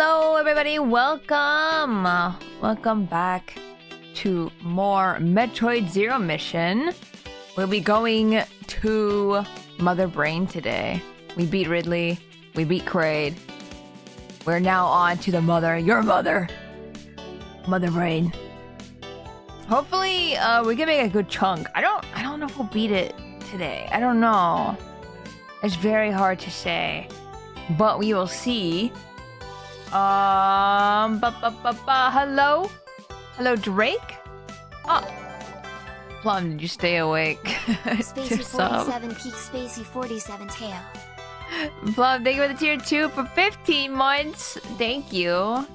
Hello everybody, welcome! Welcome back to more Metroid Zero mission. We'll be going to Mother Brain today. We beat Ridley, we beat Kraid. We're now on to the your mother, Mother Brain. Hopefully, we can make a good chunk. I don't know if we'll beat it today. I don't know. It's very hard to say, but we will see. Hello? Hello, Drake? Oh. Plum, did you stay awake? Spacey 47 peak, Spacey 47 tail. Plum, thank you for the tier 2 for 15 months. Thank you.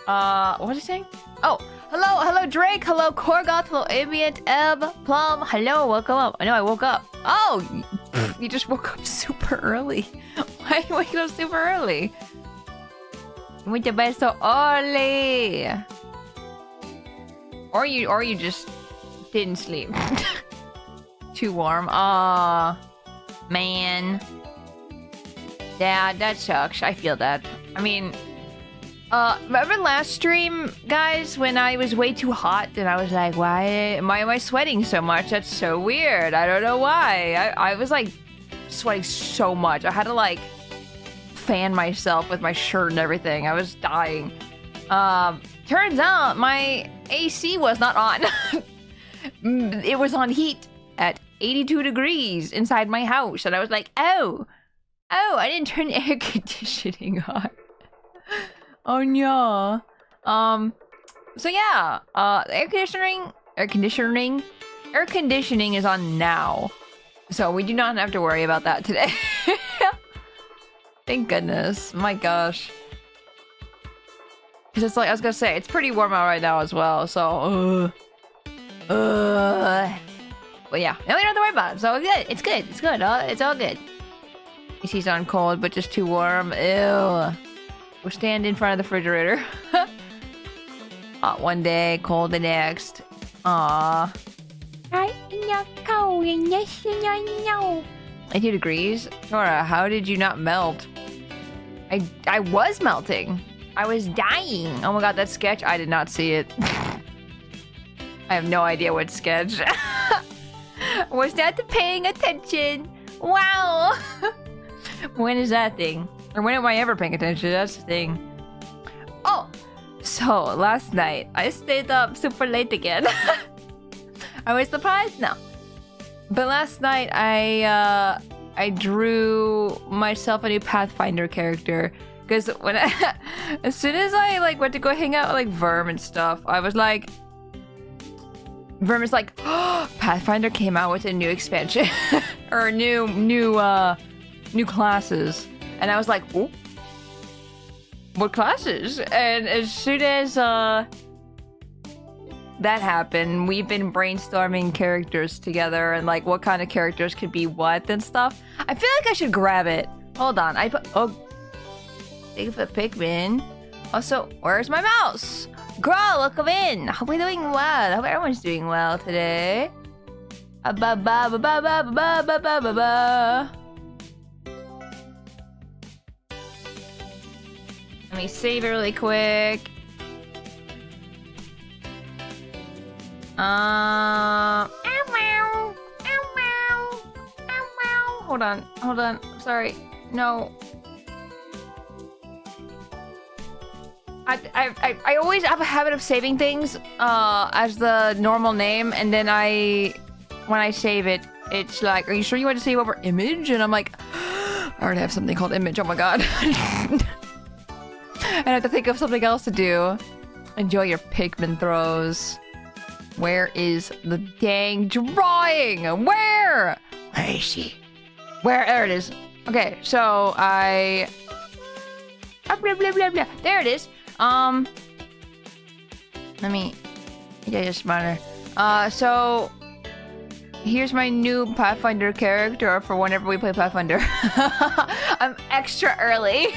What was I saying? Oh, hello, Drake. Hello, Korgoth. Hello, Ambient, Ebb, Plum. Hello, welcome up. I know I woke up. Oh, you just woke up super early. Why are you waking up super early? You went to bed so early. Or you just didn't sleep. Too warm. Aw, man. Yeah, that sucks. I feel that. I mean, remember last stream, guys, when I was way too hot and I was like, why am I sweating so much? That's so weird. I don't know why. I was like sweating so much. I had to like fan myself with my shirt and everything. I was dying. Turns out my AC was not on. It was on heat at 82 degrees inside my house. And I was like, oh, I didn't turn the air conditioning on. Oh no. So yeah, air conditioning is on now. So we do not have to worry about that today. Thank goodness. My gosh. Cause it's like, I was gonna say, it's pretty warm out right now as well, so but yeah, now we don't have to worry about it, so it's good. It's all good. AC's on cold, but just too warm. Ew. We'll stand in front of the refrigerator. Hot one day, cold the next. Aww. 82 degrees? Tora, how did you not melt? I was melting. I was dying. Oh my god, that sketch? I did not see it. I have no idea what sketch. Was not paying attention. Wow. When is that thing? Or when am I ever paying attention? That's the thing. Oh! So, last night, I stayed up super late again. I was surprised? No. But last night, I drew myself a new Pathfinder character. Because when as soon as I like went to go hang out with like Verm and stuff, I was like... Verm is like, oh, Pathfinder came out with a new expansion. Or new classes. And I was like, oh, what classes? And as soon as that happened, we've been brainstorming characters together and like what kind of characters could be what and stuff. I feel like I should grab it. Hold on, thank you for Pikmin. Also, where's my mouse? Girl, welcome in. Hope we're doing well. I hope everyone's doing well today. Let me save it really quick. Hold on. Sorry. No. I always have a habit of saving things as the normal name, and then when I save it, it's like, are you sure you want to save over image? And I'm like, I already have something called image. Oh my god. I have to think of something else to do. Enjoy your Pikmin throws. Where is the dang drawing? Where is she? There it is. Okay, so blah, blah, blah, blah. There it is. Let me get it smarter. So here's my new Pathfinder character for whenever we play Pathfinder. I'm extra early.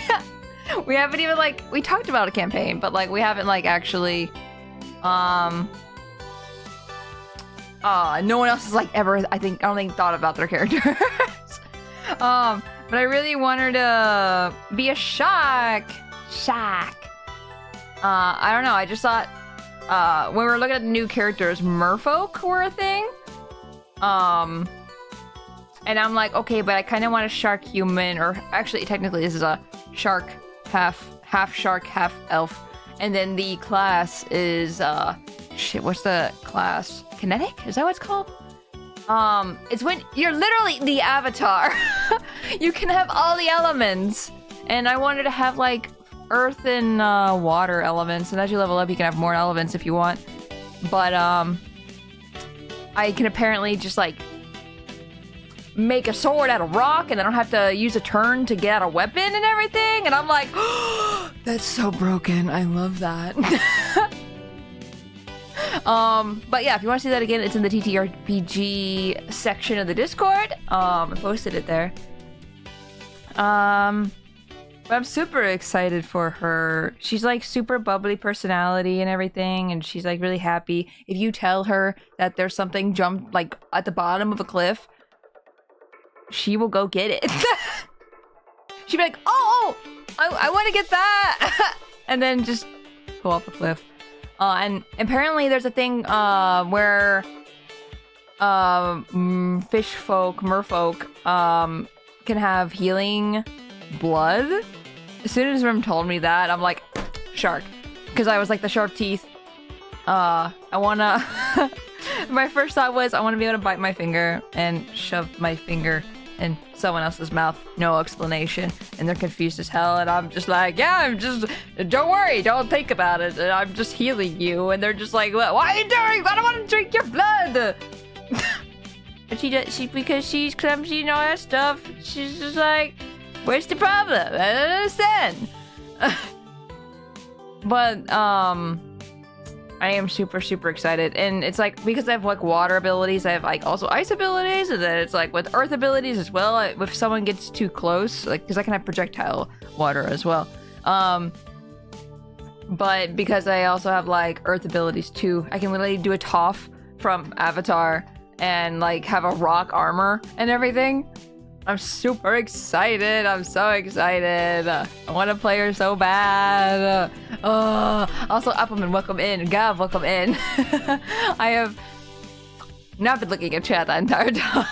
We haven't even like, we talked about a campaign, but like we haven't like actually no one else has like ever, I don't think thought about their characters. But I really want her to be a shark. Shark. I don't know. I just thought when we were looking at the new characters, merfolk were a thing. And I'm like, okay, but I kind of want a shark human, or actually, technically, this is a shark, half shark, half elf. And then the class is shit. What's the class? Kinetic? Is that what it's called? It's when you're literally the avatar. You can have all the elements, and I wanted to have like earth and water elements. And as you level up, you can have more elements if you want. But I can apparently just like make a sword out of rock, and I don't have to use a turn to get out a weapon and everything. And I'm like, oh, that's so broken. I love that. But yeah, if you want to see that again, it's in the TTRPG section of the Discord. I posted it there. But I'm super excited for her. She's like super bubbly personality and everything, and she's like really happy. If you tell her that there's something jumped like at the bottom of a cliff, she will go get it. She'd be like, oh, I want to get that. And then just go off a cliff. And apparently there's a thing where fish folk, merfolk, can have healing blood. As soon as Rim told me that, I'm like, shark. Because I was like the sharp teeth. I wanna... My first thought was, I want to be able to bite my finger and shove my finger in someone else's mouth. No explanation. And they're confused as hell. And I'm just like, yeah, don't worry. Don't think about it. I'm just healing you. And they're just like, what are you doing? I don't want to drink your blood. But because she's clumsy and all that stuff, she's just like, where's the problem? I don't understand. But, I am super, super excited. And it's like, because I have like water abilities, I have like also ice abilities, and then it's like with earth abilities as well. If someone gets too close, like, because I can have projectile water as well. But because I also have like earth abilities too, I can literally do a Toph from Avatar and like have a rock armor and everything. I'm super excited. I'm so excited. I want to play her so bad. Also, Appleman, welcome in. Gav, welcome in. I have not been looking at chat that entire time.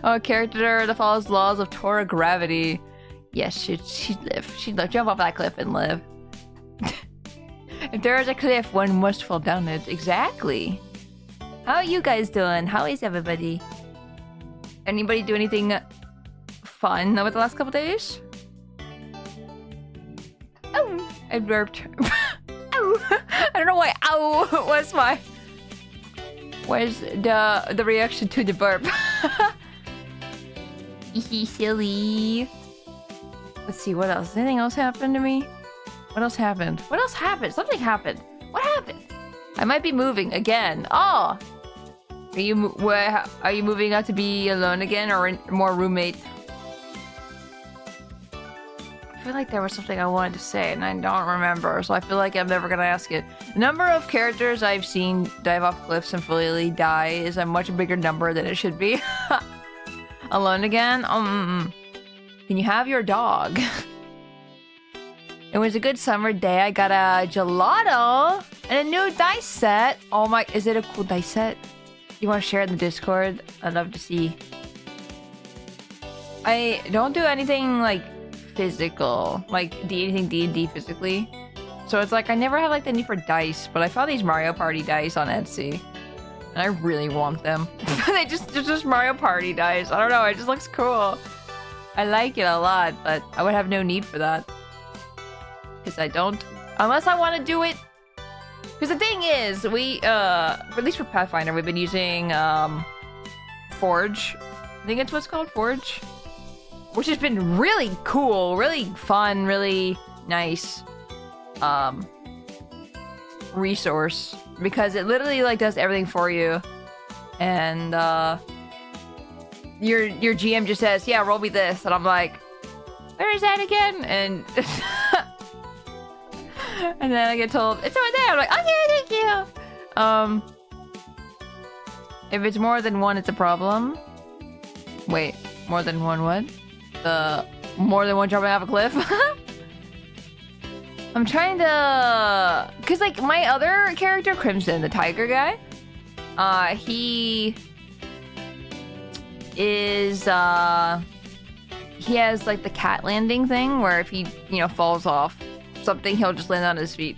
A character that follows laws of Tora gravity. Yes, she'd live. She'd live. Jump off that cliff and live. If there is a cliff, one must fall down it. Exactly. How are you guys doing? How is everybody? Anybody do anything fun over the last couple days? Oh, I burped. Ow. I don't know why. Ow, where's the reaction to the burp? Silly. Let's see, what else? Anything else happened to me? What else happened? Something happened. What happened? I might be moving again. Oh. Are you moving out to be alone again, or more roommate? I feel like there was something I wanted to say and I don't remember, so I feel like I'm never gonna ask it. The number of characters I've seen dive off cliffs and fully die is a much bigger number than it should be. Alone again? Can you have your dog? It was a good summer day. I got a gelato and a new dice set. Oh my, is it a cool dice set? You want to share it in the Discord? I'd love to see. I don't do anything like physical, like anything D&D physically. So it's like I never have like the need for dice, but I found these Mario Party dice on Etsy, and I really want them. They're just Mario Party dice. I don't know. It just looks cool. I like it a lot, but I would have no need for that because I don't, unless I want to do it. Because the thing is, we, at least for Pathfinder, we've been using, Forge. I think it's what's called, Forge. Which has been really cool, really fun, really nice, resource. Because it literally, like, does everything for you. And, your GM just says, yeah, roll me this. And I'm like, where is that again? And... And then I get told, it's over there. I'm like, okay, thank you. If it's more than one, it's a problem. Wait, More than one what? More than one jumping off a cliff? I'm trying to... Because, like, my other character, Crimson, the tiger guy, he is, he has, like, the cat landing thing where if he, you know, falls off something, he'll just land on his feet.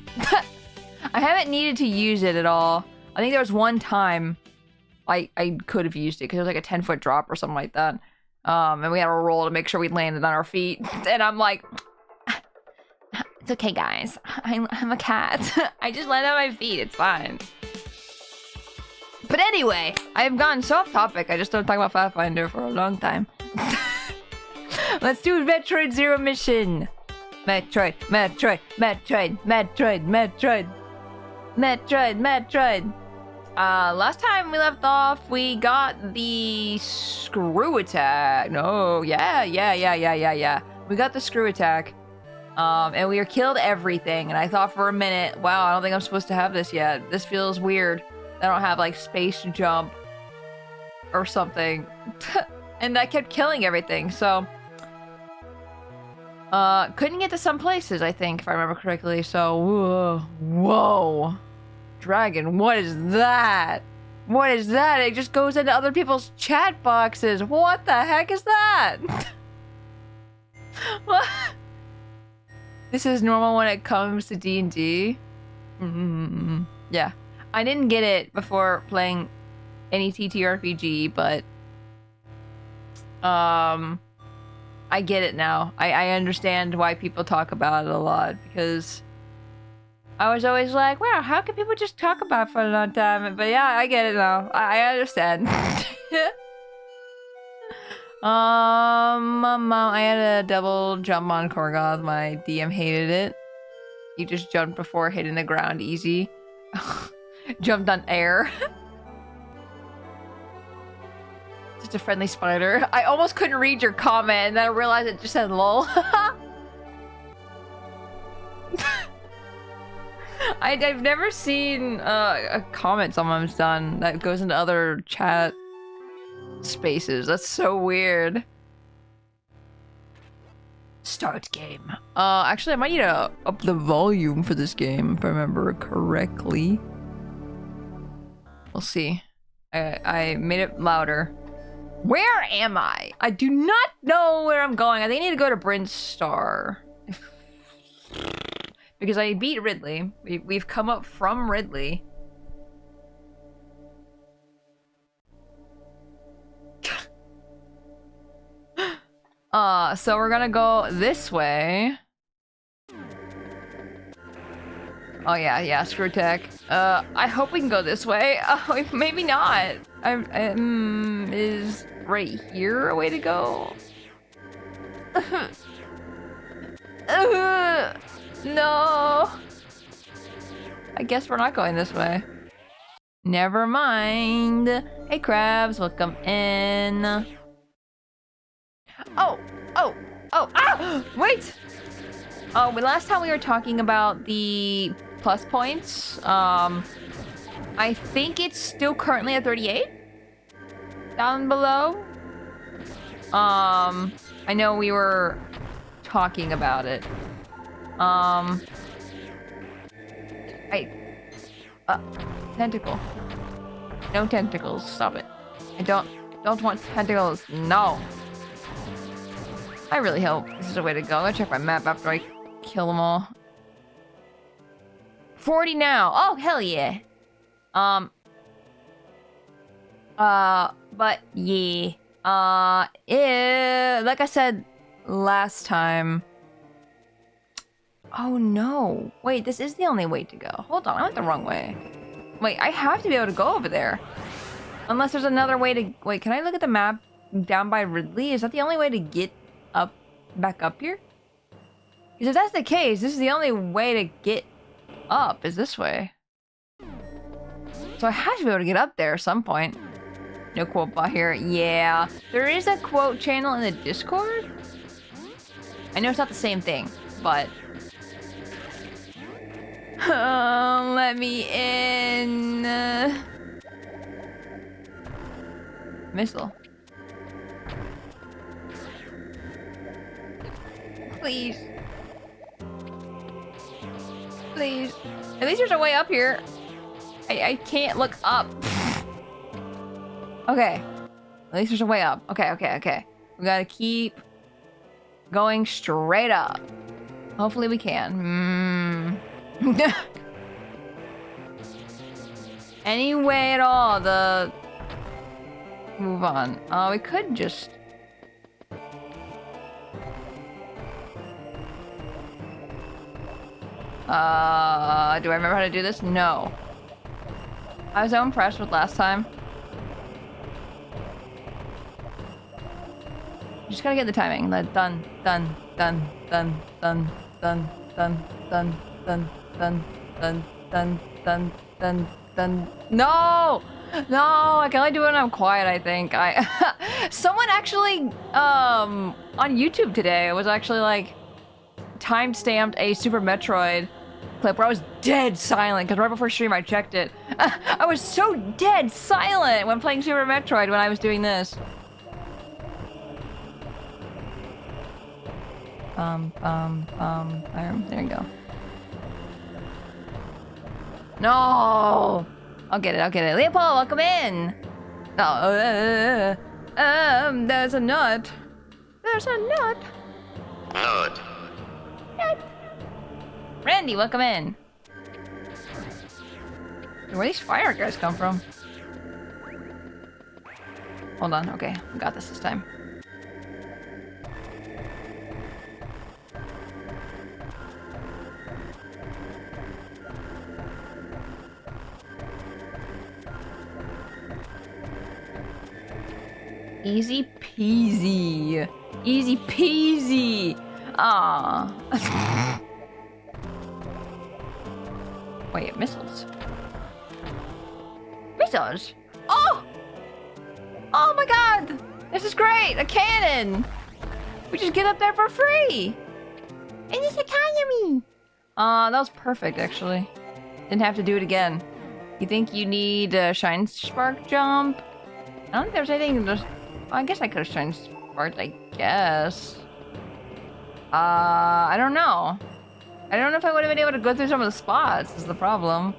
I haven't needed to use it at all. I think there was one time I could have used it because it was like a 10-foot drop or something like that. And we had to roll to make sure we landed on our feet. And I'm like, it's okay, guys. I'm a cat. I just landed on my feet. It's fine. But anyway, I've gone so off topic. I just don't talk about Pathfinder for a long time. Let's do Metroid Zero mission. Metroid. Last time we left off, we got the screw attack. No, yeah. We got the screw attack. And we killed everything. And I thought for a minute, wow, I don't think I'm supposed to have this yet. This feels weird. I don't have like space jump or something. And I kept killing everything, so couldn't get to some places, I think, if I remember correctly. So whoa. Dragon, what is that? What is that? It just goes into other people's chat boxes. What the heck is that? What? This is normal when it comes to D&D. Yeah. I didn't get it before playing any TTRPG, but I get it now. I understand why people talk about it a lot, because I was always like, wow, how can people just talk about it for a long time? But yeah, I get it now. I understand. I had a double jump on Korgoth. My DM hated it. He just jumped before hitting the ground easy. Jumped on air. Just a friendly spider. I almost couldn't read your comment, and then I realized it just said lol. I've never seen a comment someone's done that goes into other chat spaces. That's so weird. Start game. Actually, I might need to up the volume for this game, if I remember correctly. We'll see. I made it louder. Where am I? I do not know where I'm going. I think I need to go to Brinstar. Because I beat Ridley. We've come up from Ridley. So we're gonna go this way. Oh yeah, screw tech. I hope we can go this way. Maybe not. Is right here a way to go? No. I guess we're not going this way. Never mind. Hey crabs, welcome in. Oh! Ah! Wait! Oh, but last time we were talking about the plus points. I think it's still currently at 38? Down below? I know we were talking about it. Tentacle. No tentacles, stop it. I don't want tentacles, no. I really hope this is a way to go. I'm gonna check my map after I kill them all. 40 now. Oh, hell yeah. But yeah. Like I said last time. Oh no. Wait, this is the only way to go. Hold on, I went the wrong way. Wait, I have to be able to go over there. Unless there's another way to... Wait, can I look at the map down by Ridley? Is that the only way to get up, back up here? Because if that's the case, this is the only way to get up, is this way. So I have to be able to get up there at some point. No quote bot here. Yeah. There is a quote channel in the Discord. I know it's not the same thing, but... let me in. Missile. Please. Please. At least there's a way up here. I can't look up. Okay. At least there's a way up. Okay. We gotta keep going straight up. Hopefully we can. Any way at all, move on. We could just... do I remember how to do this? No. I was so impressed with last time. You just gotta get the timing. Like dun. No! No, I can only do it when I'm quiet, I think. Someone actually, on YouTube today was actually like time-stamped a Super Metroid clip where I was dead silent, because right before stream I checked it. I was so dead silent when playing Super Metroid when I was doing this. There you go. No! I'll get it. Leopold, welcome in! Oh, there's a nut. Nut. Randy, welcome in. Where these fire guys come from? Hold on, okay. We got this time. Easy peasy. Easy peasy. Ah. Wait, missiles. Missiles? Oh! Oh my god! This is great! A cannon! We just get up there for free! And it's a economy! That was perfect, actually. Didn't have to do it again. You think you need a Shine Spark jump? I don't think there's anything... I guess I could have Shine Sparked, I guess. I don't know. I don't know if I would have been able to go through some of the spots, is the problem.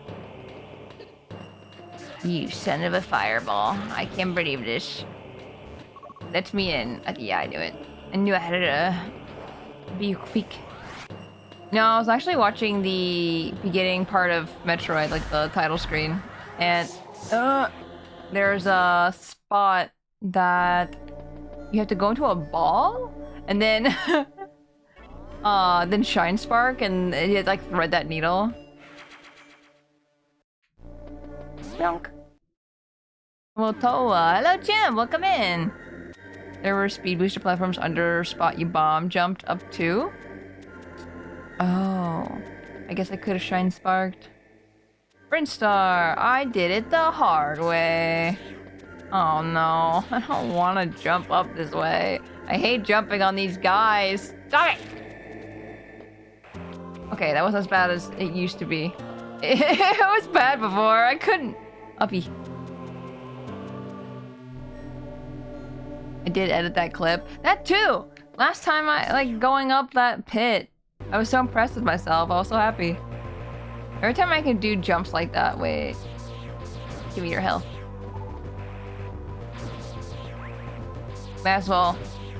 You son of a fireball. I can't believe this. Let me in. Yeah, I knew it. I knew I had to be quick. No, I was actually watching the beginning part of Metroid, like the title screen. And there's a spot that you have to go into a ball and then then Shine Spark and you like thread that needle. Bonk. Well, Toa. Hello, Jim. Welcome in. There were speed booster platforms under spot you bomb jumped up to. Oh. I guess I could have Shine Sparked. Brinstar. I did it the hard way. Oh no. I don't want to jump up this way. I hate jumping on these guys. Stop it! Okay, that wasn't as bad as it used to be. It was bad before. I couldn't. Uppy. I did edit that clip. That too! Last time I, like, going up that pit. I was so impressed with myself. I was so happy. Every time I can do jumps like that. Wait. Give me your health. Might as well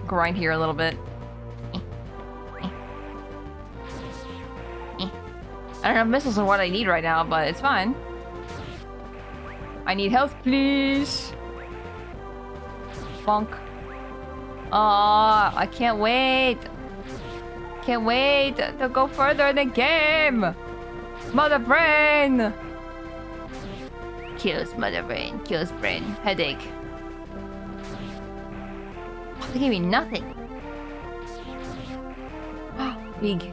grind here a little bit. I don't know if missiles are what I need right now, but it's fine. I need health, please. Bonk. Aw, I can't wait. Can't wait to go further in the game. Mother brain. Kills mother brain. Kills brain. Headache. Oh, they gave me nothing. Big.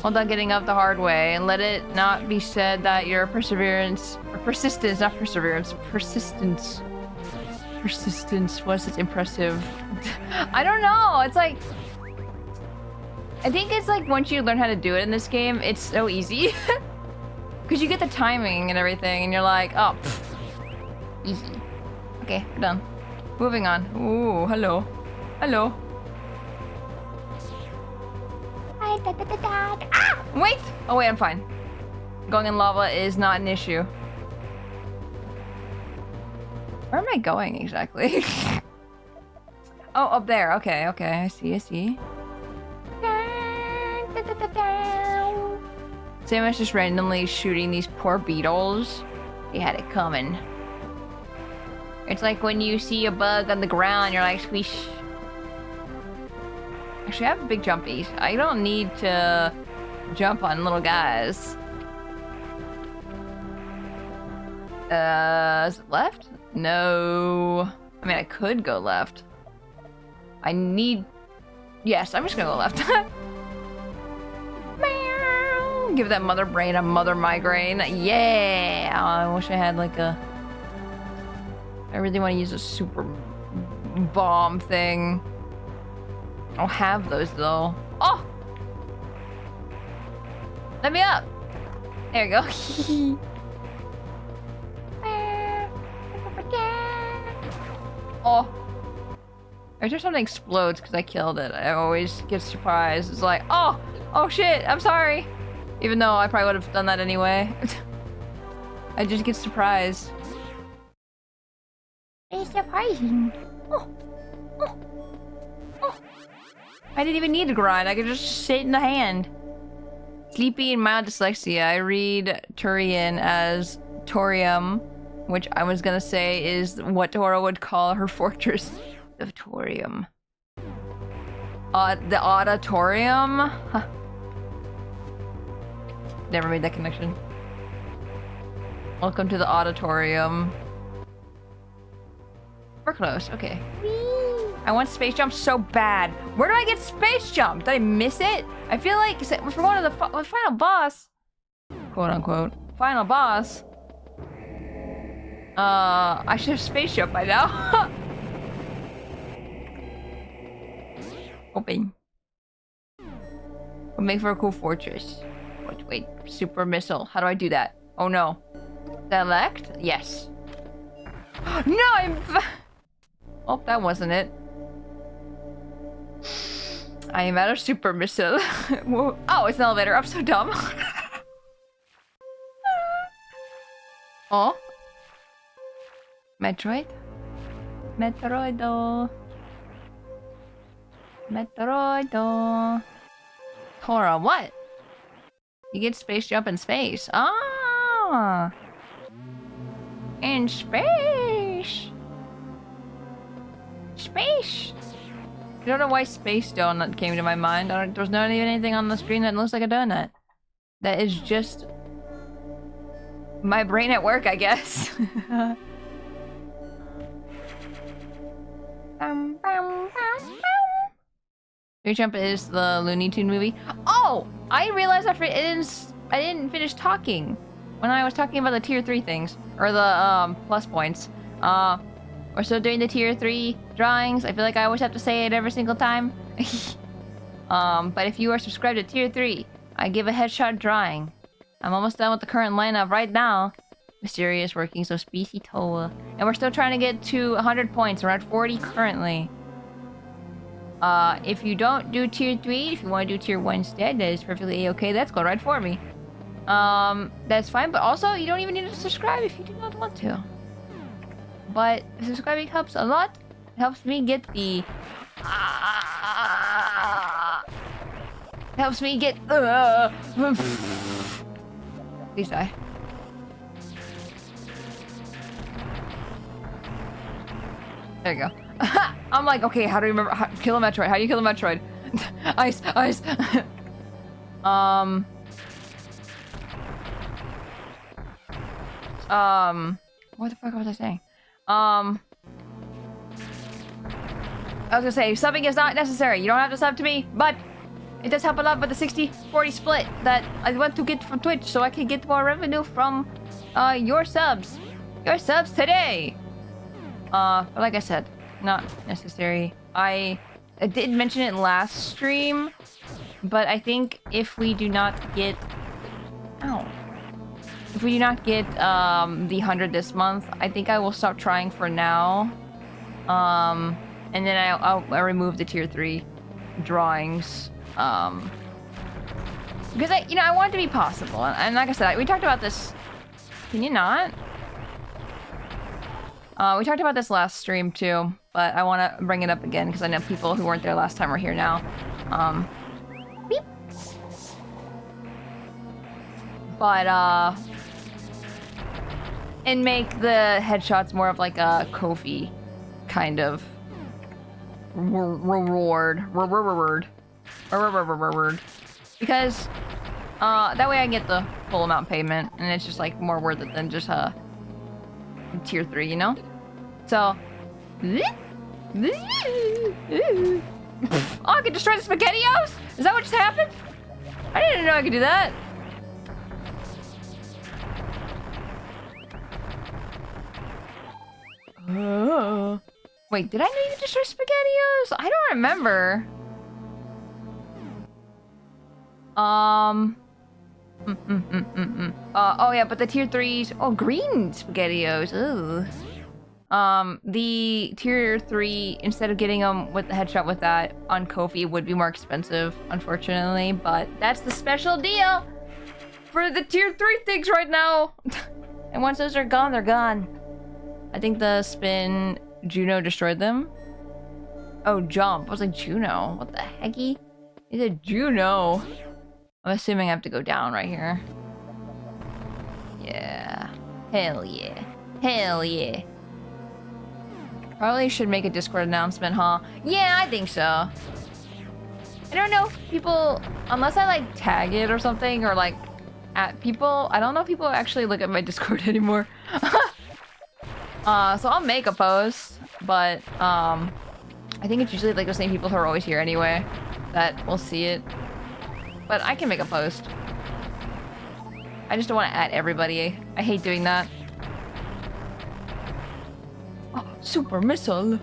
Hold on getting up the hard way and let it not be said that your persistence, not perseverance, persistence, was it impressive? I don't know, it's like, I think it's like once you learn how to do it in this game, it's so easy. Because you get the timing and everything and you're like, oh, easy. Okay, we're done. Moving on. Ooh, hello. Hello. Ah! Wait! Oh wait, I'm fine. Going in lava is not an issue. Where am I going exactly? Oh, up there. Okay, okay. I see. Sam was just randomly shooting these poor beetles. He had it coming. It's like when you see a bug on the ground, you're like, squish. Actually, I have big jumpies. I don't need to jump on little guys. Is it left? No. I mean, I could go left. I need... Yes, I'm just gonna go left. Give that mother brain a mother migraine. Yeah! Oh, I wish I had like a... I really want to use a super bomb thing. I'll have those though. Oh! Let me up! There you go. Oh. Every time something explodes because I killed it, I always get surprised. It's like, oh! Oh shit, I'm sorry! Even though I probably would have done that anyway. I just get surprised. It's surprising. Oh. I didn't even need to grind. I could just sit in the hand. Sleepy and mild dyslexia. I read Turian as Torium, which I was gonna say is what Tora would call her fortress of Torium. The auditorium? Huh. Never made that connection. Welcome to the auditorium. We're close. Okay. I want space jump so bad. Where do I get space jump? Did I miss it? I feel like for one of the final boss, quote unquote, final boss. I should have space jump by now. Hoping. Would make for a cool fortress. Wait, super missile. How do I do that? Oh no. Select? Yes. No, I'm... Oh, that wasn't it. I am out of super missile. Oh, it's an elevator. I'm so dumb. Oh. Metroid? Metroid. Tora, what? You get space jump in space. Ah! In space! Space! I don't know why Space Donut came to my mind. There's not even anything on the screen that looks like a donut. That is just... my brain at work, I guess. Your Jump is the Looney Tune movie. Oh! I realized I didn't finish talking when I was talking about the tier 3 things. Or the plus points. We're still doing the tier 3 drawings. I feel like I always have to say it every single time. But if you are subscribed to tier 3, I give a headshot drawing. I'm almost done with the current lineup right now. Mysterious working, so Spacey Tora. And we're still trying to get to 100 points. We're at 40 currently. If you don't do tier 3, if you want to do tier 1 instead, that is perfectly a-okay. That's go right for me. That's fine, but also you don't even need to subscribe if you do not want to. But subscribing helps a lot. It helps me get the... helps me get... Please die. There you go. I'm like, okay, how do you remember? Kill a Metroid. How do you kill a Metroid? Ice. What the fuck was I saying? I was gonna say, subbing is not necessary. You don't have to sub to me, but it does help a lot with the 60-40 split that I want to get from Twitch so I can get more revenue from your subs. Your subs today. But like I said, not necessary. I did mention it last stream, but I think if we do not get... Ow. If we do not get the 100 this month, I think I will stop trying for now. And then I'll remove the tier 3 drawings. Because I want it to be possible. And like I said, we talked about this. Can you not? We talked about this last stream too, but I want to bring it up again because I know people who weren't there last time are here now. Beep. But and make the headshots more of like a Kofi kind of reward. Because that way I get the full amount payment, and it's just like more worth it than just tier 3, you know? So oh, I can destroy the SpaghettiOs? Is that what just happened? I didn't know I could do that. Wait, did I know you could destroy SpaghettiOs? I don't remember. Oh yeah, but the tier 3s. Oh, green SpaghettiOs. Ooh. The tier 3, instead of getting them with the headshot with that on Kofi, would be more expensive, unfortunately. But that's the special deal for the tier 3 things right now. And once those are gone, they're gone. I think the spin Juno destroyed them. Oh, jump. I was like, Juno. What the hecky? He said Juno. I'm assuming I have to go down right here. Yeah. Hell yeah. Hell yeah. Probably should make a Discord announcement, huh? Yeah, I think so. I don't know if people... Unless I, like, tag it or something, or, like, at people... I don't know if people actually look at my Discord anymore. So I'll make a post, but, I think it's usually, like, the same people who are always here anyway that will see it. But I can make a post. I just don't want to add everybody. I hate doing that. Oh, super missile.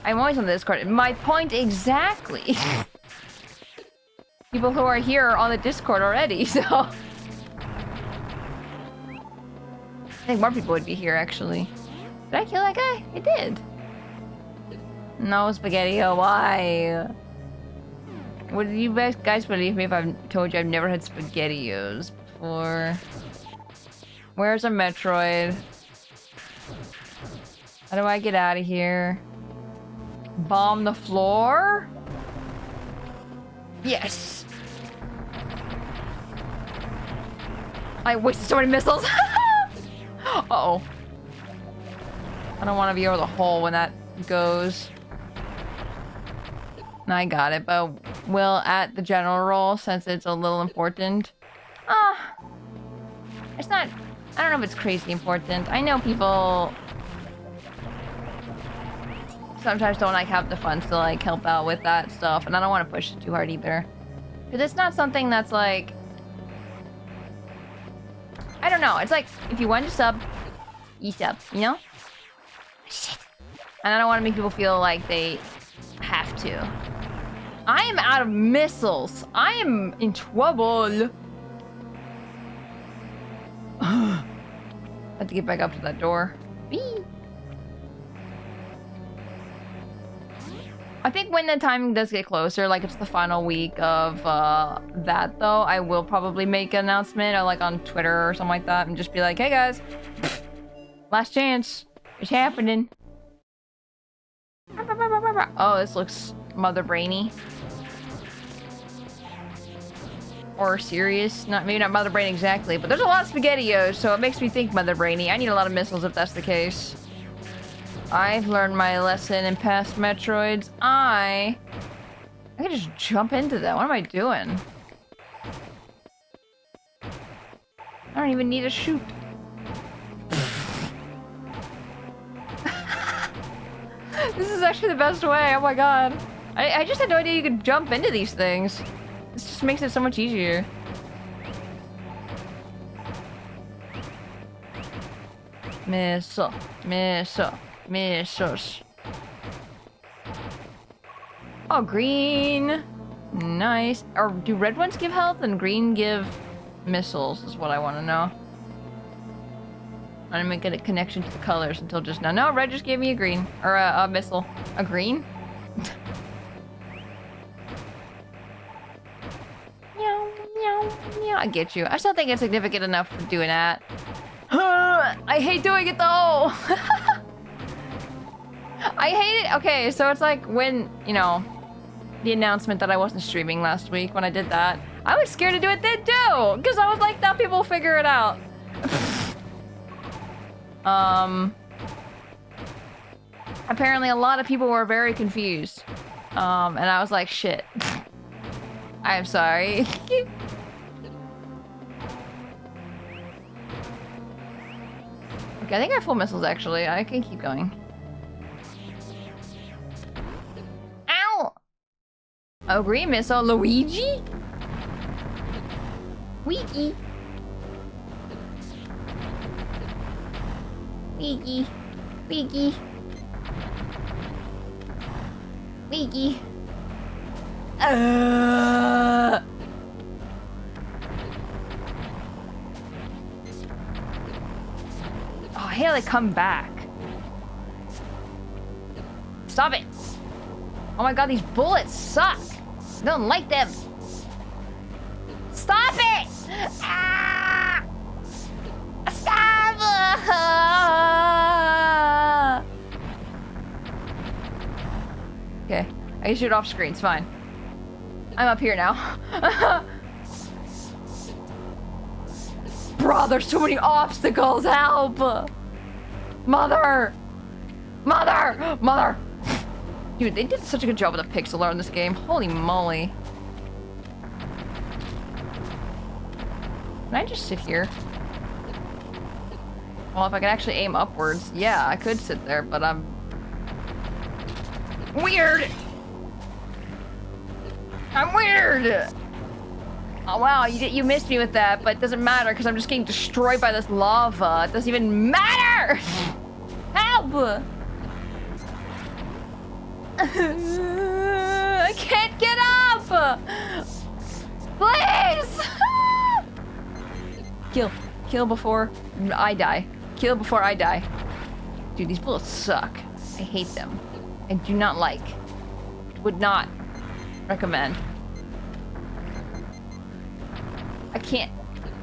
I'm always on the Discord. My point exactly. People who are here are on the Discord already, so... I think more people would be here, actually. Did I kill that guy? I did. No, SpaghettiO, why? Would you guys believe me if I've told you I've never had SpaghettiOs before? Where's a Metroid? How do I get out of here? Bomb the floor? Yes! I wasted so many missiles! Uh-oh. I don't want to be over the hole when that goes. I got it, but will at the general roll since it's a little important. It's not... I don't know if it's crazy important. I know people sometimes don't like have the funds to like help out with that stuff, and I don't want to push it too hard either. Because it's not something that's like... I don't know. It's like, if you want to sub, you sub, you know? Shit. And I don't want to make people feel like they have to. I am out of missiles. I am in trouble. I have to get back up to that door. Whee! I think when the timing does get closer, like it's the final week of that though, I will probably make an announcement or like on Twitter or something like that and just be like, hey guys, last chance, it's happening. Oh, this looks mother brainy. Or serious. Maybe not mother brain exactly, but there's a lot of SpaghettiOs, so it makes me think mother brainy. I need a lot of missiles if that's the case. I've learned my lesson in past Metroids. I can just jump into them. What am I doing? I don't even need to shoot. This is actually the best way. Oh my god. I just had no idea you could jump into these things. This just makes it so much easier. Missile. Missile. Missiles. Oh, green. Nice. Or do red ones give health and green give missiles is what I want to know. I didn't make a connection to the colors until just now. No, red just gave me a green. Or a missile. A green? you know, I get you. I still think it's significant enough for doing that. I hate doing it though. I hate it. Okay, so it's like when, you know, the announcement that I wasn't streaming last week when I did that. I was scared to do it then too, because I was like, now people will figure it out. Apparently a lot of people were very confused. And I was like, shit. I'm sorry. Okay, I think I have full missiles actually. I can keep going. Ow! Oh, green missile. Luigi? Luigi. Luigi. Luigi. Luigi. Oh, I hate how they come back. Stop it. Oh my god, these bullets suck. I don't like them. Stop it! Ah! Stop! Okay, I can shoot off screen, it's fine. I'm up here now. Bro, there's so many obstacles, help! Mother! Mother! Mother! Dude, they did such a good job with the pixel art in this game. Holy moly. Can I just sit here? Well, if I could actually aim upwards, yeah, I could sit there, but I'm... weird! I'm weird! Oh wow, you missed me with that, but it doesn't matter because I'm just getting destroyed by this lava. It doesn't even matter! Help! I can't get up! Please! Kill before I die. Kill before I die. Dude, these bullets suck. I hate them. I do not like. Would not recommend. I can't.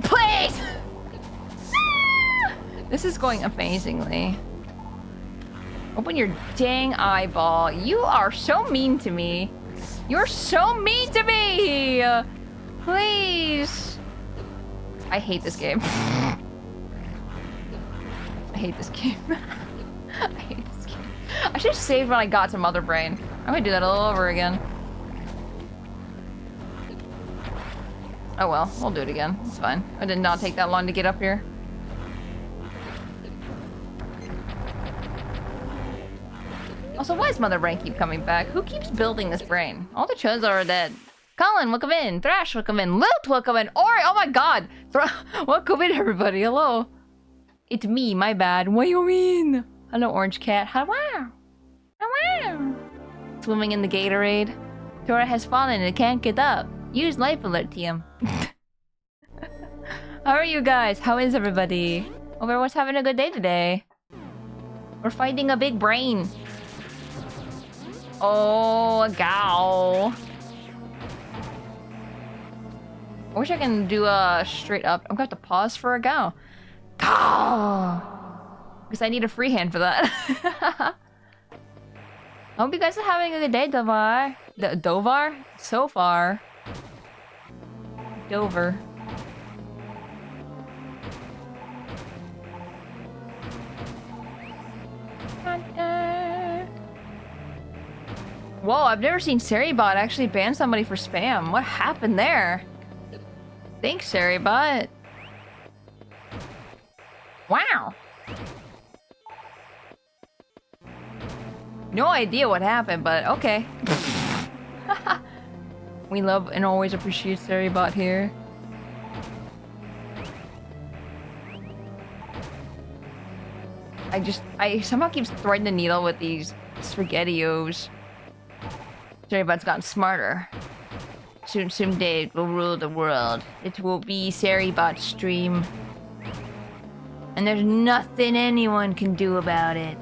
Please! This is going amazingly. Open your dang eyeball. You are so mean to me. You're so mean to me! Please. I hate this game. I hate this game. I hate this game. I should have saved when I got to Mother Brain. I'm gonna do that all over again. Oh well, we'll do it again. It's fine. It did not take that long to get up here. Also, why does Mother Brain keep coming back? Who keeps building this brain? All the Chos are dead. Colin, welcome in. Thrash, welcome in. Loot, welcome in. Ori, oh my god. Welcome in, everybody. Hello. It's me, my bad. What do you mean? Hello, Orange Cat. Hello. Hello. Swimming in the Gatorade. Tora has fallen and can't get up. Use life alert, TM. How are you guys? How is everybody? Hope everyone's having a good day today. We're fighting a big brain. Oh, a gal. I wish I can do a straight up. I'm gonna have to pause for a gal. Because I need a free hand for that. I hope you guys are having a good day, Dovar. Dovar? So far. Dover. Whoa, I've never seen Seribot actually ban somebody for spam. What happened there? Thanks, Seribot. Wow. No idea what happened, but okay. We love and always appreciate Seribot here. I somehow keep threading the needle with these SpaghettiOs. Seribot's gotten smarter. Someday it will rule the world. It will be Seribot's stream. And there's nothing anyone can do about it.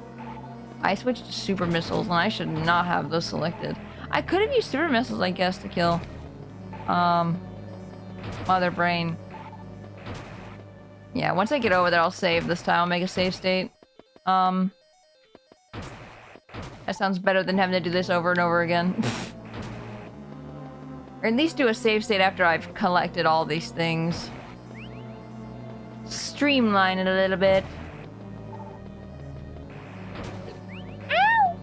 I switched to super missiles and I should not have those selected. I could have used super missiles, I guess, to kill. Mother brain. Yeah, once I get over there, I'll save this time. I'll make a save state. That sounds better than having to do this over and over again. Or at least do a save state after I've collected all these things. Streamline it a little bit. Ow!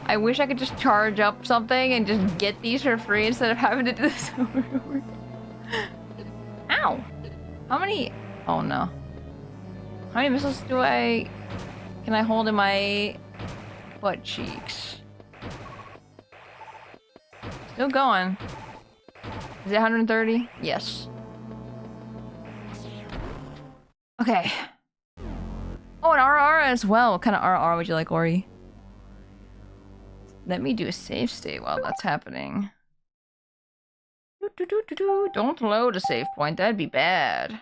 I wish I could just charge up something and just get these for free instead of having to do this over and over. Ow! How many? Oh no. How many missiles can I hold in my butt cheeks? Still going. Is it 130? Yes. Okay. Oh, an RR as well. What kind of RR would you like, Ori? Let me do a save state while that's happening. Don't load a save point, that'd be bad.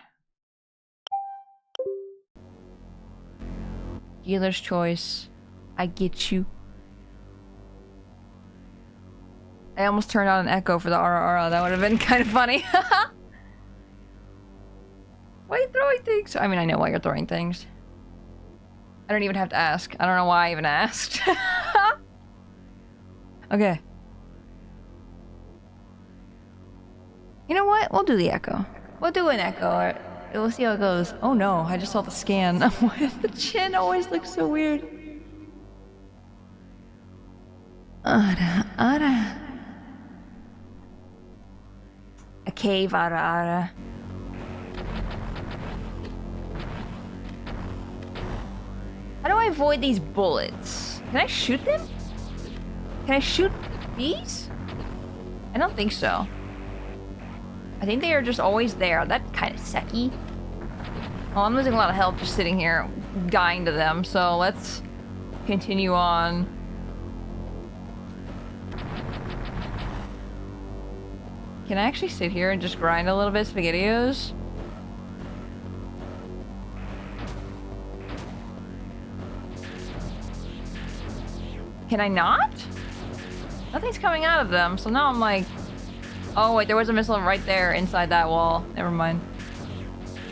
Dealer's choice. I get you. I almost turned on an echo for the RR. That would have been kind of funny. Why are you throwing things? I mean, I know why you're throwing things. I don't even have to ask. I don't know why I even asked. Okay. You know what? We'll do the echo. We'll do an echo. We'll see how it goes. Oh no, I just saw the scan. Why does the chin always look so weird? Ara. A cave, ara. How do I avoid these bullets? Can I shoot them? Can I shoot these? I don't think so. I think they are just always there. That's kind of sucky. Well, I'm losing a lot of health just sitting here, dying to them, so let's continue on. Can I actually sit here and just grind a little bit, SpaghettiOs? Can I not? Nothing's coming out of them, so now I'm like... Oh wait, there was a missile right there inside that wall. Never mind.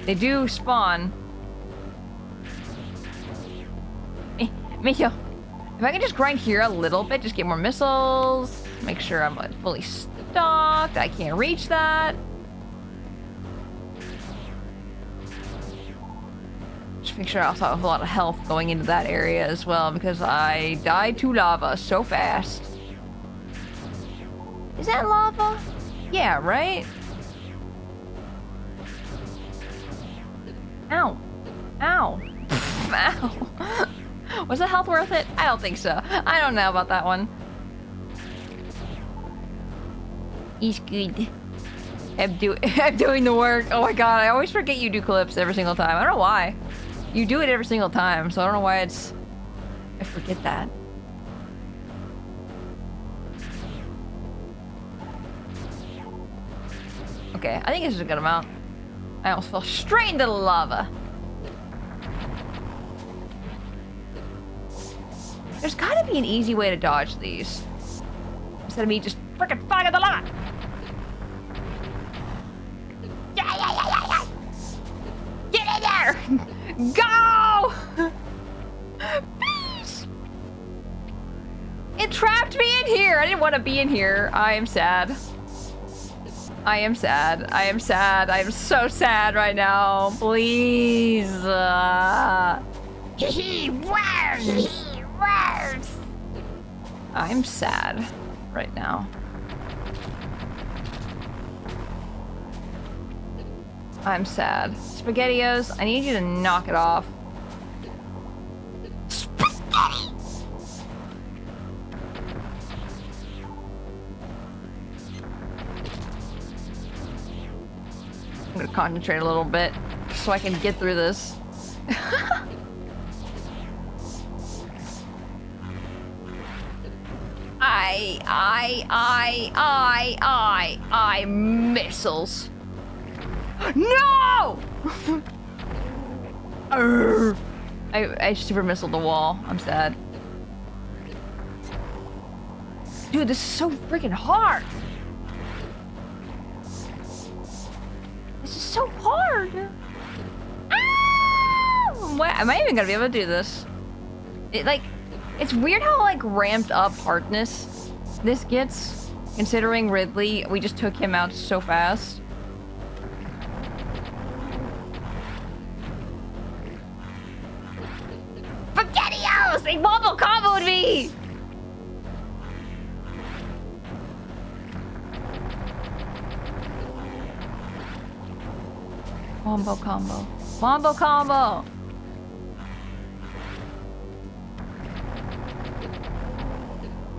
They do spawn. Micho. If I can just grind here a little bit, just get more missiles, make sure I'm fully stocked. I can't reach that. Just make sure I also have a lot of health going into that area as well, because I died to lava so fast. Is that lava? Yeah, right? Ow. Ow. Ow. Was the health worth it? I don't think so. I don't know about that one. He's good. I'm doing the work. Oh my god, I always forget you do clips every single time. I don't know why. You do it every single time, so I don't know why it's... I forget that. Okay, I think this is a good amount. I almost fell straight into the lava. There's gotta be an easy way to dodge these. Instead of me just frickin' falling in the lava. Yeah. Get in there! Go! Please! It trapped me in here! I didn't want to be in here. I am sad. I am sad. I am sad. I am so sad right now. Please. He worms! I'm sad right now. I'm sad. SpaghettiOs, I need you to knock it off. Spaghetti! I'm gonna concentrate a little bit so I can get through this. Missiles. No! Arrgh. I super missiled the wall. I'm sad. Dude, this is so freaking hard. This is so hard. Ah! Am I even gonna be able to do this? It's weird how like ramped up hardness this gets, considering Ridley, we just took him out so fast. SpaghettiOs! They wombo comboed me! Wombo combo. Wombo combo!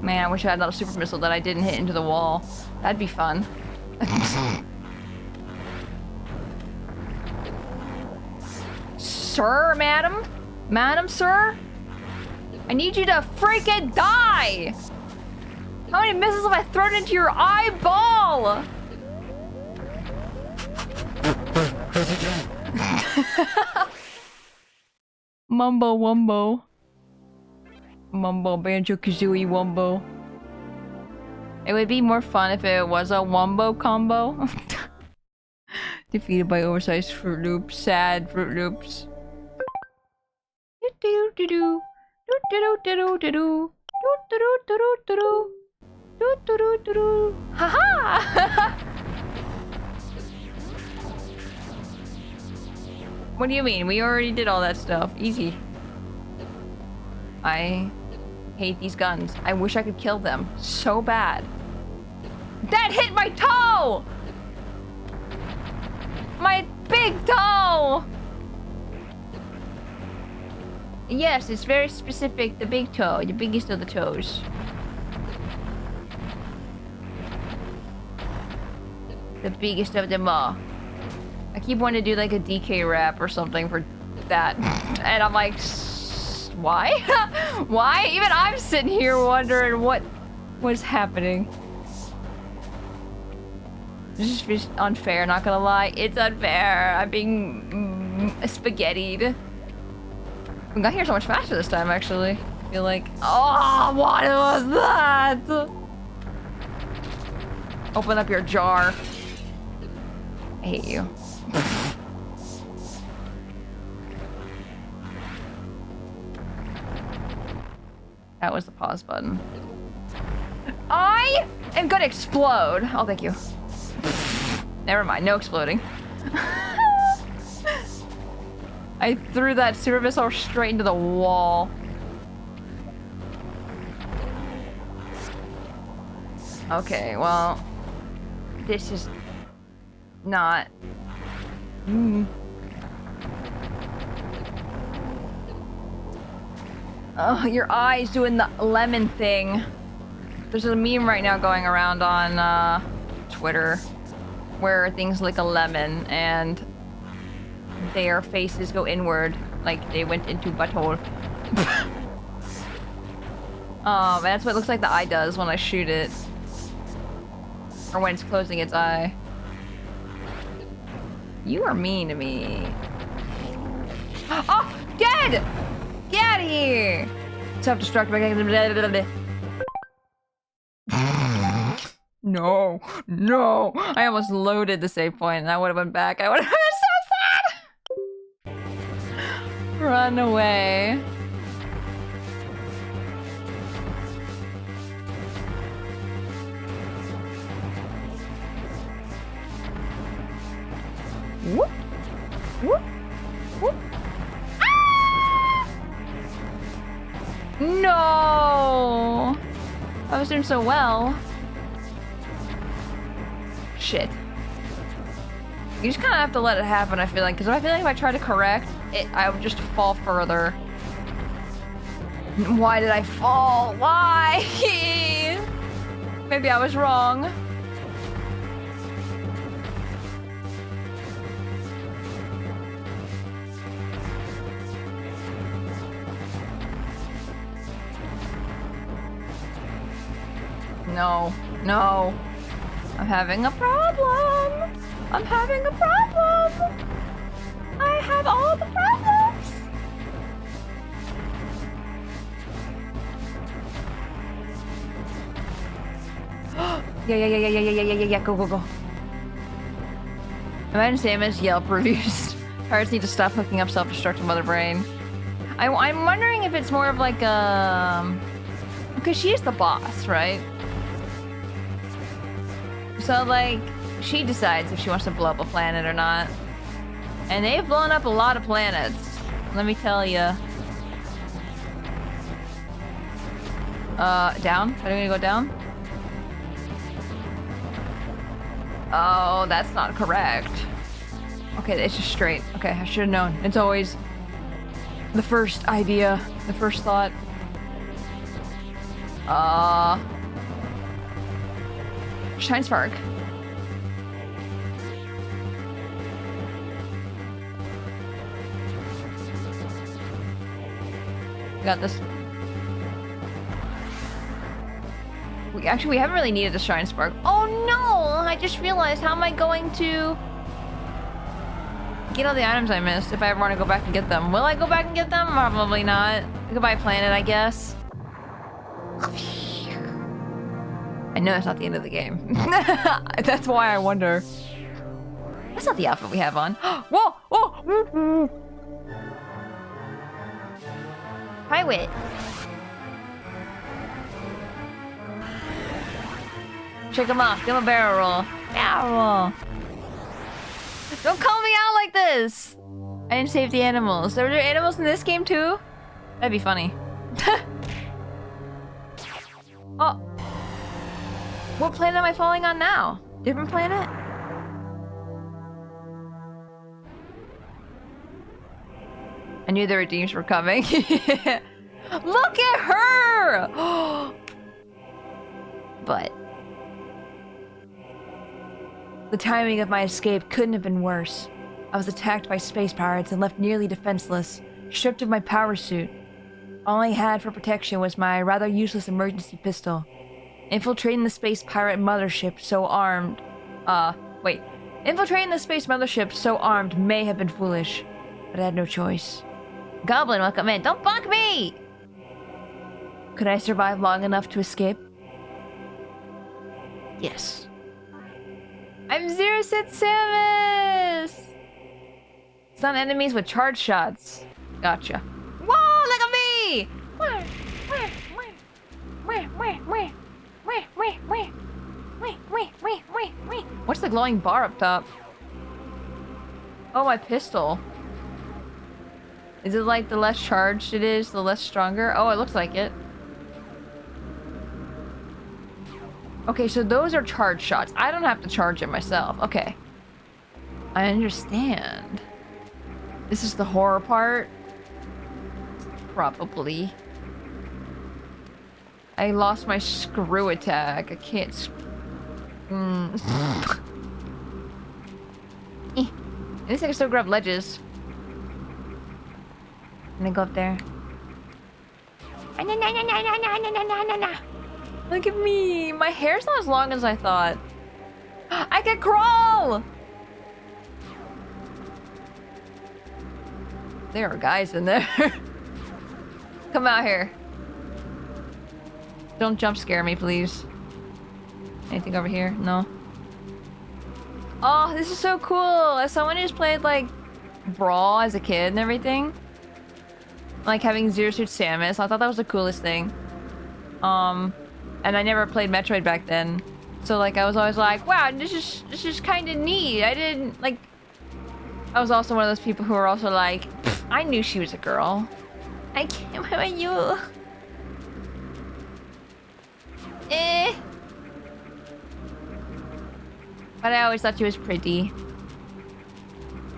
Man, I wish I had that super missile that I didn't hit into the wall. That'd be fun. Sir, madam? Madam, sir? I need you to freaking die! How many missiles have I thrown into your eyeball? Mumbo wumbo. Mumbo Banjo Kazooie Wumbo. It would be more fun if it was a Wumbo combo. Defeated by oversized Fruit Loops. Sad Fruit Loops. Haha! What do you mean? We already did all that stuff. Easy. I hate these guns. I wish I could kill them so bad. That hit my toe! My big toe! Yes, it's very specific. The big toe. The biggest of the toes. The biggest of them all. I keep wanting to do like a DK rap or something for that. And I'm like, why? Why? Even I'm sitting here wondering what was happening. This is just unfair, not gonna lie. It's unfair. I'm being spaghettied. We got here so much faster this time, actually. I feel like, oh, what was that? Open up your jar. I hate you. That was the pause button. I am gonna explode. Oh, thank you. Never mind, no exploding. I threw that super missile straight into the wall. Okay, well, this is not. Oh, your eye's doing the lemon thing. There's a meme right now going around on Twitter where things look like a lemon and their faces go inward like they went into butthole. And that's what it looks like the eye does when I shoot it. Or when it's closing its eye. You are mean to me. Oh! Dead! Get out of here! Self-destruct. No. No! I almost loaded the save point and I would have went back. I would have been so sad! Run away. Whoop! Whoop! Whoop! Ah! No! I was doing so well. Shit. You just kind of have to let it happen, I feel like. Because I feel like if I try to correct it, I would just fall further. Why did I fall? Why? Maybe I was wrong. No. No. I'm having a problem. I'm having a problem. I have all the problems. Yeah. Go. Imagine Samus Yelp reviews. Pirates need to stop hooking up self-destruct to Mother Brain. I'm wondering if it's more of like because she is the boss, right? So like, she decides if she wants to blow up a planet or not. And they've blown up a lot of planets. Let me tell you. Down? Are we gonna go down? Oh, that's not correct. Okay, it's just straight. Okay, I should have known. It's always the first idea, the first thought. Shine Spark. Got this. We haven't really needed the Shine Spark. Oh no! I just realized, how am I going to get all the items I missed if I ever want to go back and get them? Will I go back and get them? Probably not. Goodbye, planet, I guess. I know that's not the end of the game. That's why I wonder. That's not the outfit we have on. Whoa! Hi, Wit. Check him off. Give him a barrel roll. Barrel roll. Don't call me out like this. I didn't save the animals. There were animals in this game too? That'd be funny. Oh. What planet am I falling on now? Different planet? I knew the redeems were coming. Look at her! But the timing of my escape couldn't have been worse. I was attacked by space pirates and left nearly defenseless, stripped of my power suit. All I had for protection was my rather useless emergency pistol. Infiltrating the space pirate mothership so armed... Infiltrating the space mothership so armed may have been foolish, but I had no choice. Goblin, welcome in. Don't bug me! Could I survive long enough to escape? Yes. I'm Zero Set Samus! Stun enemies with charge shots. Gotcha. Whoa, look at me! What's the glowing bar up top? Oh, my pistol. Is it like the less charged it is, the less stronger? Oh, it looks like it. Okay, so those are charge shots. I don't have to charge it myself. Okay. I understand. This is the horror part? Probably. I lost my screw attack. I can't At least I can still grab ledges. I'm gonna go up there. Look at me! My hair's not as long as I thought. I can crawl! There are guys in there. Come out here. Don't jump scare me, please. Anything over here? No. Oh, this is so cool! As someone who's played, like, Brawl as a kid and everything. Like, having Zero Suit Samus, I thought that was the coolest thing. And I never played Metroid back then. So, like, I was always like, wow, this is kind of neat. I didn't, like... I was also one of those people who were also like, I knew she was a girl. I can't, why am you? But I always thought she was pretty.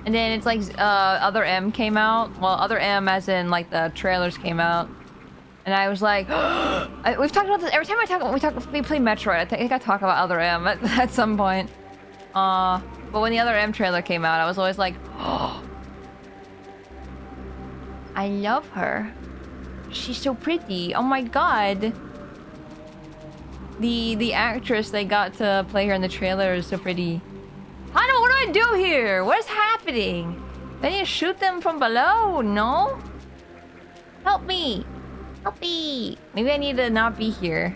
And then it's like, Other M came out. Well, Other M as in, like, the trailers came out. And I was like, we've talked about this every time we play Metroid. I think I talk about Other M at some point. But when the Other M trailer came out, I was always like, oh, I love her. She's so pretty. Oh my god. The actress they got to play her in the trailer is so pretty. What do I do here? What is happening? Do I need to shoot them from below? No? Help me. Help me. Maybe I need to not be here.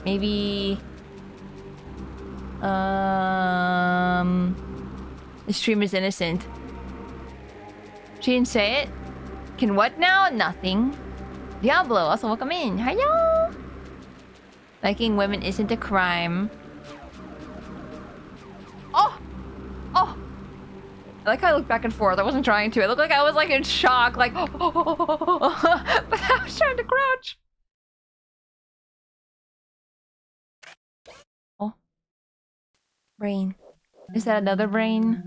Maybe The stream is innocent. She didn't say it. Can what now? Nothing. Diablo, also welcome in. Hello. Liking women isn't a crime. Oh! Oh! I like how I looked back and forth. I wasn't trying to. It looked like I was like in shock, like but I was trying to crouch. Oh. Brain. Is that another brain?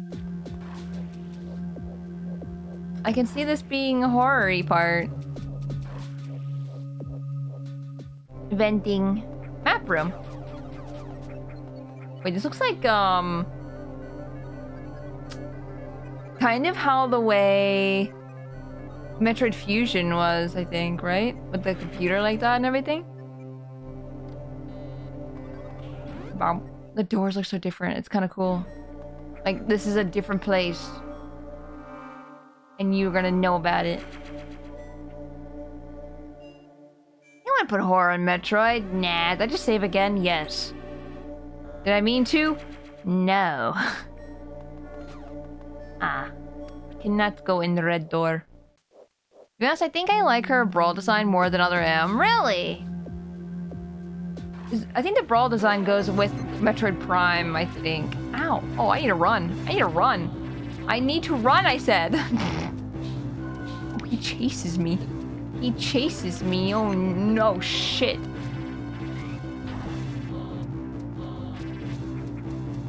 I can see this being a horror-y part. Venting. Map room. Wait, this looks like, kind of how the way Metroid Fusion was, I think, right? With the computer like that and everything. Wow. The doors look so different. It's kind of cool. Like, this is a different place. And you're gonna know about it. You want to put horror in Metroid? Nah. Did I just save again? Yes. Did I mean to? No. Ah. Cannot go in the red door. To be honest, I think I like her brawl design more than Other M. Really? I think the brawl design goes with Metroid Prime, I think. Ow. Oh, I need to run. I need to run. I need to run, I said. Oh, he chases me. He chases me. Oh, no. Shit.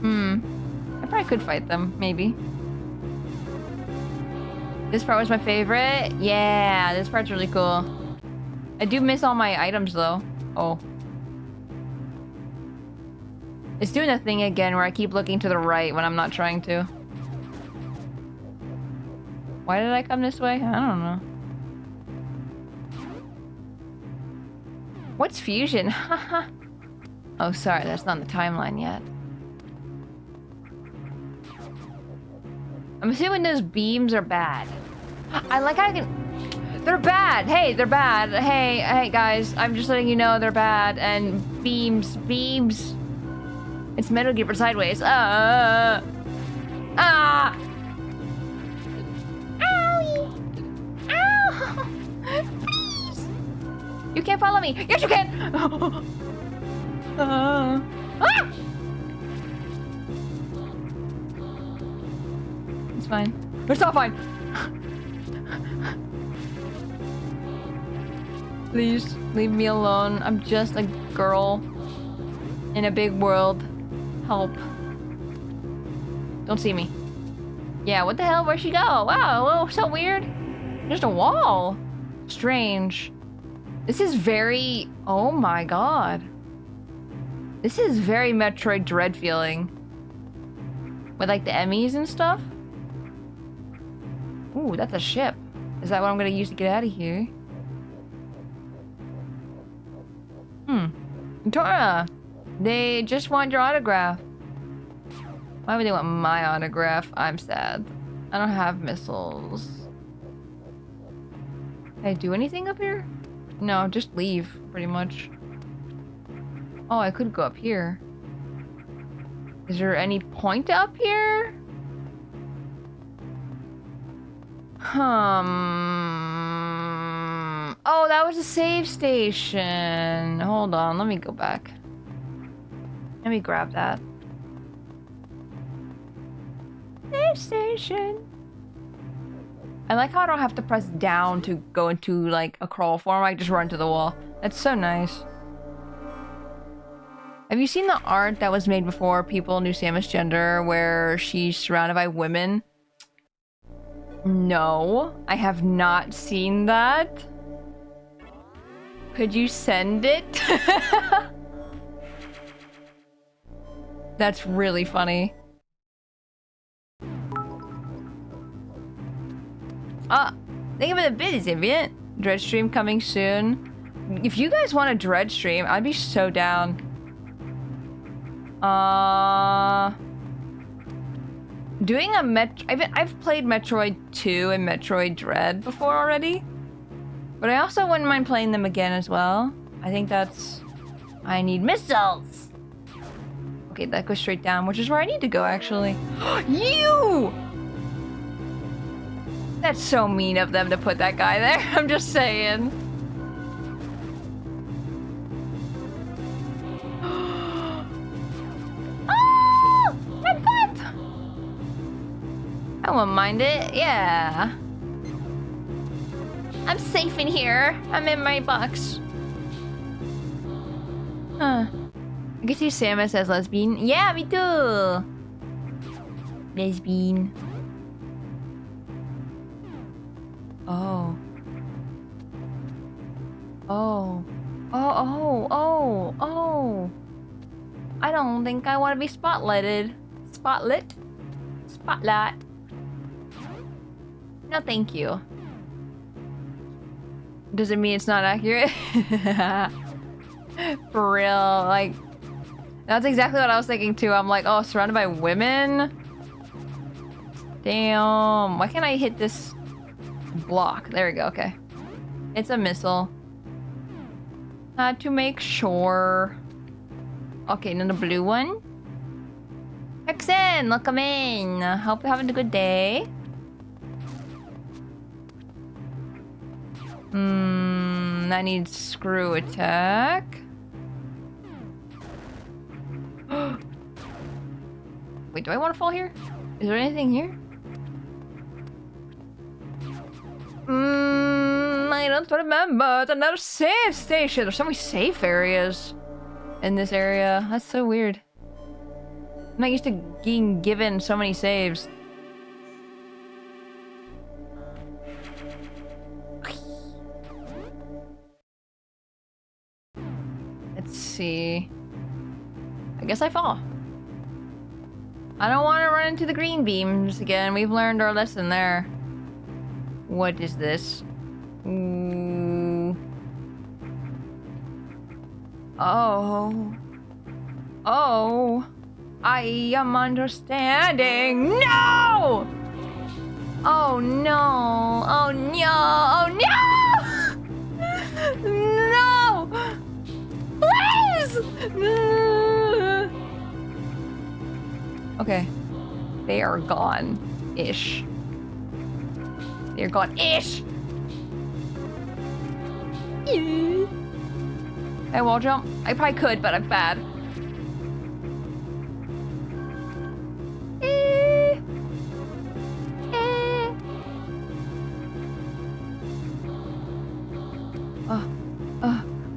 I probably could fight them, maybe. This part was my favorite. Yeah, this part's really cool. I do miss all my items, though. Oh. It's doing a thing again where I keep looking to the right when I'm not trying to. Why did I come this way? I don't know. What's fusion? Haha. Oh, sorry, that's not in the timeline yet. I'm assuming those beams are bad. I like how I can... They're bad! Hey, they're bad. Hey, guys. I'm just letting you know they're bad. And beams. It's Metal Gear sideways. Owie! Ow! Please! You can't follow me! Yes, you can! It's fine. It's not fine! Please, leave me alone. I'm just a girl in a big world. Help. Don't see me. Yeah, what the hell? Where'd she go? Wow, so weird. Just a wall. Strange. This is very... Oh my god. This is very Metroid Dread feeling. With like the Emmys and stuff. Ooh, that's a ship. Is that what I'm gonna use to get out of here? Tora! They just want your autograph. Why would they want my autograph? I'm sad. I don't have missiles. Can I do anything up here? No, just leave, pretty much. Oh, I could go up here. Is there any point up here? Oh, that was a save station. Hold on, let me go back. Let me grab that. Save station. I like how I don't have to press down to go into like a crawl form. I just run to the wall. That's so nice. Have you seen the art that was made before people knew Samus gender where she's surrounded by women? No, I have not seen that. Could you send it? That's really funny. Think of it a bit, Zivian. Dread stream coming soon. If you guys want a Dread stream, I'd be so down. Doing a I've played Metroid 2 and Metroid Dread before already. But I also wouldn't mind playing them again as well. I think that's... I need missiles! Okay, that goes straight down, which is where I need to go, actually. You! That's so mean of them to put that guy there. I'm just saying. Oh! My butt! I won't mind it. Yeah. I'm safe in here. I'm in my box. Huh. I can see Samus as lesbian. Yeah, me too. Lesbian. Oh. Oh. Oh. I don't think I want to be spotlighted. Spotlit? Spotlight. No, thank you. Does it mean it's not accurate? For real, like... That's exactly what I was thinking too. I'm like, oh, surrounded by women? Damn. Why can't I hit this block? There we go, okay. It's a missile. Had to make sure. Okay, and then the blue one. Hexen, welcome in. Hope you're having a good day. That needs screw attack. Wait, do I want to fall here? Is there anything here? I don't remember. It's another save station. There's so many safe areas in this area. That's so weird. I'm not used to being given so many saves. Let's see. I guess I fall. I don't want to run into the green beams again. We've learned our lesson there. What is this? Ooh. Oh. Oh. I am understanding. No! Oh no. Oh no. Oh no! No! Please! Okay. They are gone-ish. They're gone-ish! I wall jump? I probably could, but I'm bad.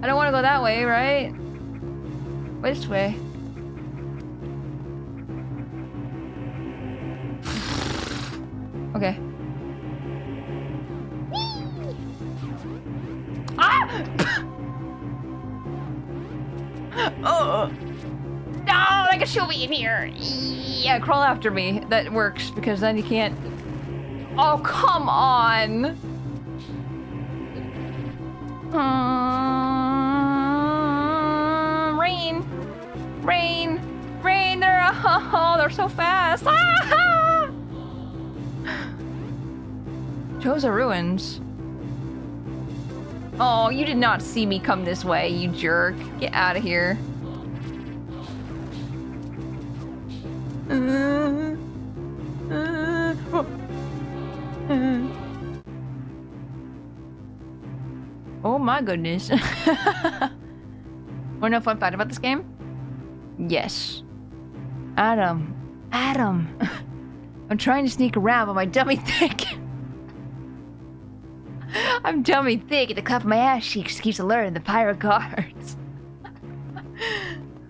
I don't want to go that way, right? Which way? Okay. Ah! Oh! No, they can shoot me in here. Yeah, crawl after me. That works because then you can't. Oh, come on. Rain. They're so fast. Ah! Choza ruins. Oh, you did not see me come this way, you jerk. Get out of here. Oh my goodness. Wanna know a fun fact about this game? Yes. Adam. I'm trying to sneak around, but my dummy thick. I'm dummy thick at the cup of my ass cheeks keeps alerting the pirate guards.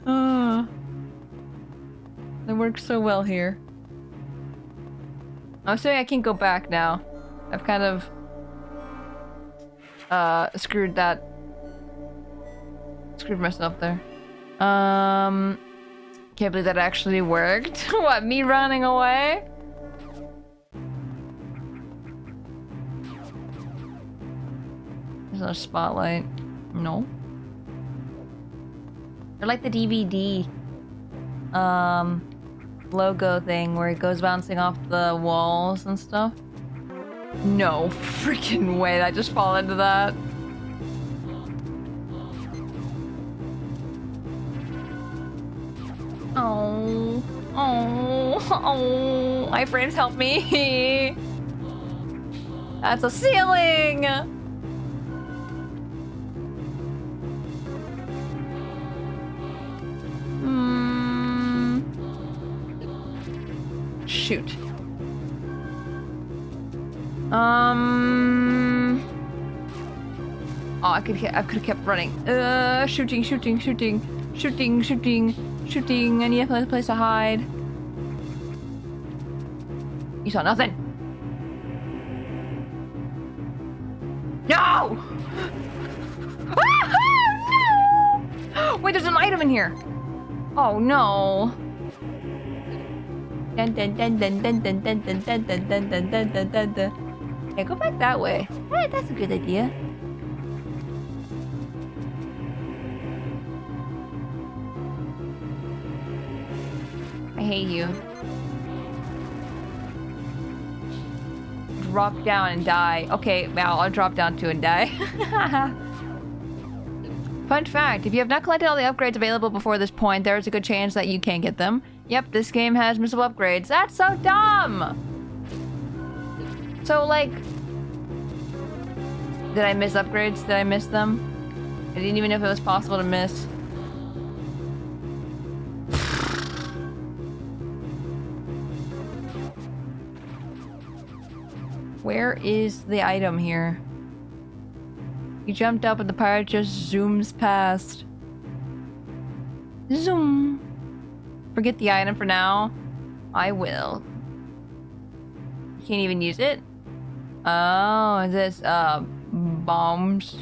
Oh. That works so well here. I'm assuming I can't go back now. I've kind of screwed myself there. Can't believe that actually worked. What, me running away? There's no spotlight. No. Or like the DVD logo thing where it goes bouncing off the walls and stuff. No freaking way, I just fall into that. Oh. Oh, my frames help me. That's a ceiling. Shoot. Oh, I could have kept running. Shooting. I need a place to hide. You saw nothing. No! No! Wait, there's an item in here. Oh no. Dun dun dun dun dun dun dun dun dun dun dun dun dun dun dun dun. Yeah, go back that way. Hey, that's a good idea. I hate you. Drop down and die. Okay, well, I'll drop down too and die. Fun fact, if you have not collected all the upgrades available before this point, there is a good chance that you can't get them. Yep, this game has missable upgrades. That's so dumb! So, like... Did I miss upgrades? Did I miss them? I didn't even know if it was possible to miss. Where is the item here? You jumped up and the pirate just zooms past. Zoom. Forget the item for now. I will. You can't even use it? Oh, is this, bombs?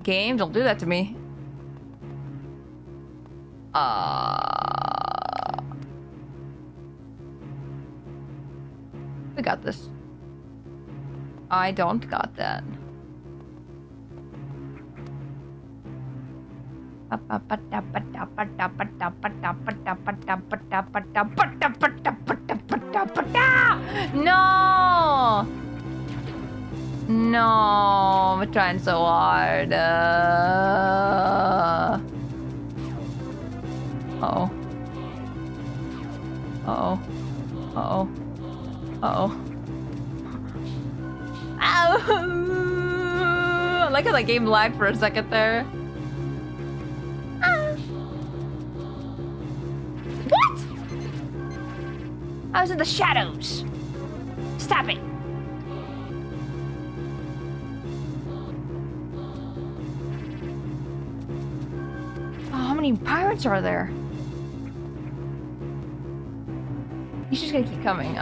Game, don't do that to me. We got this. I don't got that. No! No, we're trying so hard. Uh-oh. Uh-oh. Uh-oh. Uh-oh. Ow! I like how that game lagged for a second there. What? I was in the shadows. Stop it. Oh, how many pirates are there? He's just gonna keep coming.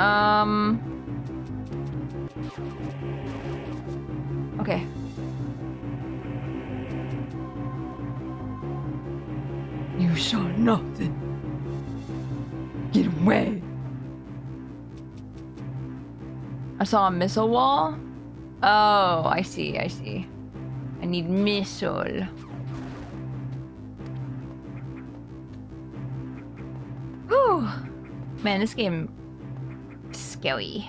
Okay. You saw nothing. Get away. I saw a missile wall. Oh, I see, I see. I need missile. Whew. Man, this game is scary.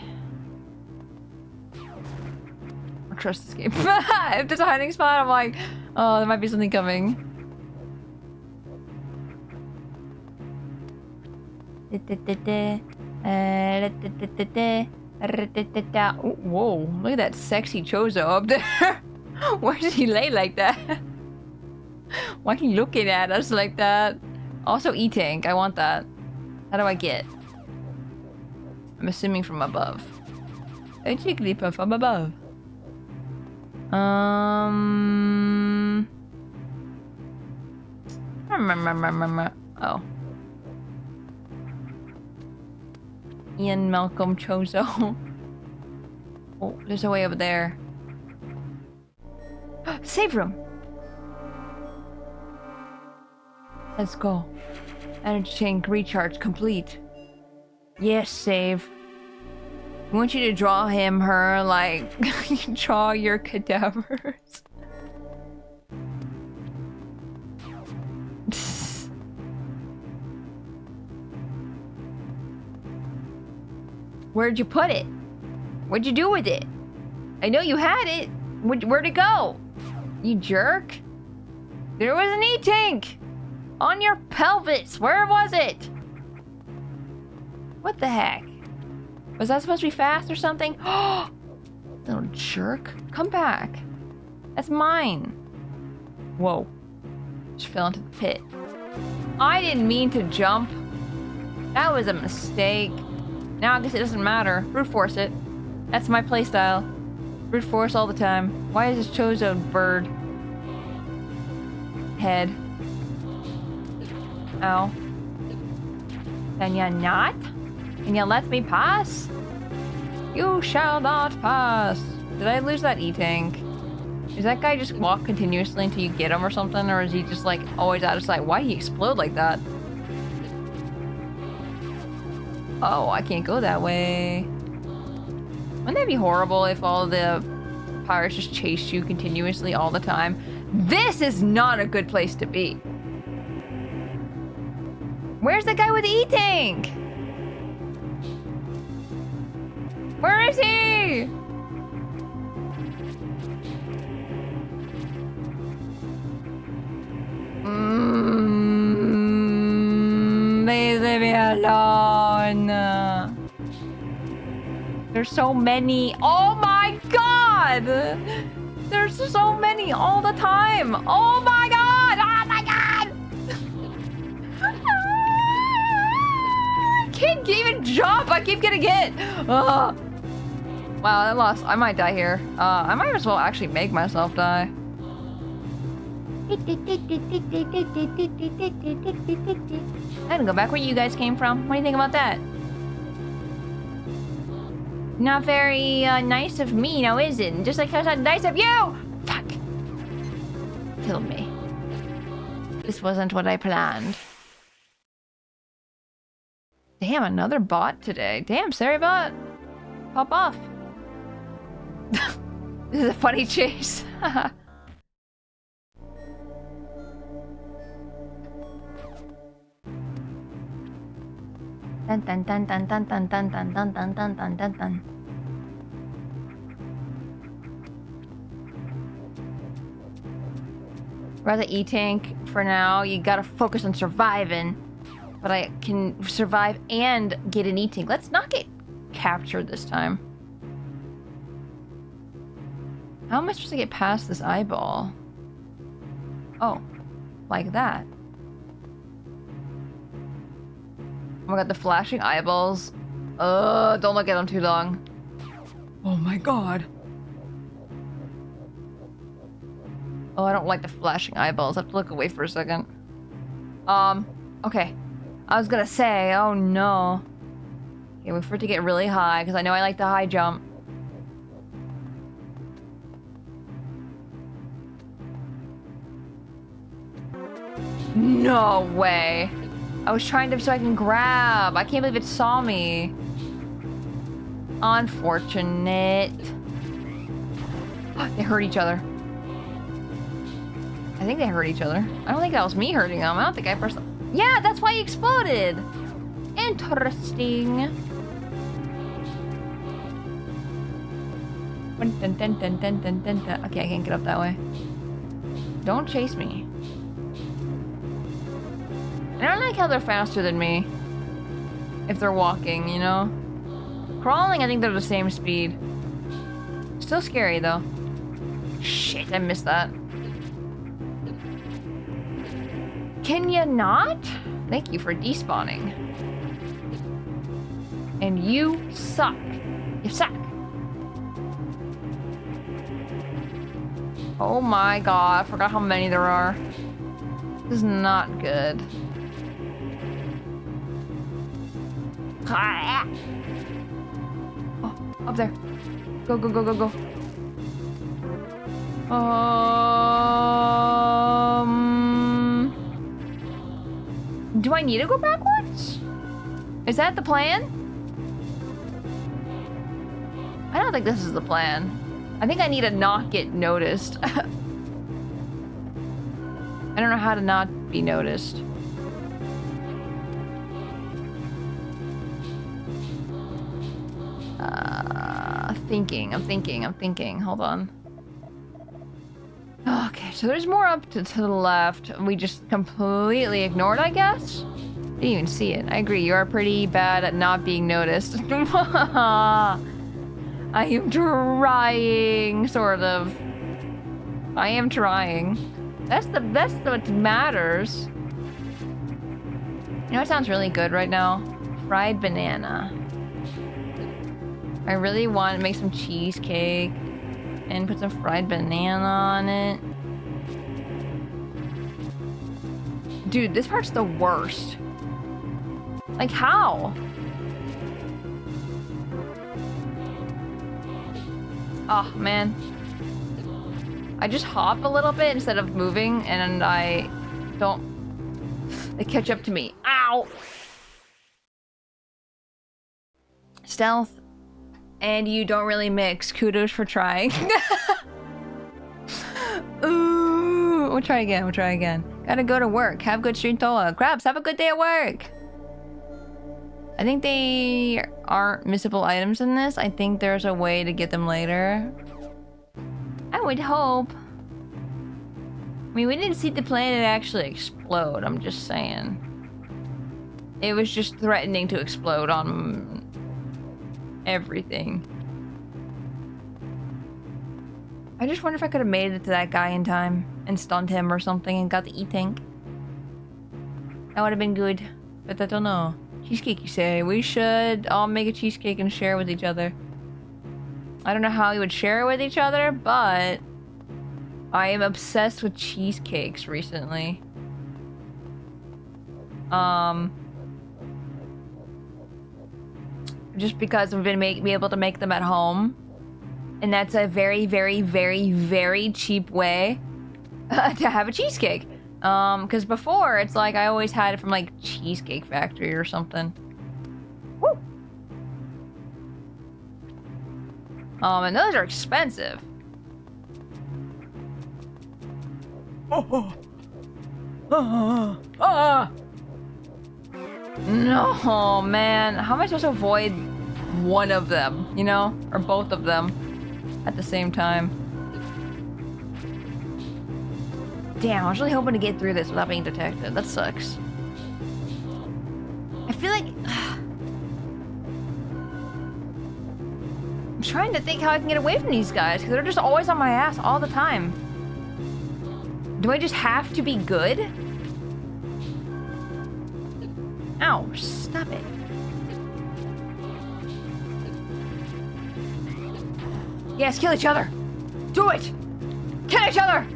I trust this game. If there's a hiding spot, I'm like, oh, there might be something coming. Oh, whoa, look at that sexy Chozo up there. Why does he lay like that? Why are you looking at us like that? Also E-Tank, I want that. How do I get? I'm assuming from above. A Jigglypuff from above. Oh. Ian Malcolm Chozo. Oh, there's a way over there. Save room! Let's go. Energy tank recharge complete. Yes, save. I want you to draw him, her, like, draw your cadavers. Where'd you put it? What'd you do with it? I know you had it. Where'd it go? You jerk. There was an E-Tank. On your pelvis! Where was it? What the heck? Was that supposed to be fast or something? Oh, little jerk. Come back. That's mine. Whoa. Just fell into the pit. I didn't mean to jump. That was a mistake. Now I guess it doesn't matter. Brute force it. That's my playstyle. Brute force all the time. Why is this Chozo bird? Head. Ow. Can you not? Can you let me pass? You shall not pass. Did I lose that E-tank? Does that guy just walk continuously until you get him or something? Or is he just like always out of sight? Why did he explode like that? Oh, I can't go that way. Wouldn't that be horrible if all the pirates just chased you continuously all the time? This is not a good place to be. Where's the guy with the E-tank? Where is he? Please leave me alone. There's so many. Oh my god! There's so many all the time. Oh my god! Oh my god! I can't even jump. I keep getting hit. Wow, I lost. I might die here. I might as well actually make myself die. I'm gonna go back where you guys came from. What do you think about that? Not very nice of me, now is it? Just like it's not nice of you! Fuck. Killed me. This wasn't what I planned. Damn, another bot today. Damn, sorry bot. Pop off. This is a funny chase. Dun dun dun dun dun dun dun dun dun dun dun dun dun dun. Rather E-tank for now. You gotta focus on surviving. But I can survive and get an E-tank. Let's not get captured this time. How am I supposed to get past this eyeball? Oh, like that. Oh my god, the flashing eyeballs. Don't look at them too long. Oh my god. Oh, I don't like the flashing eyeballs. I have to look away for a second. Okay. I was gonna say, oh no. Okay, wait for it to get really high, because I know I like the high jump. No way. I was trying to so I can grab. I can't believe it saw me. Unfortunate. They hurt each other. I think they hurt each other. I don't think that was me hurting them. I don't think I personally... Yeah, that's why he exploded. Interesting. Dun, dun, dun, dun, dun, dun, dun. Okay, I can't get up that way. Don't chase me. I don't like how they're faster than me. If they're walking, you know? Crawling, I think they're the same speed. Still scary, though. Shit, I missed that. Can you not? Thank you for despawning. And you suck. You suck. Oh my god, I forgot how many there are. This is not good. Oh, up there. Go, go, go, go, go. Do I need to go backwards? Is that the plan? I don't think this is the plan. I think I need to not get noticed. I don't know how to not be noticed. I'm thinking. Hold on. Oh, okay, So there's more up to the left. We just completely ignored, I guess? Didn't even see it. I agree, you are pretty bad at not being noticed. I am trying, sort of. I am trying. That's what matters. You know what sounds really good right now? Fried banana. I really want to make some cheesecake and put some fried banana on it. Dude, this part's the worst. Like, how? Oh, man. I just hop a little bit instead of moving, and I don't... They catch up to me. Ow! Stealth, and you don't really mix. Kudos for trying. Ooh, we'll try again. Gotta go to work. Have good stream, Toa. Crabs, have a good day at work. I think they aren't missable items in this. I think there's a way to get them later. I would hope. I mean, we didn't see the planet actually explode, I'm just saying. It was just threatening to explode on everything. I just wonder if I could have made it to that guy in time and stunned him or something and got the E-tank. That would have been good, but I don't know. Cheesecake, you say? We should all make a cheesecake and share with each other. I don't know how we would share it with each other, but I am obsessed with cheesecakes recently. Just because we've been be able to make them at home. And that's a very, very, very, very cheap way to have a cheesecake. Because before, it's like I always had it from like Cheesecake Factory or something. Woo! And those are expensive. No, man. How am I supposed to avoid one of them, you know? Or both of them at the same time? Damn, I was really hoping to get through this without being detected. That sucks. I feel like... I'm trying to think how I can get away from these guys, because they're just always on my ass all the time. Do I just have to be good? Ow, stop it. Yes, kill each other. Do it! Kill each other!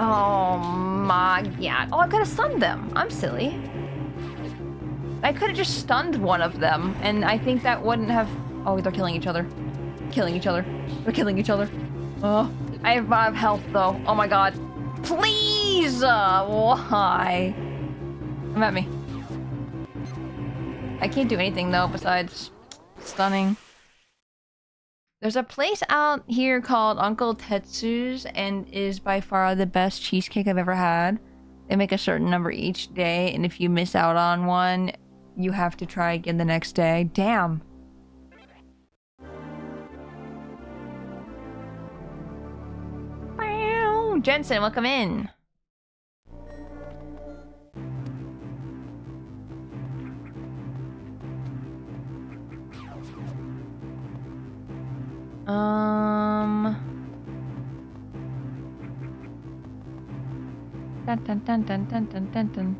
Oh my god. Oh, I could have stunned them. I'm silly. I could have just stunned one of them, and I think that wouldn't have... Oh, they're killing each other. Killing each other. They're killing each other. Oh, I have health, though. Oh my god. Please! Why? Come at me. I can't do anything, though, besides stunning. There's a place out here called Uncle Tetsu's, and is by far the best cheesecake I've ever had. They make a certain number each day, and if you miss out on one, you have to try again the next day. Damn. Wow. Jensen, welcome in. Dun dun dun dun dun dun dun dun.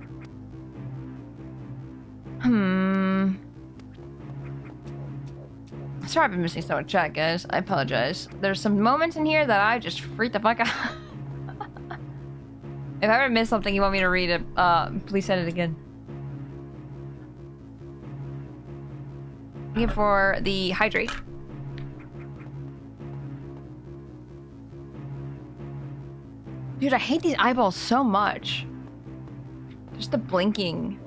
Sorry I've been missing so much chat, guys. I apologize. There's some moments in here that I just freak the fuck out. If I ever miss something you want me to read it, please send it again. Here for the hydrate. Dude, I hate these eyeballs so much. Just the blinking.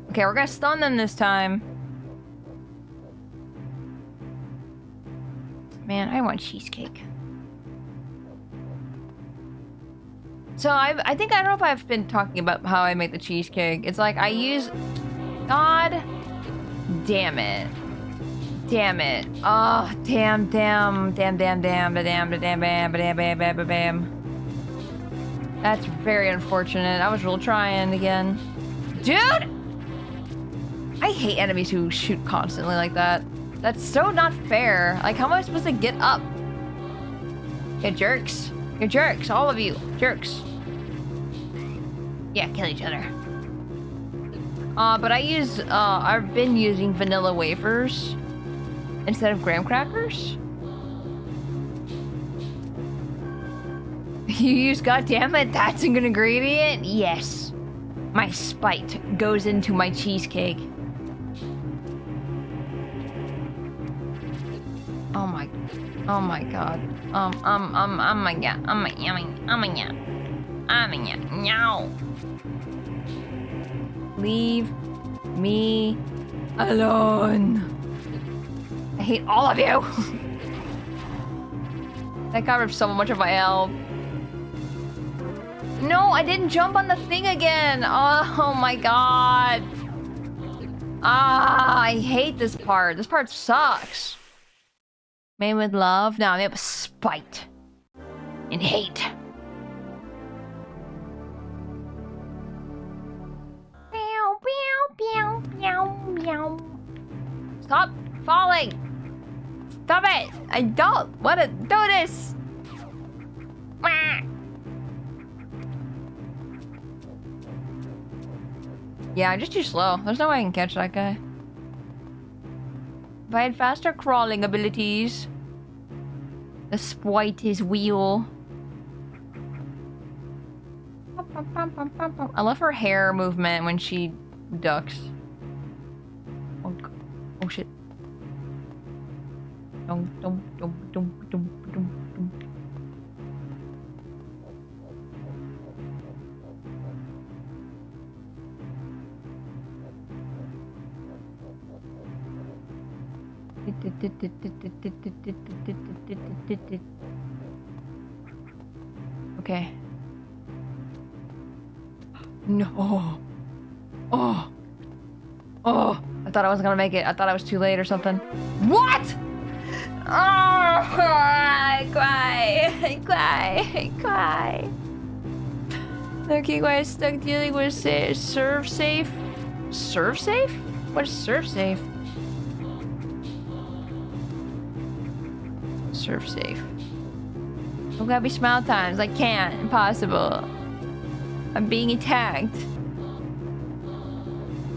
Okay, we're gonna stun them this time. Man, I want cheesecake. So I think, I don't know if I've been talking about how I make the cheesecake. It's like I use... God damn it. damn it. Oh, damn. That's very unfortunate. I was real trying again. Dude! I hate enemies who shoot constantly like that. That's so not fair. Like, how am I supposed to get up? You jerks. You're jerks. All of you. Jerks. Yeah, kill each other. But I've been using vanilla wafers instead of graham crackers. You use, goddammit, that's an ingredient? Yes. My spite goes into my cheesecake. Oh my god. Leave me alone. I hate all of you. That got rid of so much of my health. No, I didn't jump on the thing again. Oh my god. I hate this part. This part sucks. Made with love? No, made with spite. And hate. Meow, meow, meow, meow, meow. Stop falling. Stop it. I don't want to do this. Yeah, I'm just too slow. There's no way I can catch that guy. If I had faster crawling abilities. The spite his wheel. I love her hair movement when she ducks. Oh shit. Dum, dum, dum, dum, dum, dum, dum. Okay. No. Oh. Oh. I thought I wasn't gonna make it. I thought I was too late or something. What? Oh, I cry. I cry. I cry. Okay, guys, stuck dealing with serve safe. Serve safe? What is serve safe? Serve safe. I'm gonna be smile times. I can't. Impossible. I'm being attacked.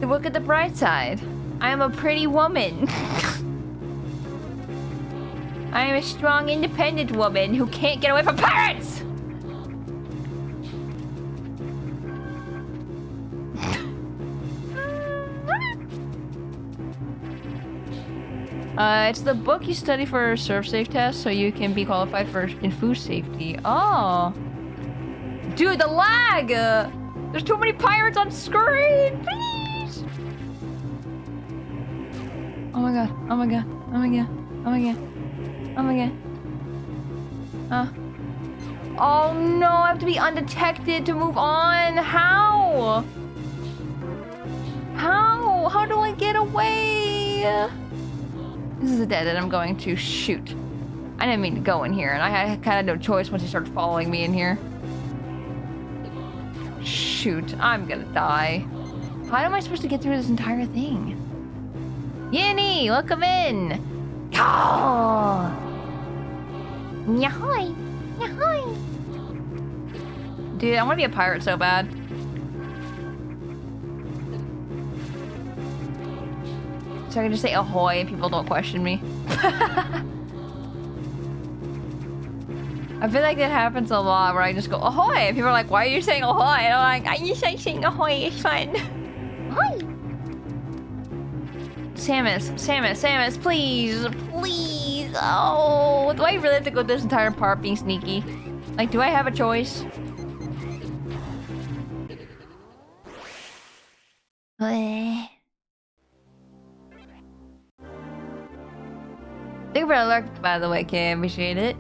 Look at the bright side. I am a pretty woman. I am a strong, independent woman who can't get away from pirates! It's the book you study for a serve safe test so you can be qualified for in food safety. Oh. Dude, the lag! There's too many pirates on screen! Please! Oh my god. Oh my god. Oh my god. Oh my god. Oh my god. Oh no, I have to be undetected to move on. How? How? How do I get away? This is a dead end I'm going to. Shoot. I didn't mean to go in here, and I had kind of no choice once he started following me in here. Shoot, I'm gonna die. How am I supposed to get through this entire thing? Yinny, welcome in! Oh! Yahoy! Yahoy! Dude, I want to be a pirate so bad. So I can just say ahoy and people don't question me. I feel like that happens a lot where I just go ahoy and people are like, why are you saying ahoy? And I'm like, I just like saying ahoy, it's fun. Ahoy! Samus, please, please. Oh, do I really have to go this entire part being sneaky? Like, do I have a choice? Thank you for the alert, by the way, Kim. Appreciate it.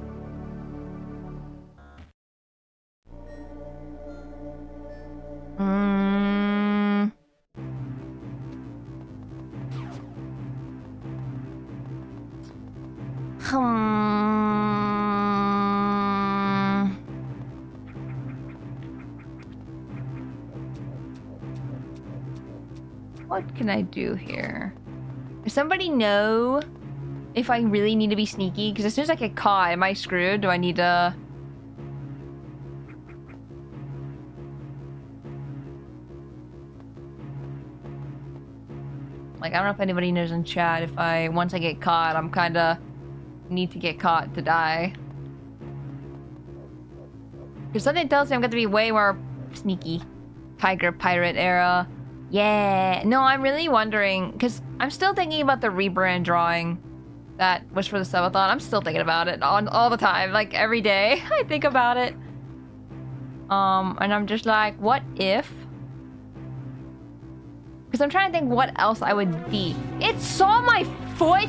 What can I do here? Does somebody know if I really need to be sneaky? Because as soon as I get caught, am I screwed? Do I need to... Like, I don't know if anybody knows in chat if once I get caught, I'm kinda need to get caught to die. Because something tells me I'm gonna be way more sneaky. Tiger Pirate era. Yeah. No, I'm really wondering, because I'm still thinking about the rebrand drawing that was for the subathon. I'm still thinking about it all the time, like every day. I think about it. And I'm just like, what if? Because I'm trying to think what else I would be. It saw my foot!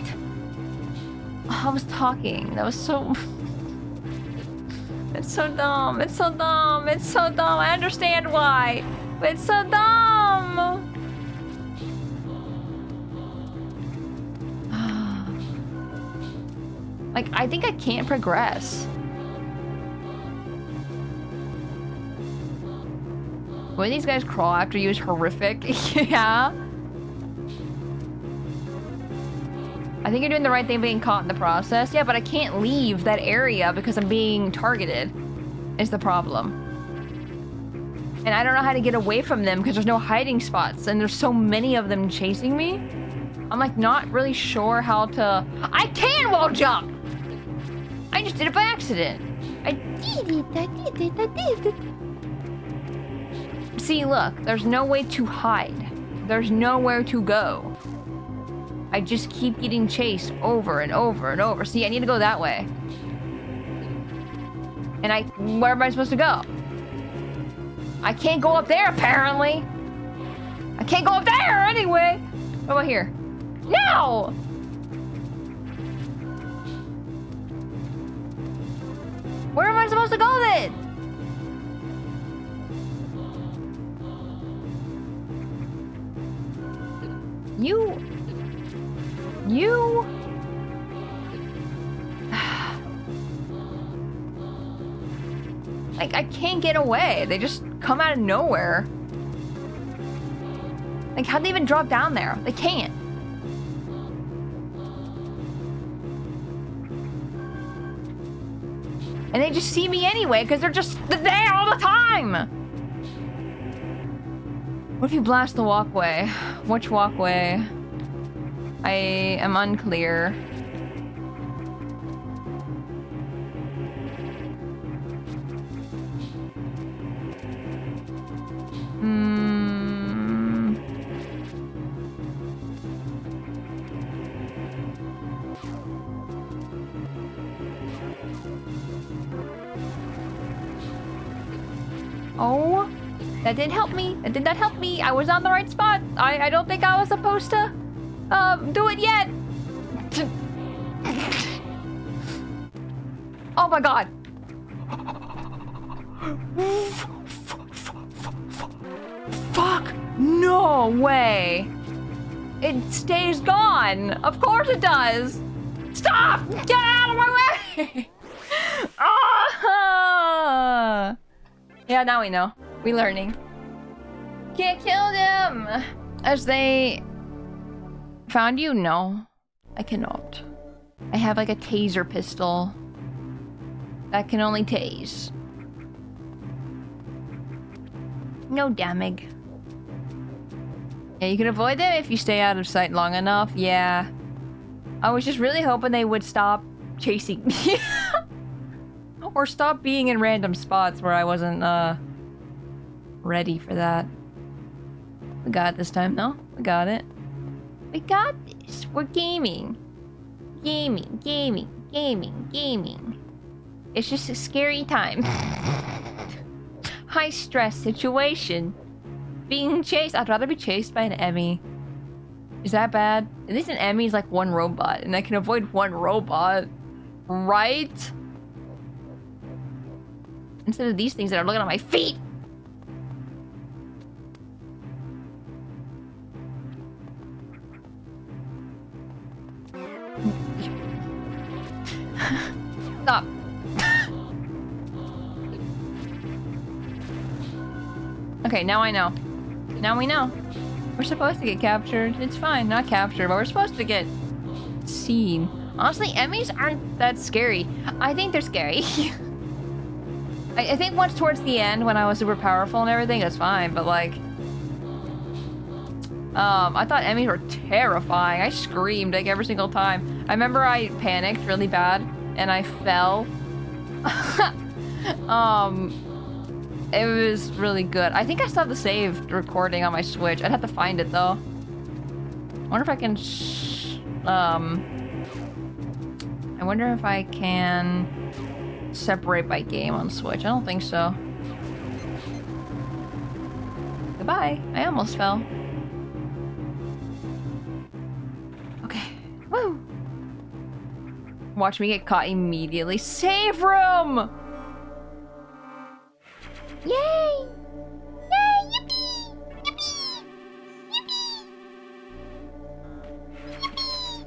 Oh, I was talking. That was so... It's so dumb. It's so dumb. It's so dumb. I understand why. But it's so dumb. Like, I think I can't progress. The way these guys crawl after you is horrific. Yeah. I think you're doing the right thing being caught in the process. Yeah, but I can't leave that area because I'm being targeted, is the problem. And I don't know how to get away from them because there's no hiding spots and there's so many of them chasing me. I'm like not really sure how to... I can wall jump! I just did it by accident. I did it. See, look, there's no way to hide. There's nowhere to go. I just keep getting chased over and over and over. See, I need to go that way. And where am I supposed to go? I can't go up there, apparently. I can't go up there anyway. What about here? No! Where am I supposed to go then? You... Like, I can't get away. They just come out of nowhere. Like, how'd they even drop down there? They can't. And they just see me anyway, because they're there all the time! What if you blast the walkway? Which walkway? I am unclear. Oh, that didn't help me. That did not help me. I was on the right spot. I don't think I was supposed to do it yet. Oh my god. Fuck. No way. It stays gone. Of course it does. Stop! Get out of my way! Ah! Yeah, now we know. We learning. Can't kill them! As they... Found you? No. I cannot. I have like a taser pistol. That can only tase. No damage. Yeah, you can avoid them if you stay out of sight long enough. Yeah. I was just really hoping they would stop chasing me. Or stop being in random spots where I wasn't, ready for that. We got it this time, though. We got it. We got this. We're gaming. Gaming, gaming, gaming, gaming. It's just a scary time. High stress situation. Being chased. I'd rather be chased by an Emmy. Is that bad? At least an Emmy is like one robot, and I can avoid one robot. Right? Instead of these things that are looking at my feet. Stop. Okay, now I know. Now we know. We're supposed to get captured. It's fine, not captured, but we're supposed to get seen. Honestly, Emmys aren't that scary. I think they're scary. I think once towards the end, when I was super powerful and everything, it's fine, but like... I thought Emmys were terrifying. I screamed like every single time. I remember I panicked really bad, and I fell. It was really good. I think I still have the saved recording on my Switch. I'd have to find it though. I wonder if I can I wonder if I can separate by game on Switch. I don't think so. Goodbye. I almost fell. Okay. Woo! Watch me get caught immediately. Save room! Yay! Yay! Yippee! Yippee! Yippee!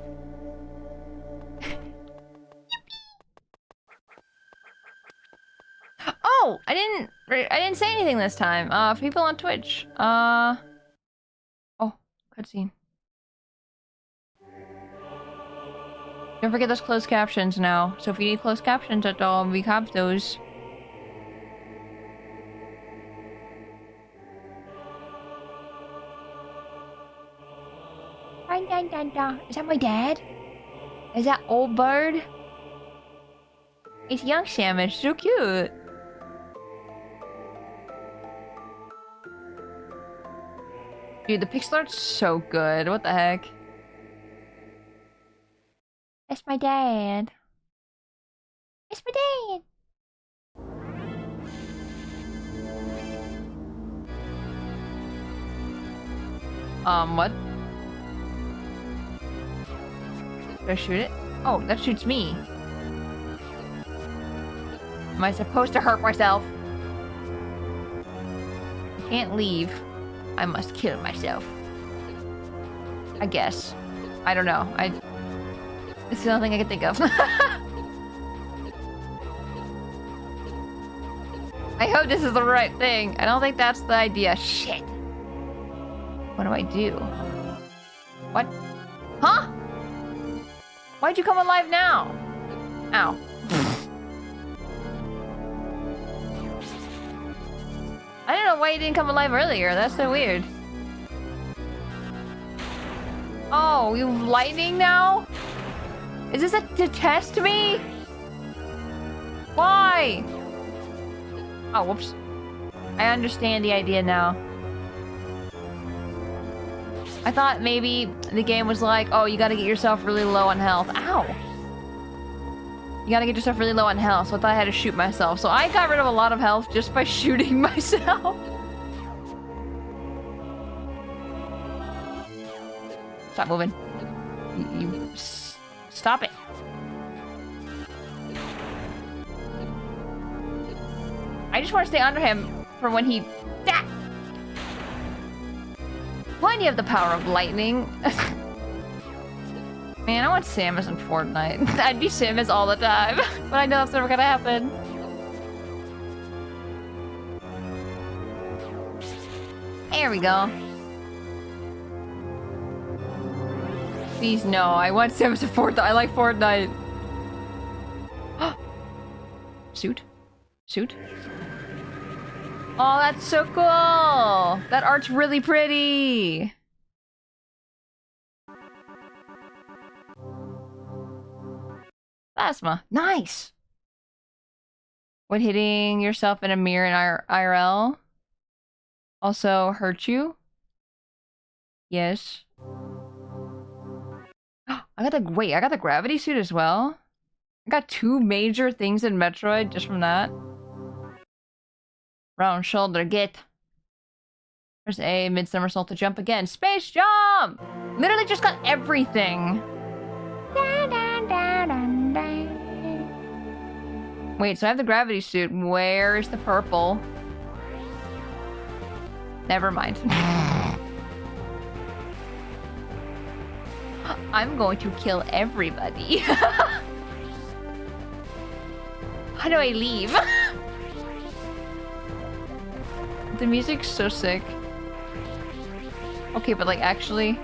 Oh, I didn't say anything this time. People on Twitch. Oh, cutscene. Don't forget those closed captions now. So if you need closed captions at all, we have those. Is that my dad? Is that old bird? It's young Sam, it's so cute. Dude, the pixel art's so good. What the heck? It's my dad. It's my dad. What? Should I shoot it? Oh, that shoots me. Am I supposed to hurt myself? I can't leave. I must kill myself. I guess. I don't know. It's the only thing I can think of. I hope this is the right thing. I don't think that's the idea. Shit. What do I do? What? Huh? Why'd you come alive now? Ow. I don't know why you didn't come alive earlier. That's so weird. Oh, you have lightning now? Is this to test me? Why? Oh, whoops. I understand the idea now. I thought maybe the game was like, oh, you gotta get yourself really low on health. Ow! You gotta get yourself really low on health, so I thought I had to shoot myself. So I got rid of a lot of health just by shooting myself. Stop moving. You stop it. I just want to stay under him for when he... Ah! Plenty of the power of lightning. Man, I want Samus in Fortnite. I'd be Samus all the time. But I know that's never gonna happen. There we go. Please, no. I want Samus in Fortnite. I like Fortnite. Suit? Suit? Oh, that's so cool! That art's really pretty! Plasma. Nice! Would hitting yourself in a mirror in IRL also hurt you? Yes. I got the gravity suit as well? I got 2 major things in Metroid just from that. Round shoulder, get. There's a mid somersault to jump again. Space jump! Literally just got everything. Wait, so I have the gravity suit. Where is the purple? Never mind. I'm going to kill everybody. How do I leave? The music's so sick. Okay, but like actually...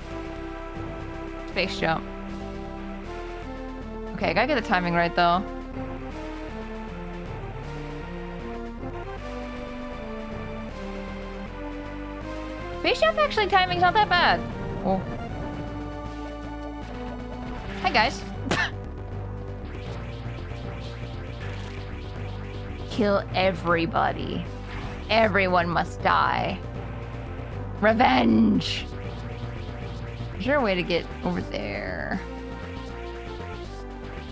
Space jump. Okay, I gotta get the timing right though. Space jump actually timing's not that bad. Oh. Hi guys. Kill everybody. Everyone must die. Revenge! Is there a way to get over there?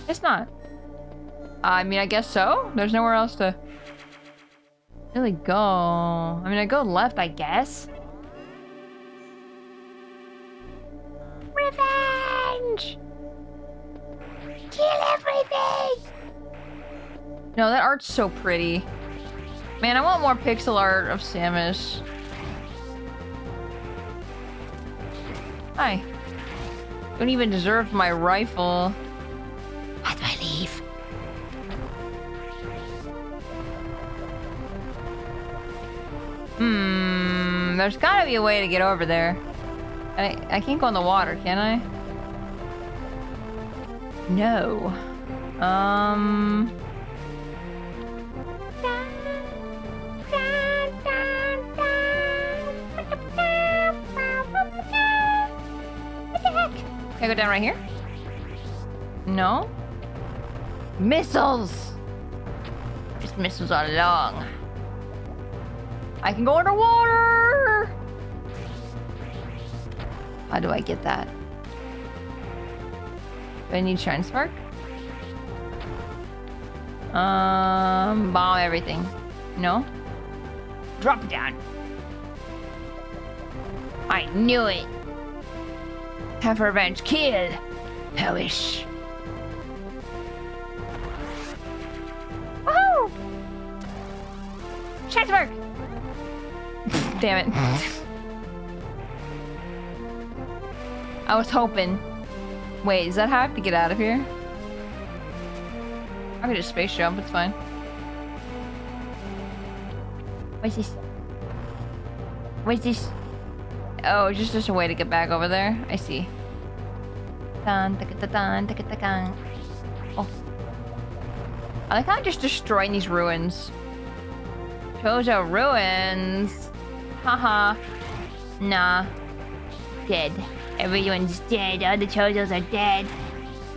It's not. I mean, I guess so. There's nowhere else to really go. I mean, I go left, I guess. Revenge! Kill everything! No, that art's so pretty. Man, I want more pixel art of Samus. Hi. Don't even deserve my rifle. How do I leave? There's gotta be a way to get over there. I can't go in the water, can I? No. Can I go down right here? No? Missiles! Just missiles all along. I can go underwater! How do I get that? Do I need Shine Spark? Bomb everything. No? Drop it down. I knew it! Have revenge. Kill! Hellish. Woohoo! Shine Spark! Damn it. I was hoping. Wait, does that how I have to get out of here? I can just space jump, it's fine. What's this? What's this? Oh, just a way to get back over there. I see. Dun, dun, dun, dun, dun. Oh. I like how I'm just destroying these ruins. Chozo ruins. Haha. Nah. Dead. Everyone's dead. All the Chozos are dead.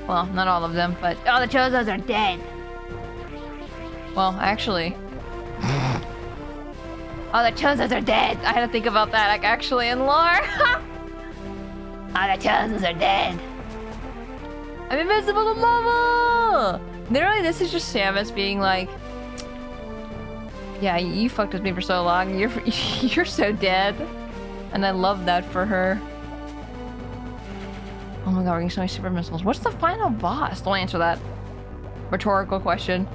Well, not all of them, but all the Chozos are dead. Well, actually. All the Chozos are dead. I had to think about that, like, actually in lore. All the Chozos are dead. I'm invisible to lava! Literally, this is just Samus being like, yeah, you fucked with me for so long. You're so dead. And I love that for her. Oh my god, we're getting so many super missiles. What's the final boss? Don't answer that. Rhetorical question.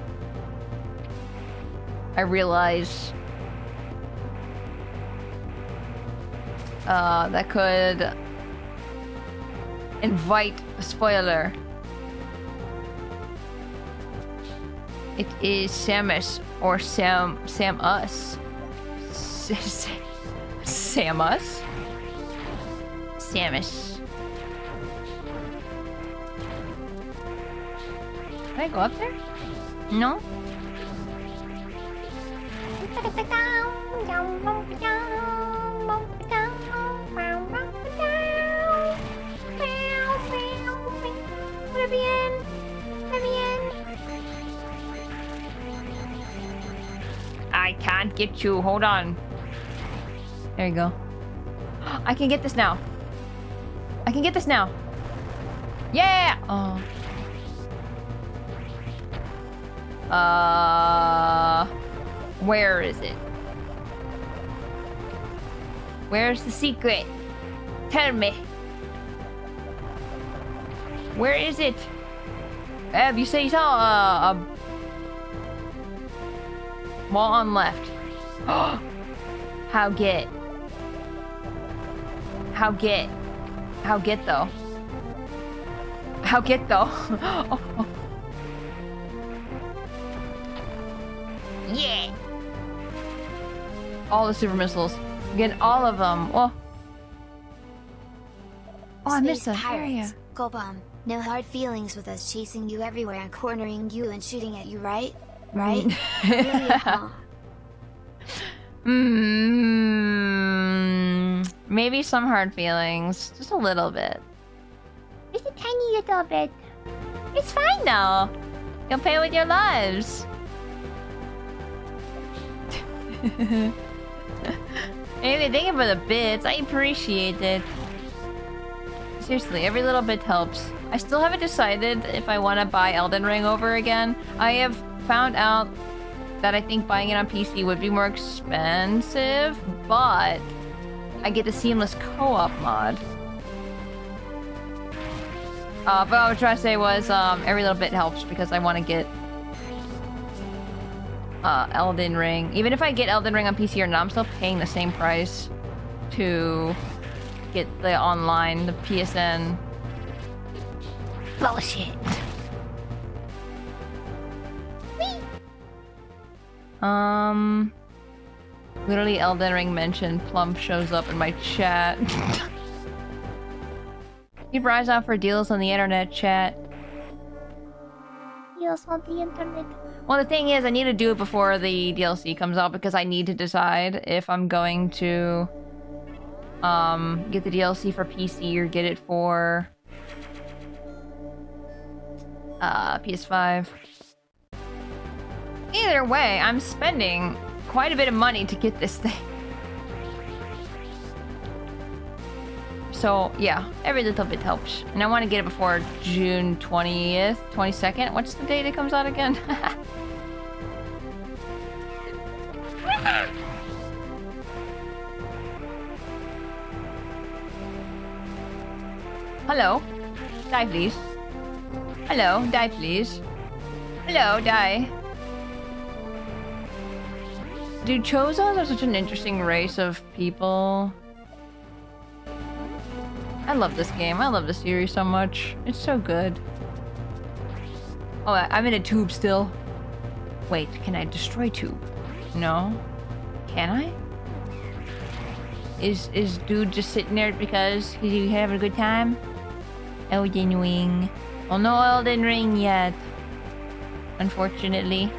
I realize that could invite a spoiler. It is Samus or Samus. Samus? Samus. Can I go up there? No? Let me in! Let me in! I can't get you. Hold on. There you go. I can get this now. I can get this now. Yeah! Oh. Where is it? Where's the secret? Tell me. Where is it? You say you saw a wall on left. How get? How get? How get though? How get though? Oh, oh. Yeah! All the super missiles. I'm getting all of them. Oh. Oh, I missed Space that pirates. area. Go bomb. No hard feelings with us chasing you everywhere and cornering you and shooting at you, right? Right? Really, huh? Maybe some hard feelings. Just a little bit. Just a tiny little bit. It's fine though. You'll pay with your lives. Maybe thank you for the bits. I appreciate it. Seriously, every little bit helps. I still haven't decided if I want to buy Elden Ring over again. I have found out that I think buying it on PC would be more expensive, but I get the seamless co-op mod. But what I was trying to say was every little bit helps because I want to get Elden Ring. Even if I get Elden Ring on PC or not, I'm still paying the same price to get the online, the PSN. Bullshit. Literally Elden Ring mentioned Plump shows up in my chat. Keep your eyes out for deals on the internet, chat. Deals on the internet. Well, the thing is, I need to do it before the DLC comes out because I need to decide if I'm going to get the DLC for PC or get it for PS5. Either way, I'm spending quite a bit of money to get this thing. So, yeah, every little bit helps. And I want to get it before June 20th, 22nd. What's the date it comes out again? Hello? Die, please. Hello? Die, please. Hello? Die. Dude, Chozos are such an interesting race of people. I love this game. I love the series so much. It's so good. Oh, I'm in a tube still. Wait, can I destroy tube? No. Can I? Is dude just sitting there because he's having a good time? Elden Ring. Well, no Elden Ring yet. Unfortunately.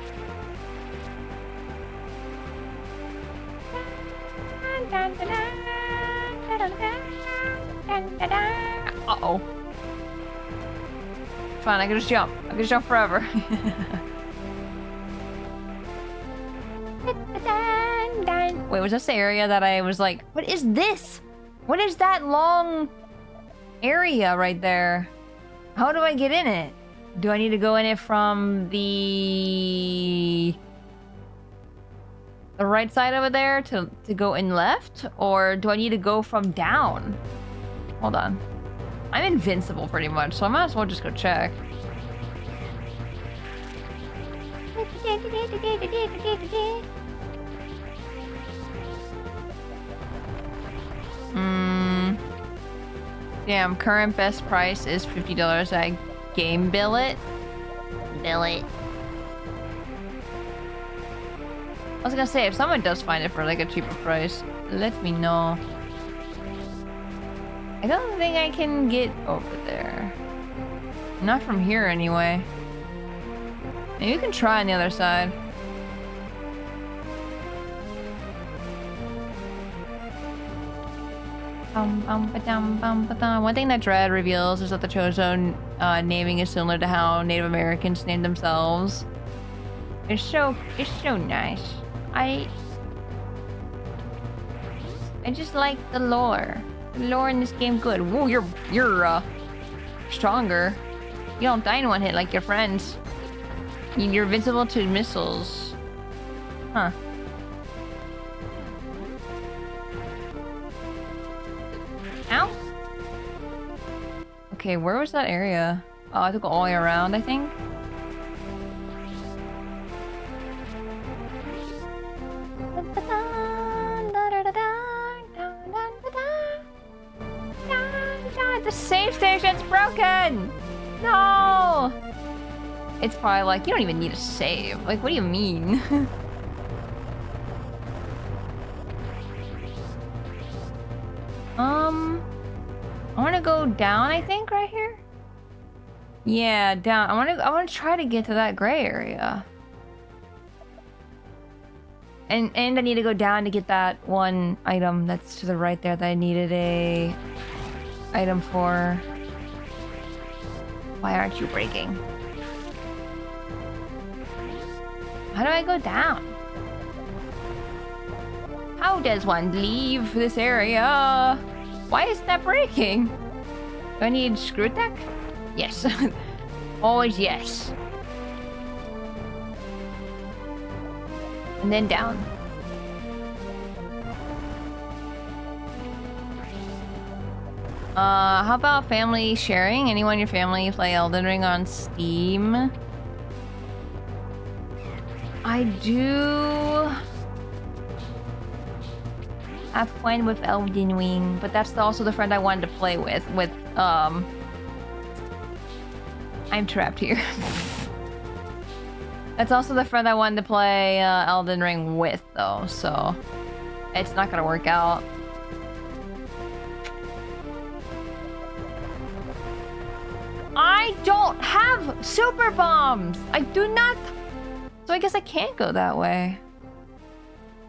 Uh-oh. Fine, I can just jump. I can just jump forever. Wait, was this the area that I was like, what is this? What is that long area right there? How do I get in it? Do I need to go in it from the right side over there to go in left? Or do I need to go from down? Hold on. I'm invincible pretty much, so I might as well just go check. Damn, current best price is $50. I game bill it. Bill it. I was gonna say, if someone does find it for like a cheaper price, let me know. I don't think I can get over there. Not from here anyway. Maybe you can try on the other side. One thing that Dread reveals is that the Chozo naming is similar to how Native Americans name themselves. It's so nice. I just like the lore. The lore in this game good. Whoa, you're stronger. You don't die in one hit like your friends. You're invincible to missiles. Huh. Ow. Okay, where was that area? Oh, I have to go all the way around, I think. The save station's broken! No! It's probably like, you don't even need a save. Like, what do you mean? I want to go down, I think, right here. Yeah, down. I want to try to get to that gray area. And I need to go down to get that one item that's to the right there that I needed a item for. Why aren't you breaking? How do I go down? How does one leave this area? Why is that breaking? Do I need screw tech? Yes. Always yes. And then down. How about family sharing? Anyone in your family play Elden Ring on Steam? I do have fun with Elden Ring, but that's also the friend I wanted to play with I'm trapped here. That's also the friend I wanted to play Elden Ring with, though, so it's not gonna work out. I don't have super bombs! I do not! So I guess I can't go that way.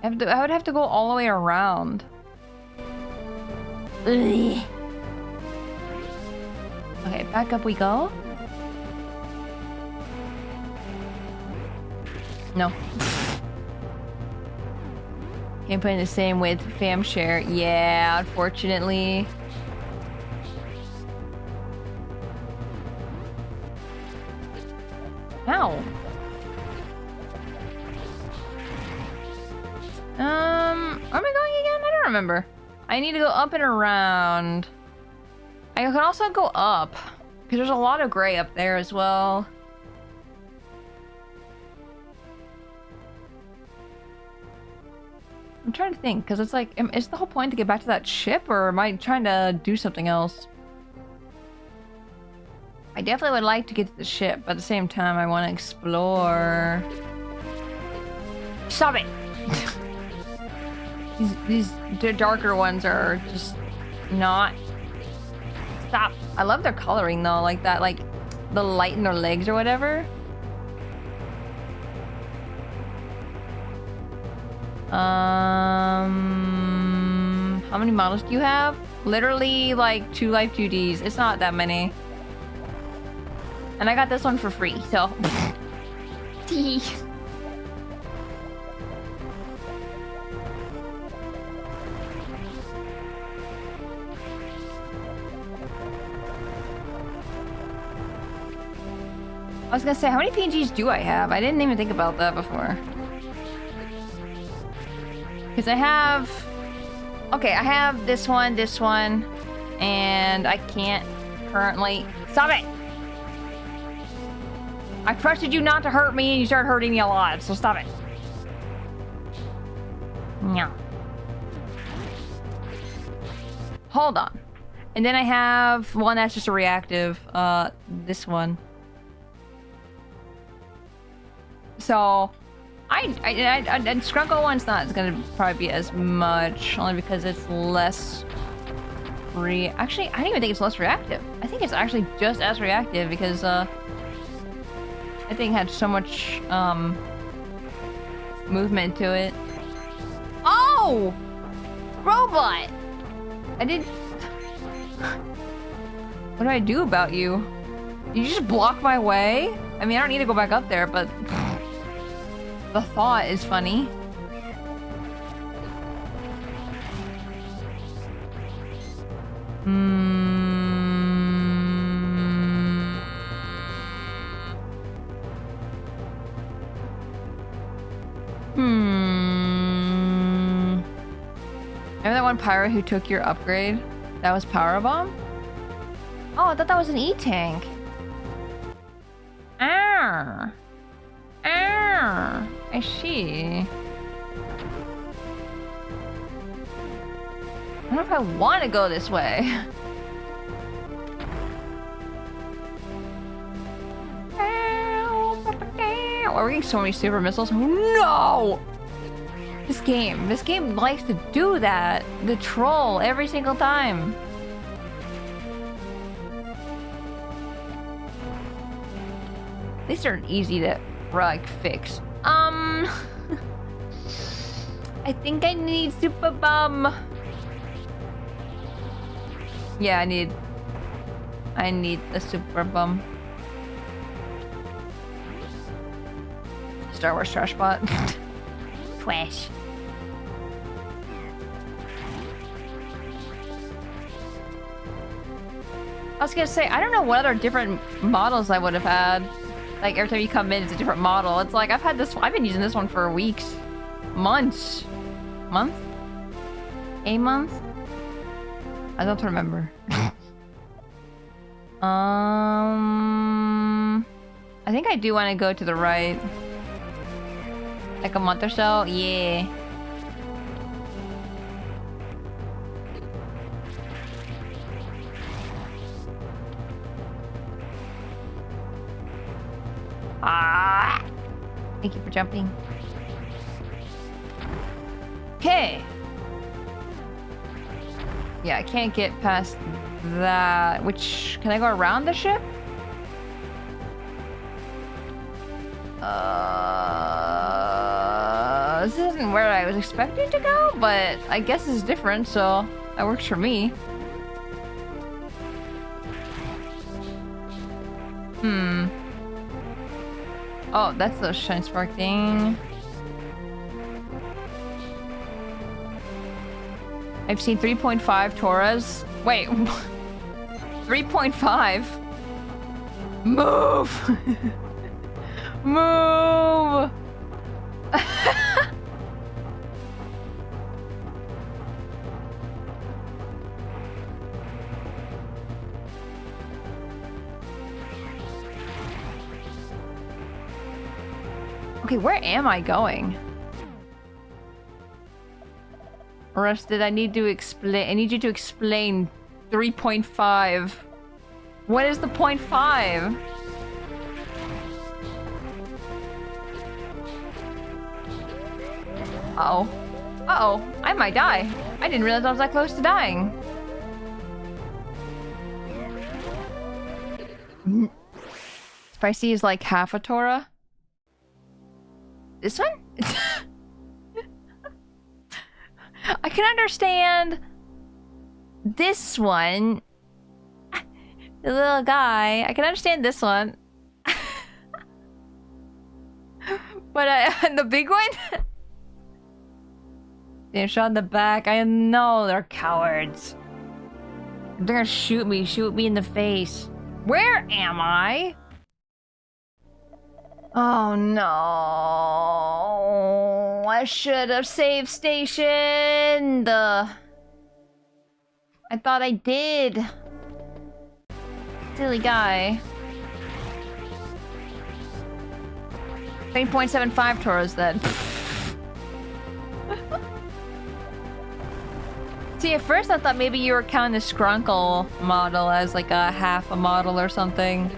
I would have to go all the way around. Ugh. Okay, back up we go. No. Can't put in the same with fam share. Yeah, unfortunately. Ow. Where am I going again? I don't remember. I need to go up and around. I can also go up, because there's a lot of gray up there as well. I'm trying to think, because it's like, is the whole point to get back to that ship, or am I trying to do something else? I definitely would like to get to the ship, but at the same time, I want to explore. Stop it! These darker ones are just not. Stop. I love their coloring though, like that, like the light in their legs or whatever. How many models do you have? Literally like 2 life 2Ds. It's not that many. And I got this one for free, so. I was gonna say, how many PNGs do I have? I didn't even think about that before. Because I have... Okay, I have this one, and I can't currently... Stop it! I trusted you not to hurt me, and you started hurting me a lot, so stop it. No. Hold on. And then I have one that's just a reactive, this one. So, and Skrunkle one's not gonna probably be as much, only because it's less actually, I don't even think it's less reactive. I think it's actually just as reactive because, that thing had so much, movement to it. Oh! Robot! I did... What do I do about you? You just block my way? I mean, I don't need to go back up there, but... The thought is funny. Remember that one pirate who took your upgrade? That was Power Bomb? Oh, I thought that was an E-Tank. Ah. Ah. I see. I don't know if I want to go this way. Oh, we're getting so many super missiles. No! This game likes to do that. The troll every single time. At least they're easy to like fix. I think I need Super Bum. Yeah, I need the Super Bum. Star Wars trash bot. Trash. I was gonna say, I don't know what other different models I would have had. Like every time you come in, it's a different model. It's like I've been using this one for weeks, months, month, a month. I don't remember. I think I do want to go to the right. Like a month or so? Yeah. Ah! Thank you for jumping. Okay. Yeah, I can't get past that. Which, can I go around the ship? This isn't where I was expecting to go, but I guess it's different, so that works for me. Oh, that's the Shine Spark thing. I've seen 3.5 Toras. Wait, 3.5? Move! Move! Okay, where am I going? Rusted, I need you to explain 3.5. What is the 0.5? Uh-oh. Uh-oh. I might die. I didn't realize I was that close to dying. Spacey is like half a Tora. This one? I can understand this one. The little guy. I can understand this one. But the big one? They're shot in the back. I know they're cowards. They're gonna shoot me in the face. Where am I? Oh no. I should have saved stationed. I thought I did. Silly guy. 3.75 Toras then. See, at first I thought maybe you were counting the Skrunkle model as like a half a model or something.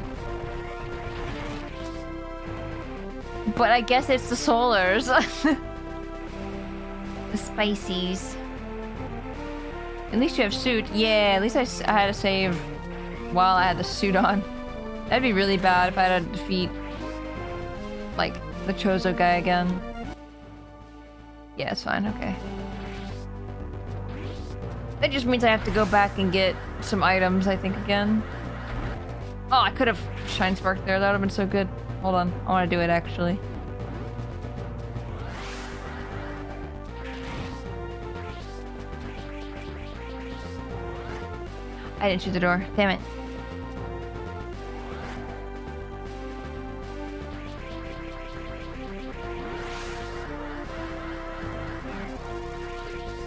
But I guess it's the Solars. The Spiceys. At least you have suit. Yeah, at least I had to save while I had the suit on. That'd be really bad if I had to defeat, like, the Chozo guy again. Yeah, it's fine, okay. That just means I have to go back and get some items, I think, again. Oh, I could have Shine Spark there. That would have been so good. Hold on. I want to do it, actually. I didn't shoot the door. Damn it.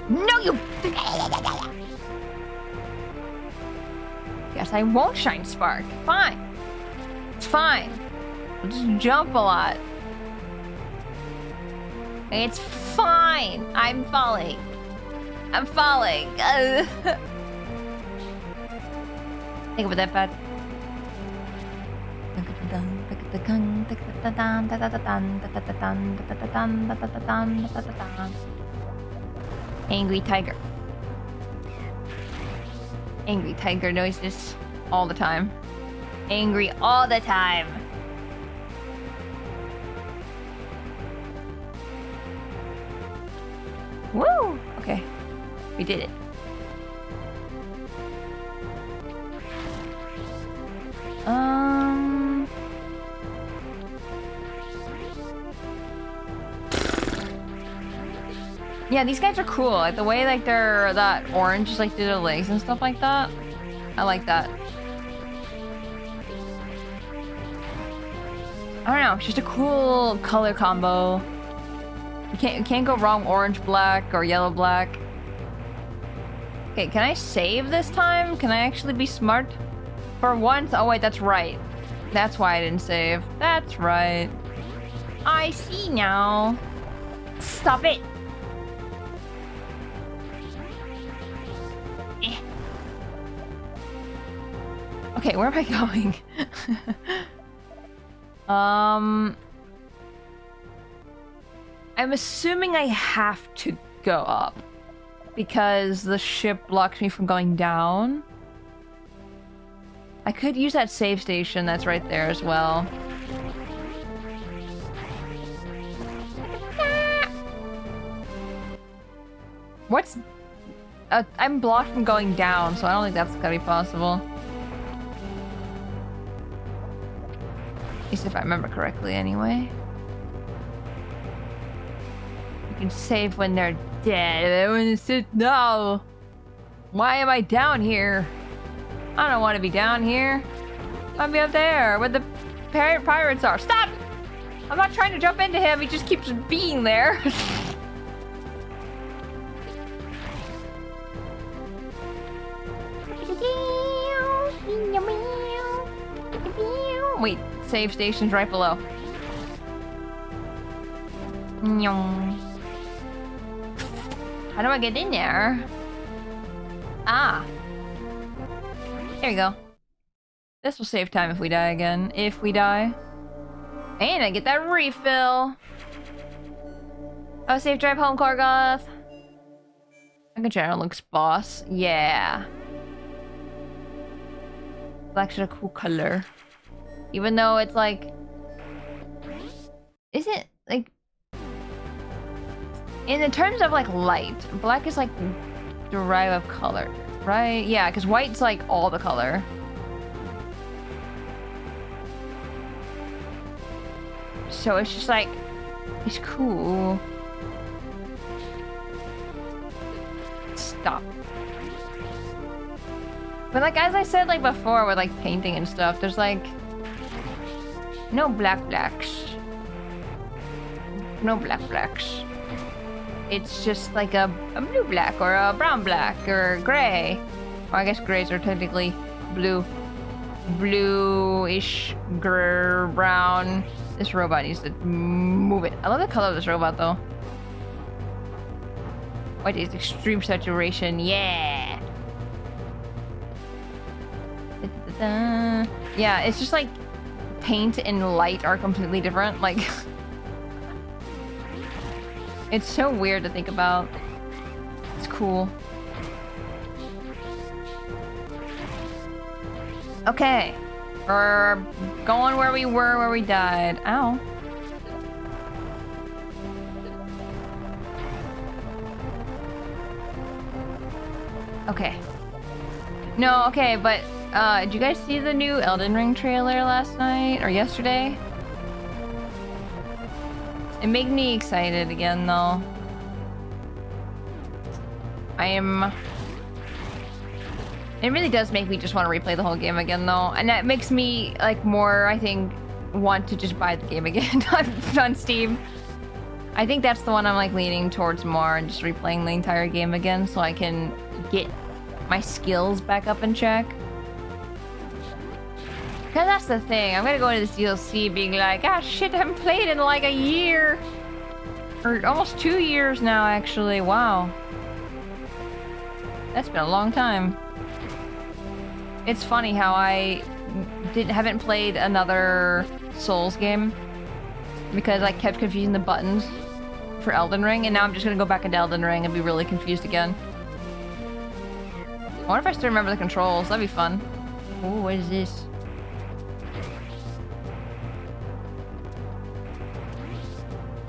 No, you... Guess I won't Shine Spark. Fine. It's fine. I'll just jump a lot. It's fine. I'm falling. I'm falling. Think about that, bud. Angry tiger. Angry tiger noises all the time. Angry all the time. Woo! Okay. We did it. Yeah, these guys are cool. Like the way like they're that orange just like through their legs and stuff like that. I like that. I don't know, it's just a cool color combo. You can't go wrong orange black or yellow black. Okay, can I save this time? Can I actually be smart? For once, oh wait, that's right. That's why I didn't save. That's right. I see now. Stop it. Okay, where am I going? I'm assuming I have to go up because the ship blocks me from going down. I could use that save station that's right there as well. What's... I'm blocked from going down, so I don't think that's gonna be possible. At least if I remember correctly, anyway. You can save when they're dead. I want to sit now. Why am I down here? I don't want to be down here. I'll be up there where the pirates are. Stop! I'm not trying to jump into him. He just keeps being there. Wait. Save station's right below. How do I get in there? Ah. There you go. This will save time if we die again. If we die. And I get that refill. Oh, safe drive home, Korgoth. Uncle General looks boss. Yeah. Black's a cool color. Even though it's like... Is it like... In the terms of like light, black is like derive of color, right? Yeah, because white's like all the color. So it's just like... It's cool. Stop. But like as I said like before with like painting and stuff, there's like... No blacks. No blacks. It's just like a blue black or a brown black or gray. Or I guess grays are technically blue. Bluish, brown. This robot needs to move it. I love the color of this robot though. White is extreme saturation. Yeah. Yeah, it's just like paint and light are completely different. Like, it's so weird to think about. It's cool. Okay, we're going where we were, where we died. Ow. Okay. No, okay, but did you guys see the new Elden Ring trailer last night or yesterday? It made me excited again, though. It really does make me just want to replay the whole game again, though. And that makes me, like, more, I think, want to just buy the game again on Steam. I think that's the one I'm, like, leaning towards more and just replaying the entire game again so I can get my skills back up in check. Because that's the thing. I'm gonna go into this DLC being like, ah, shit, I haven't played in like a year. Or almost 2 years now, actually. Wow. That's been a long time. It's funny how I haven't played another Souls game because I kept confusing the buttons for Elden Ring, and now I'm just gonna go back into Elden Ring and be really confused again. I wonder if I still remember the controls. That'd be fun. Ooh, what is this?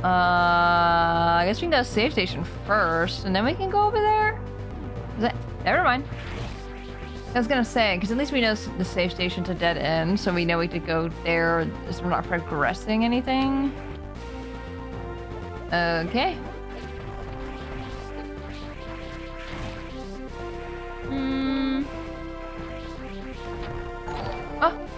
I guess we can go to the save station first, and then we can go over there? Is that... Never mind. I was gonna say, because at least we know the save station's a dead end, so we know we could go there, so we're not progressing anything. Okay. Oh!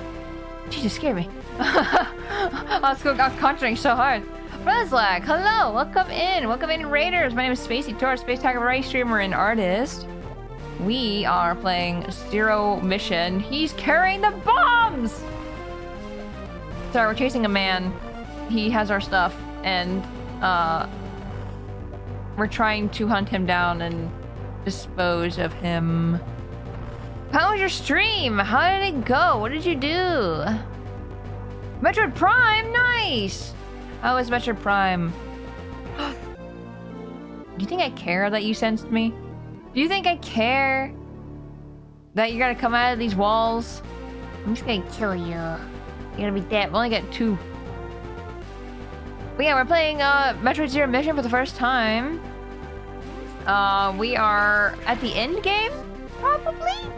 Jesus, scared me. I was conjuring so hard. Breslack, hello! Welcome in, Raiders! My name is Spacey Tora, Space Tiger Variety Streamer and Artist. We are playing Zero Mission. He's carrying the bombs! Sorry, we're chasing a man. He has our stuff, and we're trying to hunt him down and dispose of him. How was your stream? How did it go? What did you do? Metroid Prime, nice! How was Metroid Prime? Do you think I care that you sensed me? Do you think I care that you're gonna come out of these walls? I'm just gonna kill you. You're gonna be dead. We only got 2. But yeah, we're playing Metroid Zero Mission for the first time. We are at the end game? Probably?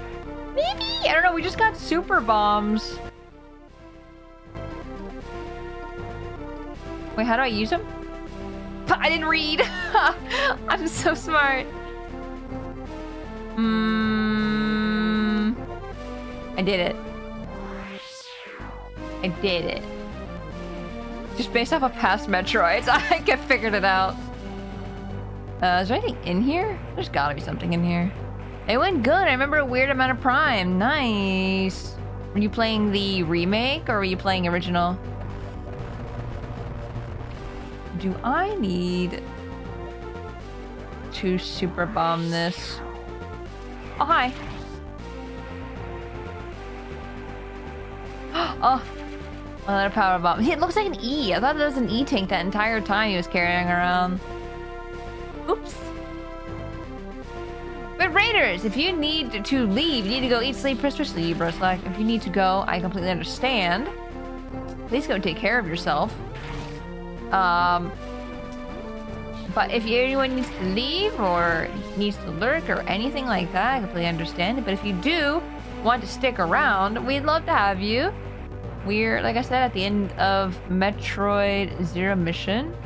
Maybe? I don't know, we just got super bombs. Wait, how do I use them? I didn't read! I'm so smart. I did it. I did it. Just based off of past Metroids, I figured it out. Is there anything in here? There's gotta be something in here. It went good. I remember a weird amount of Prime. Nice. Were you playing the remake or were you playing original? Do I need to super bomb this? Oh, hi. Oh, another power bomb. It looks like an E. I thought that was an E tank that entire time he was carrying around. Oops. But Raiders, if you need to leave, you need to go eat, sleep, especially you, Broslack. If you need to go, I completely understand. Please go take care of yourself. But if anyone needs to leave or needs to lurk or anything like that, I completely understand it. But if you do want to stick around, we'd love to have you. We're, like I said, at the end of Metroid Zero Mission.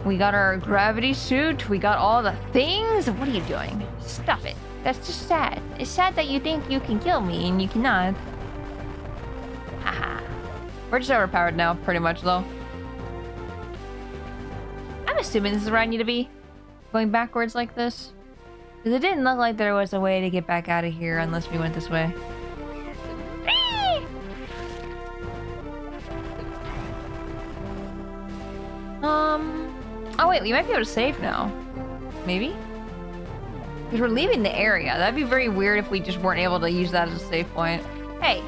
We got our gravity suit. We got all the things. What are you doing? Stop it. That's just sad. It's sad that you think you can kill me and you cannot. Haha. We're just overpowered now, pretty much, though. I'm assuming this is where I need to be. Going backwards like this. Because it didn't look like there was a way to get back out of here unless we went this way. Oh wait, we might be able to save now. Maybe? Because we're leaving the area. That'd be very weird if we just weren't able to use that as a save point. Hey.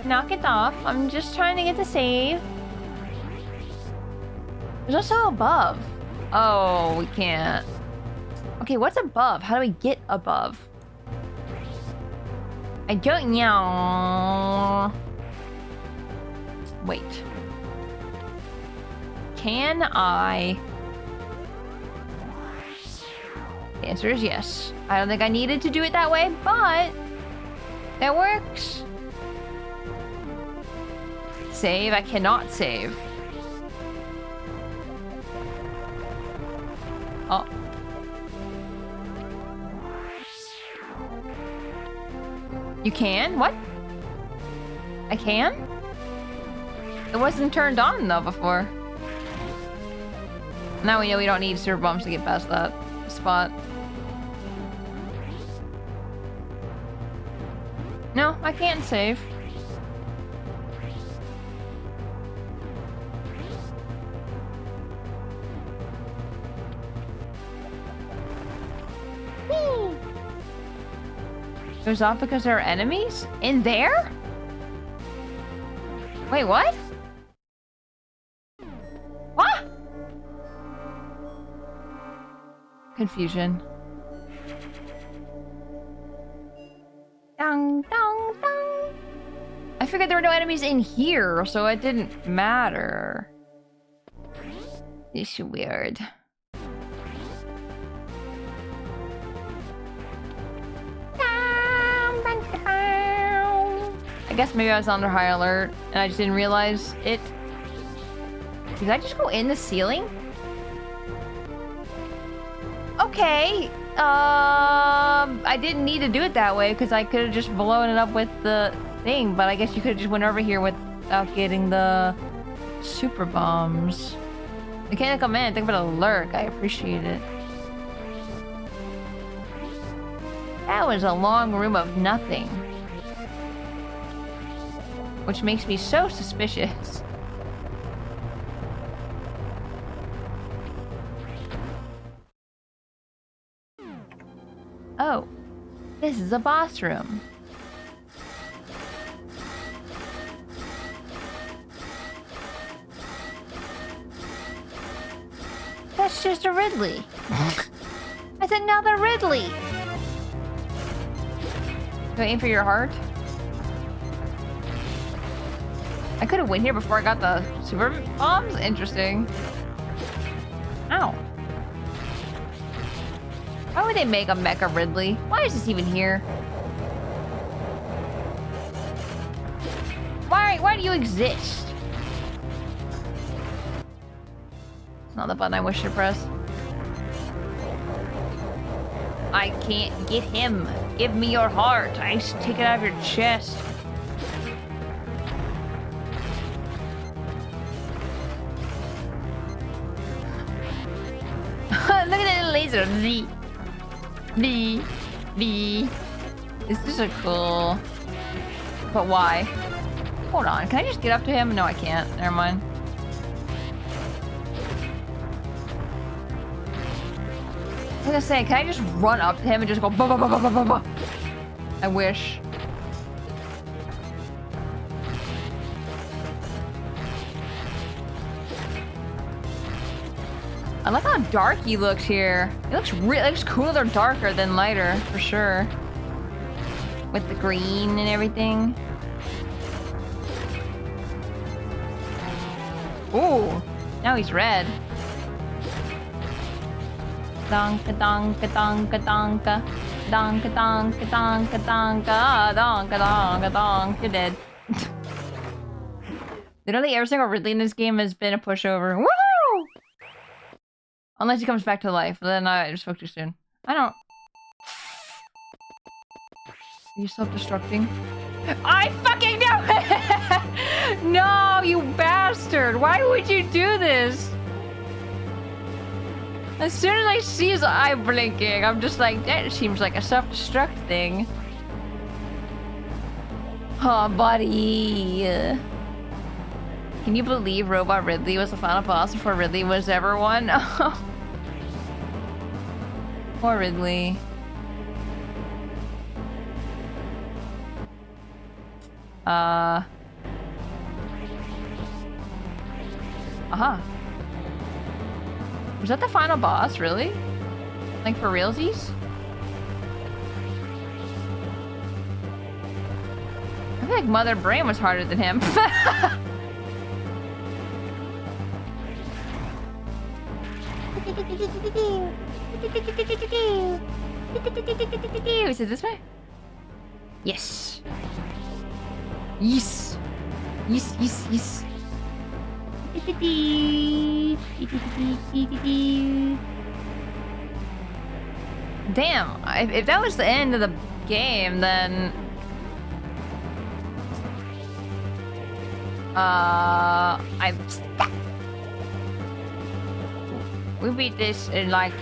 Knock it off. I'm just trying to get the save. There's also above. Oh, we can't. Okay, what's above? How do we get above? I don't know. Wait. Can I? The answer is yes. I don't think I needed to do it that way, but that works. Save? I cannot save. Oh. You can? What? I can? It wasn't turned on though before. Now we know we don't need super bombs to get past that spot. No, I can't save. Goes off because there are enemies? In there? Wait, what? What? Confusion. Dong, dong, dong. I figured there were no enemies in here, so it didn't matter. It's weird. I guess maybe I was under high alert and I just didn't realize it. Did I just go in the ceiling? Okay. I didn't need to do it that way because I could have just blown it up with the thing, but I guess you could have just went over here without getting the super bombs. Mechanical man, think about a lurk. I appreciate it. That was a long room of nothing. Which makes me so suspicious. Oh, this is a boss room. That's just a Ridley. I said another Ridley. Do I aim for your heart? I could have went here before I got the super bombs. Interesting. Ow. Why would they make a Mecha Ridley? Why is this even here? Why do you exist? It's not the button I wish to press. I can't get him. Give me your heart. I take it out of your chest. Look at that laser. Z. B. B. This is a cool. But why? Hold on. Can I just get up to him? No, I can't. Never mind. I was gonna say, can I just run up to him and just go ba ba ba ba ba ba ba? I wish. I like how dark he looks here. It looks cooler darker than lighter, for sure. With the green and everything. Ooh, now he's red. Donka donka donka donka. Donka donka donka donka. Donka donka donka. You're dead. Literally every single Ridley in this game has been a pushover. Woo! Unless he comes back to life, then I just spoke too soon. I don't... Are you self-destructing? I fucking know it! No, you bastard! Why would you do this? As soon as I see his eye blinking, I'm just like, that seems like a self-destruct thing. Oh, buddy. Can you believe Robot Ridley was the final boss before Ridley was ever one? Poor Ridley. Was that the final boss, really? Like for realsies? I feel like Mother Brain was harder than him. Is it this way? Yes. Yes. Yes, yes, yes. Damn, if that was the end of the game, then... I'm stuck. We beat this in like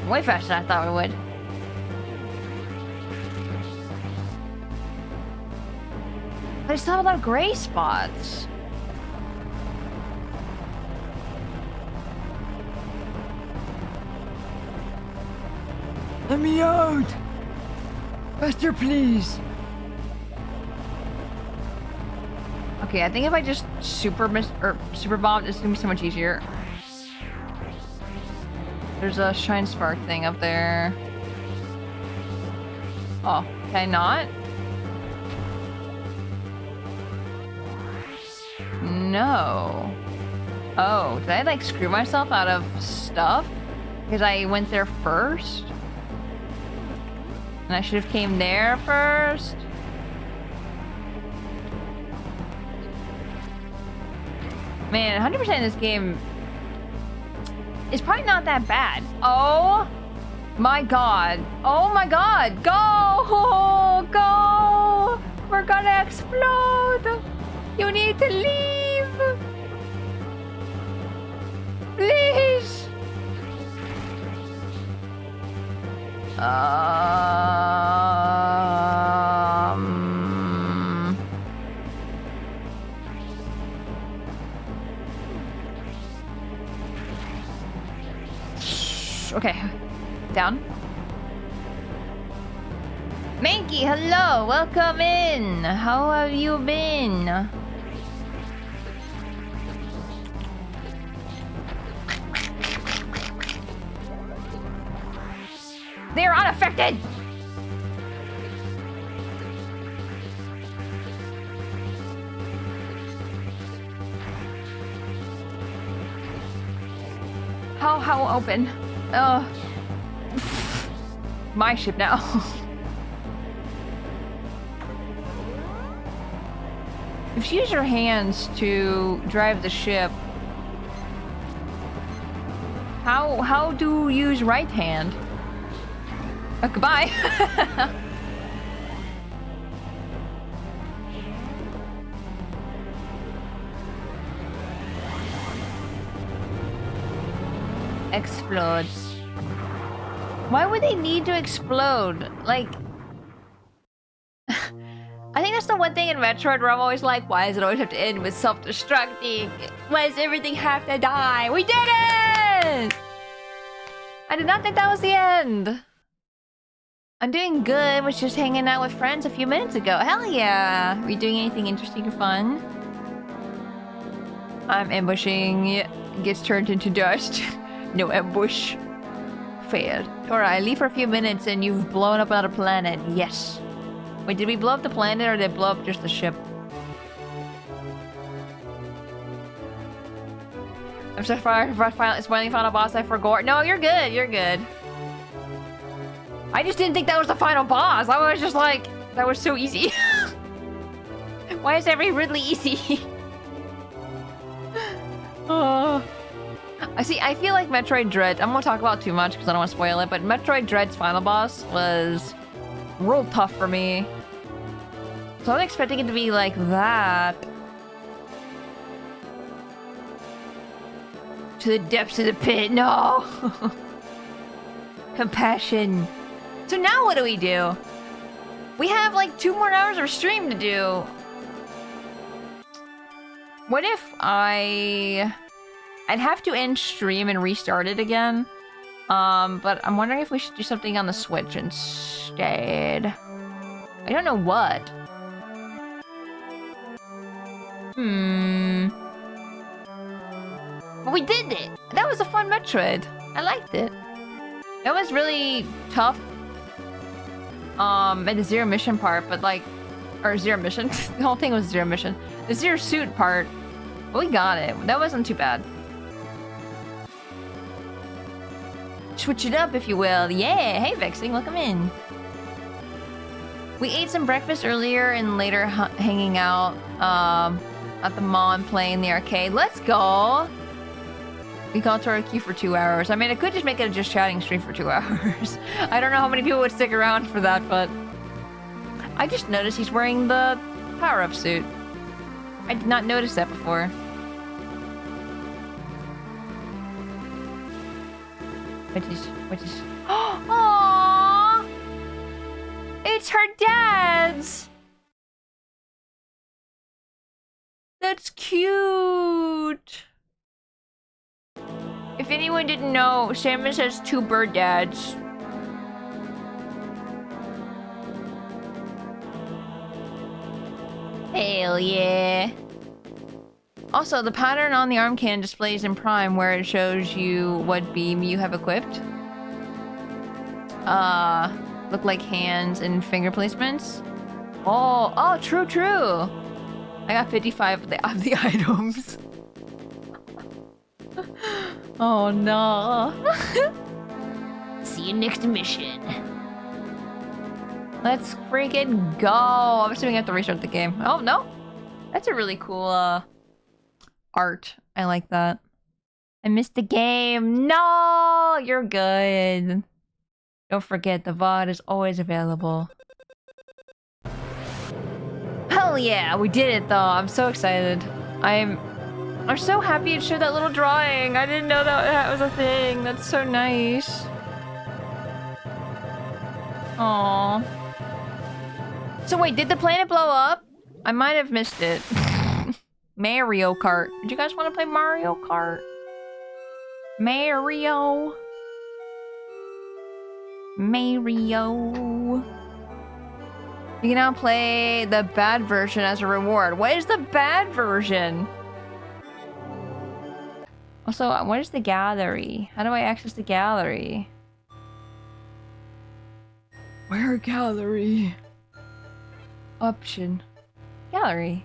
way faster than I thought we would. But I still have a lot of gray spots. Let me out! Faster, please! Okay, I think if I just super bomb, it's gonna be so much easier. There's a shine spark thing up there. Oh, can I not? no. Oh, did I like screw myself out of stuff? Because I went there first? And I should have came there first? Man, 100% this game is probably not that bad. Oh my god. Oh my god. Go! Go! We're gonna explode! You need to leave! Please! Okay. Down. Mankey, hello! Welcome in! How have you been? They're unaffected! How open? Oh. My ship now. If you use your hands to drive the ship, how do you use right hand? Oh, goodbye. Explode. Why would they need to explode? Like... I think that's the one thing in Metroid where I'm always like, why does it always have to end with self-destructing? Why does everything have to die? We did it! I did not think that was the end. I'm doing good, was just hanging out with friends a few minutes ago. Hell yeah! Are you doing anything interesting or fun? I'm ambushing. Gets turned into dust. No ambush. Failed. Tora, I leave for a few minutes and you've blown up another planet. Yes. Wait, did we blow up the planet or did they blow up just the ship? I'm so far. It's finally final boss. I forgot. No, you're good. You're good. I just didn't think that was the final boss. I was just like, that was so easy. Why is every Ridley easy? Oh. I feel like Metroid Dread. I'm gonna talk about too much because I don't want to spoil it, but Metroid Dread's final boss was real tough for me. So I'm expecting it to be like that. To the depths of the pit. No. Compassion. So now what do? We have like 2 more hours of stream to do. What if I'd have to end stream and restart it again. But I'm wondering if we should do something on the Switch instead. I don't know what. But we did it! That was a fun Metroid. I liked it. It was really tough. At the Zero Mission part, but like... Or Zero Mission. The whole thing was Zero Mission. The Zero Suit part, we got it. That wasn't too bad. Switch it up, if you will. Yeah! Hey, Vexing, welcome in. We ate some breakfast earlier and later hanging out at the mall and playing the arcade. Let's go! We called to our queue for 2 hours. I mean, I could just make it a just chatting stream for 2 hours. I don't know how many people would stick around for that, but... I just noticed he's wearing the power-up suit. I did not notice that before. What is... Aww! It's her dad's! That's cute! If anyone didn't know, Samus has 2 bird dads. Hell yeah. Also, the pattern on the arm cannon displays in Prime where it shows you what beam you have equipped. Look like hands and finger placements. Oh, true. I got 55 of the items. Oh no. See you next mission. Let's freaking go. I'm assuming I have to restart the game. Oh no. That's a really cool art. I like that. I missed the game. No, you're good. Don't forget, the VOD is always available. Hell yeah, we did it though. I'm so excited. I'm so happy it showed that little drawing. I didn't know that was a thing. That's so nice. Aww. So wait, did the planet blow up? I might have missed it. Mario Kart. Did you guys want to play Mario Kart? Mario. You can now play the bad version as a reward. What is the bad version? Also, what is the gallery? How do I access the gallery? Where gallery? Option. Gallery.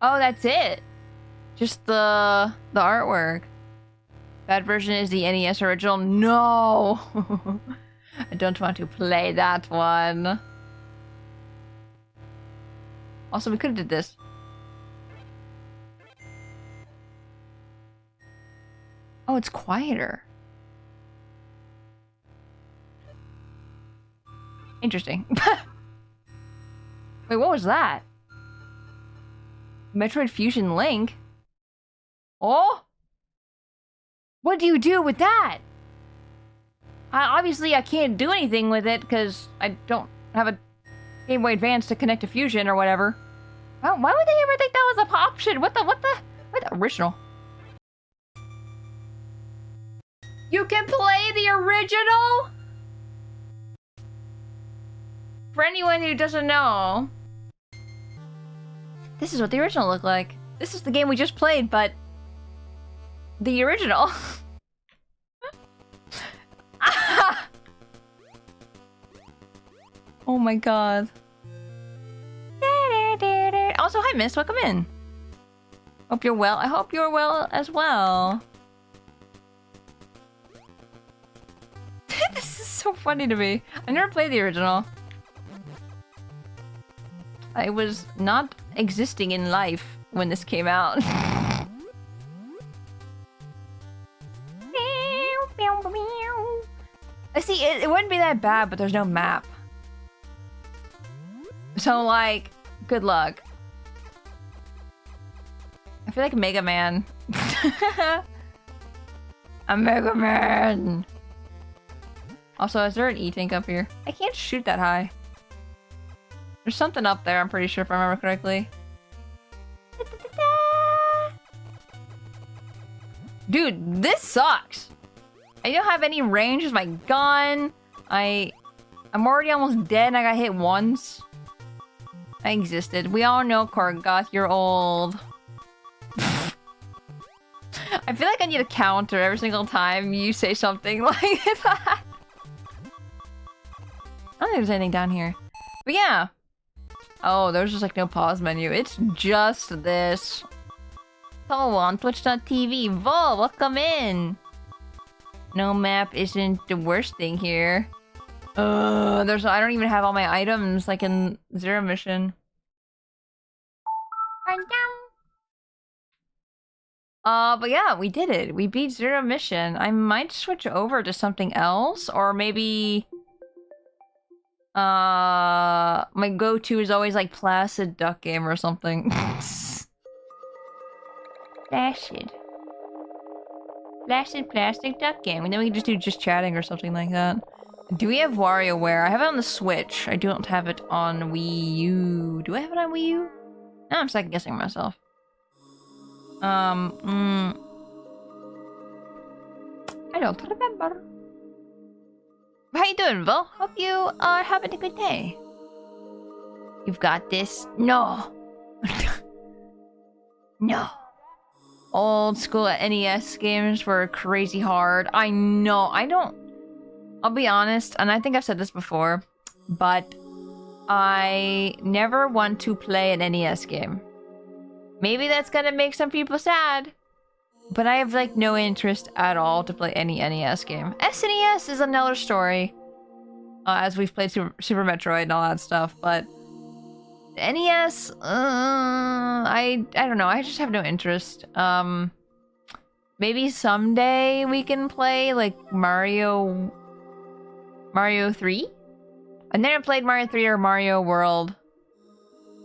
Oh, that's it. Just the artwork. Bad version is the NES original. No! I don't want to play that one. Also, we could have did this. Oh, it's quieter. Interesting. Wait, what was that? Metroid Fusion Link? Oh? What do you do with that? Obviously, I can't do anything with it because I don't have a Game Boy Advance to connect to Fusion or whatever. Why would they ever think that was an option? What the original? You can play the original? For anyone who doesn't know, this is what the original looked like. This is the game we just played, but the original. Oh my god. Also, hi Miss, welcome in. Hope you're well. I hope you're well as well. This is so funny to me. I never played the original. I was not existing in life when this came out. I see, it wouldn't be that bad, but there's no map. So, like, good luck. I feel like Mega Man. A Mega Man! Also, is there an E-tank up here? I can't shoot that high. There's something up there, I'm pretty sure, if I remember correctly. Dude, this sucks! I don't have any range with my gun. I'm already almost dead and I got hit once. I existed. We all know, Korgoth, you're old. I feel like I need a counter every single time you say something like that. I don't think there's anything down here. But yeah. Oh, there's just like no pause menu. It's just this. So on Twitch.tv. Vol, welcome in. No map isn't the worst thing here. I don't even have all my items like in Zero Mission. But yeah, we did it. We beat Zero Mission. I might switch over to something else, or maybe my go-to is always like Placid Duck Game or something. Placid Plastic Duck Game. And then we can just do just chatting or something like that. Do we have WarioWare? I have it on the Switch. I don't have it on Wii U. Do I have it on Wii U? No, I'm second guessing myself. I don't remember. How you doing, Vil? Hope you are having a good day. You've got this. No. No. Old school NES games were crazy hard. I know. I'll be honest, and I think I've said this before, but I never want to play an NES game. Maybe that's gonna make some people sad. But I have like no interest at all to play any NES game. SNES is another story. As we've played Super Metroid and all that stuff, but NES, I don't know. I just have no interest. Maybe someday we can play like Mario 3. I never played Mario 3 or Mario World.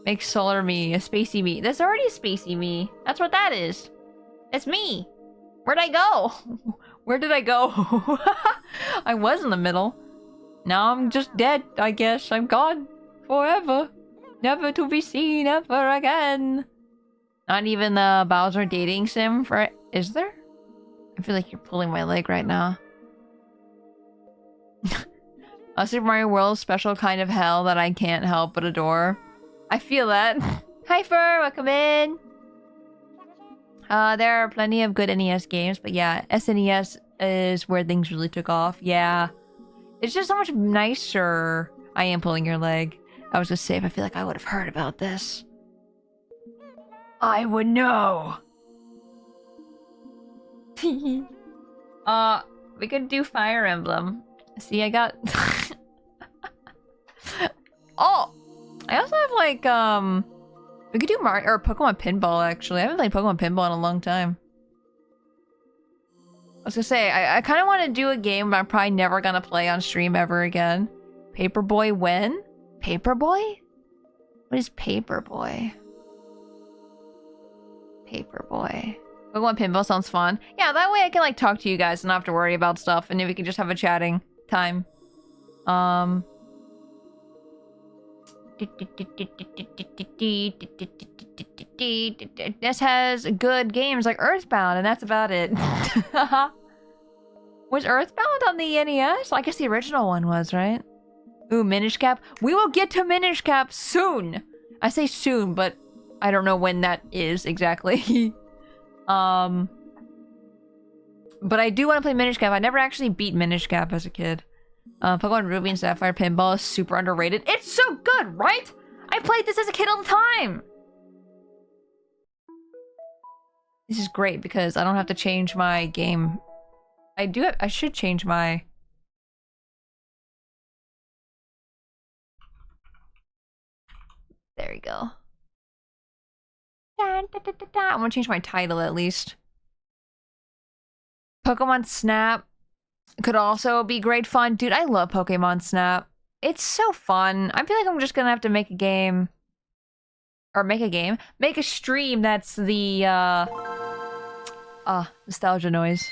Make Solar Me, a Spacey Me. There's already a Spacey Me. That's what that is. It's me. Where'd I go? Where did I go? I was in the middle. Now I'm just dead, I guess. I'm gone. Forever. Never to be seen ever again. Not even the Bowser dating sim for it. Is there? I feel like you're pulling my leg right now. A Super Mario World special kind of hell that I can't help but adore. I feel that. Hi Fur, welcome in. There are plenty of good NES games, but yeah, SNES is where things really took off. Yeah. It's just so much nicer. I am pulling your leg. I was just saying, I feel like I would have heard about this. I would know. We could do Fire Emblem. See, I got... Oh! I also have like, we could do Mario or Pokemon Pinball, actually. I haven't played Pokemon Pinball in a long time. I was gonna say, I kind of want to do a game but I'm probably never gonna play on stream ever again. Paperboy when? Paperboy? What is Paperboy? Paperboy. Pokemon Pinball sounds fun. Yeah, that way I can like talk to you guys and not have to worry about stuff, and then we can just have a chatting time. This has good games like Earthbound, and that's about it. Was Earthbound on the NES? I guess the original one was, right? Ooh, Minish Cap. We will get to Minish Cap soon. I say soon, but I don't know when that is exactly. But I do want to play Minish Cap. I never actually beat Minish Cap as a kid. Pokemon Ruby and Sapphire Pinball is super underrated. It's so good, right? I played this as a kid all the time. This is great because I don't have to change my game. I should change my... There we go. I'm gonna change my title at least. Pokemon Snap could also be great fun. Dude, I love Pokemon Snap. It's so fun. I feel like I'm just gonna have to make a game. Or make a stream that's the, nostalgia noise.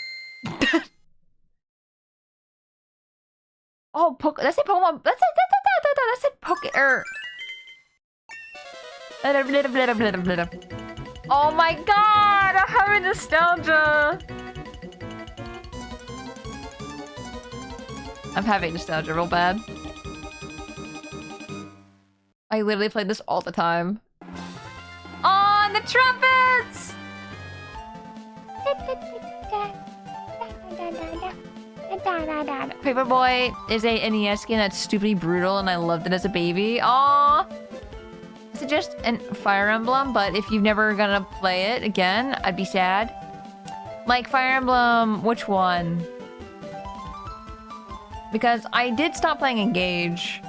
Oh, that's it, Pokemon. That's it, Oh my god, I'm having nostalgia. I'm having nostalgia real bad. I literally played this all the time. On the trumpets! Paperboy is a NES game that's stupidly brutal and I loved it as a baby. Aww! It's just a Fire Emblem, but if you've never gonna play it again, I'd be sad. Like Fire Emblem, which one? Because I did stop playing Engage.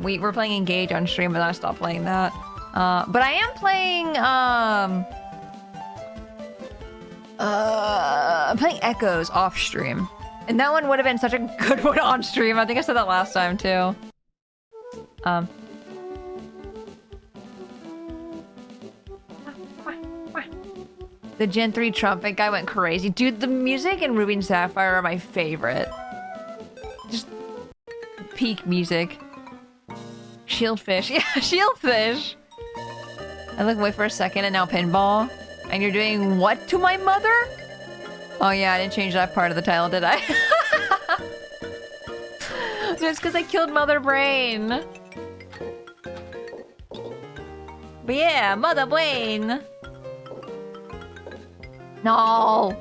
We were playing Engage on stream, but I stopped playing that. But I am playing, I'm playing Echoes off stream. And that one would have been such a good one on stream. I think I said that last time too. The Gen 3 trumpet guy went crazy. Dude, the music in Ruby and Sapphire are my favorite. Just peak music. Shieldfish. Yeah, Shieldfish. I look away for a second and now Pinball. And you're doing what to my mother? Oh yeah, I didn't change that part of the title, did I? Just because I killed Mother Brain. But yeah, Mother Brain. No.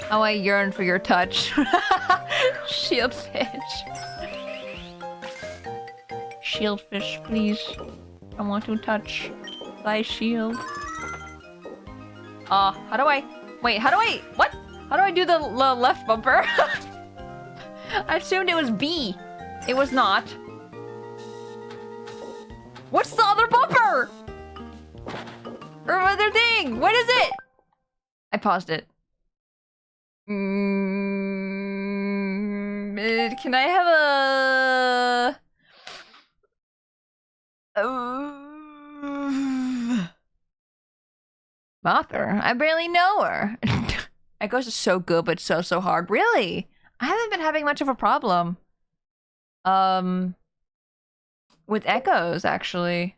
Oh, I yearn for your touch. Shieldfish. shieldfish, please. I want to touch thy shield. How do I... Wait, how do I... What? How do I do the left bumper? I assumed it was B. It was not. What's the other bumper? Or other thing? What is it? I paused it. Can I have a... Mother? I barely know her. Echoes is so good, but so hard. Really? I haven't been having much of a problem. With echoes, actually.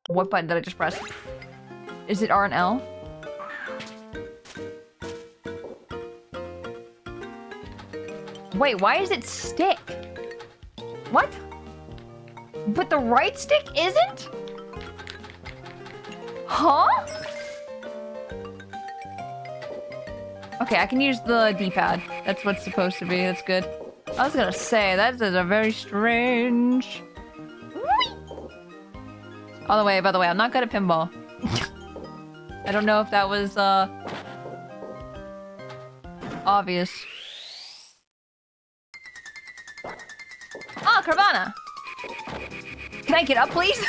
What button did I just press? Is it R and L? Wait, why is it stick? What? But the right stick isn't? Huh? Okay, I can use the D-pad. That's what's supposed to be. That's good. I was gonna say, that is a very strange... By the way, I'm not good at pinball. I don't know if that was, obvious. Ah, Carvana! Can I get up, please?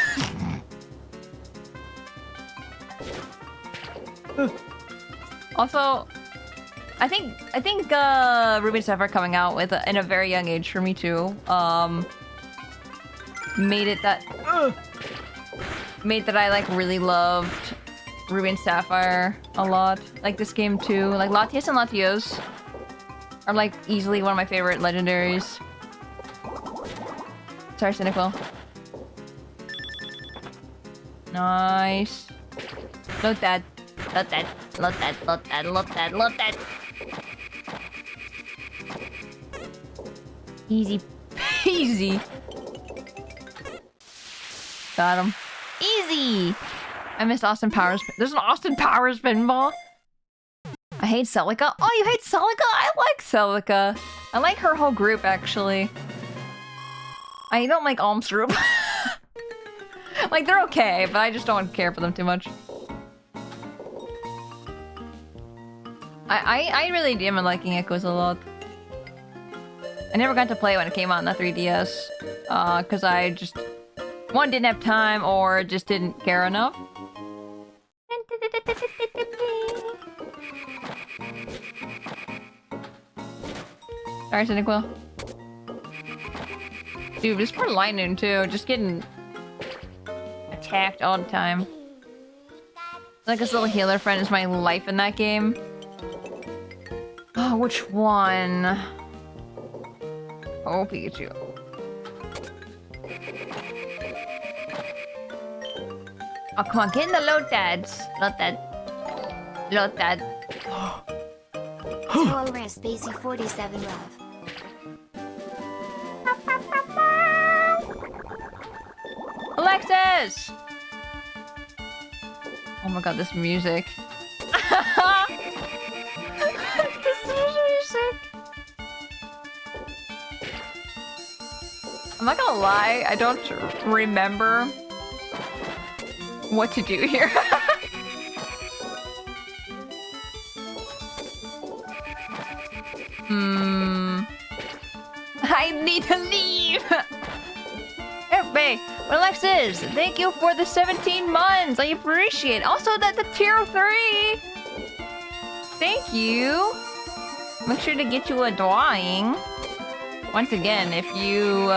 Also, I think Ruby and Sapphire coming out with in a very young age for me too. Made that I like really loved Ruby and Sapphire a lot. Like this game too. Like Latios and Latios are like easily one of my favorite legendaries. Sorry, Cynical. Nice. Load that. Load that. Load that. Load that. Load that. Load that. Easy. Easy. Got him. Easy! I miss Austin Powers. There's an Austin Powers pinball. I hate Celica. Oh, you hate Celica? I like Celica. I like her whole group, actually. I don't like Alm's group. Like, they're okay, but I just don't care for them too much. I really am liking Echoes a lot. I never got to play when it came out on the 3DS. Because I just... One, didn't have time, or just didn't care enough. Sorry, Cynical. Dude, this poor Lightning too, just getting attacked all the time. Like this little healer friend is my life in that game. Oh, which one? Oh, Pikachu. Oh, come on, get in the load dads. Load that. Load that. Tora Spacey 47 love. Alexis! Oh my god, this music. This music. I'm not gonna lie, I don't remember what to do here. I need to leave! Hey, Alexis, thank you for the 17 months. I appreciate it. Also, the tier 3. Thank you. Make sure to get you a drawing. Once again, if you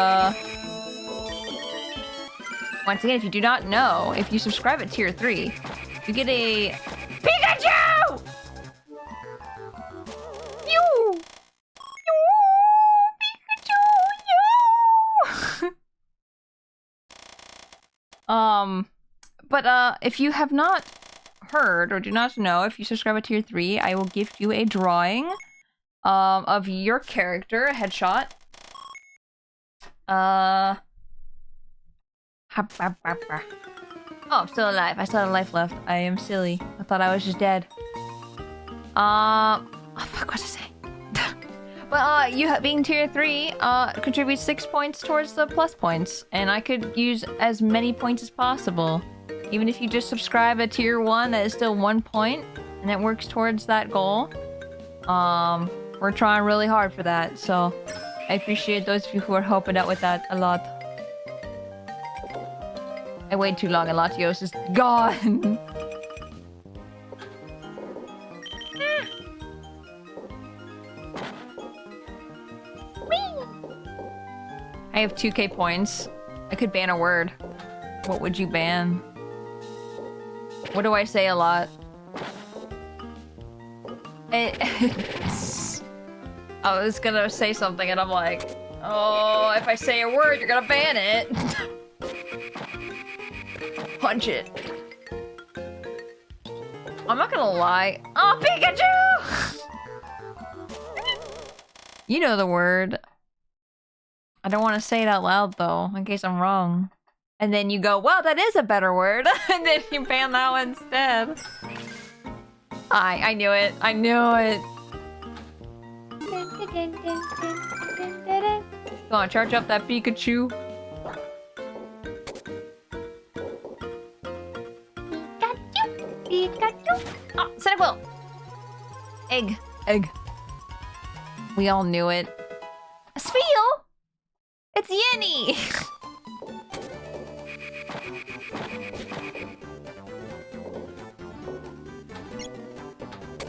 do not know, if you subscribe at tier 3, you get a Pikachu! You! But if you have not heard or do not know, if you subscribe at tier 3, I will gift you a drawing of your character, a headshot. Oh, I'm still alive. I still have a life left. I am silly. I thought I was just dead. Oh, fuck, what was I saying? But you being tier 3 contributes 6 points towards the plus points, and I could use as many points as possible. Even if you just subscribe at tier 1, that is still 1 point, and it works towards that goal. We're trying really hard for that, so I appreciate those of you who are helping out with that a lot. I waited too long and Latios is gone. I have 2k points. I could ban a word. What would you ban? What do I say a lot? I was gonna say something and I'm like, oh, if I say a word, you're gonna ban it. Punch it. I'm not gonna lie. Oh, Pikachu! You know the word. I don't want to say it out loud though, in case I'm wrong. And then you go, well, that is a better word. And then you ban that one instead. I knew it. I knew it. Go on, charge up that Pikachu. Pikachu. Oh, Cyndaquil. Egg. Egg. We all knew it. Spiel? It's Yenny!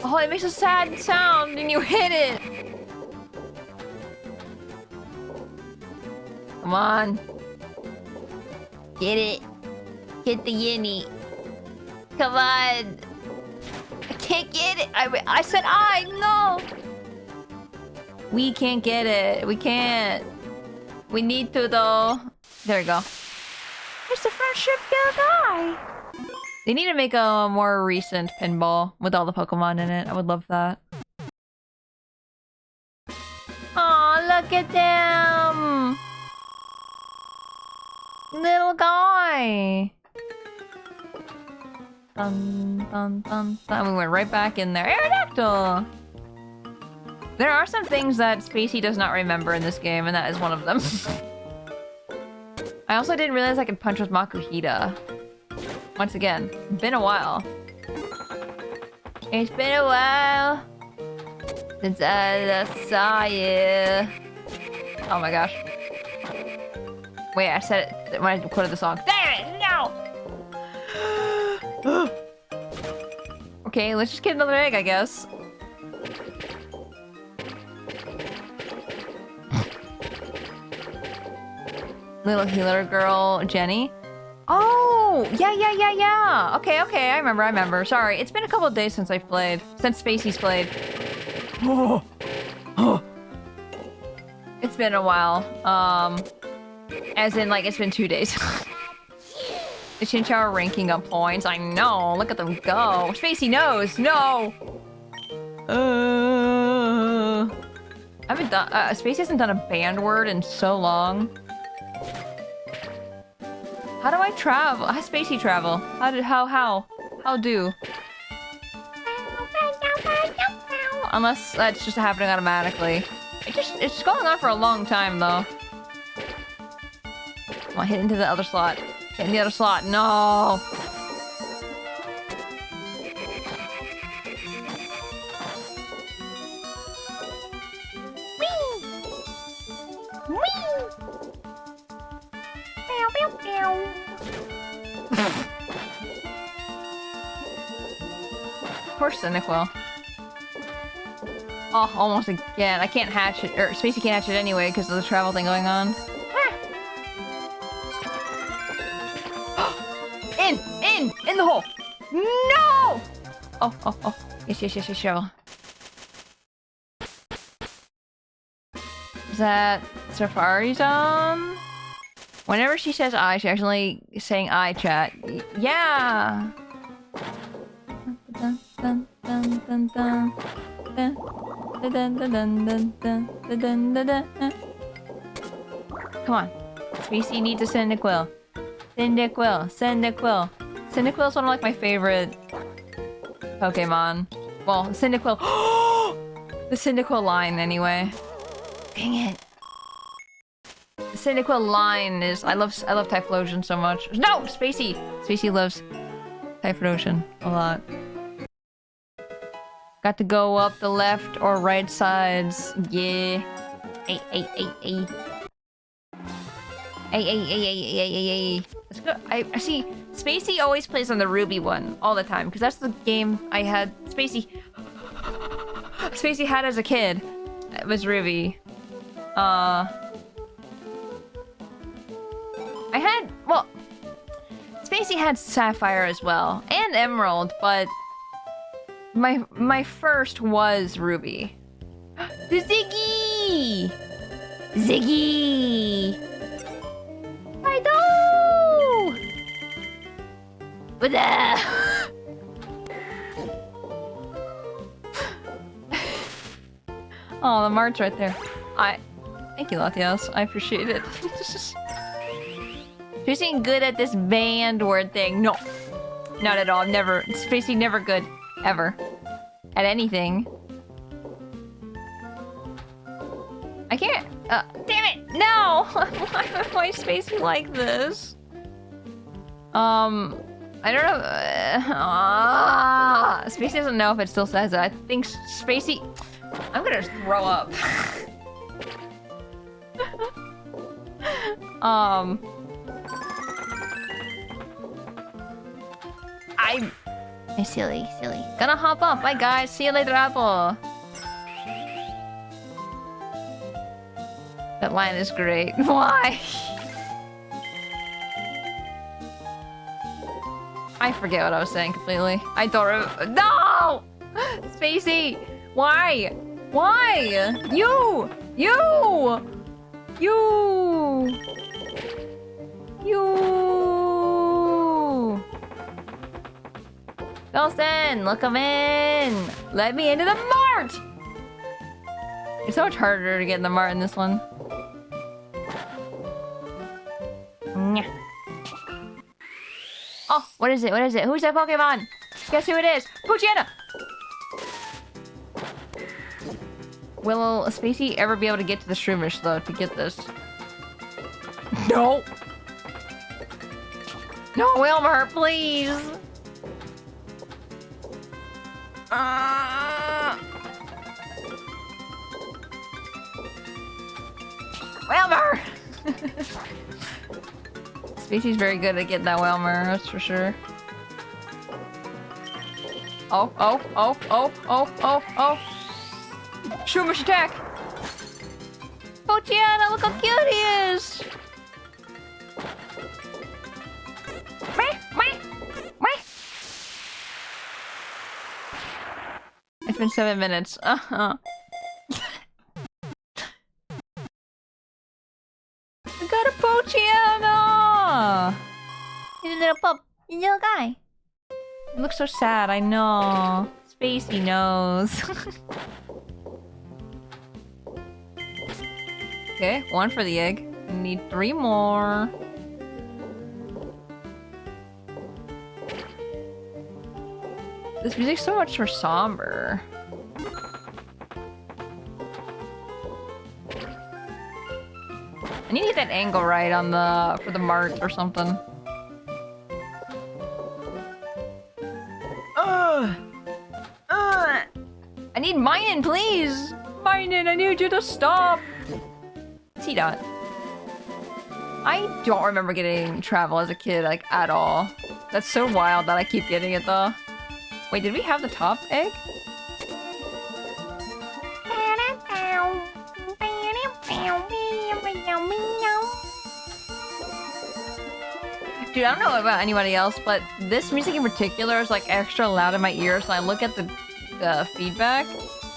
Oh, it makes a sad sound and you hit it! Come on. Get it. Get the Yenny. Come on. I can't get it. I said no! We can't get it. We can't. We need to though. There we go. There's the friendship guy. They need to make a more recent pinball with all the Pokemon in it. I would love that. Aw, look at them! Little guy! Dun, dun, dun, dun. We went right back in there. Aerodactyl! There are some things that Spacey does not remember in this game, and that is one of them. I also didn't realize I could punch with Makuhita. Once again, been a while. It's been a while since I last saw you. Oh my gosh. Wait, I said it when I quoted the song. Damn it! No! Okay, let's just get another egg, I guess. Little healer girl, Jenny. Oh, yeah. Okay, I remember. Sorry, it's been a couple of days since I've played. Since Spacey's played. It's been a while. As in, like, it's been 2 days. The Chinchou ranking up points. I know. Look at them go. Spacey knows. No. I haven't done. Spacey hasn't done a banned word in so long. How do I travel? How Spacey travel? How do? Unless that's just happening automatically. It's going on for a long time though. Come on, hit into the other slot. Hit in the other slot. No. Of course, Cyndaquil. Oh, almost again. I can't hatch it, or Spacey can't hatch it anyway because of the travel thing going on. In the hole. No! Oh. Yes, shovel. Is that Sapphire's on? Whenever she says I, she's actually saying I, chat. Yeah! Come on. Spacey needs a Cyndaquil. Cyndaquil. Cyndaquil is one of like my favorite Pokemon. Well, Cyndaquil. The Cyndaquil line, anyway. Dang it. The cynical line is I love Typhlosion so much. No! Spacey! Spacey loves Typhlosion a lot. Got to go up the left or right sides. Yeah. Ay. Ay. Let's go. I see. Spacey always plays on the Ruby one all the time because that's the game I had. Spacey had as a kid. It was Ruby. Spacey had Sapphire as well and Emerald, but my first was Ruby. The Ziggy! I know! What the? Oh, the mart's right there. Thank you, Latios. I appreciate it. Spacey good at this band word thing. No. Not at all. Never. Spacey never good. Ever. At anything. I can't. Damn it! No! Why is Spacey like this? I don't know. Spacey doesn't know if it still says it. I think Spacey... I'm gonna throw up. Silly. Gonna hop off. Bye, guys. See you later, Apple. That line is great. Why? I forget what I was saying completely. I don't No! Spacey! Why? You! Nelson, look him in! Let me into the mart! It's so much harder to get in the mart in this one. Oh, what is it? Who's that Pokemon? Guess who it is? Poochyena! Will Spacey ever be able to get to the Shroomish, though, to get this? No! No, Wilmer, please! Wilmer! Spacey's very good at getting that Wilmer, that's for sure. Oh. Shroomish attack! Poochyena, look how cute he is! It's been 7 minutes. I got a Poochyena! He's a little pup. He's a little guy. He looks so sad, I know. Spacey knows. Okay, 1 for the egg. I need 3 more. This music's so much more somber. I need to get that angle right on for the mart or something. I need Minin, please! Minin, I need you to stop! T-Dot. I don't remember getting travel as a kid, like, at all. That's so wild that I keep getting it, though. Wait, did we have the top egg? Dude, I don't know about anybody else, but this music in particular is like extra loud in my ears, and I look at the feedback,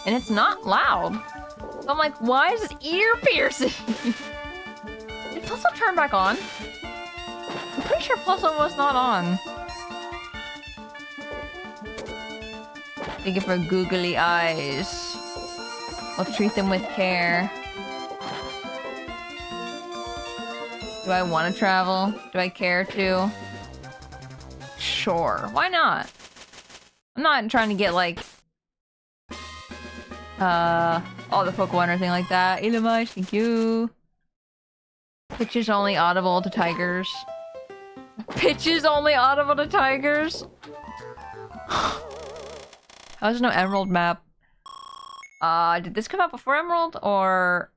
and it's not loud. So I'm like, why is this ear piercing? Did Puzzle turn back on? I'm pretty sure Puzzle was not on. Thank you for googly eyes. I'll treat them with care. Do I want to travel? Do I care to? Sure. Why not? I'm not trying to get like... all the Pokemon or anything like that. Elamite, thank you. Pitch is only audible to tigers. Pitch is only audible to tigers? How's no Emerald map? Did this come out before Emerald, or...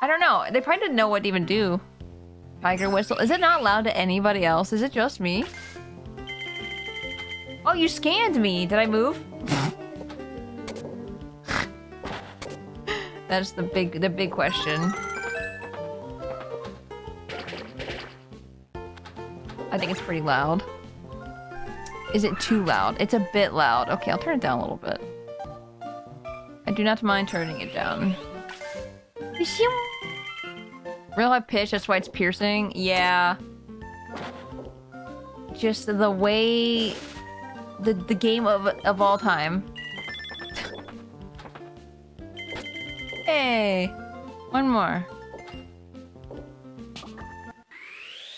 I don't know. They probably didn't know what to even do. Tiger whistle. Is it not loud to anybody else? Is it just me? Oh, you scanned me! Did I move? That's the big question. I think it's pretty loud. Is it too loud? It's a bit loud. Okay, I'll turn it down a little bit. I do not mind turning it down. Real high pitch, that's why it's piercing? Yeah. Just the way... The game of all time. Hey! One more.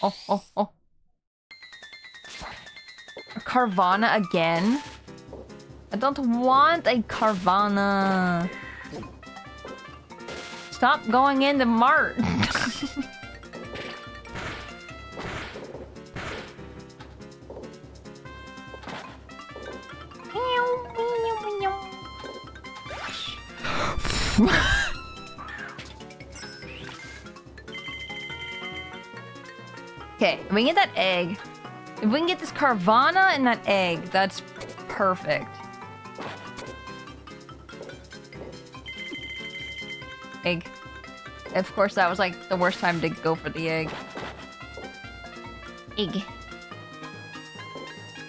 Oh, oh, oh. A Carvana again? I don't want a Carvana. Stop going in the mart. Okay, if we can get that egg. If we can get this Carvana and that egg, that's perfect. Egg. Of course, that was like the worst time to go for the egg. Egg.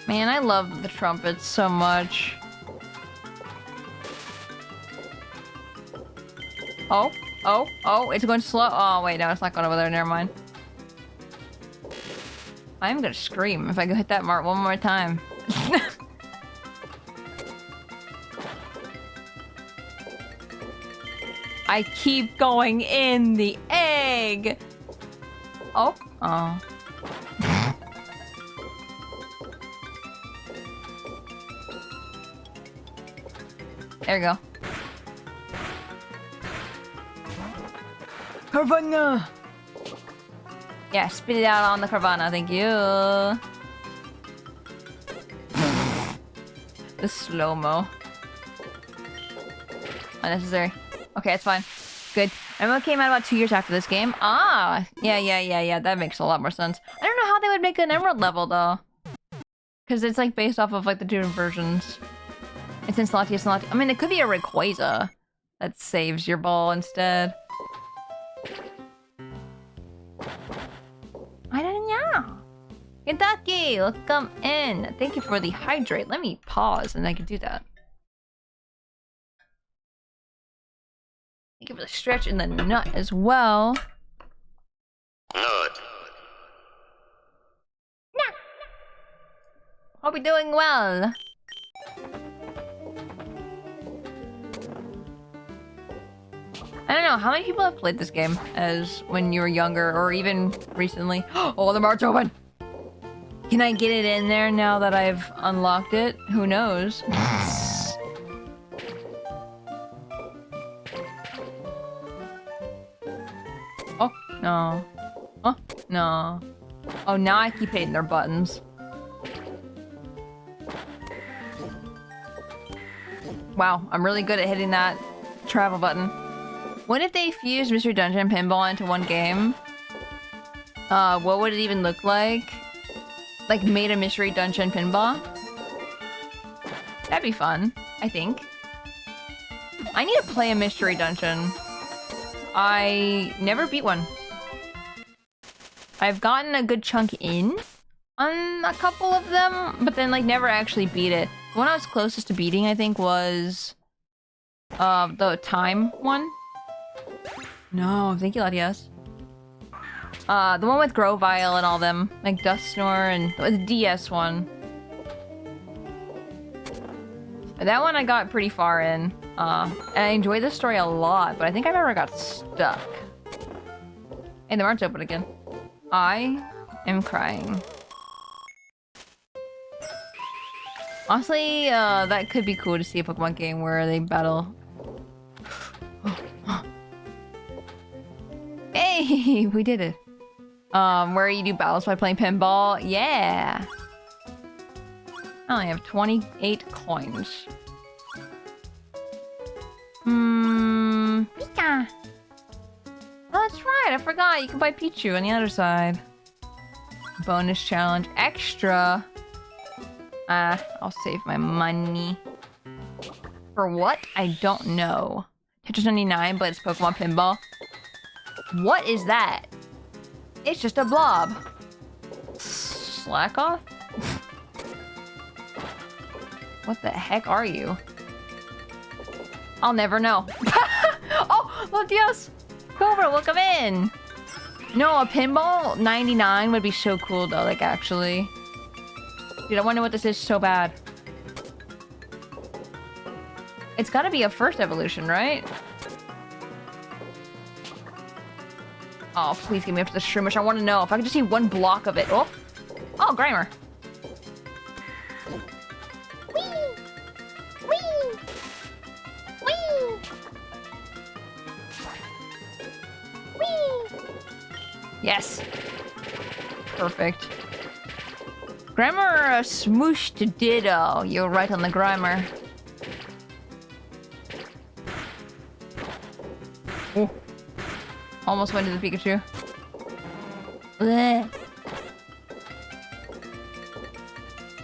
Man, I love the trumpets so much. Oh, oh, oh, it's going slow. Oh, wait, no, it's not going over there. Never mind. I'm gonna scream if I go hit that mark one more time. I keep going in the egg! Oh. Oh. There we go. Carvana! Yeah, spit it out on the Carvana, thank you. The slow-mo. Unnecessary. Okay, it's fine. Good. Emerald came out about 2 years after this game. Ah! Yeah. That makes a lot more sense. I don't know how they would make an Emerald level, though. Because it's, like, based off of, like, the two different versions. It's in Latias. I mean, it could be a Rayquaza that saves your ball instead. I don't know. Kentucky, welcome in. Thank you for the hydrate. Let me pause and I can do that. Thank you for the stretch in the nut as well. Nut. Hope you're doing well. I don't know, how many people have played this game as when you were younger or even recently? Oh, the mart's open! Can I get it in there now that I've unlocked it? Who knows? Oh, no. Oh, no. Oh, now I keep hitting their buttons. Wow, I'm really good at hitting that travel button. What if they fused Mystery Dungeon and Pinball into one game? What would it even look like? Like, made a Mystery Dungeon Pinball? That'd be fun, I think. I need to play a Mystery Dungeon. I never beat one. I've gotten a good chunk in on a couple of them, but then, like, never actually beat it. The one I was closest to beating, I think, was... the time one. No, thank you, Latias. The one with Grovyle and all them. Like Dustsnore and the DS one. That one I got pretty far in. And I enjoyed the story a lot, but I think I never got stuck. Hey, the mart's open again. I am crying. Honestly, that could be cool to see a Pokemon game where they battle We did it. Where you do battles by playing pinball? Yeah. I only have 28 coins. Pika. Oh, that's right. I forgot. You can buy Pichu on the other side. Bonus challenge. Extra. I'll save my money. For what? I don't know. Tetris 99, but it's Pokemon Pinball. What is that? It's just a blob. Slack off? What the heck are you? I'll never know. Oh, los Dios! Cobra, welcome in! No, a Pinball 99 would be so cool though, like actually. Dude, I wonder what this is so bad. It's gotta be a first evolution, right? Oh, please get me up to the Shroomish. I want to know if I could just see one block of it. Oh, oh, Grimer. Whee! Whee! Whee! Whee! Yes. Perfect. Grimer smooshed ditto. You're right on the Grimer. Oh. Almost went to the Pikachu. Bleh.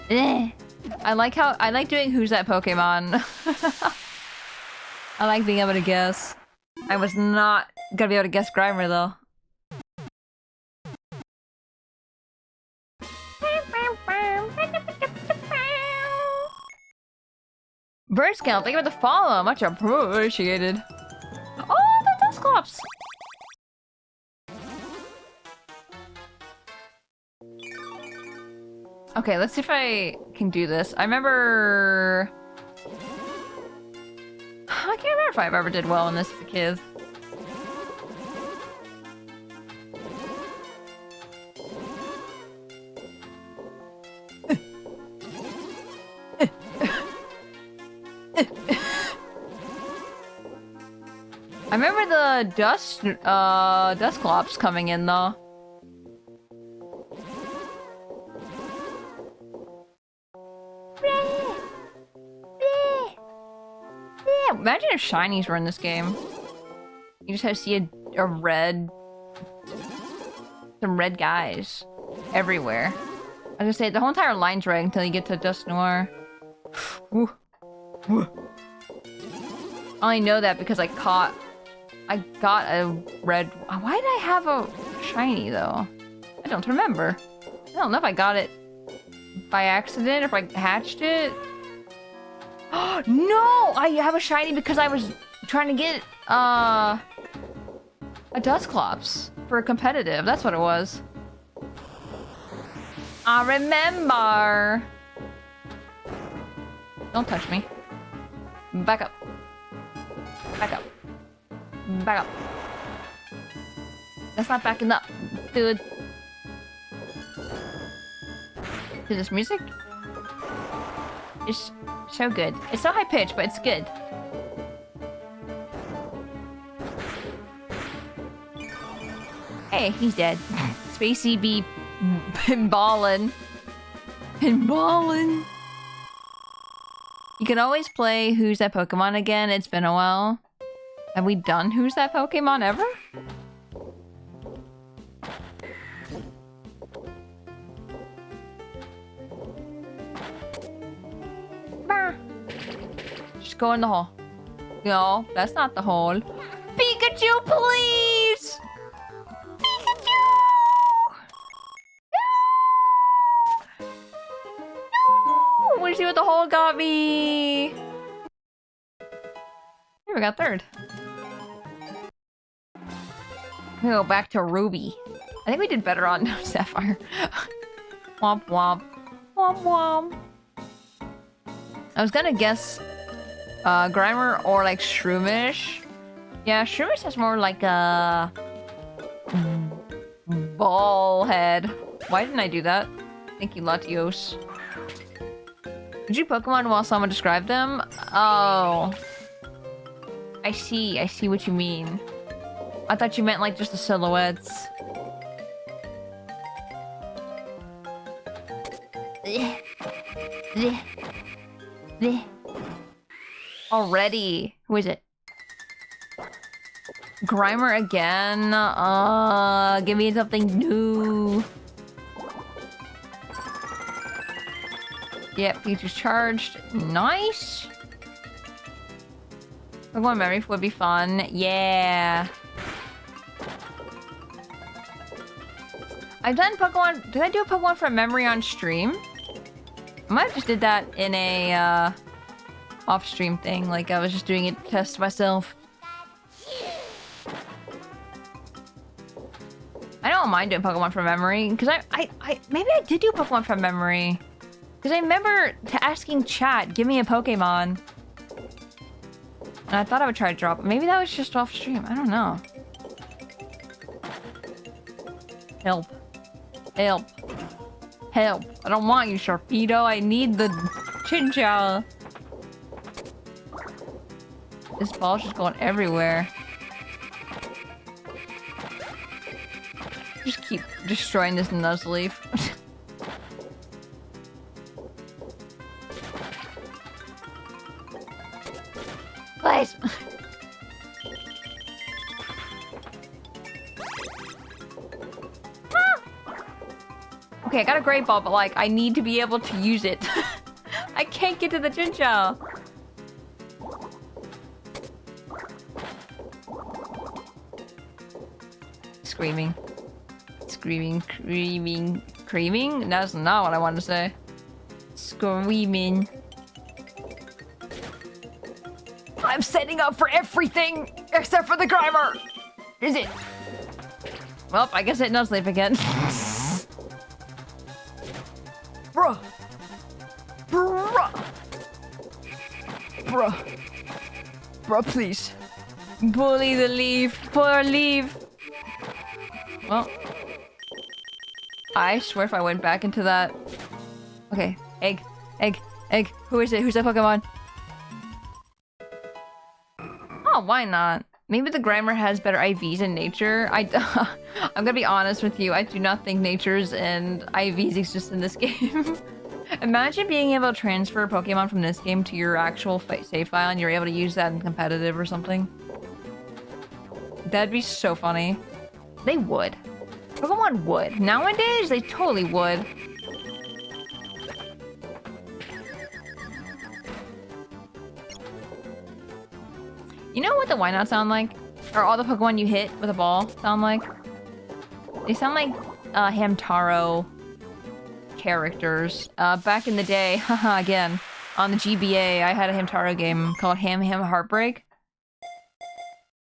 Bleh. I like doing who's that Pokemon. I like being able to guess. I was not gonna be able to guess Grimer though. Bird Scout, thank you for the follow. Much appreciated. Oh, the Dusclops! Okay, let's see if I can do this. I remember... I can't remember if I've ever did well in this as a kid. I remember the Dusclops coming in though. Imagine if shinies were in this game. You just have to see a red... Some red guys. Everywhere. I was gonna say, the whole entire line's red until you get to Dust Noir. Ooh. Ooh. I only know that because I got a red... Why did I have a shiny, though? I don't remember. I don't know if I got it by accident, or if I hatched it. No! I have a shiny because I was trying to get, a Dusclops for competitive. That's what it was. I remember! Don't touch me. Back up. Back up. Back up. That's not backing up, dude. To this music? It's so good. It's so high pitched, but it's good. Hey, he's dead. Spacey be pinballin'. Pinballin'. You can always play Who's That Pokemon again. It's been a while. Have we done Who's That Pokemon ever? Bah. Just go in the hole. No, that's not the hole. Pikachu, please! Pikachu! No! No! Wanna see what the hole got me? Here, we got third. We go back to Ruby. I think we did better on Sapphire. Womp womp. Womp womp. I was gonna guess Grimer or like Shroomish. Yeah, Shroomish has more like a ball head. Why didn't I do that? Thank you, Latios. Did you Pokemon while someone described them? Oh. I see what you mean. I thought you meant like just the silhouettes. Already. Who is it? Grimer again? Give me something new. Yep, Pikachu's charged. Nice. Pokemon Memory would be fun. Yeah. I've done Pokemon... Did I do a Pokemon from memory on stream? I might have just did that in a, off-stream thing. Like, I was just doing it to test myself. I don't mind doing Pokemon from memory. Because maybe I did do Pokemon from memory. Because I remember asking chat, give me a Pokemon. And I thought I would try to drop it. Maybe that was just off stream. I don't know. Help. Help. Help. I don't want you, Sharpedo. I need the Chinchou. This ball's just going everywhere. Just keep destroying this Nuzleaf. Please. Okay, I got a great ball, but like, I need to be able to use it. I can't get to the Chinchou. Screaming. Screaming, creaming, creaming? That's not what I wanted to say. Screaming. I'm setting up for everything except for the Grimer. Is it? Well, I guess it does sleep again. Bruh. Bruh. Bruh. Bruh, please. Bully the leaf. Poor leaf. Well. I swear if I went back into that... Okay. Egg. Egg. Egg. Who is it? Who's that Pokemon? Oh, why not? Maybe the Grimer has better IVs in nature. I'm gonna be honest with you. I do not think natures and IVs exist in this game. Imagine being able to transfer Pokemon from this game to your actual save file and you're able to use that in competitive or something. That'd be so funny. They would. Pokemon would. Nowadays, they totally would. You know what the why not sound like? Or all the Pokemon you hit with a ball sound like? They sound like Hamtaro characters. Back in the day, haha, again, on the GBA, I had a Hamtaro game called Ham Heartbreak.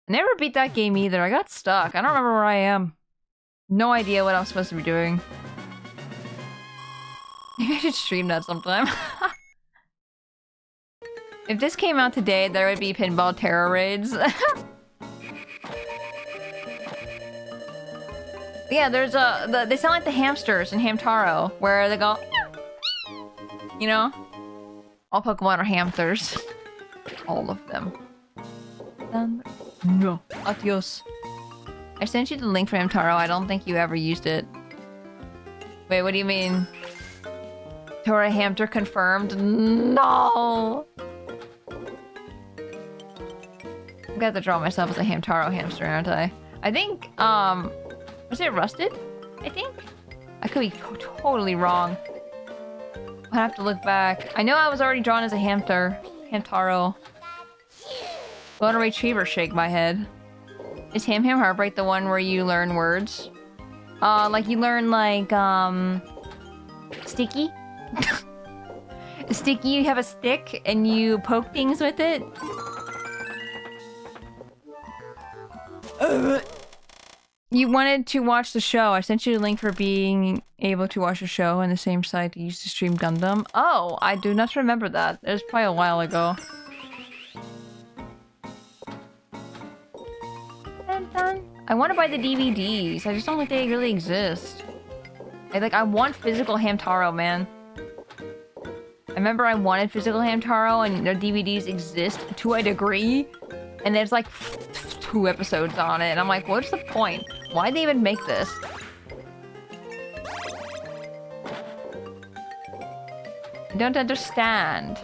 I never beat that game either. I got stuck. I don't remember where I am. No idea what I'm supposed to be doing. Maybe I should stream that sometime. If this came out today, there would be Pinball Terror Raids. Yeah, there's they sound like the hamsters in Hamtaro, where they go... You know? All Pokemon are hamsters. All of them. No. Adios. I sent you the link for Hamtaro. I don't think you ever used it. Wait, what do you mean? Tora Hamster confirmed? No! I'm gonna have to draw myself as a Hamtaro hamster, aren't I? I think, was it Rusted? I think? I could be totally wrong. I'll have to look back. I know I was already drawn as a Hamtaro. Golden Retriever shake my head. Is Ham Heartbreak the one where you learn words? Like you learn like, Sticky? Sticky, you have a stick and you poke things with it? You wanted to watch the show. I sent you a link for being able to watch the show on the same site you used to stream Gundam. Oh, I do not remember that. It was probably a while ago. I want to buy the DVDs. I just don't think they really exist. I want physical Hamtaro, man. I remember I wanted physical Hamtaro and their DVDs exist to a degree. And there's like 2 episodes on it, and I'm like, what's the point? Why'd they even make this? I don't understand.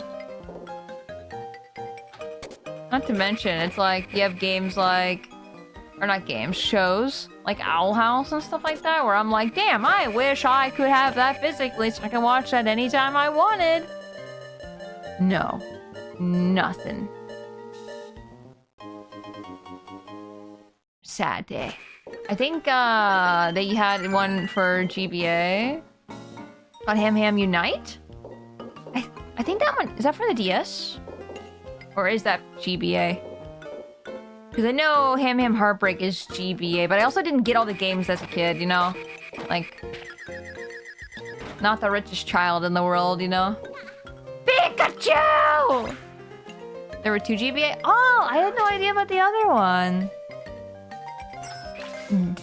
Not to mention, it's like, you have games like... Or not games, shows. Like Owl House and stuff like that, where I'm like, damn, I wish I could have that physically so I can watch that anytime I wanted. No. Nothing. Sad day. I think, they had one for GBA. On Ham Ham Unite? I think that one... Is that for the DS? Or is that GBA? Because I know Ham Ham Heartbreak is GBA, but I also didn't get all the games as a kid, you know? Like... Not the richest child in the world, you know? Pikachu! There were 2 GBA? Oh, I had no idea about the other one.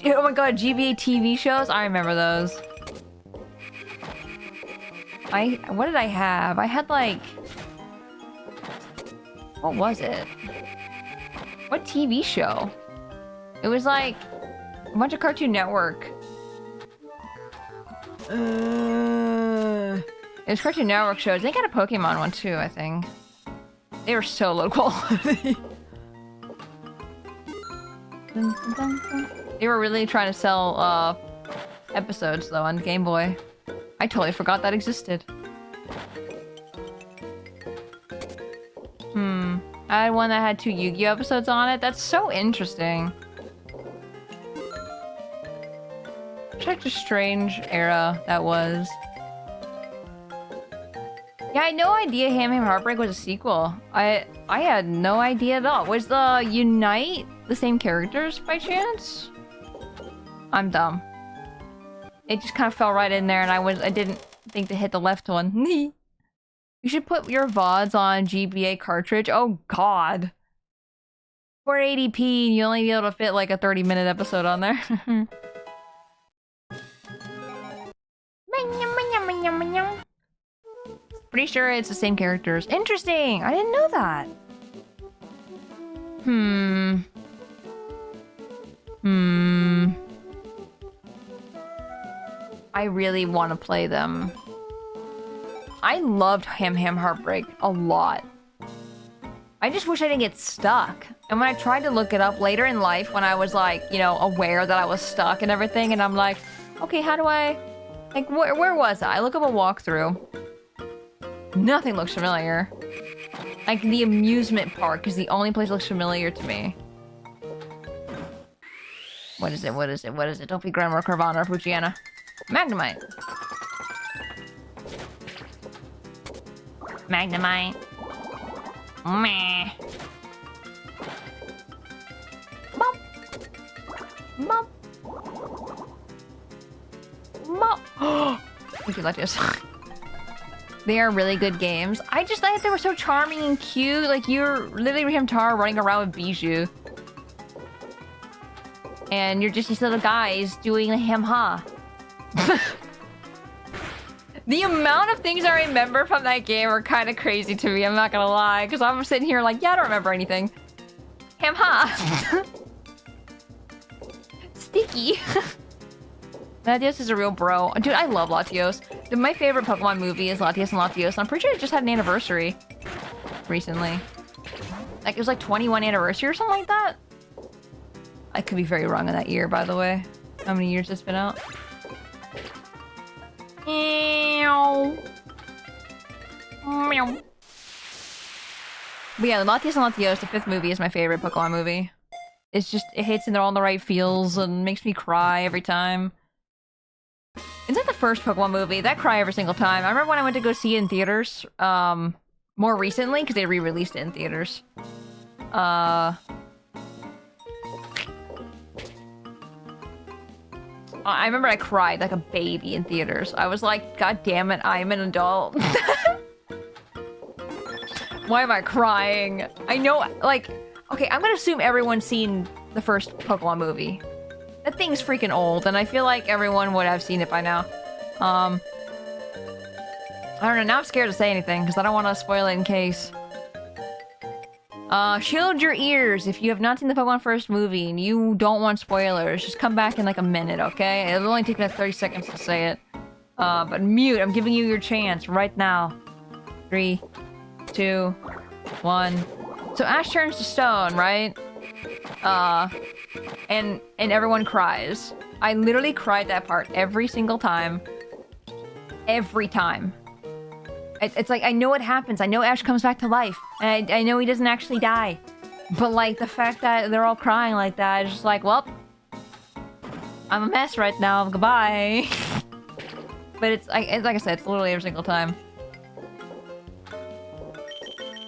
Oh my god, GBA TV shows? I remember those. What did I have? I had like... What was it? What TV show? It was like... a bunch of Cartoon Network. It was Cartoon Network shows. They got a Pokemon one too, I think. They were so low quality. They were really trying to sell, episodes, though, on Game Boy. I totally forgot that existed. I had one that had 2 Yu-Gi-Oh! Episodes on it. That's so interesting. Such a strange era that was. Yeah, I had no idea Ham Ham Heartbreak was a sequel. I had no idea at all. Was the Unite the same characters by chance? I'm dumb. It just kind of fell right in there, and I didn't think to hit the left one. You should put your VODs on GBA cartridge. Oh god. 480p, you only be able to fit like a 30-minute episode on there. Pretty sure it's the same characters. Interesting! I didn't know that. I really want to play them. I loved Ham Ham Heartbreak a lot. I just wish I didn't get stuck. And when I tried to look it up later in life, when I was like, you know, aware that I was stuck and everything, and I'm like, okay, how do I... Like, where was I? I look up a walkthrough. Nothing looks familiar. Like, the amusement park is the only place that looks familiar to me. What is it? What is it? What is it? Don't be Grandma Carvana or Fujiana. Magnemite. Magnemite. Meh. Bump. Bump. Bump. Thank you, Latios. They are really good games. I just thought they were so charming and cute. Like, you're literally Hamtaro running around with Bijou. And you're just these little guys doing a ham-ha. The amount of things I remember from that game are kind of crazy to me, I'm not gonna lie. Because I'm sitting here like, yeah, I don't remember anything. Ham-ha! Sticky! Latios is a real bro. Dude, I love Latios. My favorite Pokemon movie is Latios and Latios. I'm pretty sure it just had an anniversary recently. Like, it was like 21 anniversary or something like that. I could be very wrong in that year, by the way. How many years it's been out? Meow. Meow. But yeah, Latios and Latios, the 5th movie, is my favorite Pokemon movie. It's just, it hits in all the right feels and makes me cry every time. It's like the first Pokemon movie. That cry every single time. I remember when I went to go see it in theaters, more recently, because they re-released it in theaters. I remember I cried like a baby in theaters. I was like, God damn it, I'm an adult. Why am I crying? I know, like, okay, I'm gonna assume everyone's seen the first Pokemon movie. That thing's freaking old, and I feel like everyone would have seen it by now. I don't know, now I'm scared to say anything, because I don't want to spoil it in case. Shield your ears if you have not seen the Pokemon First movie and you don't want spoilers. Just come back in like a minute, okay? It'll only take me like 30 seconds to say it. But mute. I'm giving you your chance right now. 3, 2, 1. So Ash turns to stone, right? And everyone cries. I literally cried that part every single time. Every time. It's like, I know what happens. I know Ash comes back to life. And I know he doesn't actually die. But, like, the fact that they're all crying like that is just like, well, I'm a mess right now. Goodbye. But it's like I said, it's literally every single time.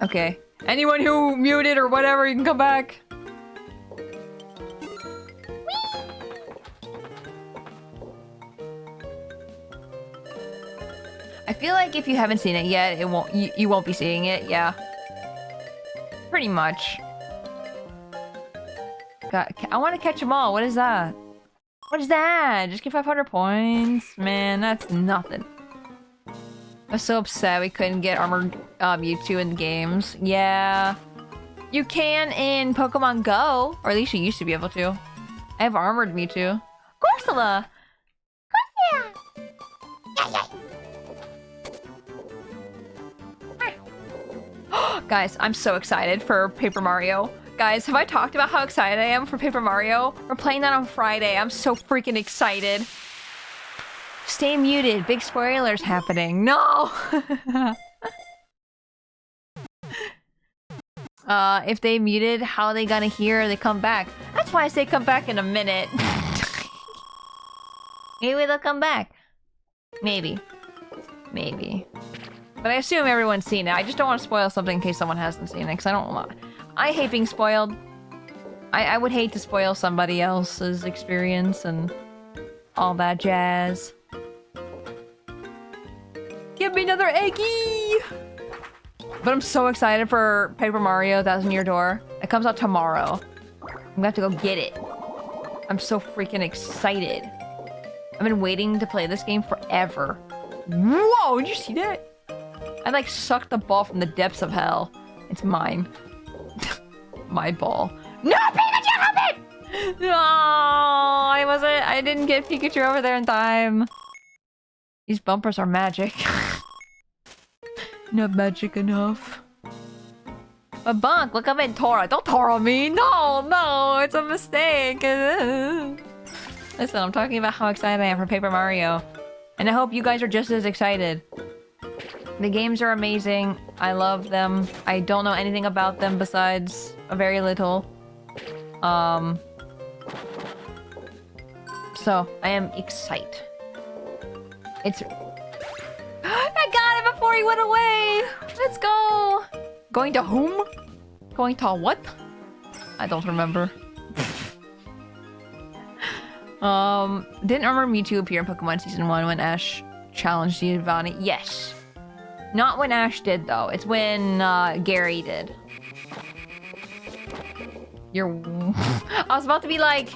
Okay. Anyone who muted or whatever, you can come back. I feel like if you haven't seen it yet, it won't. You won't be seeing it. Yeah. Pretty much. God, I want to catch them all. What is that? What is that? Just get 500 points, man. That's nothing. I was so upset we couldn't get armored Mewtwo in the games. Yeah. You can in Pokemon Go, or at least you used to be able to. I have armored Mewtwo. Corsola! Guys, I'm so excited for Paper Mario. Guys, have I talked about how excited I am for Paper Mario? We're playing that on Friday. I'm so freaking excited. Stay muted. Big spoilers happening. No! If they muted, how are they gonna hear they come back? That's why I say come back in a minute. Maybe they'll come back. Maybe. Maybe. But I assume everyone's seen it. I just don't want to spoil something in case someone hasn't seen it, because I don't want... I hate being spoiled. I would hate to spoil somebody else's experience and all that jazz. Give me another Eggy! But I'm so excited for Paper Mario 1000 Year Door. It comes out tomorrow. I'm gonna have to go get it. I'm so freaking excited. I've been waiting to play this game forever. Whoa, did you see that? I like sucked the ball from the depths of hell. It's mine. My ball. No, Pikachu, help it! No, I didn't get Pikachu over there in time. These bumpers are magic. Not magic enough. But Bunk, look up at Tora. Don't Tora me. No, it's a mistake. Listen, I'm talking about how excited I am for Paper Mario. And I hope you guys are just as excited. The games are amazing. I love them. I don't know anything about them besides a very little. So, I am excited. It's... I got it before he went away! Let's go! Going to whom? Going to what? I don't remember. Didn't Armor Mewtwo appear in Pokemon Season 1 when Ash challenged Giovanni? Yes. Not when Ash did, though. It's when Gary did. You're... I was about to be like,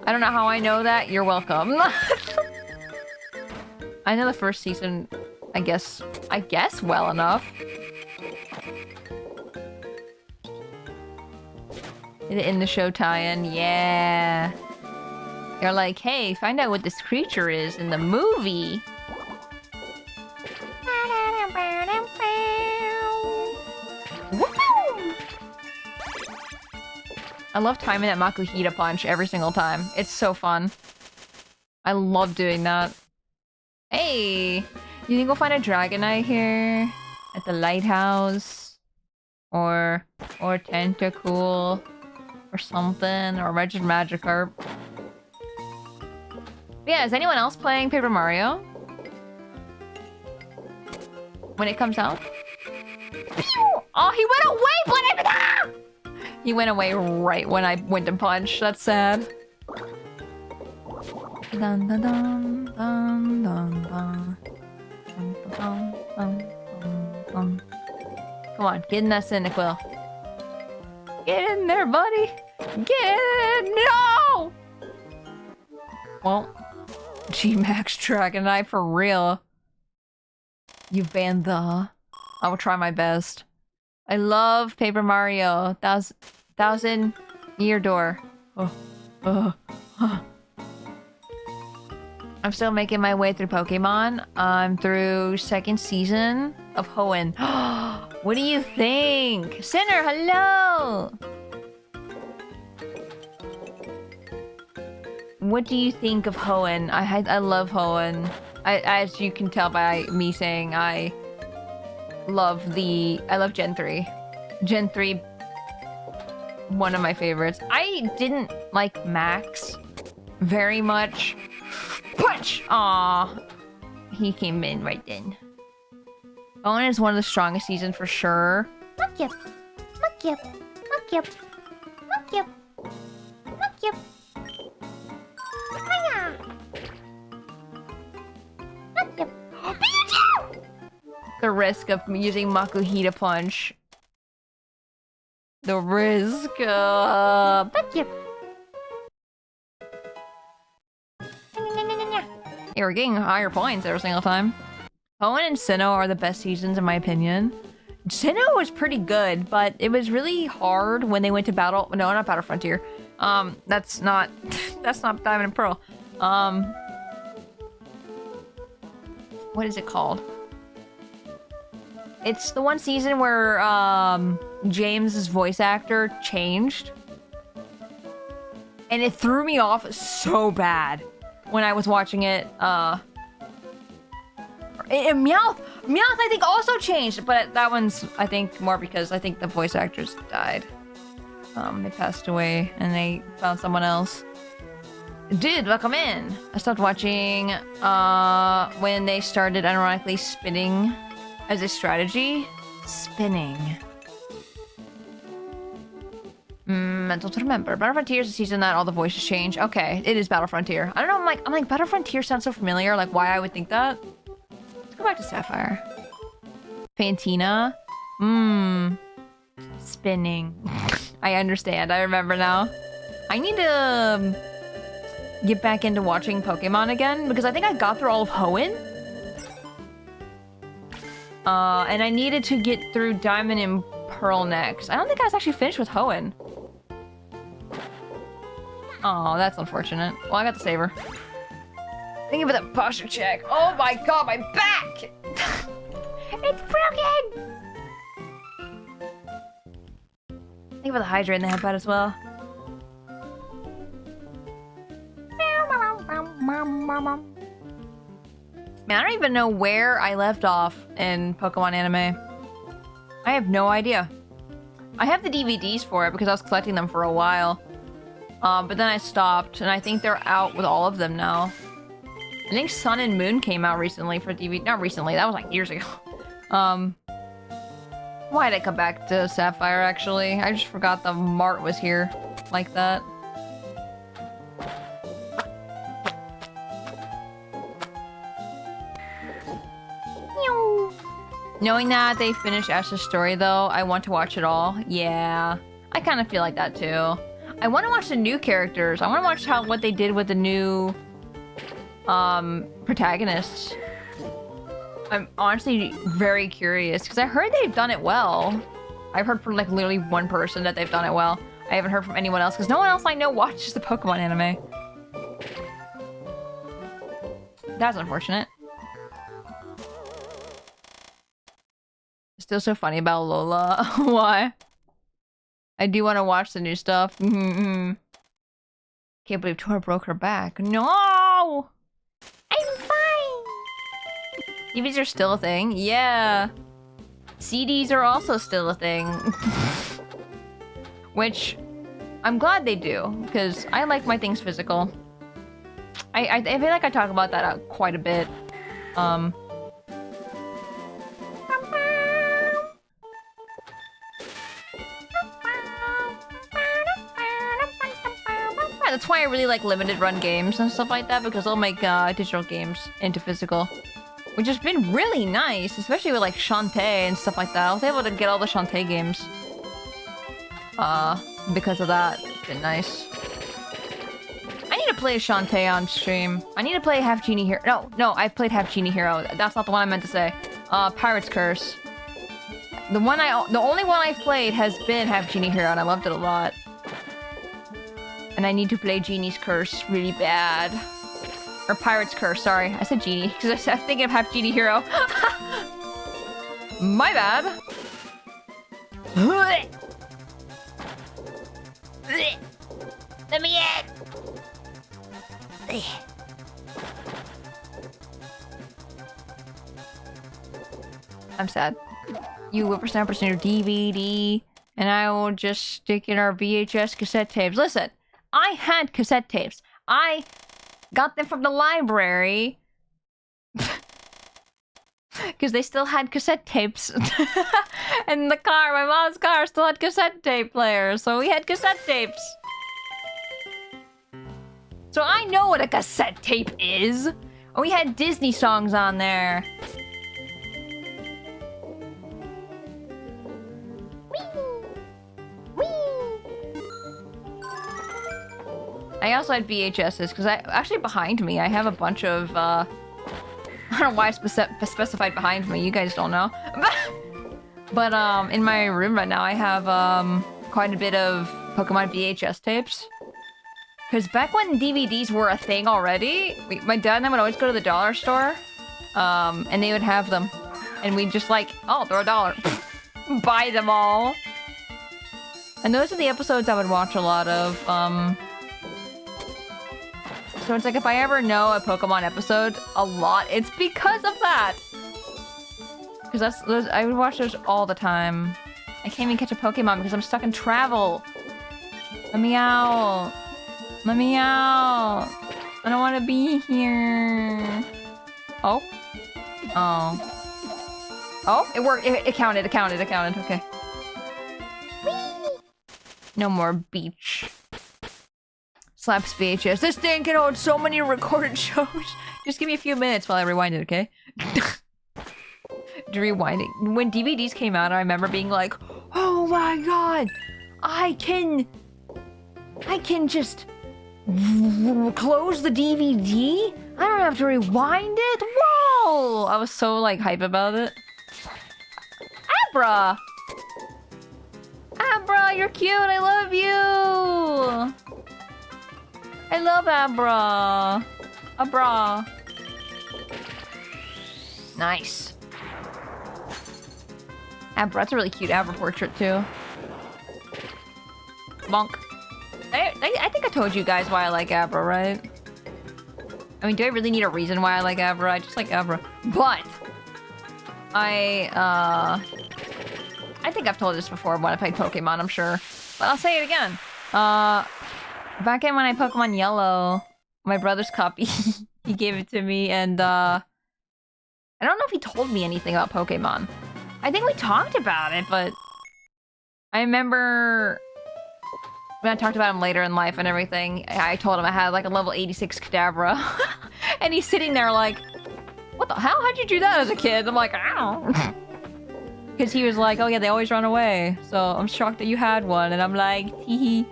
I don't know how I know that. You're welcome. I know the first season, I guess well enough. In the show tie-in, yeah. They're like, hey, find out what this creature is in the movie. I love timing that Makuhita punch every single time. It's so fun. I love doing that. Hey! You think we'll find a Dragonite here? At the lighthouse? Or Tentacool? Or something? Or Magikarp? Yeah, is anyone else playing Paper Mario? When it comes out? Oh, he went away! He went away right when I went to punch. That's sad. Dun, dun, dun, dun, dun, dun. Dun, dun, dun, dun, dun. Come on, get in that Cyndaquil. Get in there, buddy! Get in! No! Well, G-Max Dragonite for real. You banned the... I will try my best. I love Paper Mario. Thousand Year Door. Oh. I'm still making my way through Pokemon. I'm through 2nd season of Hoenn. What do you think? Sinner, hello! What do you think of Hoenn? I love Hoenn. As you can tell by me saying, I love Gen 3. Gen 3, one of my favorites. I didn't like Max very much. Punch! Aw. He came in right then. Hoenn is one of the strongest seasons for sure. Look yep. Look yep. Look yep. Look yep. Look yep. Hiya! Look yep. Pikachu! The risk of using Makuhita Punch. The risk. Look yep. Yeah, we're getting higher points every single time. Hoenn and Sinnoh are the best seasons in my opinion. Sinnoh was pretty good, but it was really hard when they went to battle. No, not Battle Frontier. That's not Diamond and Pearl. What is it called? It's the one season where James's voice actor changed, and it threw me off so bad when I was watching it. And Meowth, I think also changed, but that one's I think more because I think the voice actors died. They passed away and they found someone else. Dude, welcome in. I stopped watching when they started unironically spinning as a strategy. Spinning. Mental to remember. Battle Frontier is a season that all the voices change. Okay, it is Battle Frontier. I don't know, I'm like Battle Frontier sounds so familiar, like why I would think that. Let's go back to Sapphire. Fantina. Spinning. I understand. I remember now. I need to get back into watching Pokemon again because I think I got through all of Hoenn. And I needed to get through Diamond and Pearl next. I don't think I was actually finished with Hoenn. Oh, that's unfortunate. Well, I got the saber. Thank you for that posture check. Oh my god, my back! It's broken! Thank you for the hydrate in the headbutt as well. Man, I don't even know where I left off in Pokemon anime. I have no idea. I have the DVDs for it because I was collecting them for a while. But then I stopped, and I think they're out with all of them now. I think Sun and Moon came out recently for DVD. Not recently, that was like years ago. Why did I come back to Sapphire, actually? I just forgot the Mart was here like that. Knowing that they finished Ash's story, though, I want to watch it all. Yeah, I kind of feel like that, too. I want to watch the new characters. I want to watch what they did with the new protagonists. I'm honestly very curious because I heard they've done it well. I've heard from like literally one person that they've done it well. I haven't heard from anyone else because no one else I know watches the Pokemon anime. That's unfortunate. Still so funny about Lola. Why? I do want to watch the new stuff. Can't believe Tora broke her back. No! I'm fine! TVs are still a thing. Yeah. CDs are also still a thing. Which, I'm glad they do, because I like my things physical. I feel like I talk about that quite a bit. That's why I really like limited run games and stuff like that, because they'll make digital games into physical. Which has been really nice, especially with like Shantae and stuff like that. I was able to get all the Shantae games. Because of that. It's been nice. I need to play Shantae on stream. I need to play Half Genie Hero. No, I've played Half Genie Hero. That's not the one I meant to say. Pirate's Curse. The only one I've played has been Half Genie Hero, and I loved it a lot. And I need to play Genie's Curse really bad. Or Pirate's Curse, sorry. I said Genie, because I'm thinking of Half Genie Hero. My bad. Let me in! I'm sad. You whippersnappers in your DVD, and I will just stick in our VHS cassette tapes. Listen, I had cassette tapes. I got them from the library. Because they still had cassette tapes. And the car, my mom's car, still had cassette tape players. So we had cassette tapes. So I know what a cassette tape is. And we had Disney songs on there. I also had VHSs, because actually behind me, I have a bunch of, I don't know why I specified behind me, you guys don't know. But, in my room right now, I have, quite a bit of Pokemon VHS tapes. Because back when DVDs were a thing already, my dad and I would always go to the dollar store, and they would have them. And we'd just like, oh, they're $1. Buy them all. And those are the episodes I would watch a lot of, So it's like if I ever know a Pokemon episode a lot, it's because of that. Because I would watch those all the time. I can't even catch a Pokemon because I'm stuck in travel. Let me out. Let me out. I don't want to be here. Oh. Oh. Oh, it worked. It counted. It counted. It counted. Okay. Whee! No more beach. Slaps VHS. This thing can hold so many recorded shows. Just give me a few minutes while I rewind it, okay? Rewinding. When DVDs came out, I remember being like, oh my god! I can just close the DVD? I don't have to rewind it? Whoa! I was so like hype about it. Abra! Abra, you're cute! I love you! I love Abra. Abra. Nice. Abra, that's a really cute Abra portrait too. Bonk. I think I told you guys why I like Abra, right? I mean, do I really need a reason why I like Abra? I just like Abra. But I think I've told this before when I played Pokemon, I'm sure. But I'll say it again. Back in when I Pokemon Yellow, my brother's copy, he gave it to me, and I don't know if he told me anything about Pokemon. I think we talked about it, but I remember when I talked about him later in life and everything, I told him I had like a level 86 Kadabra. And he's sitting there like, what the hell? How'd you do that as a kid? I'm like, I don't know. Because he was like, oh yeah, they always run away. So I'm shocked that you had one. And I'm like, hee hee.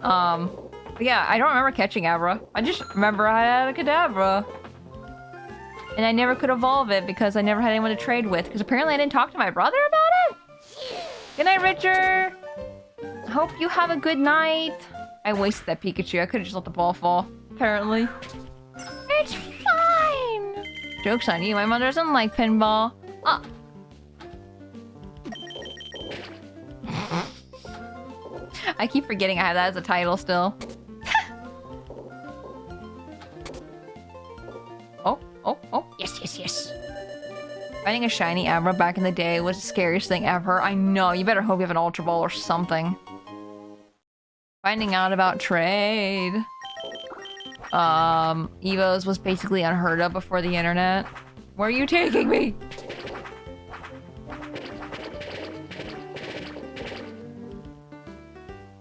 But yeah, I don't remember catching Abra. I just remember I had a Kadabra. And I never could evolve it because I never had anyone to trade with. Because apparently I didn't talk to my brother about it? Good night, Richard! Hope you have a good night. I wasted that Pikachu. I could've just let the ball fall. Apparently. It's fine! Joke's on you. My mother doesn't like pinball. Oh. I keep forgetting I have that as a title still. Oh, yes. Finding a shiny Abra back in the day was the scariest thing ever. I know, you better hope you have an Ultra Ball or something. Finding out about trade. Evos was basically unheard of before the internet. Where are you taking me?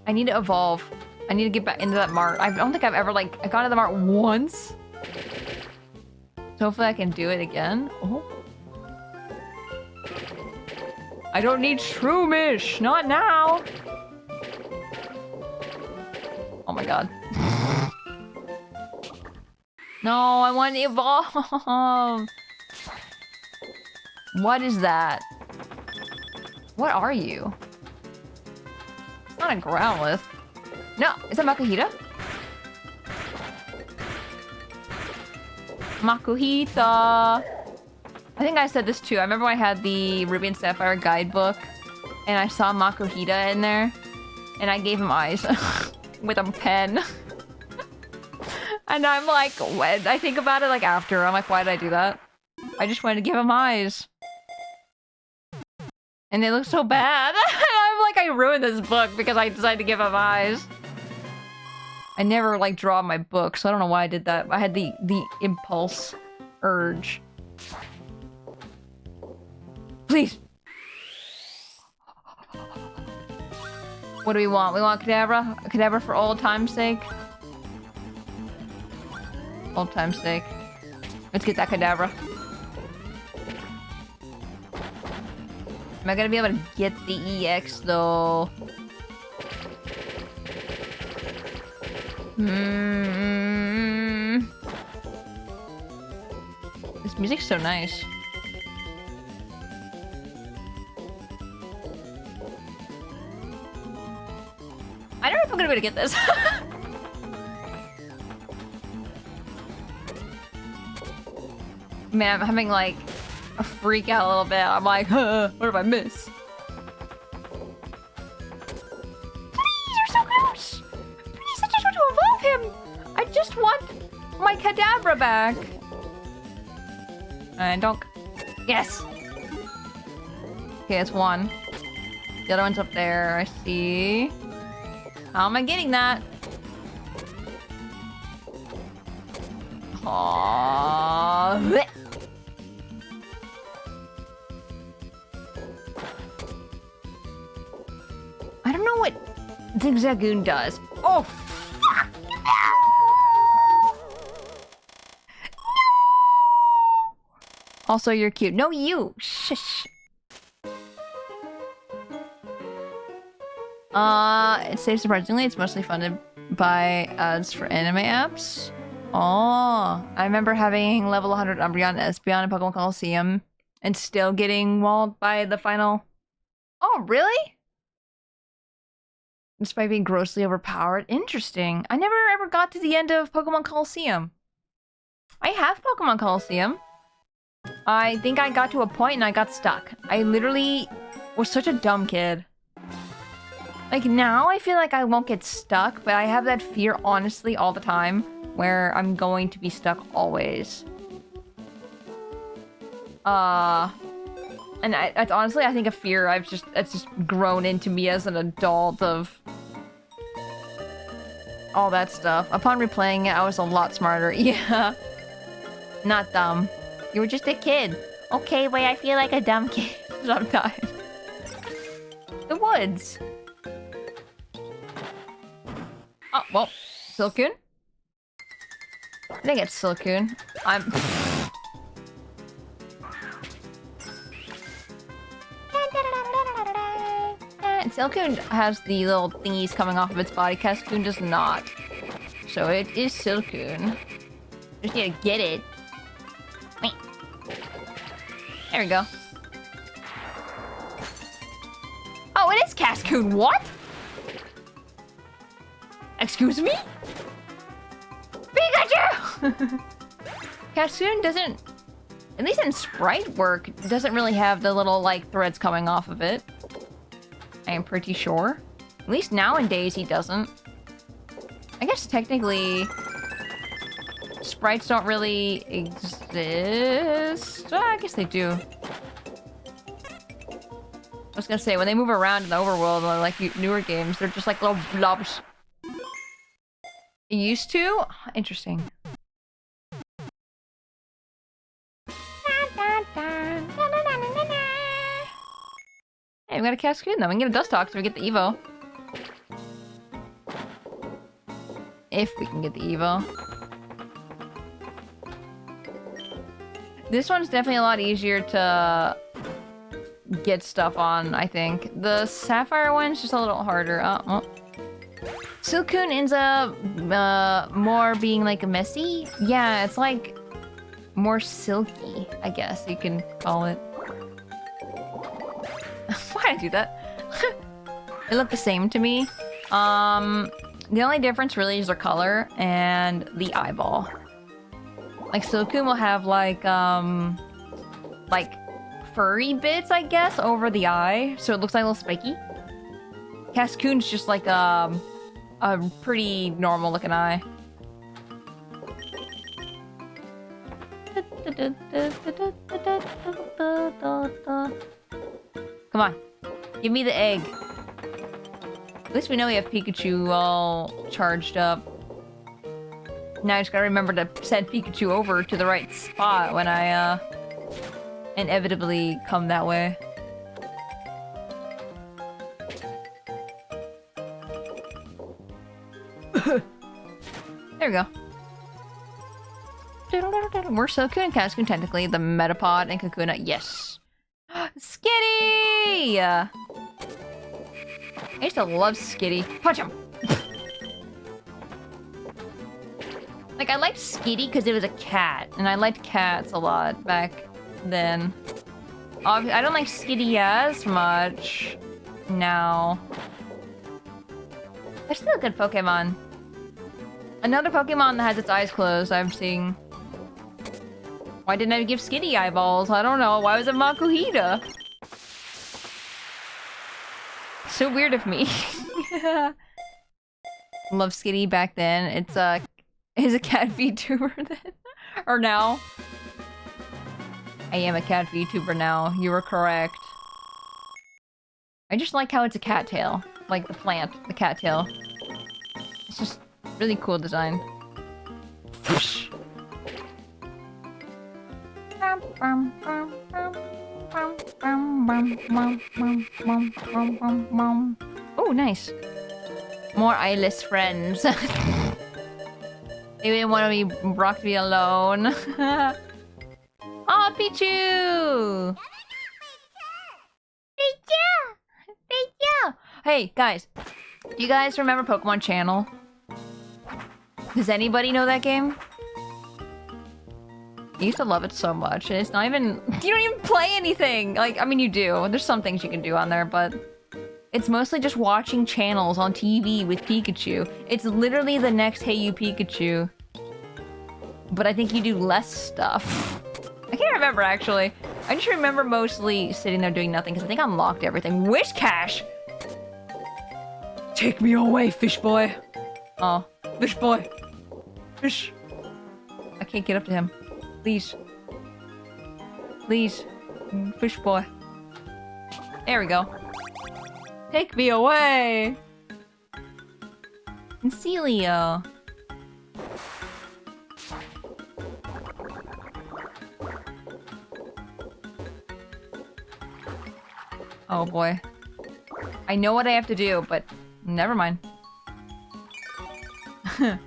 I need to evolve. I need to get back into that mart. I don't think I've ever, like, I got into the mart once. So hopefully I can do it again. Oh. I don't need Shroomish! Not now! Oh my god. No, I want to evolve! What is that? What are you? It's not a Growlithe. No, is that Makuhita? Makuhita! I think I said this too. I remember when I had the Ruby and Sapphire guidebook and I saw Makuhita in there and I gave him eyes with a pen. And I'm like, when I think about it like after, I'm like, why did I do that? I just wanted to give him eyes. And they look so bad. I'm like, I ruined this book because I decided to give him eyes. I never like draw my book, so I don't know why I did that. I had the impulse urge. Please. What do we want? We want Kadabra? A Kadabra for old time's sake? Old time's sake. Let's get that Kadabra. Am I gonna be able to get the EX though? This music's so nice. I don't know if I'm gonna be able to get this. Man, I'm having like a freak out a little bit. I'm like, huh, what if I miss? Please, you're so close! Please, I just want to evolve him! I just want my Kadabra back! And donk. Yes! Okay, it's one. The other one's up there, I see. How am I getting that? Aww. I don't know what Zigzagoon does. Oh, fuck! No! Also, you're cute. No, you! Shush. It says surprisingly, it's mostly funded by ads for anime apps. Oh, I remember having level 100 Umbreon and Espeon in Pokemon Coliseum and still getting walled by the final. Oh, really? Despite being grossly overpowered. Interesting. I never ever got to the end of Pokemon Coliseum. I have Pokemon Coliseum. I think I got to a point and I got stuck. I literally was such a dumb kid. Like now I feel like I won't get stuck, but I have that fear honestly all the time where I'm going to be stuck always. And it's honestly, I think a fear it's just grown into me as an adult of all that stuff. Upon replaying it, I was a lot smarter. Yeah. Not dumb. You were just a kid. Okay, wait, I feel like a dumb kid sometimes. The woods. Oh, well, Silcoon? I think it's Silcoon. Silcoon has the little thingies coming off of its body. Cascoon does not. So it is Silcoon. Just need to get it. There we go. Oh, it is Cascoon. What? Excuse me? Pikachu! Cascoon doesn't, at least in sprite work, doesn't really have the little like threads coming off of it. I am pretty sure. At least nowadays he doesn't. I guess technically sprites don't really exist. I guess they do. I was gonna say, when they move around in the overworld or like newer games, they're just like little blobs. It used to? Interesting. Hey, we got a Cascoon though. We can get a Dustox if we get the Evo. If we can get the Evo. This one's definitely a lot easier to get stuff on, I think. The Sapphire one's just a little harder. Well. Silcoon ends up more being like messy. Yeah, it's like more silky, I guess you can call it. Why kind of do that. They look the same to me. The only difference really is their color and the eyeball. Like Silcoon will have like furry bits, I guess, over the eye, so it looks like a little spiky. Cascoon's just like a pretty normal looking eye. Come on, give me the egg. At least we know we have Pikachu all charged up. Now I just gotta remember to send Pikachu over to the right spot when I inevitably come that way. There we go. We're Silcoon and Cascoon technically, the Metapod and Kakuna. Yes! Skitty! I used to love Skitty. Punch him! Like, I liked Skitty because it was a cat, and I liked cats a lot back then. I don't like Skitty as much now. They're still a good Pokemon. Another Pokemon that has its eyes closed, I'm seeing. Why didn't I give Skitty eyeballs? I don't know. Why was it Makuhita? So weird of me. Love Skitty back then. It's a cat VTuber then? Or now? I am a cat VTuber now. You were correct. I just like how it's a cattail. Like the plant, the cattail. It's just really cool design. Oh, nice. More eyeless friends. They didn't want to be rocked me alone. Oh, Pichu! Pichu! Hey, guys. Do you guys remember Pokemon Channel? Does anybody know that game? I used to love it so much, and it's not even... You don't even play anything! Like, I mean, you do. There's some things you can do on there, but... It's mostly just watching channels on TV with Pikachu. It's literally the next Hey You Pikachu. But I think you do less stuff. I can't remember, actually. I just remember mostly sitting there doing nothing, because I think I unlocked everything. Wish Cash! Take me away, fish boy! Oh, fish boy! Fish! I can't get up to him. Please. Please. Fish boy. There we go. Take me away! And Celio. Oh boy. I know what I have to do, but never mind. Oh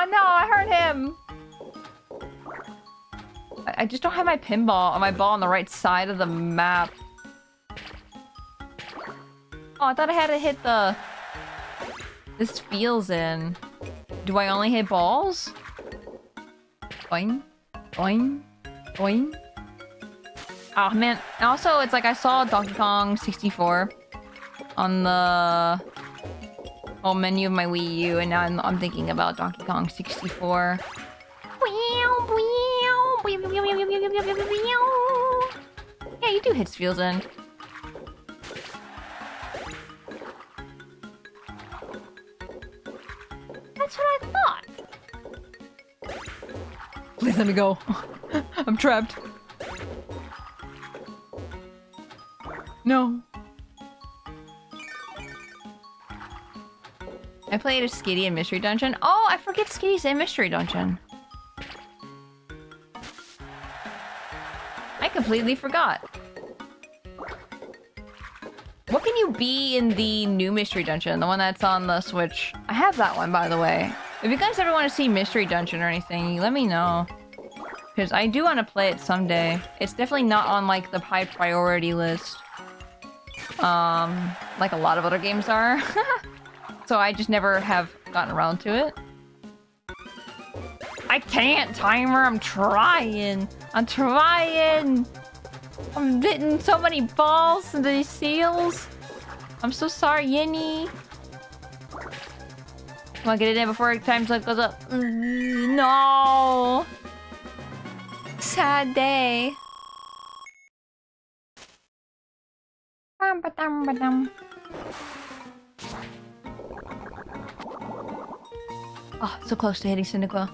no, I hurt him! I just don't have my pinball, my ball on the right side of the map. Oh, I thought I had to hit the... This feels in. Do I only hit balls? Boing. Boing. Boing. Oh, man. Also, it's like I saw Donkey Kong 64 on the whole menu of my Wii U, and now I'm thinking about Donkey Kong 64. Yeah, you do hit feels in. That's what I thought. Please let me go. I'm trapped. No. I played a Skitty in Mystery Dungeon. Oh, I forget Skitty's in Mystery Dungeon. I completely forgot. What can you be in the new Mystery Dungeon? The one that's on the Switch? I have that one, by the way. If you guys ever want to see Mystery Dungeon or anything, let me know. Because I do want to play it someday. It's definitely not on, like, the high priority list. Like a lot of other games are. So I just never have gotten around to it. I can't, timer. I'm trying. I'm trying. I'm hitting so many balls into these seals. I'm so sorry, Yinny. Come on, get it in before time slip goes up. No. Sad day. Oh, so close to hitting Cynical.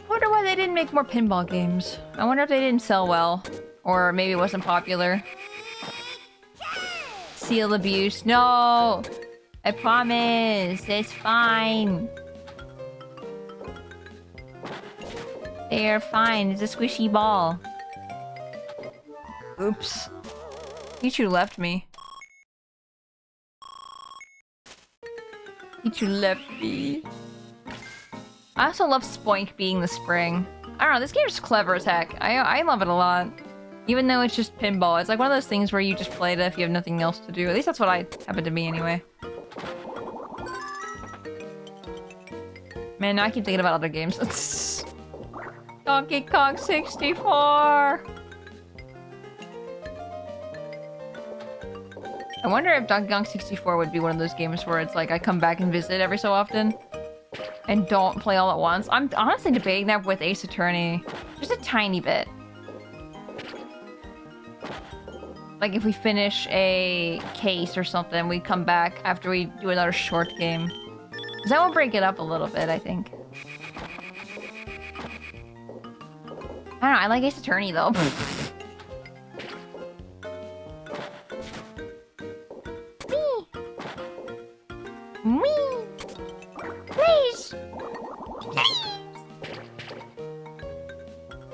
Wonder why they didn't make more pinball games. I wonder if they didn't sell well. Or maybe it wasn't popular. Seal abuse. No! I promise. It's fine. They're fine. It's a squishy ball. Oops. Pichu left me. Pichu left me. I also love Spoink being the spring. I don't know, this game's clever as heck. I love it a lot. Even though it's just pinball. It's like one of those things where you just play it if you have nothing else to do. At least that's what happened to me anyway. Man, now I keep thinking about other games. Donkey Kong 64! I wonder if Donkey Kong 64 would be one of those games where it's like I come back and visit every so often. And don't play all at once. I'm honestly debating that with Ace Attorney. Just a tiny bit. Like if we finish a case or something, we come back after we do another short game. Because that will break it up a little bit, I think. I don't know, I like Ace Attorney though. Wee! Please!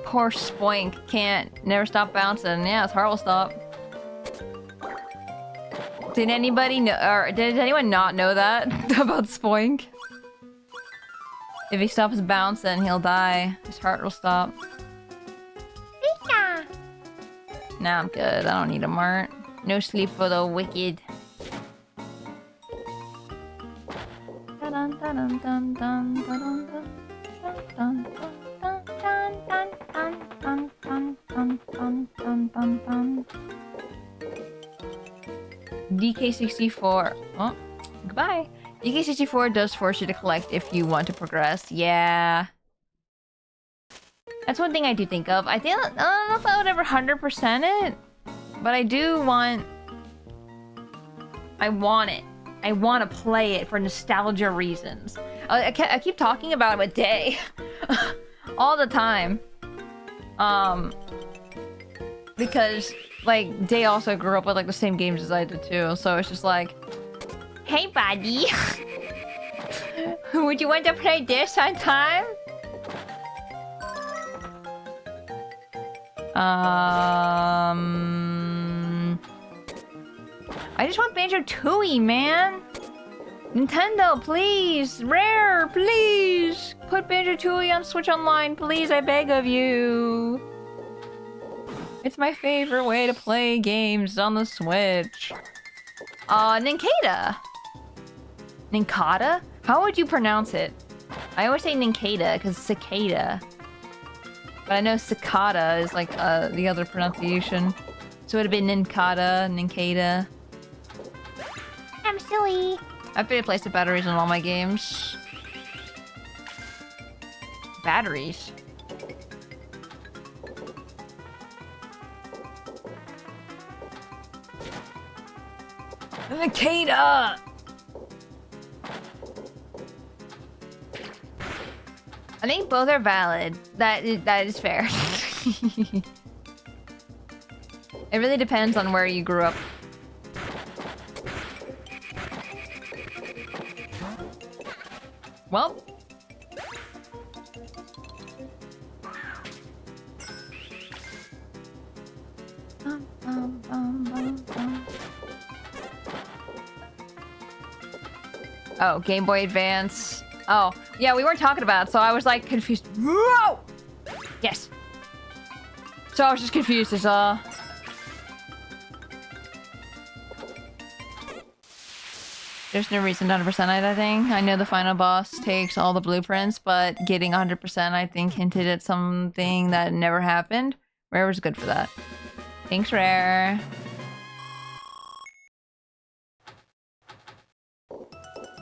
Poor Spoink can't never stop bouncing. Yeah, his heart will stop. Did anybody know, or did anyone not know that about Spoink? If he stops bouncing, he'll die. His heart will stop. Pika! Nah, I'm good. I don't need a mart. No sleep for the wicked. DK64. Oh, goodbye. DK64 does force you to collect if you want to progress. Yeah. That's one thing I do think of. I don't know if I would ever 100% it, but I do want... I want it. I want to play it for nostalgia reasons. I keep talking about it with Day. All the time. Because, like, Day also grew up with, like, the same games as I did, too. So it's just like... Hey, buddy! Would you want to play this on time? I just want Banjo-Tooie, man! Nintendo, please! Rare, please! Put Banjo-Tooie on Switch Online, please, I beg of you! It's my favorite way to play games on the Switch. Ninkata! Ninkata? How would you pronounce it? I always say Ninkata, because cicada. But I know cicada is like the other pronunciation. So it would have been Ninkata, Ninkata. I'm silly. I've replaced the batteries in all my games. Batteries? Ninkata! I think both are valid. That is fair. It really depends on where you grew up. Well. Oh, Game Boy Advance. Oh, yeah, we weren't talking about it, so I was like confused. Whoa! Yes. So I was just confused as There's no reason to 100% it, I think. I know the final boss takes all the blueprints, but getting 100% I think hinted at something that never happened. Rare was good for that. Thanks, Rare.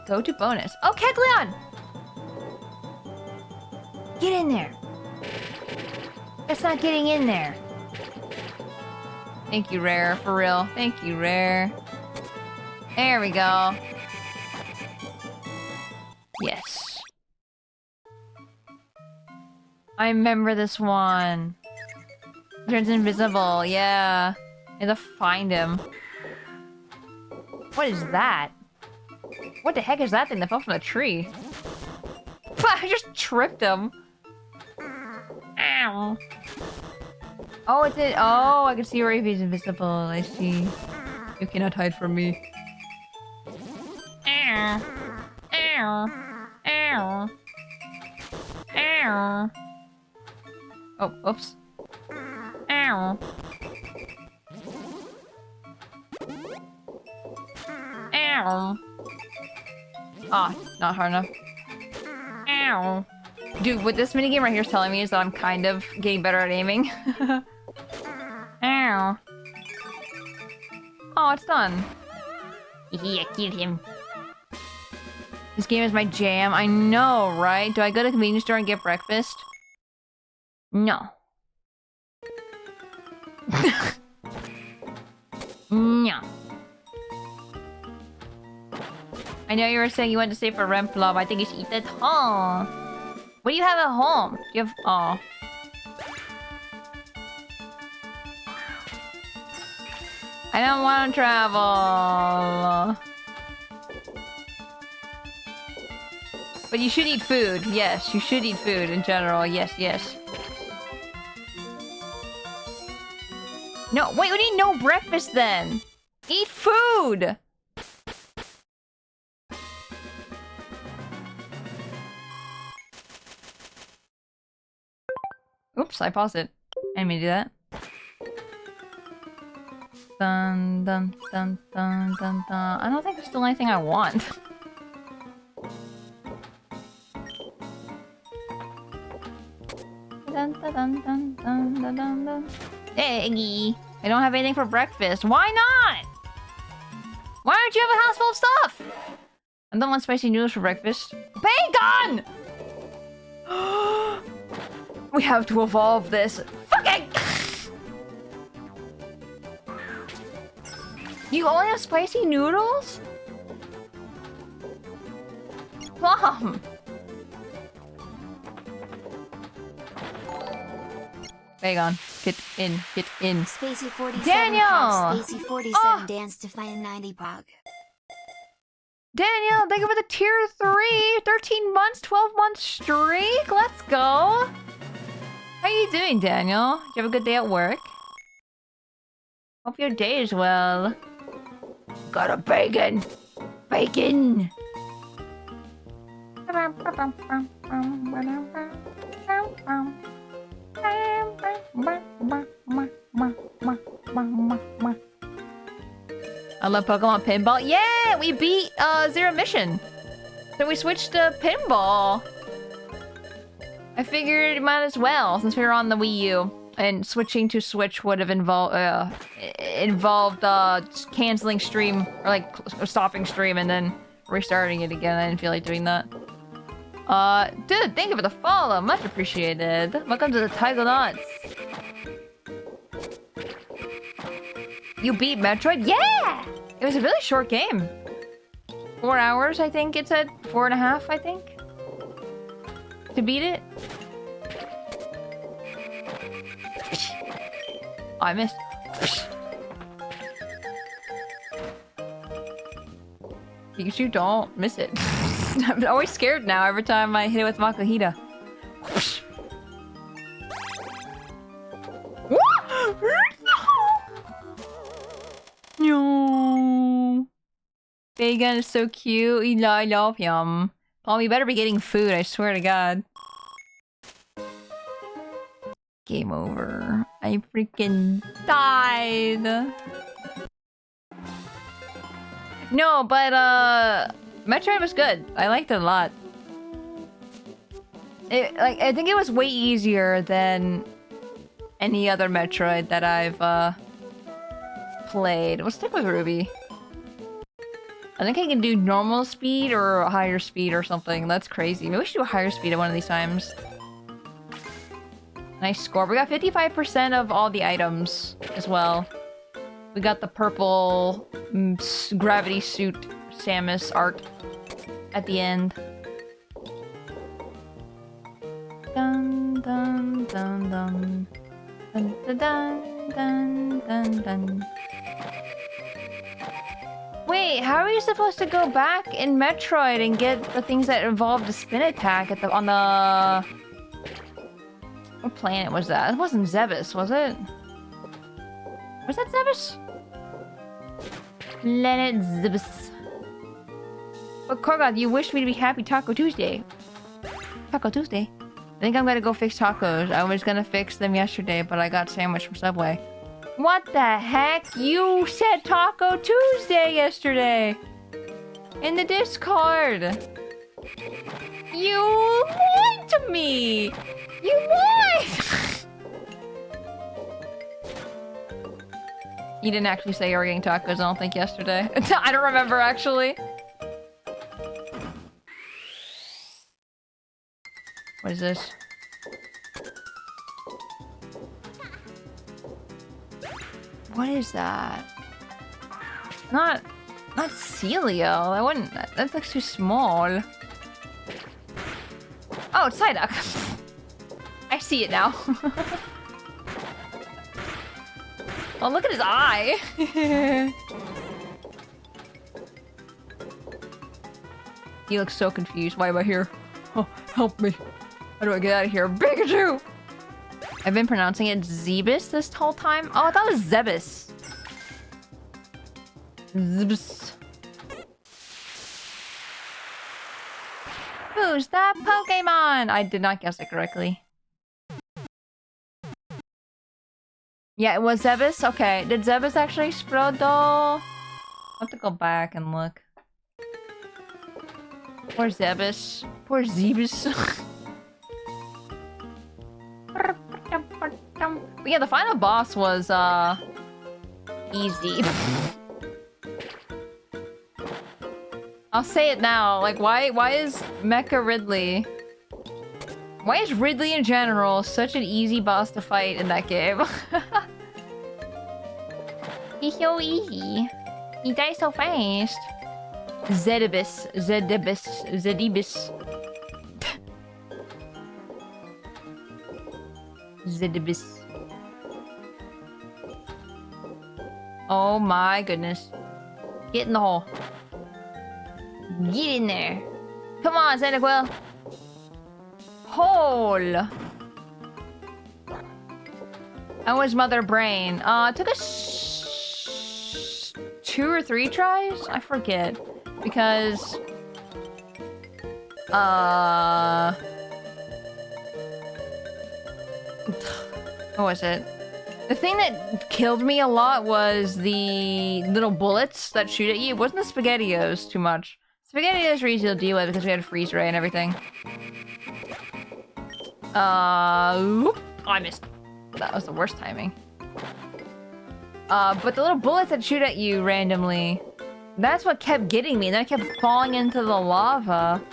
Go to bonus. Oh, Kegleon! Get in there. That's not getting in there. Thank you, Rare. For real. Thank you, Rare. There we go. Yes. I remember this one. Turns invisible. Yeah. I have to find him. What is that? What the heck is that thing that fell from the tree? I just tripped him. Ow. Oh, it's it. Oh, I can see where he's invisible. I see. You cannot hide from me. Ow. Ow. Ow. Ow. Oh, oops. Ow. Ow. Ah, not hard enough. Ow. Dude, what this minigame right here is telling me is that I'm kind of getting better at aiming. Ow. Oh, it's done. Yeah, kill him. This game is my jam. I know, right? Do I go to the convenience store and get breakfast? No. No. I know you were saying you went to stay for Remplo, but I think you should eat at home. What do you have at home? Do you have... Oh. I don't want to travel. But you should eat food. Yes, you should eat food in general. Yes, yes. No, wait, we need no breakfast then. Eat food! Oops, I paused it. I didn't mean to do that. Dun dun dun dun dun dun. I don't think there's still anything I want. Dun dun dun dun dun dun dun dun. Eggy. I don't have anything for breakfast. Why not? Why don't you have a house full of stuff? I don't want spicy noodles for breakfast. Bacon! We have to evolve this. Fucking! You only have spicy noodles? Mom! Bacon. Get in. Get in. Spacey 47 Daniel! Pog, Spacey 47 dance to find 90 Pog. Daniel, thank you for the tier 3. 13 months, 12 month streak. Let's go. How you doing, Daniel? Did you have a good day at work? Hope your day is well. Got a bacon. Bacon. I love Pokemon Pinball. Yeah, we beat Zero Mission. So we switched to Pinball. I figured it might as well since we were on the Wii U. And switching to Switch would have involved canceling stream or like stopping stream and then restarting it again. I didn't feel like doing that. Dude, thank you for the follow. Much appreciated. Welcome to the Tiger Nuts. You beat Metroid? Yeah! It was a really short game. 4 hours, I think it said. 4.5, I think. To beat it. Oh, I missed. Pikachu, don't miss it. I'm always scared now every time I hit it with Makuhita. No. Bacon is so cute. I love him. Paul, we better be getting food, I swear to God. Game over. I freaking died. No, but Metroid was good. I liked it a lot. I think it was way easier than any other Metroid that I've played. We'll stick with Ruby. I think I can do normal speed or higher speed or something. That's crazy. Maybe we should do a higher speed at one of these times. Nice score. We got 55% of all the items as well. We got the purple gravity suit Samus art at the end. Dun dun dun dun. Dun dun dun dun dun dun. Wait, how are you supposed to go back in Metroid and get the things that involve the spin attack at the on the... What planet was that? It wasn't Zebus, was it? Was that Zebus? Planet Zebus. But Korgoth, you wished me to be happy Taco Tuesday. Taco Tuesday? I think I'm gonna go fix tacos. I was gonna fix them yesterday, but I got sandwich from Subway. What the heck? You said Taco Tuesday yesterday! In the Discord! You lied to me! You lied! You didn't actually say you were getting tacos, I don't think, yesterday. I don't remember, actually. What is this? What is that? Not Celio. I wouldn't. That looks too small. Oh, it's Psyduck. I see it now. Oh, look at his eye. He looks so confused. Why am I here? Oh, help me. How do I get out of here? Pikachu! I've been pronouncing it Zebus this whole time. Oh, I thought it was Zebus. Zebus. Who's that Pokemon? I did not guess it correctly. Yeah, it was Zebus? Okay. Did Zebus actually explode though? I'll have to go back and look. Poor Zebus. Poor Zebus. But yeah, the final boss was easy. I'll say it now. Like, why is Mecha Ridley? Why is Ridley in general such an easy boss to fight in that game? He's so easy. He dies so fast. Zedibus. Zedibus. Oh my goodness. Get in the hole. Get in there. Come on, Cyndaquil. Hole. How was Mother Brain? It took us 2 or 3 tries? I forget. Because... what was it? The thing that killed me a lot was the little bullets that shoot at you. It wasn't the SpaghettiOs too much. SpaghettiOs were easy to deal with because we had a freeze ray and everything. Oop, I missed. That was the worst timing. But the little bullets that shoot at you randomly, that's what kept getting me. Then I kept falling into the lava.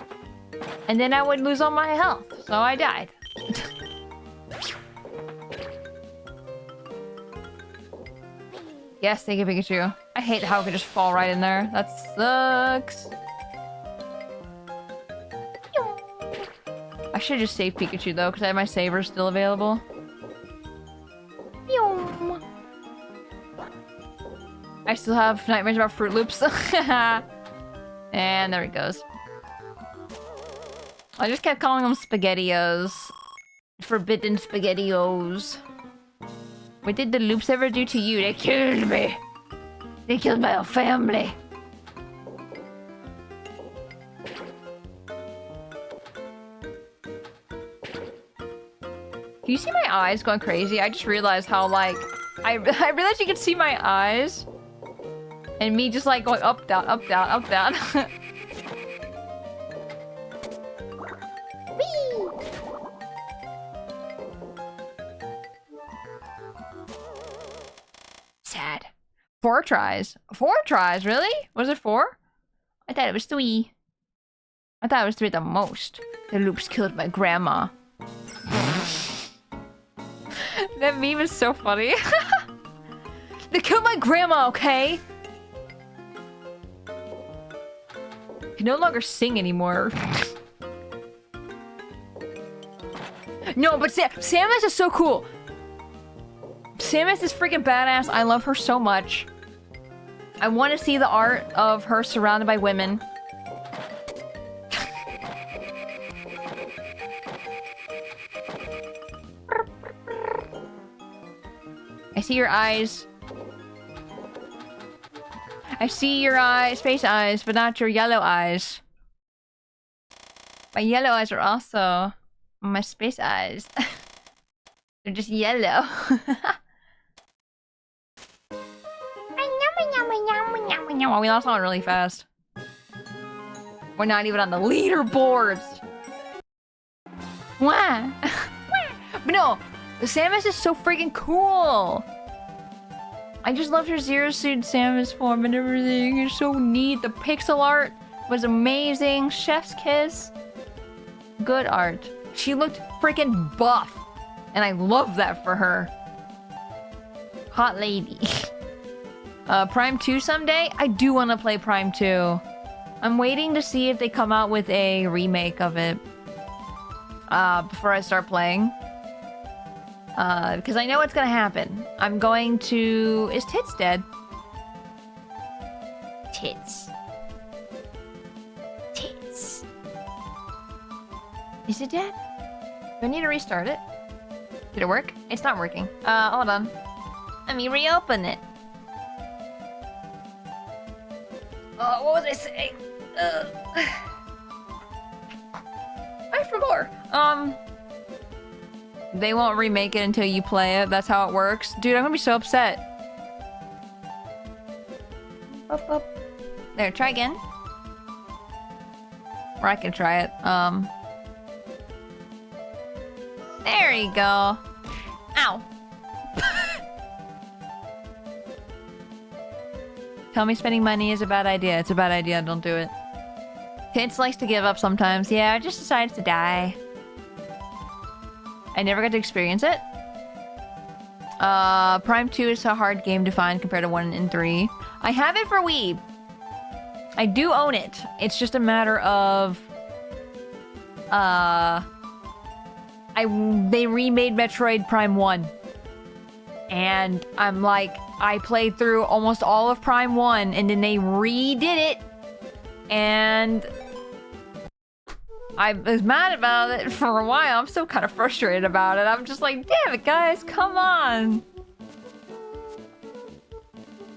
And then I would lose all my health. So I died. Yes, thank you, Pikachu. I hate how it could just fall right in there. That sucks. I should just save Pikachu though, because I have my saver still available. I still have nightmares about Fruit Loops. And there it goes. I just kept calling them SpaghettiOs. Forbidden SpaghettiOs. What did the Loops ever do to you? They killed me. They killed my whole family. Can you see my eyes going crazy? I just realized how, like... I realized you could see my eyes. And me just, like, going up, down, up, down, up, down. Whee! 4 tries. 4 tries, really? Was it 4? I thought it was 3. I thought it was 3 at the most. The loops killed my grandma. That meme is so funny. They killed my grandma, okay? I can no longer sing anymore. No, but Samus is so cool. Samus is freaking badass. I love her so much. I want to see the art of her surrounded by women. I see your eyes. I see your eyes, space eyes, but not your yellow eyes. My yellow eyes are also my space eyes. They're just yellow. We lost one really fast. We're not even on the leaderboards. Why? But no, Samus is so freaking cool. I just loved her Zero Suit Samus form and everything. It's so neat. The pixel art was amazing. Chef's kiss. Good art. She looked freaking buff. And I love that for her. Hot lady. Prime 2 someday? I do want to play Prime 2. I'm waiting to see if they come out with a remake of it. Before I start playing. Because I know what's gonna happen. I'm going to... Is Tits dead? Tits. Tits. Is it dead? Do I need to restart it? Did it work? It's not working. Hold on. Let me reopen it. Oh, what was I saying? I forgot. They won't remake it until you play it. That's how it works. Dude, I'm gonna be so upset. Up, up. There, try again. Or I can try it. There you go. Ow. Tell me spending money is a bad idea. It's a bad idea. Don't do it. Tits likes to give up sometimes. Yeah, I just decided to die. I never got to experience it. Prime 2 is a hard game to find compared to 1 and 3. I have it for Wii. I do own it. It's just a matter of... They remade Metroid Prime 1. And I'm like, I played through almost all of Prime 1, and then they redid it. And... I was mad about it for a while. I'm still kind of frustrated about it. I'm just like, damn it, guys, come on.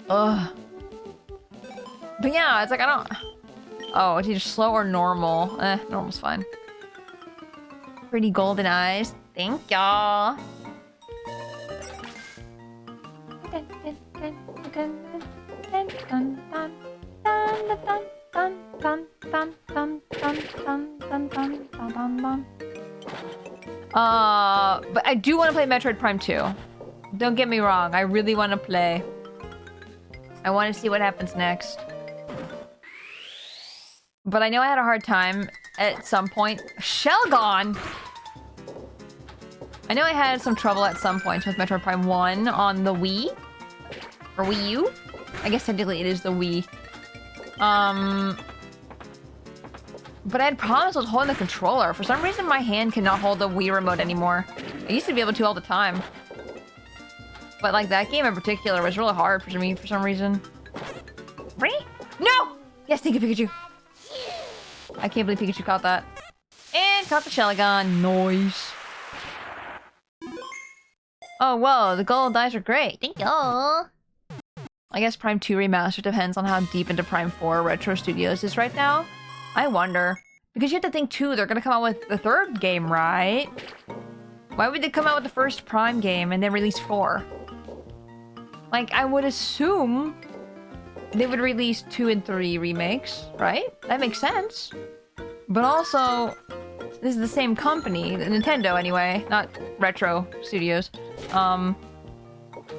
Ugh. But yeah, it's like, I don't... Oh, it's either slow or normal. Normal's fine. Pretty golden eyes. Thank y'all. But I do want to play Metroid Prime 2. Don't get me wrong, I really want to play. I want to see what happens next. But I know I had a hard time at some point. Shelgon! I know I had some trouble at some points with Metroid Prime 1 on the Wii. Or Wii U? I guess technically it is the Wii. But I had problems with holding the controller. For some reason, my hand cannot hold the Wii remote anymore. I used to be able to all the time. But like that game in particular was really hard for me for some reason. Really? No! Yes, thank you, Pikachu. I can't believe Pikachu caught that. And caught the Shelgon. Nice. Oh, whoa, the gold dice are great. Thank you. I guess Prime 2 Remastered depends on how deep into Prime 4 Retro Studios is right now. I wonder. Because you have to think, too, they're gonna come out with the 3rd game, right? Why would they come out with the first Prime game and then release 4? Like, I would assume they would release 2 and 3 remakes, right? That makes sense. But also, this is the same company, Nintendo anyway, not Retro Studios.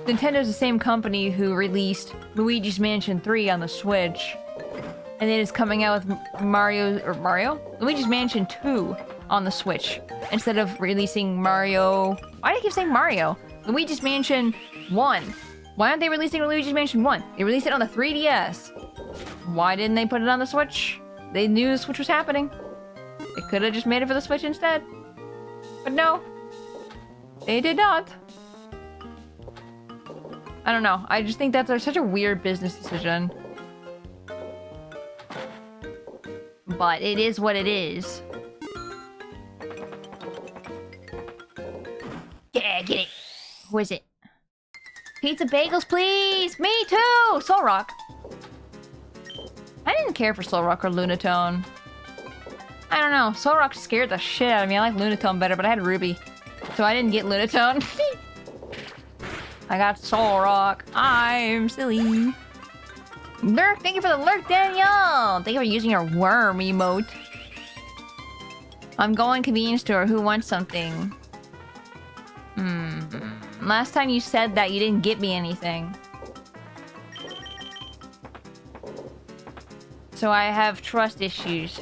Nintendo's the same company who released Luigi's Mansion 3 on the Switch. And then it's coming out with Luigi's Mansion 2 on the Switch. Instead of releasing Mario... Why do I keep saying Mario? Luigi's Mansion 1. Why aren't they releasing Luigi's Mansion 1? They released it on the 3DS. Why didn't they put it on the Switch? They knew the Switch was happening. They could have just made it for the Switch instead. But no. They did not. I don't know. I just think that's such a weird business decision. But it is what it is. Yeah, get it. Who is it? Pizza bagels, please! Me too! Soul Rock. I didn't care for Soul Rock or Lunatone. I don't know. Soul Rock scared the shit out of me. I like Lunatone better, but I had Ruby. So I didn't get Lunatone. I got Soul Rock. I'm silly. Lurk, thank you for the lurk, Daniel! Thank you for using your worm emote. I'm going convenience store. Who wants something? Last time you said that, you didn't get me anything. So I have trust issues.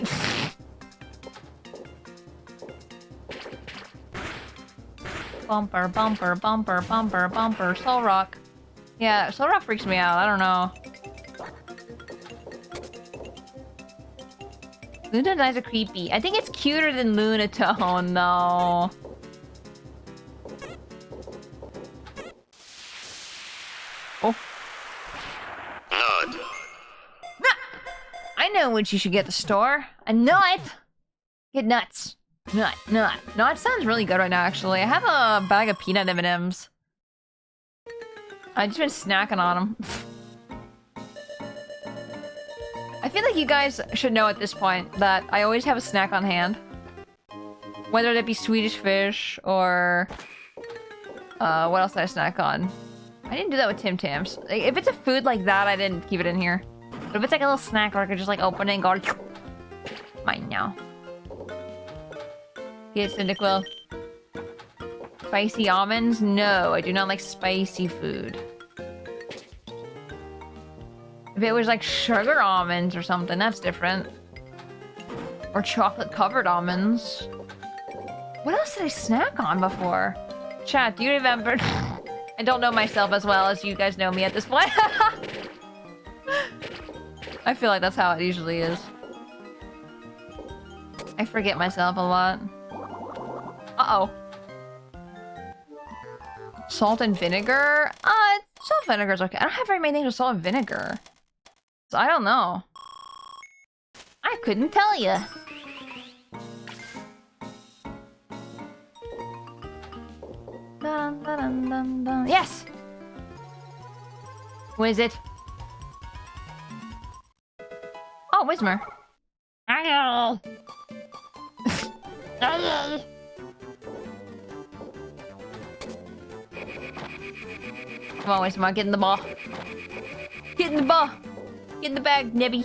Bumper, bumper, bumper, bumper, bumper. Soul Rock. Yeah, Soul Rock freaks me out. I don't know. Lunatone's eyes are creepy. I think it's cuter than Lunatone, though. Oh. Nut. I know what you should get at the store. A nut! Get nuts. Nut. No, it sounds really good right now, actually. I have a bag of peanut M&Ms. I've just been snacking on them. I feel like you guys should know at this point that I always have a snack on hand. Whether that be Swedish fish or... what else did I snack on? I didn't do that with Tim Tams. Like, if it's a food like that, I didn't keep it in here. But if it's like a little snack where I could just like open it and go... Mine now. Yes, Cyndaquil. Spicy almonds? No, I do not like spicy food. If it was like sugar almonds or something, that's different. Or chocolate covered almonds. What else did I snack on before? Chat, do you remember? I don't know myself as well as you guys know me at this point. I feel like that's how it usually is. I forget myself a lot. Uh-oh. Salt and vinegar? Salt and vinegar's okay. I don't have very many things with salt and vinegar. So I don't know. I couldn't tell you. Dun, dun, dun, dun, dun. Yes! Who is it? Oh, Whismer. Hello. Hello. Come on, Whismer, get in the ball. Get in the ball. Get in the bag, Nebby.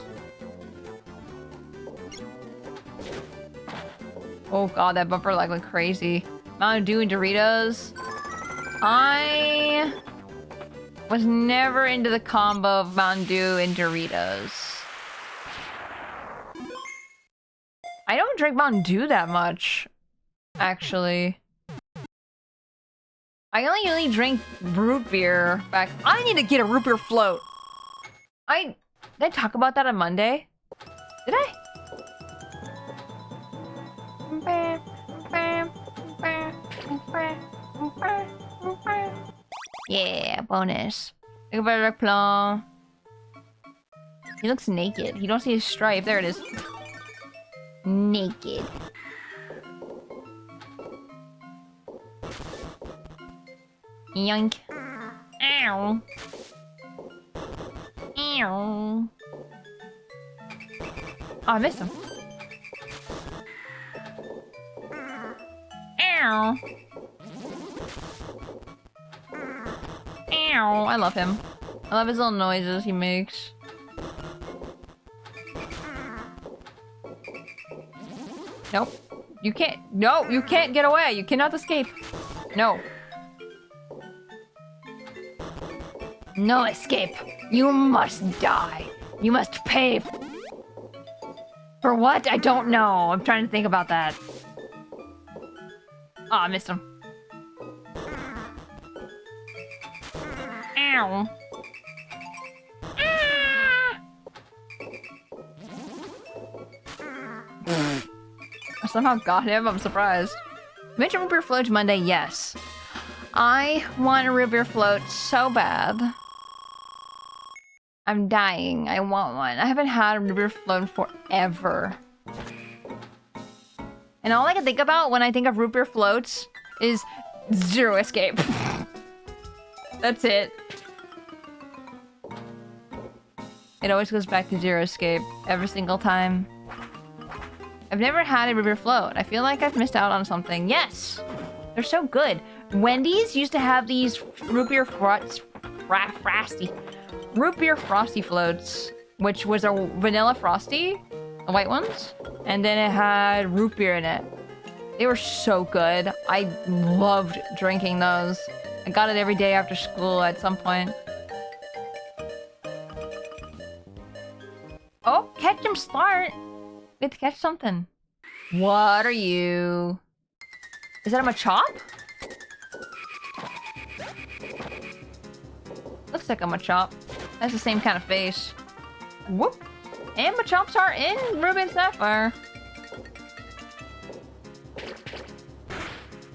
Oh god, that bumper like went crazy. Mountain Dew and Doritos. I was never into the combo of Mountain Dew and Doritos. I don't drink Mountain Dew that much, actually. I only really drink root beer back. I need to get a root beer float. Did I talk about that on Monday? Did I? Yeah, bonus. Look at Rick Plum. He looks naked. You don't see his stripe. There it is. Naked. Yoink. Ow. Ow. Oh, I missed him. Ow. Ow. I love him. I love his little noises he makes. Nope. You can't. No, you can't get away. You cannot escape. No. No escape. You must die. You must pay. For what? I don't know. I'm trying to think about that. Oh, I missed him. Ow. I somehow got him. I'm surprised. Mention root beer float Monday. Yes. I want a root beer float so bad. I'm dying. I want one. I haven't had a root beer float in forever. And all I can think about when I think of root beer floats is Zero Escape. That's it. It always goes back to Zero Escape every single time. I've never had a root beer float. I feel like I've missed out on something. Yes! They're so good. Wendy's used to have these root beer frosty floats, which was a vanilla frosty, the white ones, and then it had root beer in it. They were so good. I loved drinking those. I got it every day after school at some point. Oh, catch him start. We have to catch something. What are you? Is that a Machop? Looks like a Machop. That's the same kind of face. Whoop! And Machops are in Ruby and Sapphire.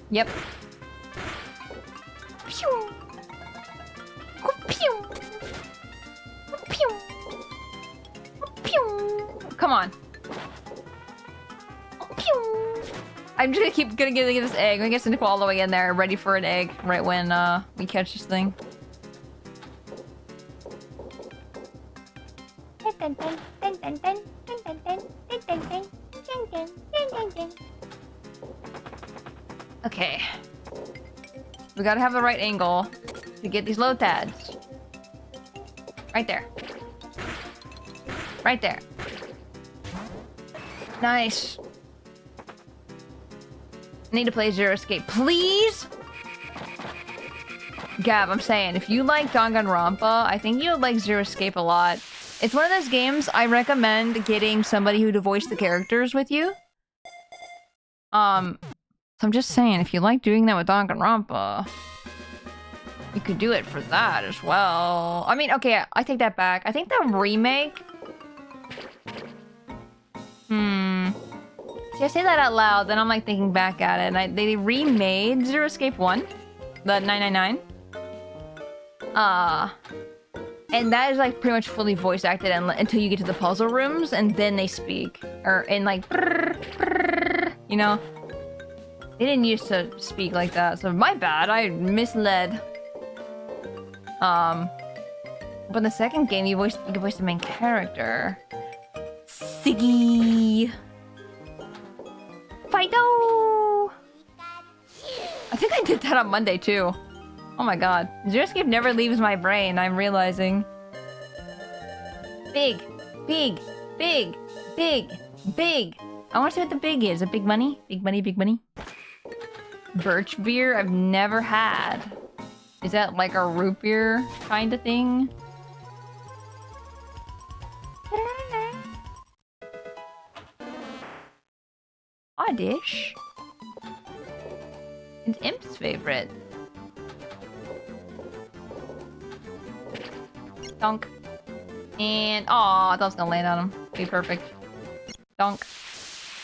Yep. Pew! Pew! Pew! Pew! Come on. Pew! I'm just gonna get this egg. I'm gonna get Cynical all the way in there, ready for an egg, right when we catch this thing. Okay. We gotta have the right angle to get these low tads. Right there. Right there. Nice. I need to play Zero Escape, please? Gab, I'm saying, if you like Danganronpa, I think you would like Zero Escape a lot. It's one of those games I recommend getting somebody who to voice the characters with you. So I'm just saying, if you like doing that with Danganronpa, you could do it for that as well. I mean, okay, I take that back. I think the remake... See, I say that out loud, then I'm like thinking back at it, and they remade Zero Escape 1, the 999. And that is like pretty much fully voice acted until you get to the puzzle rooms, and then they speak. Or in like, you know? They didn't used to speak like that, so my bad, I misled. But in the second game, you can voice the main character. Siggy! Fido! I think I did that on Monday too. Oh my god. Zero Escape never leaves my brain, I'm realizing. Big, big, big, big, big. I want to see what the big is. A big money? Big money, big money. Birch beer? I've never had. Is that like a root beer kind of thing? Oddish. It's Imp's favorite. Dunk. And aw, I thought I was gonna land on him. Be perfect. Dunk.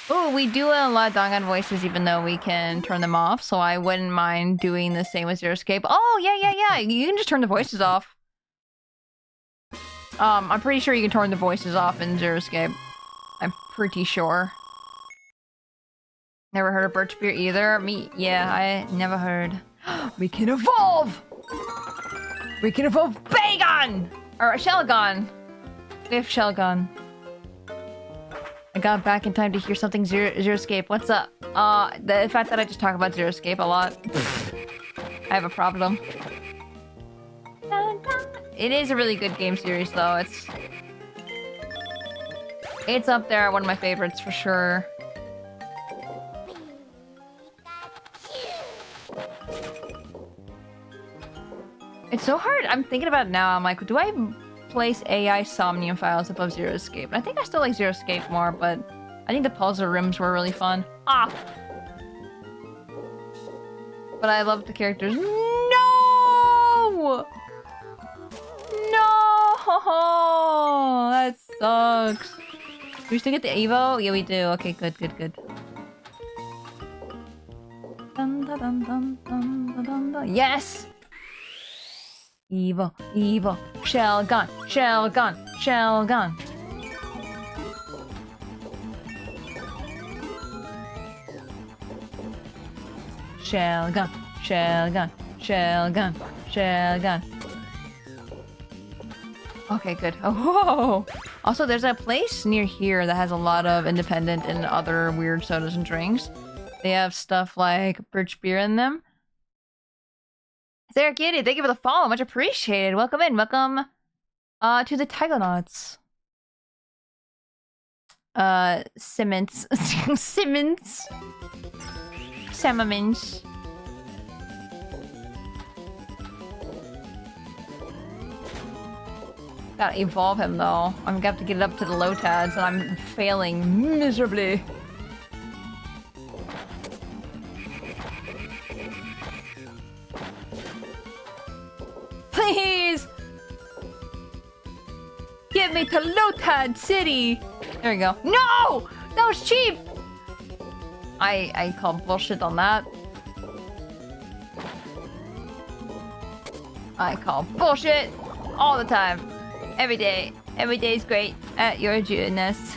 Ooh, we do a lot of Dangan voices even though we can turn them off, so I wouldn't mind doing the same with Zero Escape. Oh, yeah. You can just turn the voices off. I'm pretty sure you can turn the voices off in Zero Escape. I'm pretty sure. Never heard of Birch Beer either. Yeah, I never heard. We can evolve! We can evolve Bagon! Or Shelgon. We have Shelgon. I got back in time to hear something Zero Escape. What's up? The fact that I just talk about Zero Escape a lot. I have a problem. It is a really good game series though. It's up there, one of my favorites for sure. It's so hard. I'm thinking about it now. I'm like, do I place AI Somnium files above Zero Escape? And I think I still like Zero Escape more, but I think the puzzle rooms were really fun. Ah! But I love the characters. No! No! That sucks. Do we still get the Evo? Yeah, we do. Okay, good, good, good. Dun, dun, dun, dun, dun, dun, dun. Yes! Evo, Evo, shell gun, shell gun, shell gun. Shell gun, shell gun, shell gun, shell gun. Okay, good. Oh, whoa. Also, there's a place near here that has a lot of independent and other weird sodas and drinks. They have stuff like birch beer in them. Sarah Kitty, thank you for the follow. Much appreciated. Welcome in. Welcome to the Tigonauts. Simmons. Simmons. Samamins. Gotta evolve him though. I'm gonna have to get it up to the low tads and I'm failing miserably. Please! Get me to Lotad City! There we go. No! That was cheap! I call bullshit on that. I call bullshit all the time. Every day. Every day is great at your Jewness.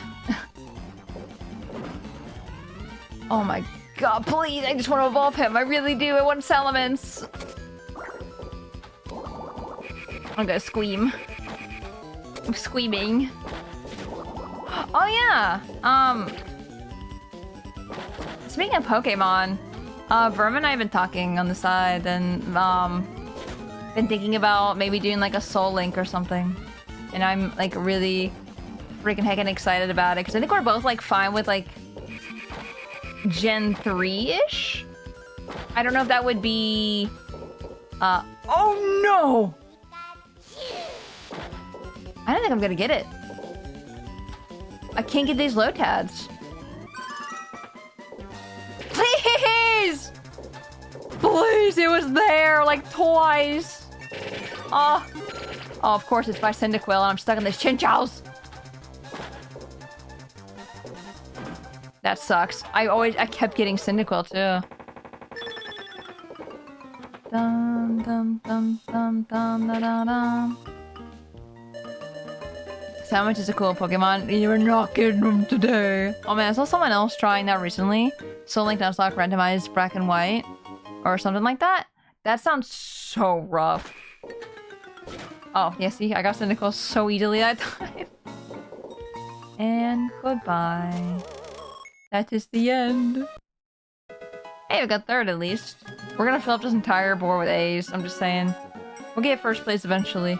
Oh my god, please! I just want to evolve him. I really do. I want Salamence. I'm gonna scream. I'm screaming. Oh yeah! Speaking of Pokemon, Vermin and I have been talking on the side and been thinking about maybe doing like a Soul Link or something. And I'm like really freaking heckin' excited about it because I think we're both like fine with like Gen 3-ish? I don't know if that would be oh no! I don't think I'm gonna get it. I can't get these Lotads. Please! Please, it was there like twice. Oh, of course it's by Cyndaquil and I'm stuck in this Chinchou's. That sucks. I kept getting Cyndaquil too. Dum dum dum dum dum da da dum. Sandwich is a cool Pokemon. You're not getting them today. Oh man, I saw someone else trying that recently. Soul Link Nuzlocke randomized black and white. Or something like that. That sounds so rough. Oh, yeah, see? I got Cyndaquil so easily that time. And goodbye. That is the end. Hey, we got third at least. We're gonna fill up this entire board with A's. I'm just saying. We'll get first place eventually.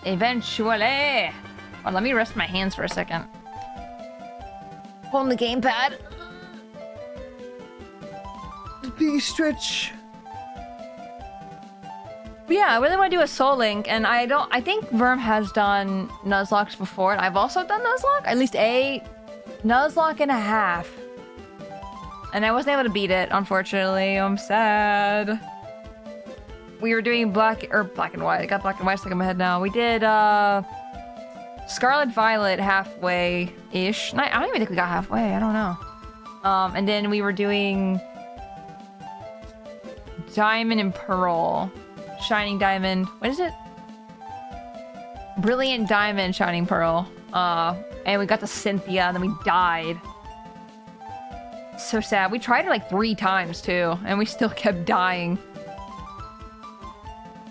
Eventually! Well, let me rest my hands for a second. Holding the gamepad. Big stretch. But yeah, I really want to do a Soul Link, and I think Verm has done Nuzlocke before, and I've also done Nuzlocke. At least a Nuzlocke and a half. And I wasn't able to beat it, unfortunately. I'm sad. We were doing black and white. I got black and white stuck in my head now. We did Scarlet Violet halfway-ish. I don't even think we got halfway. I don't know. And then we were doing Diamond and Pearl. Shining Diamond. What is it? Brilliant Diamond, Shining Pearl. And we got to Cynthia, and then we died. So sad. We tried it like 3 times too, and we still kept dying.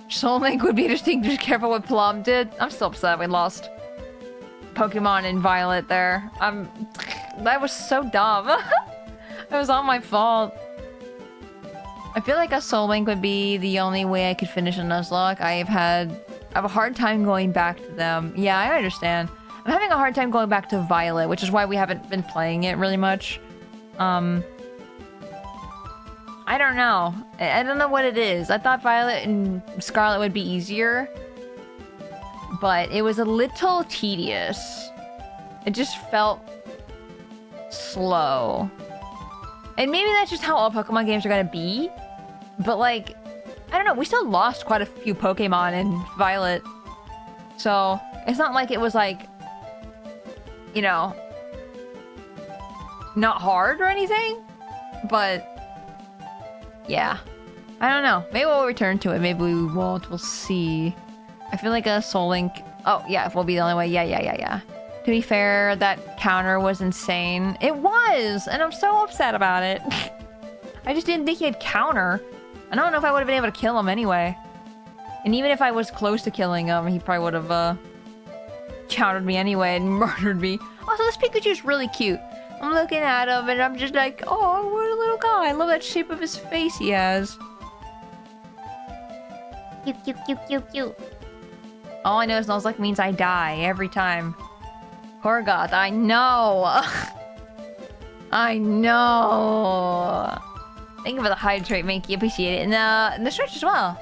Soul Link would be interesting. Just careful what Plum did. I'm still upset we lost Pokemon and Violet there. That was so dumb. It was all my fault. I feel like a Soul Link would be the only way I could finish a Nuzlocke. I have a hard time going back to them. Yeah, I understand. I'm having a hard time going back to Violet, which is why we haven't been playing it really much. I I don't know. I don't know what it is. I thought Violet and Scarlet would be easier, but it was a little tedious. It just felt slow. And maybe that's just how all Pokemon games are gonna be. But like, I don't know, we still lost quite a few Pokemon in Violet. So, it's not like it was like, you know, not hard or anything. But, yeah. I don't know. Maybe we'll return to it. Maybe we won't. We'll see. I feel like a Soul Link... Oh, yeah, will be the only way. Yeah. To be fair, that counter was insane. It was! And I'm so upset about it. I just didn't think he'd counter. I don't know if I would have been able to kill him anyway. And even if I was close to killing him, he probably would have countered me anyway and murdered me. Also, this Pikachu's really cute. I'm looking at him and I'm just like, oh, what a little guy. I love that shape of his face he has. Cute. All I know is Nuzlocke means I die every time. Korgoth, I know. I know. Thank you for the hydrate, Minky. Appreciate it. And the stretch as well.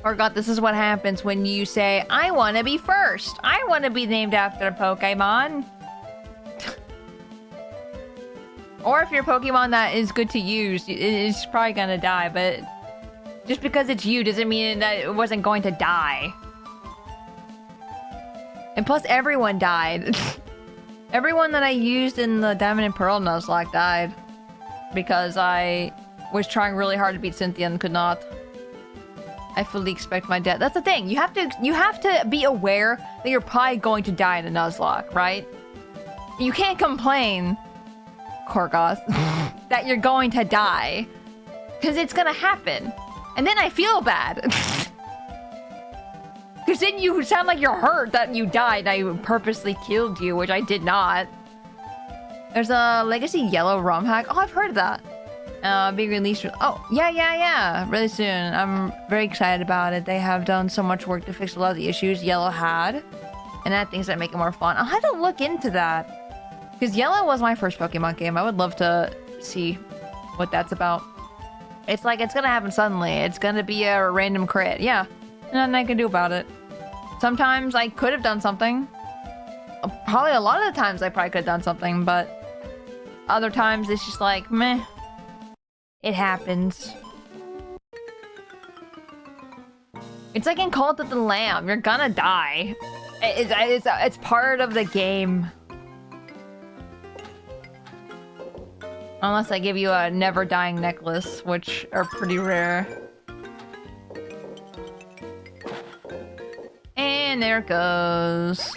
Korgoth, this is what happens when you say, I want to be first. I want to be named after a Pokemon. Or if you're a Pokemon that is good to use, it's probably gonna die, but just because it's you doesn't mean that it wasn't going to die. And plus, everyone died. Everyone that I used in the Diamond and Pearl Nuzlocke died. Because I was trying really hard to beat Cynthia and could not. I fully expect my death. That's the thing. You have to be aware that you're probably going to die in a Nuzlocke, right? You can't complain, Korgoth, that you're going to die. Because it's gonna happen. And then I feel bad. Because then you sound like you're hurt that you died and I purposely killed you, which I did not. There's a Legacy Yellow ROM hack. Oh, I've heard of that. Being released. Oh, yeah. Really soon. I'm very excited about it. They have done so much work to fix a lot of the issues Yellow had. And add things that make it more fun. I'll have to look into that. Because Yellow was my first Pokemon game. I would love to see what that's about. It's like it's gonna happen suddenly. It's gonna be a random crit. Yeah. Nothing I can do about it. Sometimes I could have done something. Probably a lot of the times I probably could have done something, but other times it's just like, meh. It happens. It's like in Cult of the Lamb. You're gonna die. It's part of the game. Unless I give you a never dying necklace, which are pretty rare. And there it goes.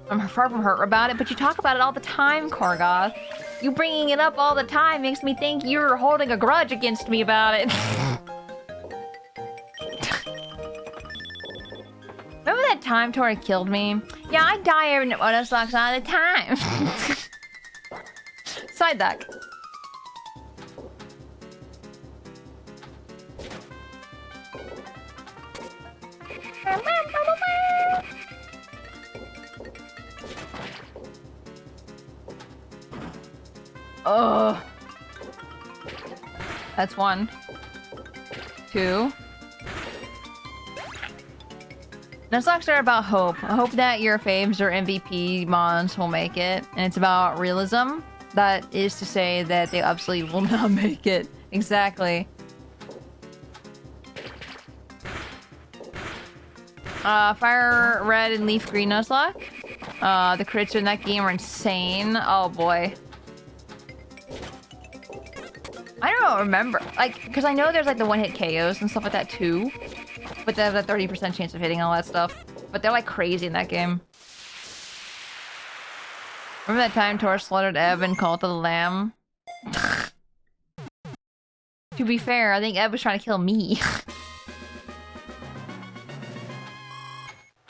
I'm far from hurt about it, but you talk about it all the time, Korgoth. You bringing it up all the time makes me think you're holding a grudge against me about it. Remember that time Tori killed me? Yeah, I die every Nuzlocke all the time. Side duck. Oh. That's 1. 2. Nuzlocks are about hope. I hope that your faves or MVP mons will make it. And it's about realism. That is to say that they absolutely will not make it. Exactly. Fire Red and Leaf Green Nuzlocke. The crits in that game are insane. Oh boy. I don't remember. Like, because I know there's like the one-hit KOs and stuff like that too. But they have a 30% chance of hitting all that stuff. But they're like crazy in that game. Remember that time Tor slaughtered Ebb and Cult of the Lamb? To be fair, I think Ebb was trying to kill me.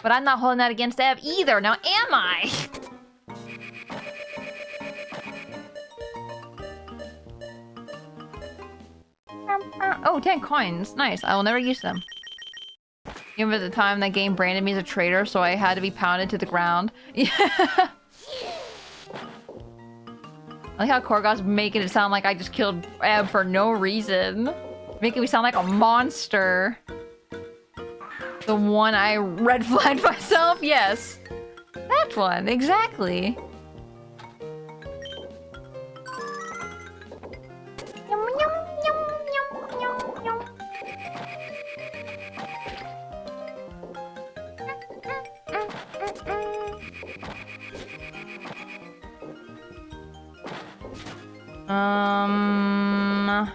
But I'm not holding that against Ebb either, now am I? Oh, 10 coins. Nice. I will never use them. Remember the time that game branded me as a traitor, so I had to be pounded to the ground? Yeah. I like how Korgos's making it sound like I just killed Eb for no reason. Making me sound like a monster. The one I red flagged myself? Yes. That one, exactly.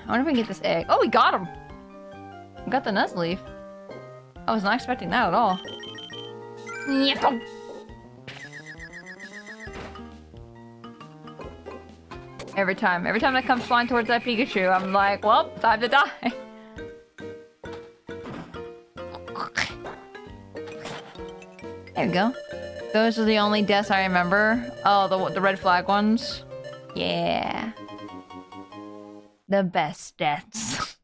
I wonder if we can get this egg. Oh, we got him! We got the Nuzleaf. I was not expecting that at all. Every time that comes flying towards that Pikachu, I'm like, well, time to die. There we go. Those are the only deaths I remember. Oh, the red flag ones. Yeah. The best deaths.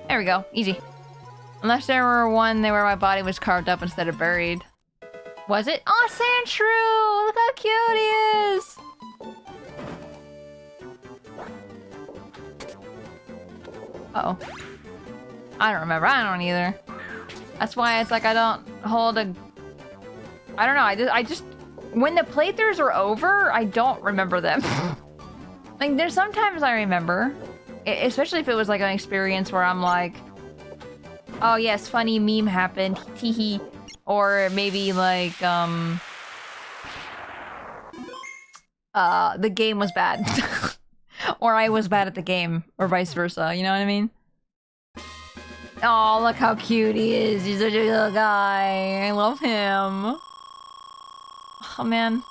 There we go. Easy. Unless there were one there where my body was carved up instead of buried. Was it? Oh, Sandshrew! Look how cute he is! Uh-oh. I don't remember. I don't either. That's why it's like I don't hold a... I don't know. I just... When the playthroughs are over, I don't remember them. Like, there's sometimes I remember. Especially if it was like an experience where I'm like... Oh yes, funny meme happened. Teehee. Or maybe like, the game was bad. Or I was bad at the game. Or vice versa, you know what I mean? Oh, look how cute he is. He's such a little guy. I love him. Oh, man.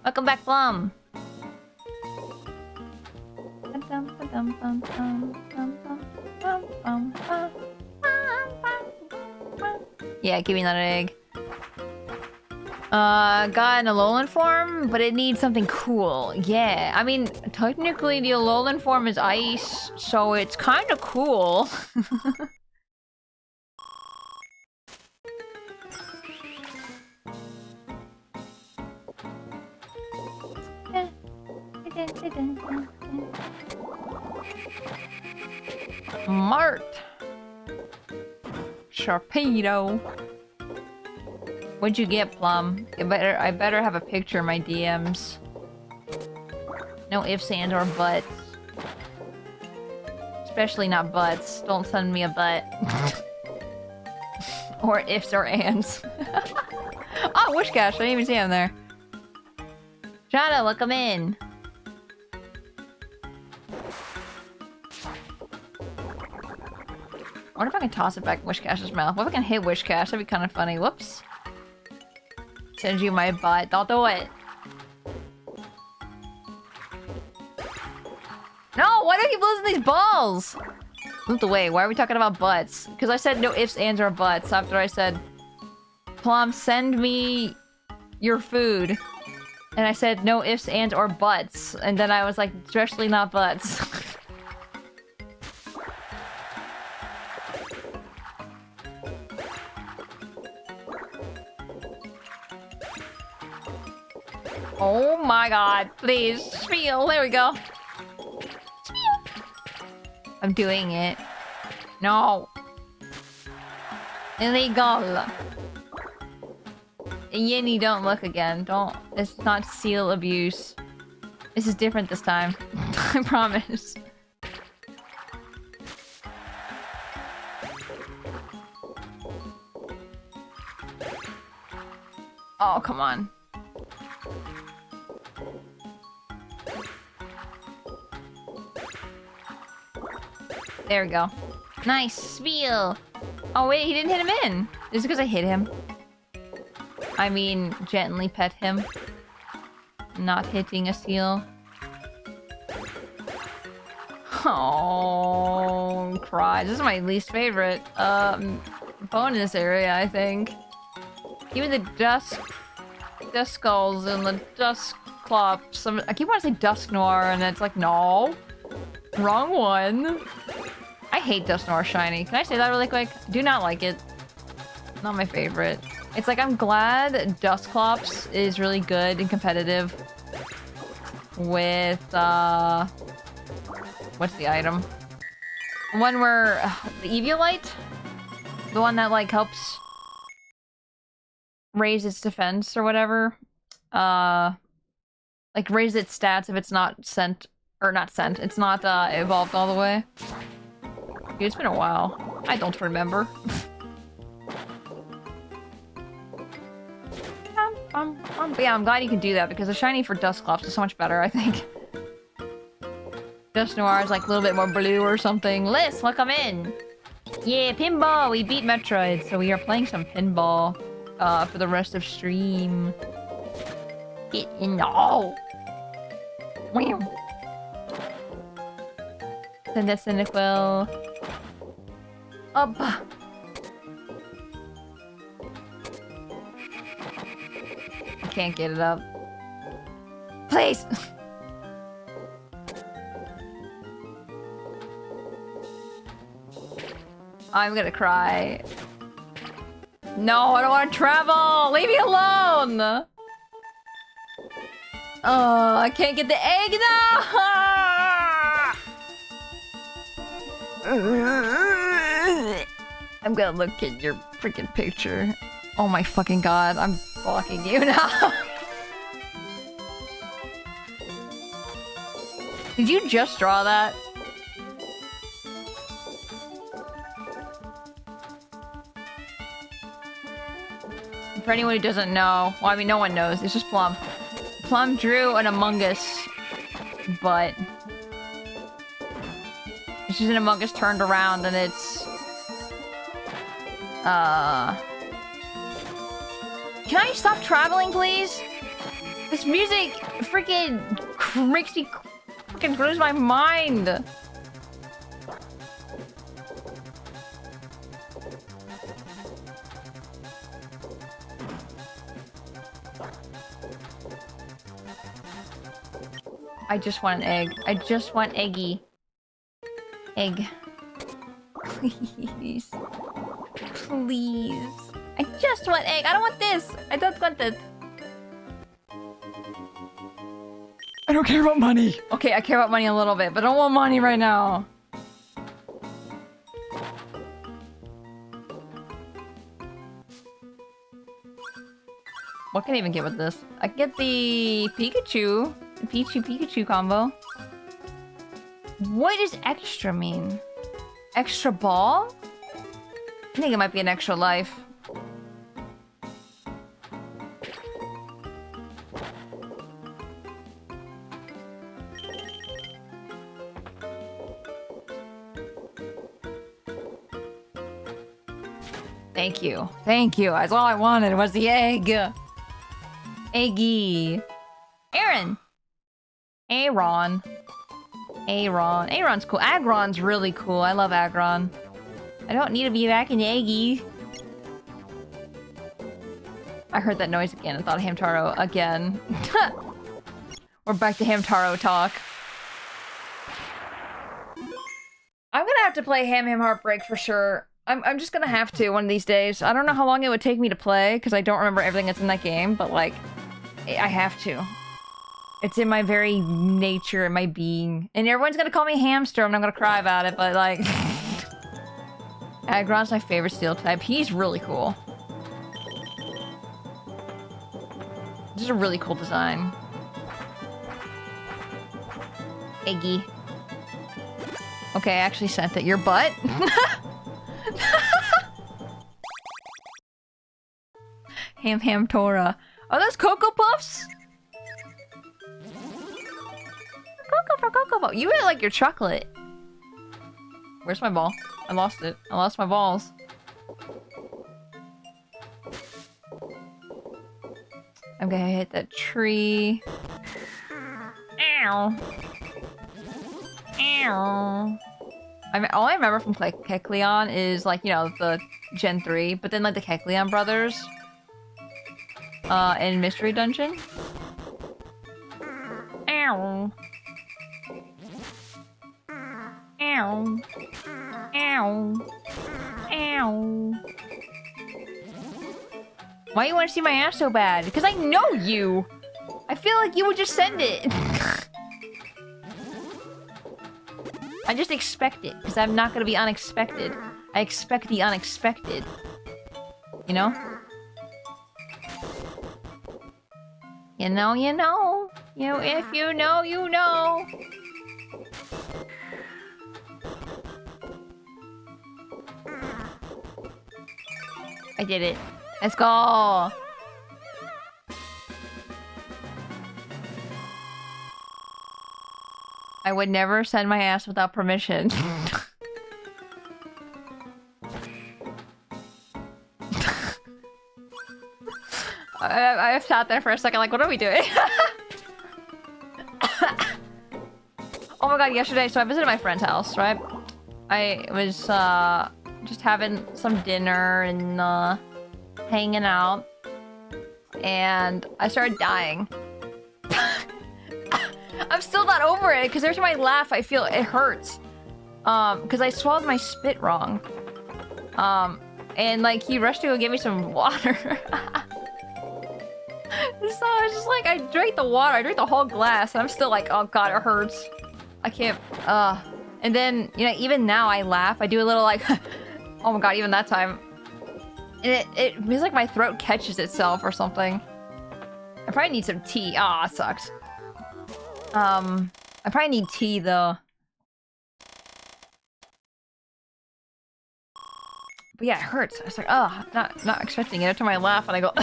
Welcome back, Plum. Yeah, give me that egg. Got an Alolan form, but it needs something cool. Yeah, I mean, technically the Alolan form is ice, so it's kind of cool. Mart. Sharpedo. What'd you get, Plum? I better have a picture in my DMs. No ifs, ands, or buts. Especially not butts. Don't send me a butt. Or ifs or ands. Oh, Wishcash. I didn't even see him there. Shana, welcome in. I wonder if I can toss it back in Wishcash's mouth. What if I can hit Wishcash? That'd be kind of funny. Whoops. Send you my butt. Don't do it. No, why do I keep losing these balls? Move away. Why are we talking about butts? Because I said no ifs, ands, or buts after I said, Plum, send me your food. And I said no ifs, ands, or buts. And then I was like, especially not butts. Oh my god, please, spiel, there we go. Spiel. I'm doing it. No. Illegal. Yinny, don't look again. Don't, it's not seal abuse. This is different this time. I promise. Oh, come on. There we go. Nice, spiel. Oh wait, he didn't hit him in. Is it because I hit him? I mean, gently pet him. Not hitting a seal. Oh, cry. This is my least favorite. phone in this area, I think. Even the Duskulls and the Dusclops. I keep wanting to say Dusk Noir, and it's like, no. Wrong one. I hate Dusk Noir shiny. Can I say that really quick? Do not like it. Not my favorite. It's like, I'm glad Dusclops is really good and competitive with, what's the item? One where, the Eviolite? The one that, like, helps raise its defense or whatever. Like, raise its stats if it's not sent, or not sent, it's not, evolved all the way. Dude, it's been a while. I don't remember. Yeah, I'm glad you can do that because the shiny for Dusclops is so much better, I think. Dust Noir is like a little bit more blue or something. Liz, welcome in! Yeah, Pinball! We beat Metroid, so we are playing some Pinball for the rest of stream. Get in. Oh! Wow! Send that Cynical. Up! Can't get it up. Please! I'm gonna cry. No, I don't want to travel! Leave me alone! Oh, I can't get the egg now! I'm gonna look at your freaking picture. Oh my fucking god, I'm blocking you now. Did you just draw that? For anyone who doesn't know, well, I mean, no one knows. It's just Plum. Plum drew an Among Us, but it's just an Among Us turned around, and it's Can I stop traveling, please? This music freaking makes me freaking lose my mind. I just want an egg. I just want eggy. Egg. Please. Please. I just want egg. I don't want this. I don't want it. I don't care about money. Okay, I care about money a little bit, but I don't want money right now. What can I even get with this? I can get the Pikachu. The Pikachu combo. What does extra mean? Extra ball? I think it might be an extra life. Thank you. Thank you. That's all I wanted was the egg. Eggy. Aaron. Aaron. Aaron. Aaron's cool. Agron's really cool. I love Agron. I don't need to be back in Eggy. I heard that noise again. I thought of Hamtaro again. We're back to Hamtaro talk. I'm gonna have to play Ham Heartbreak for sure. I'm just gonna have to one of these days. I don't know how long it would take me to play, because I don't remember everything that's in that game, but like, I have to. It's in my very nature, in my being. And everyone's gonna call me hamster, and I'm gonna cry about it, but like... Agron's my favorite steel type. He's really cool. This is a really cool design. Eggy. Okay, I actually sent it. Your butt? Ham Tora. Are those Cocoa Puffs? Cocoa Puff. You really like your chocolate. Where's my ball? I lost it. I lost my balls. I'm gonna hit that tree. Ow. Ow. I mean, all I remember from like Kecleon is like, you know, the Gen 3, but then like the Kecleon brothers in Mystery Dungeon. Ow. Ow. Ow. Ow. Why you want to see my ass so bad? Because I know you! I feel like you would just send it. I just expect it, because I'm not gonna be unexpected. I expect the unexpected. You know? You know, you know. You, if you know, you know. I did it. Let's go! I would never send my ass without permission. I sat there for a second like, what are we doing? Oh my god, yesterday, so I visited my friend's house, right? I was just having some dinner and hanging out. And I started dying. I'm still not over it, because every time I laugh, I feel it hurts. Because I swallowed my spit wrong. And like, he rushed to go get me some water. So I was just like, I drank the water, I drank the whole glass, and I'm still like, oh god, it hurts. I can't, And then, you know, even now I laugh, I do a little like, oh my god, even that time. And it feels like my throat catches itself or something. I probably need some tea. Ah, sucks. I probably need tea though. But yeah, it hurts. I was like, oh, not expecting it. Every time I laugh and I go,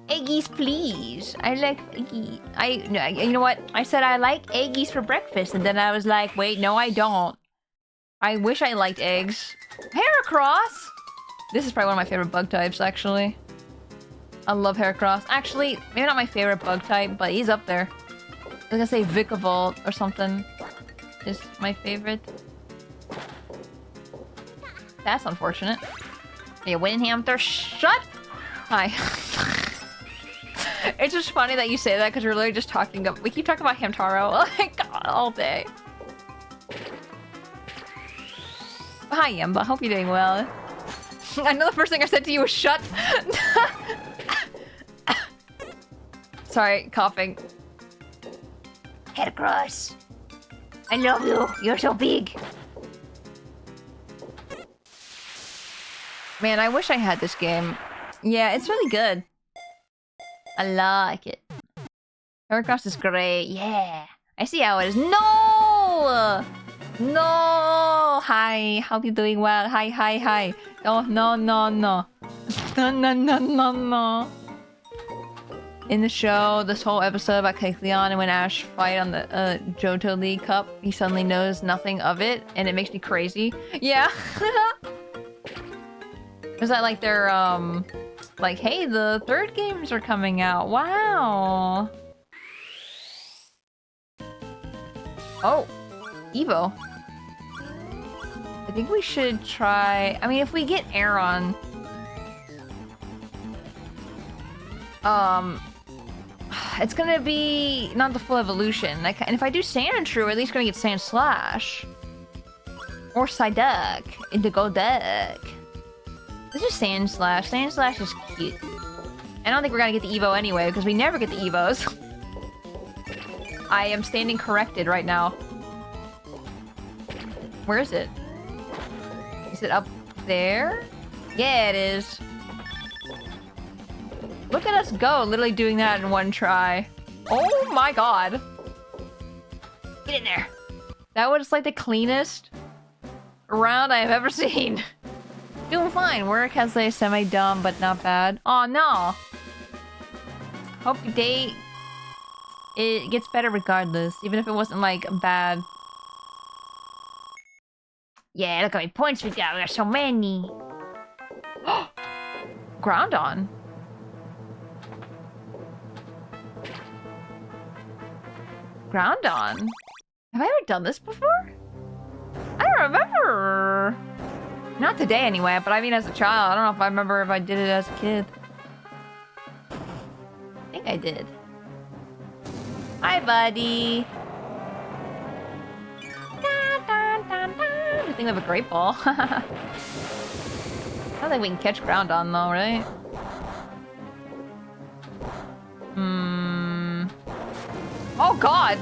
eggies, please. I like eggies. You know what? I said I like eggies for breakfast, and then I was like, wait, no, I don't. I wish I liked eggs. Heracross! This is probably one of my favorite bug types, actually. I love Heracross. Actually, maybe not my favorite bug type, but he's up there. I was gonna say Vikavolt or something is my favorite. That's unfortunate. Hey, Winhamster, shut! Hi. It's just funny that you say that because we're literally just talking. We keep talking about Hamtaro like all day. Hi, Yemba. Hope you're doing well. I know the first thing I said to you was shut. Sorry, coughing. Heracross. I love you. You're so big. Man, I wish I had this game. Yeah, it's really good. I like it. Heracross is great. Yeah. I see how it is. No! No! Hi. Hope you're doing well. Hi, hi, hi. Oh, no, no, no. No, no, no, no, no. In the show, this whole episode about Kecleon and when Ash fight on the Johto League Cup, he suddenly knows nothing of it, and it makes me crazy. Yeah. Is that like they're, like, hey, the third games are coming out. Wow. Oh, Evo. I think we should try... I mean, if we get Aeron... it's gonna be not the full evolution. Like, and if I do Sandshrew, we're at least gonna get Sandslash. Or Psyduck into Golduck. This is Sandslash. Sandslash is cute. I don't think we're gonna get the Evo anyway, because we never get the Evos. I am standing corrected right now. Where is it? Is it up there? Yeah, it is. Look at us go, literally doing that in one try. Oh my god. Get in there. That was like the cleanest round I've ever seen. Doing fine. Work has a semi-dumb, but not bad. Oh no. Hope your day it gets better regardless, even if it wasn't like bad. Yeah, look how many points we got. We got so many. Groundon. Groundon. Have I ever done this before? I don't remember. Not today anyway, but I mean as a child. I don't know if I remember if I did it as a kid. I think I did. Hi, buddy. I think we have a great ball. I don't think we can catch ground on though, right? Oh god!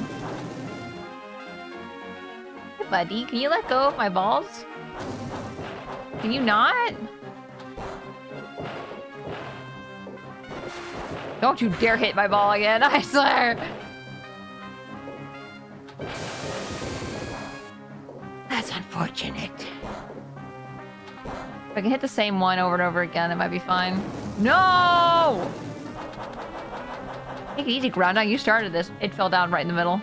Hey, buddy, can you let go of my balls? Can you not? Don't you dare hit my ball again, I swear! That's unfortunate. If I can hit the same one over and over again, it might be fine. No! Take it easy, Groundhog. You started this. It fell down right in the middle.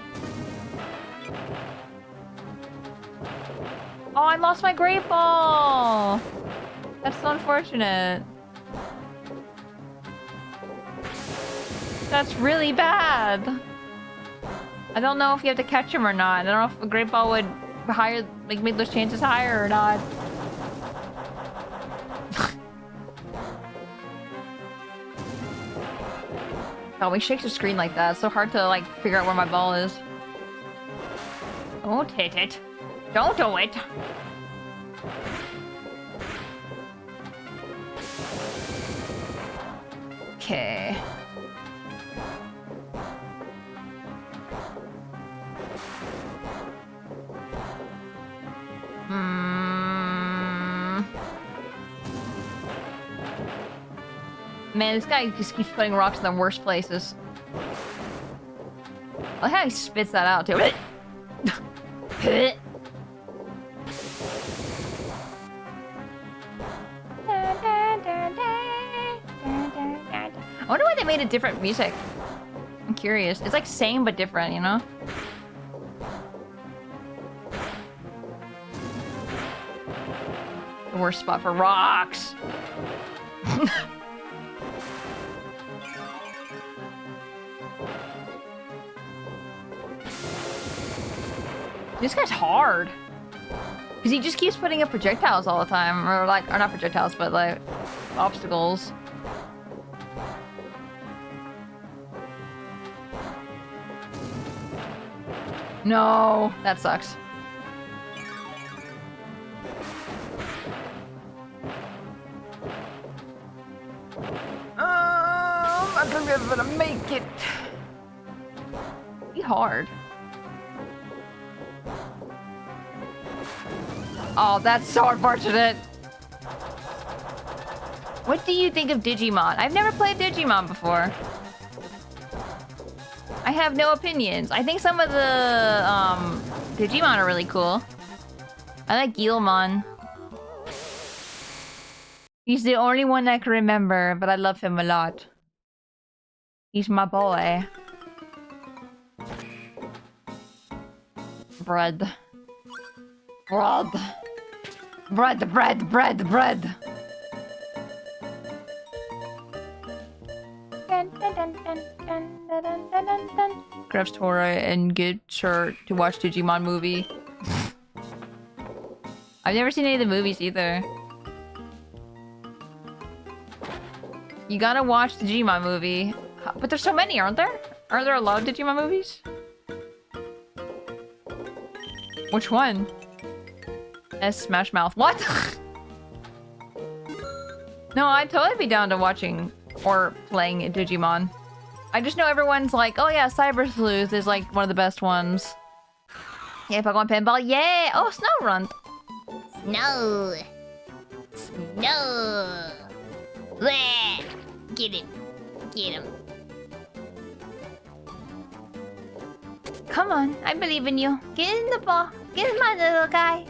Oh, I lost my great ball! That's so unfortunate. That's really bad. I don't know if you have to catch him or not. I don't know if a great ball would higher, like, make those chances higher or not. Oh, he shakes the screen like that. It's so hard to, like, figure out where my ball is. Don't hit it. Don't do it. Okay. Man, this guy just keeps putting rocks in the worst places. I like how he spits that out, too. I wonder why they made a different music. I'm curious. It's like same but different, you know? The worst spot for rocks. This guy's hard. Because he just keeps putting up projectiles all the time. Or not projectiles, but like obstacles. No, that sucks. I'm not gonna be able to make it. Be hard. Oh, that's so unfortunate. What do you think of Digimon? I've never played Digimon before. I have no opinions. I think some of the Digimon are really cool. I like Guilmon. He's the only one I can remember, but I love him a lot. He's my boy. Bread. Bread. Bread, bread, bread, bread. Grabs Tora and gets her to watch Digimon movie. I've never seen any of the movies either. You gotta watch the Digimon movie. But there's so many, aren't there? Are there a lot of Digimon movies? Which one? Smash Mouth. What? No, I'd totally be down to watching or playing Digimon. I just know everyone's like, oh yeah, Cyber Sleuth is like one of the best ones. Yeah, Pokemon Pinball, yeah! Oh, Snow Run! Snow! Snow! Bleh. Get it. Get him. Come on, I believe in you. Get in the ball. Get in my little guy.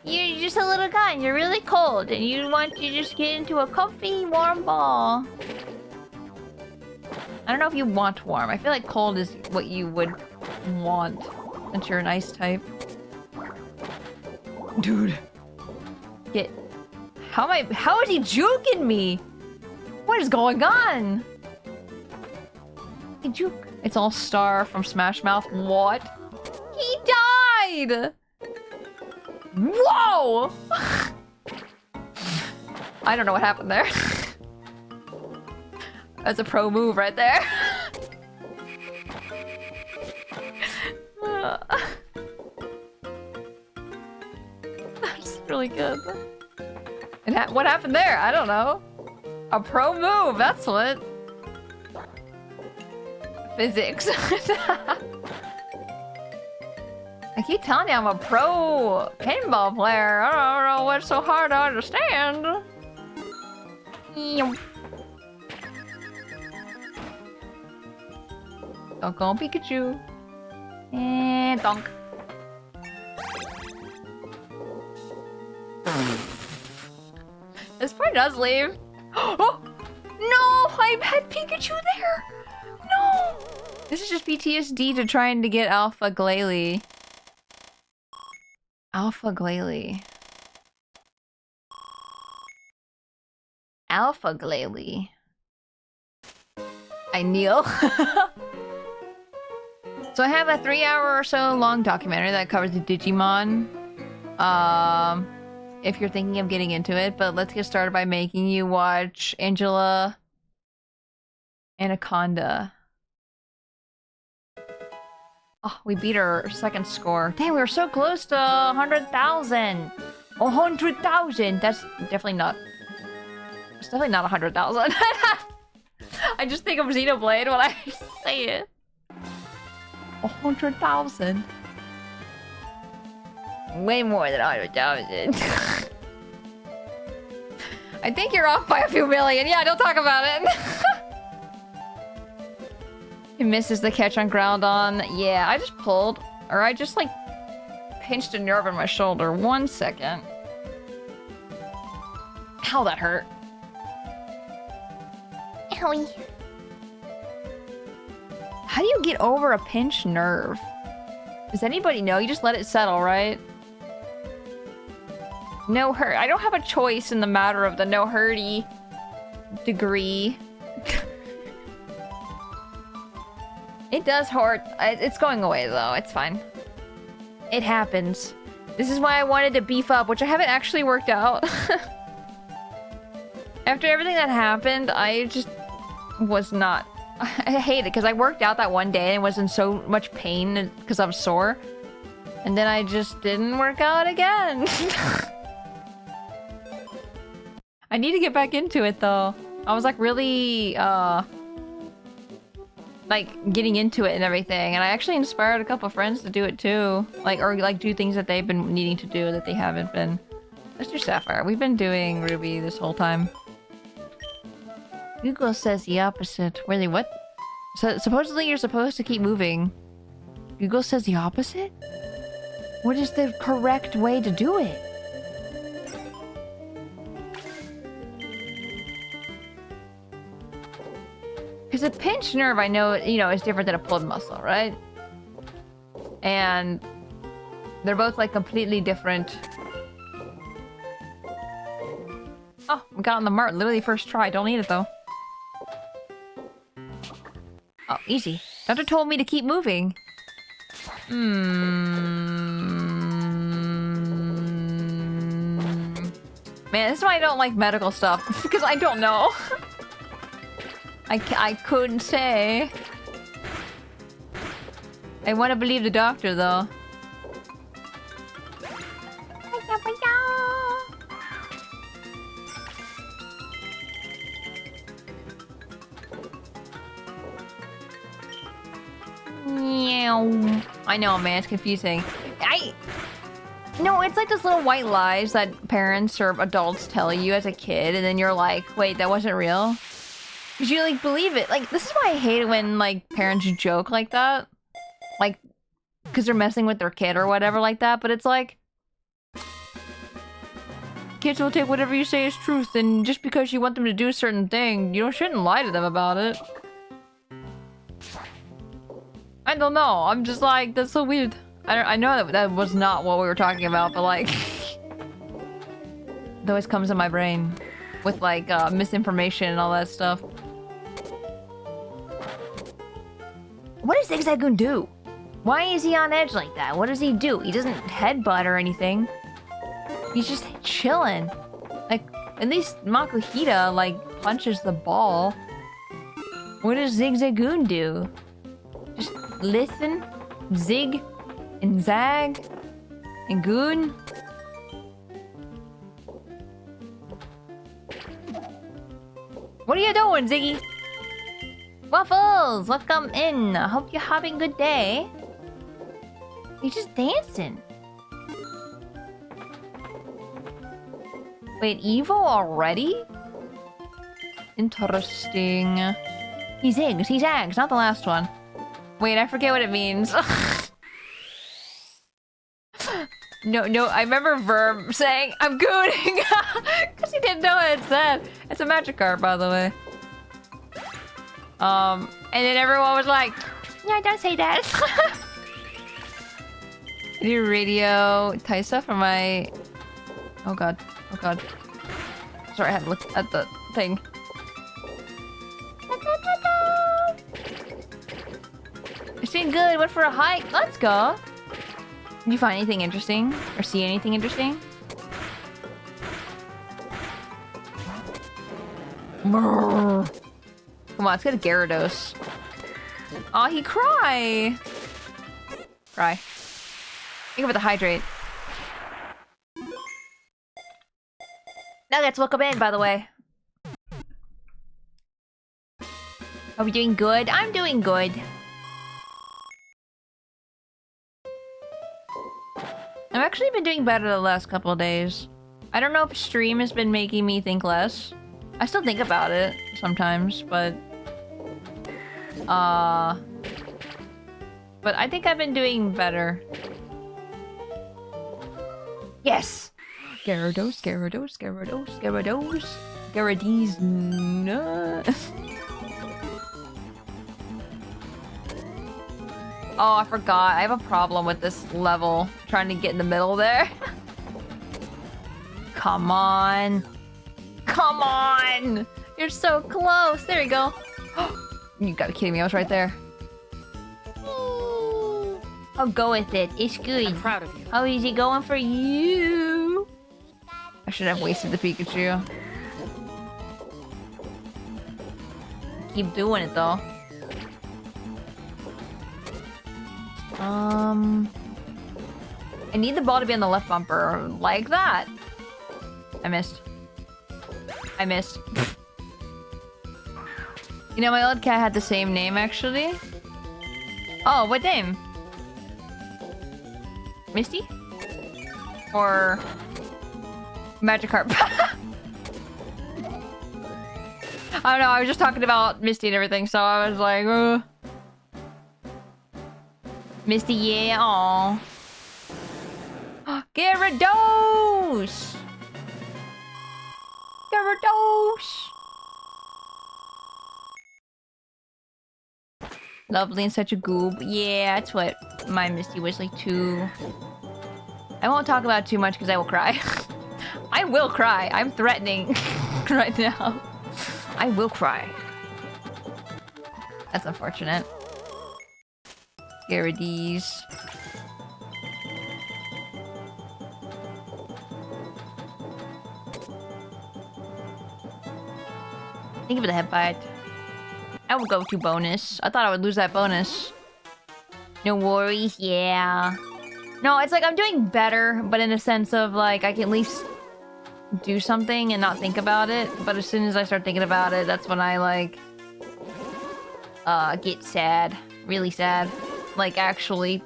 You're just a little guy and you're really cold and you want to just get into a comfy, warm ball. I don't know if you want warm. I feel like cold is what you would want since you're an ice type. Dude. Get... How is he juking me? What is going on? Hey, juke. It's all Star from Smash Mouth. What? He died! died! Whoa! I don't know what happened there. That's a pro move right there. That's really good. And what happened there? I don't know. A pro move, that's what. Physics. I keep telling you I'm a pro pinball player. I don't know what's so hard to understand. Don't go Pikachu. And donk. This part does leave. Oh! No! I had Pikachu there! No! This is just PTSD to trying to get Alpha Glalie. Alpha Glalie. Alpha Glalie. I kneel. So I have a 3-hour or so long documentary that covers the Digimon. If you're thinking of getting into it, but let's get started by making you watch Angela Anaconda. Oh, we beat our second score. Dang, we were so close to 100,000. 100,000. That's definitely not. It's definitely not 100,000. I just think of Xenoblade when I say it. 100,000. Way more than 100,000. I think you're off by a few million. Yeah, don't talk about it. He misses the catch on Groudon. Yeah, I just pulled. Or I just, like, pinched a nerve in my shoulder. 1 second. Ow, that hurt. Owie. How do you get over a pinched nerve? Does anybody know? You just let it settle, right? No hurt. I don't have a choice in the matter of the no hurty degree. It does hurt. It's going away though. It's fine. It happens. This is why I wanted to beef up, which I haven't actually worked out. After everything that happened, I just was not... I hate it because I worked out that one day and was in so much pain because I was sore. And then I just didn't work out again. I need to get back into it though. I was like really like getting into it and everything, and I actually inspired a couple of friends to do it too. Or do things that they've been needing to do that they haven't been. Let's do Sapphire. We've been doing Ruby this whole time. Google says the opposite. Really, what? So supposedly you're supposed to keep moving. Google says the opposite? What is the correct way to do it? Because a pinched nerve, I know, is different than a pulled muscle, right? And they're both like completely different. Oh, we got on the mart literally first try. Don't need it though. Oh, easy. Doctor told me to keep moving. Man, this is why I don't like medical stuff. Because I don't know. I couldn't say. I want to believe the doctor, though. I know, man, it's confusing. No, it's like those little white lies that parents or adults tell you as a kid, and then you're like, wait, that wasn't real? Because you, like, believe it. Like, this is why I hate it when, like, parents joke like that. Like, because they're messing with their kid or whatever like that, but it's like... Kids will take whatever you say as truth, and just because you want them to do a certain thing, you shouldn't lie to them about it. I don't know. I'm just like, that's so weird. I know that was not what we were talking about, but like... it always comes in my brain. With like, misinformation and all that stuff. What is Zigzagoon do? Why is he on edge like that? What does he do? He doesn't headbutt or anything. He's just chilling. Like, at least Makuhita, like, punches the ball. What does Zigzagoon do? Just listen, zig, and zag, and goon. What are you doing, Ziggy? Waffles, welcome in. I hope you're having a good day. He's just dancing. Wait, Evo already? Interesting. He zigs, he zags, not the last one. Wait, I forget what it means. No, I remember Verb saying, I'm gooning! Because he didn't know what it said. It's a magic card, by the way. And then everyone was like, yeah, don't say that. I do radio Taisa for my... Oh god. Oh god. Sorry, I had to look at the thing. It's doing good. Went for a hike. Let's go. Did you find anything interesting? Or see anything interesting? Come on, let's get a Gyarados. Aw, he cry. Cry. Think about the hydrate. Nuggets, welcome in, by the way. Are we doing good? I'm doing good. I've actually been doing better the last couple of days. I don't know if stream has been making me think less. I still think about it sometimes, but I think I've been doing better. Yes! Gyarados, Gyarados, Gyarados, Gyarados, Gyarados, no. Oh, I forgot. I have a problem with this level. Trying to get in the middle there. Come on. Come on! You're so close. There you go. You gotta be kidding me. I was right there. I'll go with it. It's good. I'm proud of you. How is it going for you? I should have wasted the Pikachu. Keep doing it though. I need the ball to be on the left bumper. Like that. I missed. I missed. You know, my old cat had the same name, actually. Oh, what name? Misty? Or... Magikarp? I don't know, I was just talking about Misty and everything, so I was like, Misty, yeah, aww. Gyarados! Gyarados! Lovely and such a goob. Yeah, that's what my Misty was like too. I won't talk about it too much because I will cry. I will cry. I'm threatening right now. I will cry. That's unfortunate. Gyarados. Thank you for the headbutt. I will go to bonus. I thought I would lose that bonus. No worries, yeah. No, it's like I'm doing better, but in a sense of like I can at least do something and not think about it. But as soon as I start thinking about it, that's when I like get sad. Really sad. Like actually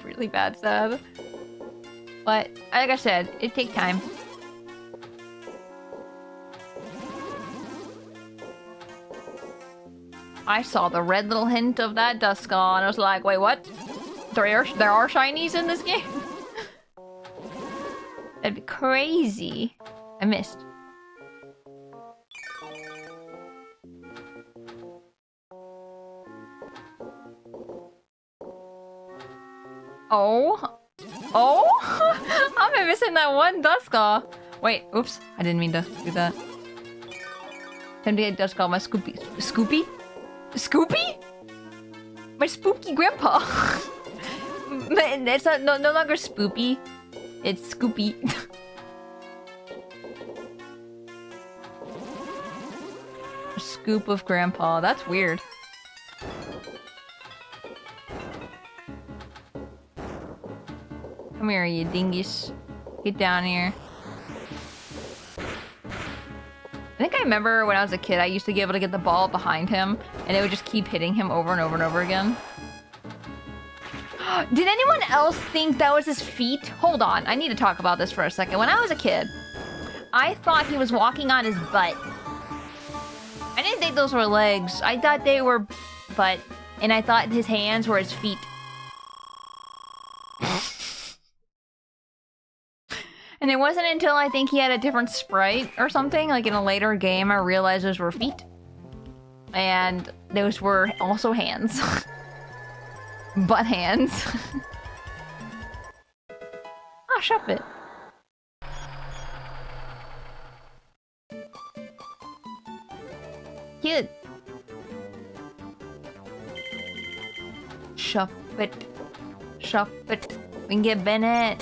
really bad sad. But like I said, it takes time. I saw the red little hint of that Duskull and I was like, wait, what? There are shinies in this game? That'd be crazy. I missed. Oh? Oh? How am I missing that one Duskull? Wait, oops. I didn't mean to do that. Time to get Duskull my Scoopy. Scoopy? Scoopy? My spooky grandpa. It's not, no longer spoopy. It's Scoopy. A scoop of grandpa. That's weird. Come here, you dingus. Get down here. I think I remember when I was a kid, I used to be able to get the ball behind him, and it would just keep hitting him over and over and over again. Did anyone else think that was his feet? Hold on, I need to talk about this for a second. When I was a kid, I thought he was walking on his butt. I didn't think those were legs. I thought they were butt, and I thought his hands were his feet. And it wasn't until I think he had a different sprite or something, like in a later game, I realized those were feet. And those were also hands. Butt hands. Ah, shop it. Cute. Shop it. Shop it. We can get Bennett.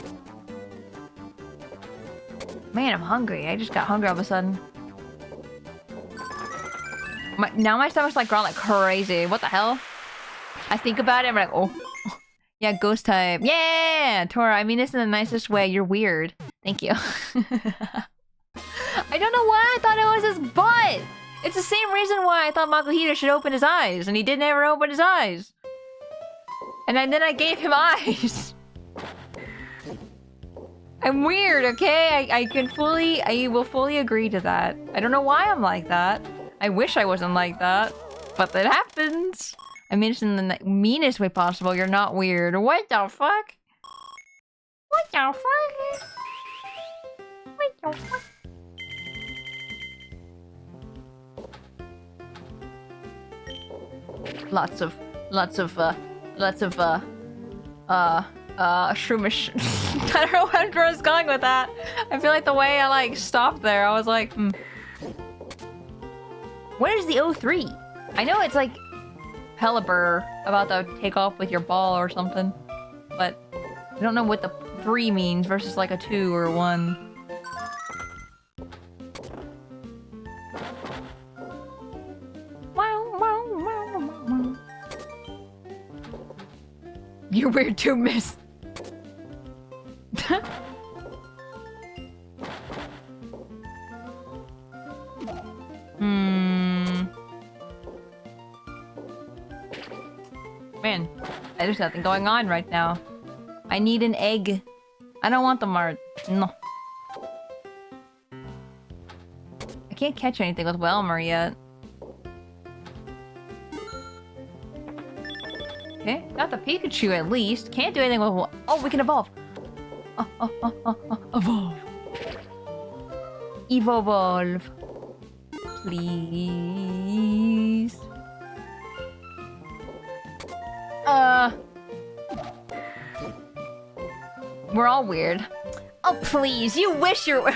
Man, I'm hungry. I just got hungry all of a sudden. Now my stomach's like growling like crazy. What the hell? I think about it, I'm like, oh. Yeah, ghost type. Yeah! Tora, I mean this in the nicest way. You're weird. Thank you. I don't know why I thought it was his butt! It's the same reason why I thought Makuhita should open his eyes, and he didn't ever open his eyes. And then I gave him eyes. I'm weird, okay? I will fully agree to that. I don't know why I'm like that. I wish I wasn't like that. But that happens. I mean it's in the meanest way possible. You're not weird. What the fuck? What the fuck? What the fuck? Lots of shroomish. I don't know where I was going with that. I feel like the way I like stopped there, I was like, What is the 03? I know it's like Pelipper about to take off with your ball or something, but I don't know what the 3 means versus like a 2 or 1. You're weird too, miss. Man, there's nothing going on right now. I need an egg. I don't want the mart. No. I can't catch anything with Welmer yet. Okay, got the Pikachu at least. Can't do anything with... Oh, we can evolve. Evolve. Evolve. Please. We're all weird. Oh, please. You wish you were...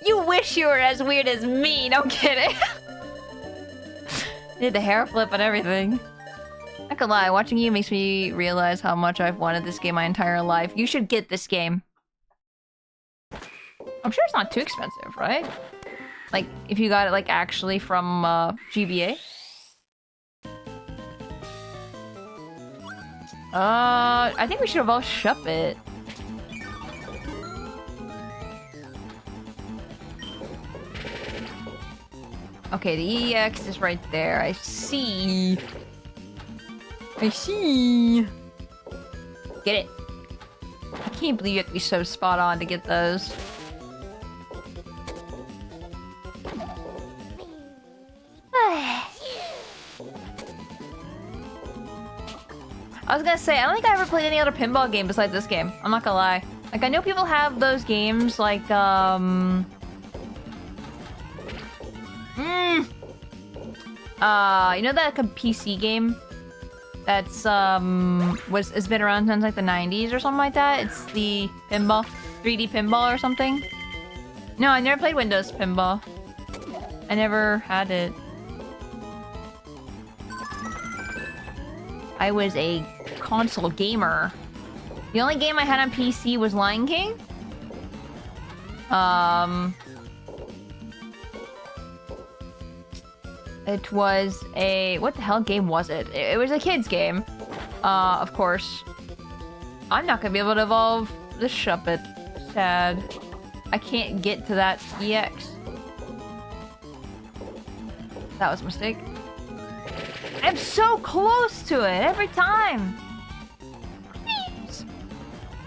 You wish you were as weird as me. No kidding. Did the hair flip and everything. Not gonna lie, watching you makes me realize how much I've wanted this game my entire life. You should get this game. I'm sure it's not too expensive, right? Like, if you got it, like, actually from, GBA? I think we should have all shop it. Okay, the EX is right there. I see. I see. Get it. I can't believe you have to be so spot on to get those. I was gonna say, I don't think I ever played any other pinball game besides this game. I'm not gonna lie. Like, I know people have those games, like, you know that like, a PC game? That's, has been around since, like, the 90s or something like that? It's the pinball, 3D pinball or something? No, I never played Windows pinball. I never had it. I was a console gamer. The only game I had on PC was Lion King. It was a... What the hell game was it? It was a kid's game. Of course. I'm not gonna be able to evolve the Shuppet. Sad. I can't get to that EX. That was a mistake. I'm so close to it every time. Please.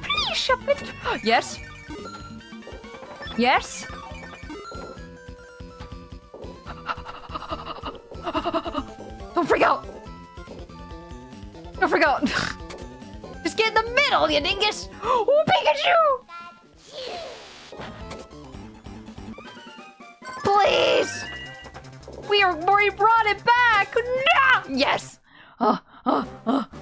Please, Shuppet. Yes. Yes. Don't freak out! Don't freak out! Just get in the middle, you dingus! Oh, Pikachu! Please! We brought it back! No! Yes!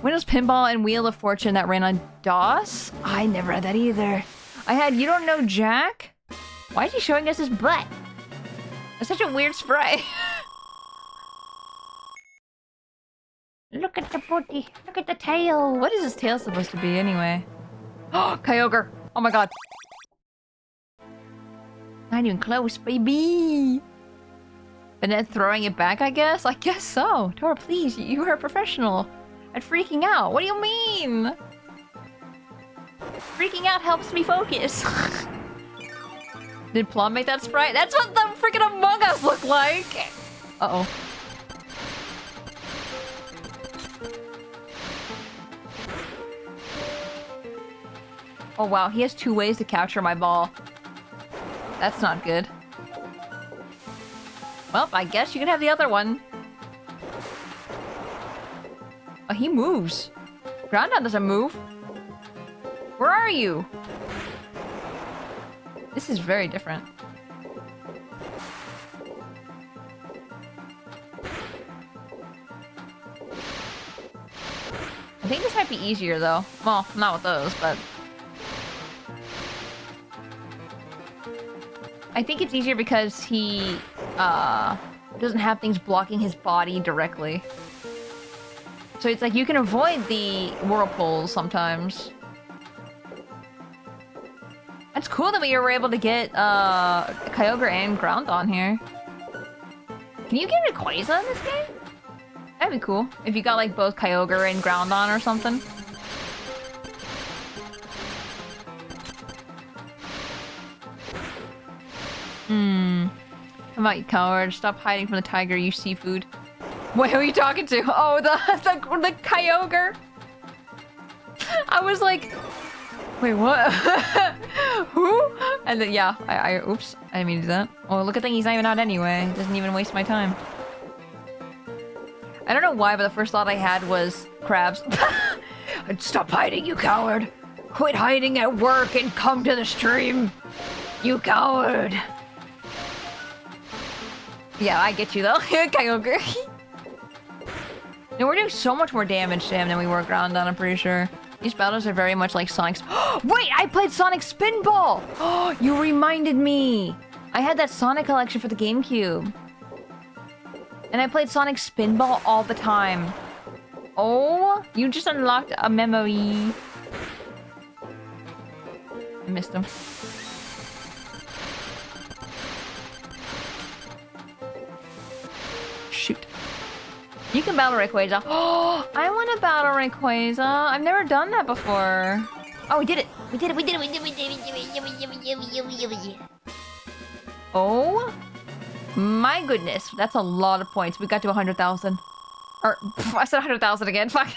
Windows Pinball and Wheel of Fortune that ran on DOS? I never had that either. I had You Don't Know Jack? Why is he showing us his butt? That's such a weird sprite. Look at the booty. Look at the tail. What is his tail supposed to be anyway? Oh, Kyogre. Oh my god. Not even close, baby. And then throwing it back, I guess? I guess so. Tora, please. You are a professional at freaking out. What do you mean? Freaking out helps me focus. Did Plum make that sprite? That's what the freaking Among Us looked like. Uh-oh. Oh wow, he has 2 ways to capture my ball. That's not good. Well, I guess you can have the other one. Oh, he moves. Groundon doesn't move. Where are you? This is very different. I think this might be easier though. Well, not with those, but... I think it's easier because he doesn't have things blocking his body directly. So it's like you can avoid the whirlpools sometimes. That's cool that we were able to get Kyogre and Groundon here. Can you get Rayquaza in this game? That'd be cool. If you got like both Kyogre and Groundon or something. Come out, you coward. Stop hiding from the tiger, you seafood. Wait, who are you talking to? Oh, the Kyogre. I was like, wait, what? Who? And then, yeah, oops, I didn't mean to do that. Oh, look at that, he's not even out anyway. Doesn't even waste my time. I don't know why, but the first thought I had was crabs. Stop hiding, you coward. Quit hiding at work and come to the stream. You coward. Yeah, I get you though. Kyogre. No, we're doing so much more damage to him than we were Groundon, I'm pretty sure. These battles are very much like Sonic's. Wait, I played Sonic Spinball! Oh, you reminded me! I had that Sonic collection for the GameCube. And I played Sonic Spinball all the time. Oh, you just unlocked a memory. I missed him. Shoot. You can battle Rayquaza. Oh, I want to battle Rayquaza. I've never done that before. Oh, we did it. We did it. We did it. We did it. Oh my goodness. That's a lot of points. We got to 100,000. Or, I said 100,000 again. Fuck.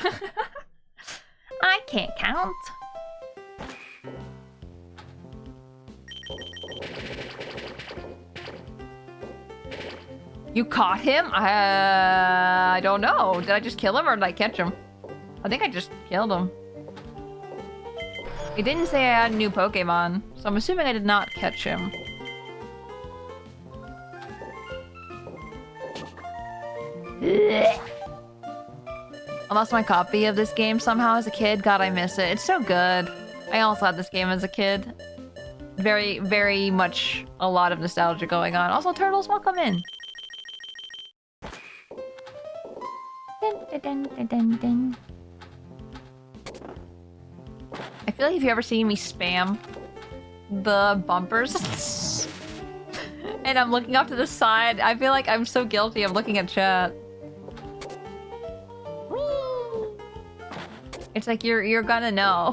I can't count. You caught him? I don't know. Did I just kill him or did I catch him? I think I just killed him. It didn't say I had a new Pokemon, so I'm assuming I did not catch him. I lost my copy of this game somehow as a kid. God, I miss it. It's so good. I also had this game as a kid. Very, very much a lot of nostalgia going on. Also, turtles, welcome in. Dun, dun, dun, dun, dun. feel like if you ever seen me spam the bumpers and I'm looking off to the side, I feel like I'm so guilty of looking at chat. It's like you're gonna know.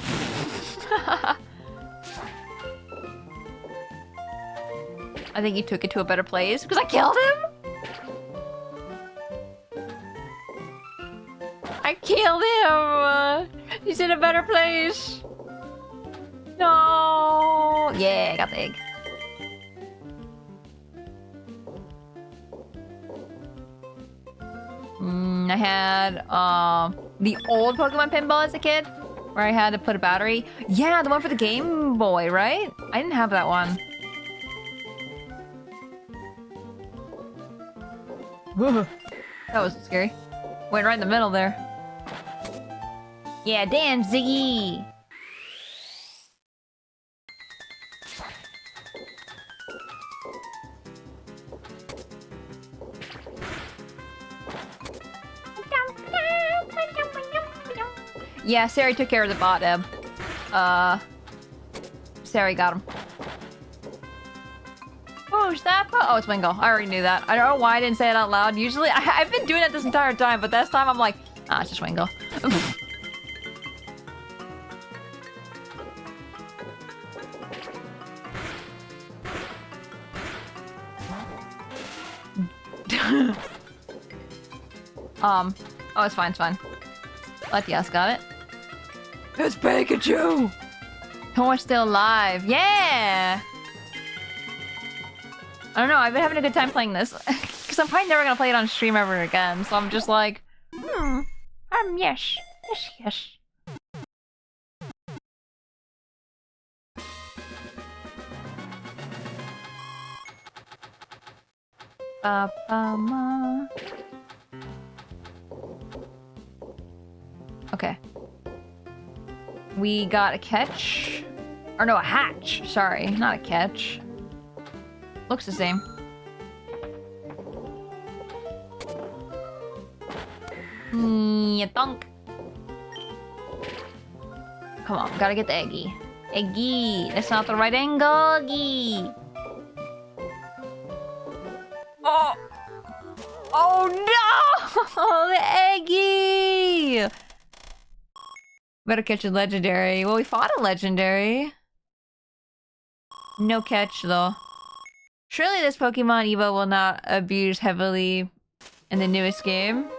I think you took it to a better place because I killed him. I killed him. He's in a better place. No. Yeah, I got the egg. I had the old Pokemon Pinball as a kid, where I had to put a battery. Yeah, the one for the Game Boy, right? I didn't have that one. That was scary. Went right in the middle there. Yeah, damn, Ziggy! Yeah, Sari took care of the bot, Eb. Sari got him. Who's that? Oh, it's Wingo. I already knew that. I don't know why I didn't say it out loud. Usually, I've been doing it this entire time, but this time I'm like, ah, it's just Wingo. Oh, it's fine, it's fine. Latias got it. It's Pikachu! Tomo's still alive. Yeah! I don't know, I've been having a good time playing this. Because I'm probably never gonna play it on stream ever again, so I'm just like, yes. Yes, yes. Ba-ba-ma. Okay. We got a catch. Or no, a hatch. Sorry, not a catch. Looks the same. Yeah, thunk. Come on, gotta get the eggy. Eggy! That's not the right angle, eggy! Oh! Oh no! The eggy! Better catch a legendary. Well, we fought a legendary. No catch, though. Surely this Pokemon Evo will not abuse heavily in the newest game.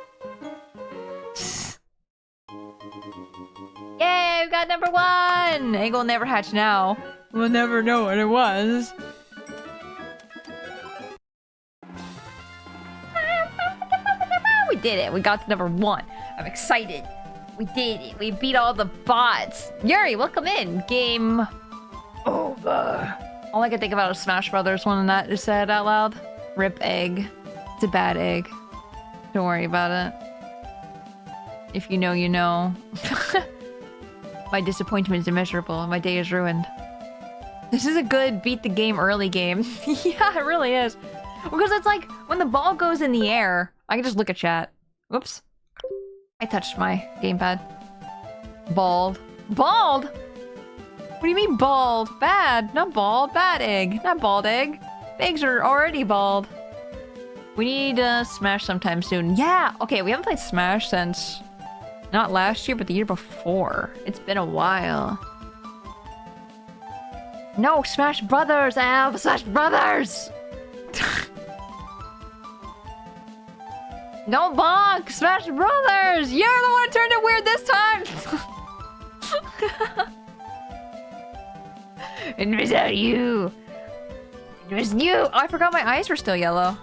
Yay, we got number 1! Egg will never hatch now. We'll never know what it was. We did it. We got to number 1. I'm excited. We did it. We beat all the bots. Yuri, welcome in. Game over. All I can think about is Smash Brothers when that is said out loud. Rip egg. It's a bad egg. Don't worry about it. If you know, you know. My disappointment is immeasurable and my day is ruined. This is a good beat the game early game. Yeah, it really is. Because it's like, when the ball goes in the air, I can just look at chat. Whoops. I touched my gamepad. Bald. Bald?! What do you mean bald? Bad. Not bald. Bad egg. Not bald egg. Eggs are already bald. We need Smash sometime soon. Yeah! Okay, we haven't played Smash since... not last year, but the year before. It's been a while. No! Smash Brothers, Al! Smash Brothers! No bonk! Smash Brothers! You're the one who turned it weird this time! It was you! It was you! Oh, I forgot my eyes were still yellow.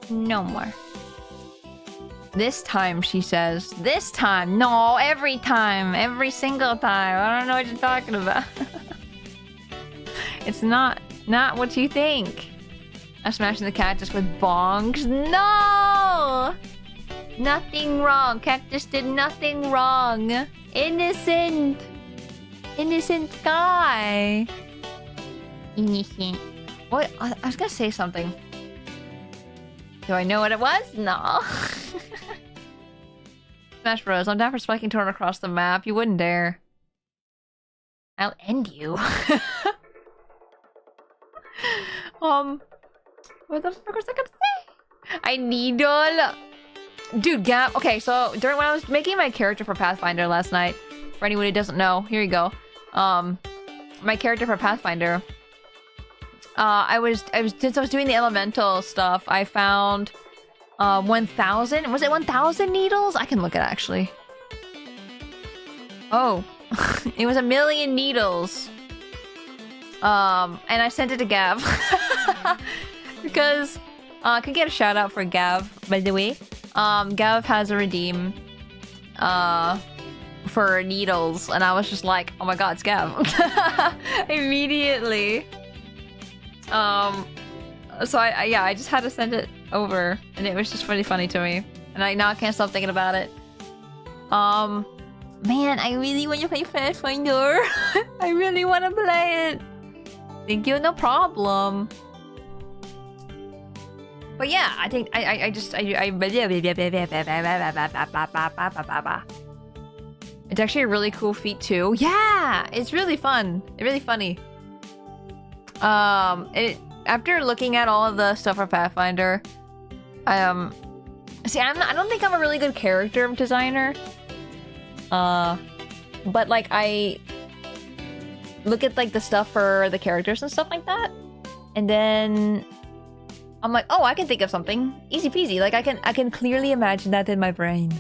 No more. This time, she says. This time! No, every time! Every single time! I don't know what you're talking about. It's not what you think. I'm smashing the cactus with bongs. No! Nothing wrong. Cactus did nothing wrong. Innocent. Innocent guy. Innocent. What? I was gonna say something. Do I know what it was? No. Smash Bros. I'm down for spiking Tora across the map. You wouldn't dare. I'll end you. What the fuck was I gonna say? I needle. Dude, Gab. Okay, so during when I was making my character for Pathfinder last night, for anyone who doesn't know, here you go. My character for Pathfinder. Since I was doing the elemental stuff, I found 1,000. Was it 1,000 needles? I can look at it actually. Oh, it was 1,000,000 needles. And I sent it to Gav because I could get a shout out for Gav, by the way. Gav has a redeem for needles, and I was just like, oh my god, it's Gav. Immediately. So I just had to send it over, and it was just really funny to me, and now I can't stop thinking about it. Man, I really want to play Pathfinder. I really want to play it. Thank you, no problem. But yeah, I think it's actually a really cool feat too. Yeah, it's really fun. It's really funny. After looking at all of the stuff for Pathfinder, see, I don't think I'm a really good character designer. But like I look at like the stuff for the characters and stuff like that, and then I'm like, oh, I can think of something easy peasy. Like I can clearly imagine that in my brain.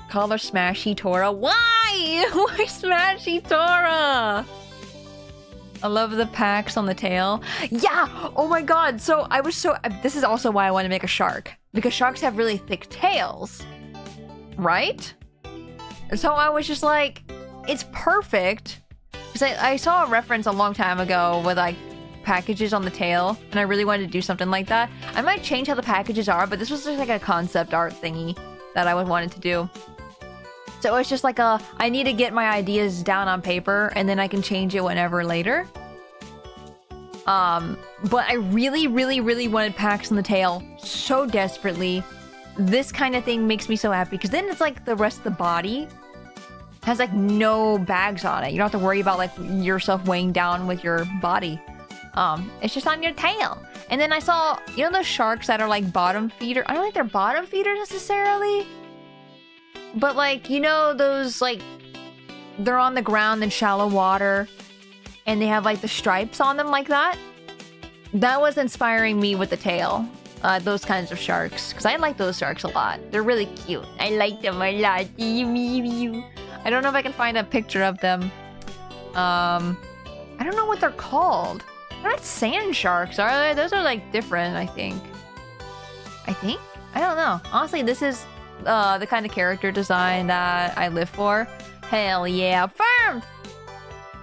Call her Smashy Tora. Why? Why Smashy Tora? I love the packs on the tail. Yeah! Oh my god! So I was so... This is also why I want to make a shark. Because sharks have really thick tails. Right? So I was just like, it's perfect. Because I saw a reference a long time ago with like packages on the tail. And I really wanted to do something like that. I might change how the packages are, but this was just like a concept art thingy that I wanted to do. So it's just like I need to get my ideas down on paper and then I can change it whenever later. But I really, really, really wanted packs on the tail so desperately. This kind of thing makes me so happy because then it's like the rest of the body has like no bags on it. You don't have to worry about like yourself weighing down with your body. It's just on your tail. And then I saw, you know those sharks that are like bottom feeder? I don't think they're bottom feeders necessarily. But like, you know those like, they're on the ground in shallow water and they have like the stripes on them like that? That was inspiring me with the tail. Those kinds of sharks. Because I like those sharks a lot. They're really cute. I like them a lot. I don't know if I can find a picture of them. I don't know what they're called. They're not sand sharks, are they? Those are like different, I think. I don't know. Honestly, this is the kind of character design that I live for. Hell yeah. Firm!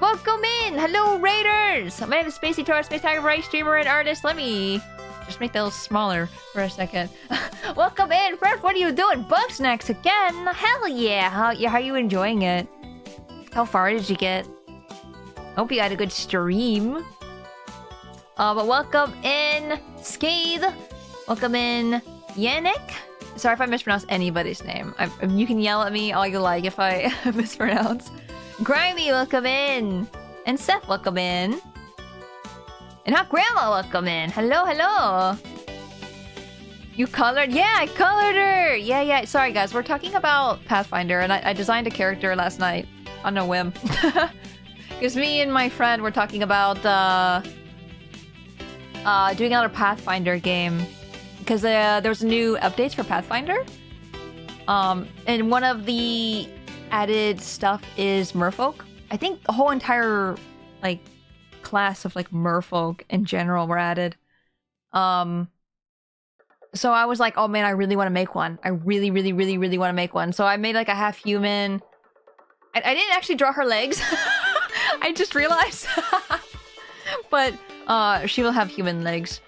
Welcome in! Hello, Raiders! My name is Spacey Tora, Space Tiger Bright, streamer and artist. Let me just make those smaller for a second. Welcome in! First, what are you doing? Bug snacks again? Hell yeah! How you enjoying it? How far did you get? Hope you had a good stream. But welcome in, Scathe. Welcome in, Yannick. Sorry if I mispronounce anybody's name. You can yell at me all you like if I mispronounce. Grimy, welcome in. And Seth, welcome in. And Hot Grandma, welcome in. Hello, hello. You colored? Yeah, I colored her. Yeah. Sorry, guys. We're talking about Pathfinder, and I designed a character last night on a whim. Because me and my friend were talking about doing another Pathfinder game. Because there's new updates for Pathfinder. And one of the added stuff is merfolk. I think the whole entire like class of like merfolk in general were added. So I was like, oh man, I really want to make one. I really want to make one. So I made like a half human. I didn't actually draw her legs. I just realized. But she will have human legs.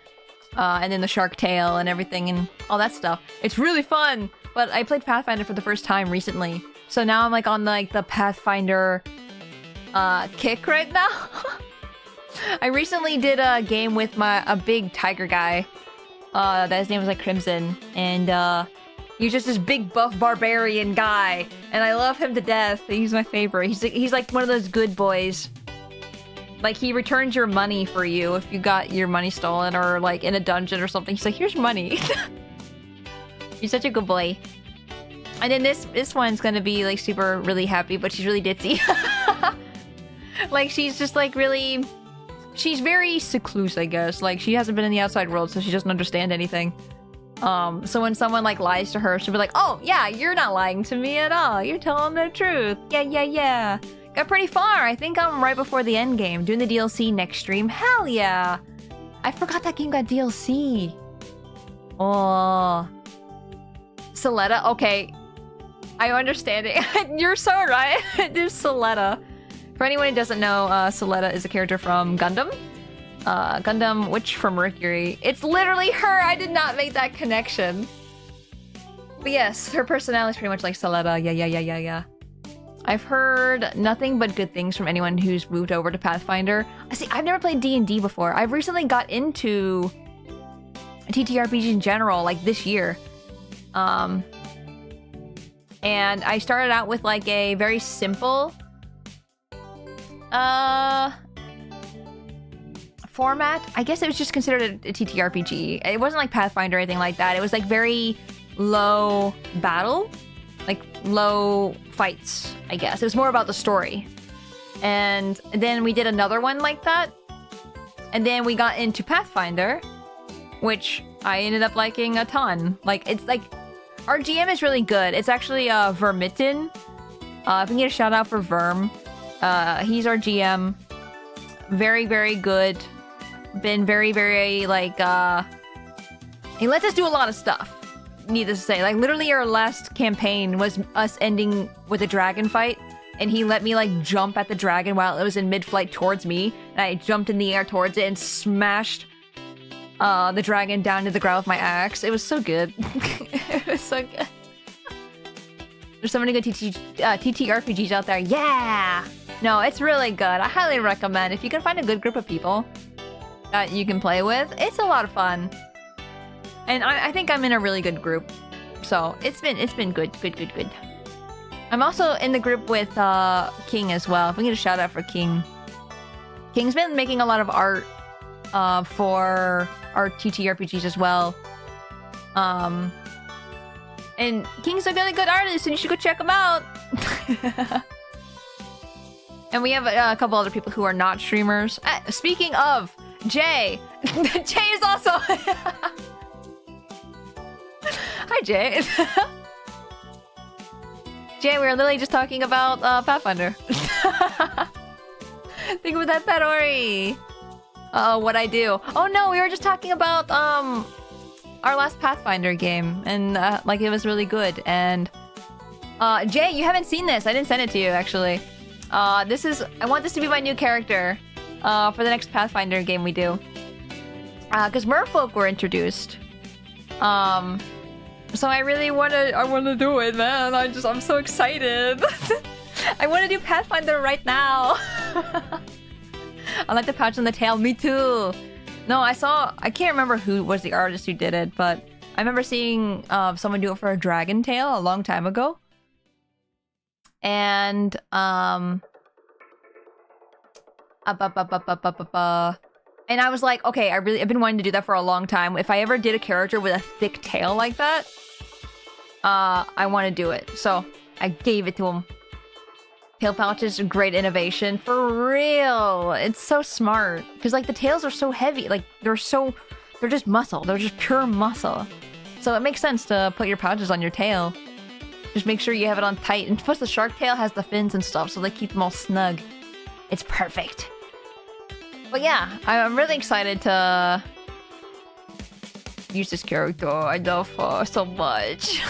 And then the shark tail and everything and all that stuff. It's really fun. But I played Pathfinder for the first time recently. So now I'm like on like the Pathfinder kick right now. I recently did a game with a big tiger guy. That his name was like Crimson. And He's just this big buff barbarian guy, and I love him to death. He's my favorite. He's like one of those good boys. Like, he returns your money for you if you got your money stolen or like in a dungeon or something. He's like, here's money. He's such a good boy. And then this one's gonna be like super really happy, but she's really ditzy. Like, she's just like really, she's very secluse, I guess. Like, she hasn't been in the outside world, so she doesn't understand anything. So when someone like lies to her, she'll be like, oh yeah, you're not lying to me at all. You're telling the truth. Yeah. Got pretty far. I think I'm right before the end game. Doing the DLC next stream. Hell yeah. I forgot that game got DLC. Oh. Soletta. Okay. I understand it. You're so right. There's Soletta. For anyone who doesn't know, Soletta is a character from Gundam. Gundam Witch from Mercury. It's literally her! I did not make that connection. But yes, her personality is pretty much like Soletta. Yeah. I've heard nothing but good things from anyone who's moved over to Pathfinder. See, I've never played D&D before. I've recently got into TTRPGs in general, like this year. And I started out with like a very simple format. I guess it was just considered a TTRPG. It wasn't like Pathfinder or anything like that. It was like very low battle, like low fights, I guess. It was more about the story. And then we did another one like that. And then we got into Pathfinder, which I ended up liking a ton. Like, it's like, our GM is really good. It's actually Vermitten. If we can get a shout out for Verm. He's our GM. Very, very good. Been very, very, like, he lets us do a lot of stuff. Needless to say. Like, literally our last campaign was us ending with a dragon fight. And he let me, like, jump at the dragon while it was in mid-flight towards me. And I jumped in the air towards it and smashed the dragon down to the ground with my axe. It was so good. It was so good. There's so many good TTRPGs out there. Yeah! No, it's really good. I highly recommend. If you can find a good group of people that you can play with, it's a lot of fun. And I think I'm in a really good group. So it's been good. I'm also in the group with King as well. If we get a shout out for King. King's been making a lot of art for our TTRPGs as well. And King's a really good artist, and you should go check him out. And we have a couple other people who are not streamers. Speaking of, Jay. Jay is also... Hi, Jay. Jay, we were literally just talking about Pathfinder. Think of that, Pedori. What I do. Oh no, we were just talking about our last Pathfinder game, and like, it was really good. And Jay, you haven't seen this. I didn't send it to you, actually. I want this to be my new character for the next Pathfinder game we do. Because merfolk were introduced. So I really wanna do it, man. I'm so excited. I wanna do Pathfinder right now. I like the pouch on the tail. Me too. No, I can't remember who was the artist who did it, but I remember seeing someone do it for a dragon tail a long time ago. And and I was like, okay, I've been wanting to do that for a long time. If I ever did a character with a thick tail like that, I want to do it. So I gave it to him. Tail pouch is a great innovation. For real. It's so smart. Because, like, the tails are so heavy. Like, they're just muscle. They're just pure muscle. So it makes sense to put your pouches on your tail. Just make sure you have it on tight. And plus the shark tail has the fins and stuff, so they keep them all snug. It's perfect. But yeah, I'm really excited to use this character. I love her so much.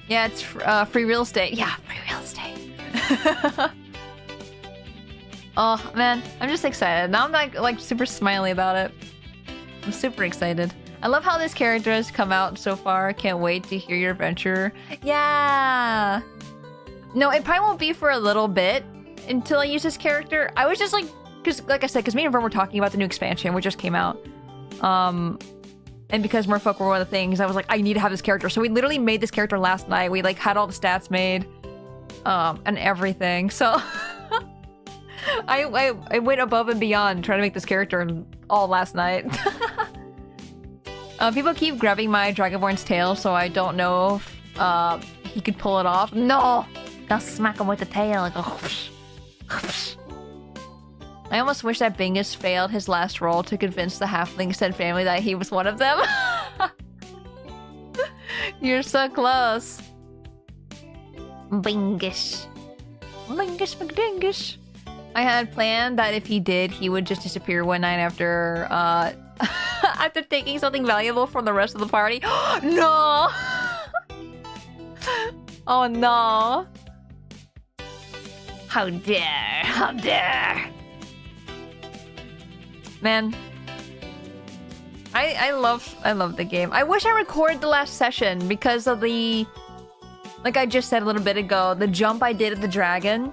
Yeah, it's free real estate. Yeah, free real estate. Oh man, I'm just excited. Now I'm like super smiley about it. I'm super excited. I love how this character has come out so far. Can't wait to hear your adventure. Yeah. No, it probably won't be for a little bit until I use this character. I was just like, because like I said, because me and Vern were talking about the new expansion, which just came out. And because Merfolk were one of the things, I was like, I need to have this character. So we literally made this character last night. We like had all the stats made, and everything. So I went above and beyond trying to make this character all last night. People keep grabbing my Dragonborn's tail, so I don't know if he could pull it off. No! I'll smack him with the tail. Like, oh. I almost wish that Bingus failed his last roll to convince the halfling said family that he was one of them. You're so close. Bingus. Bingus McDingus. I had planned that if he did, he would just disappear one night after after taking something valuable from the rest of the party. No! Oh no. How dare! How dare! Man, I love the game. I wish I recorded the last session because of the, like I just said a little bit ago, the jump I did at the dragon.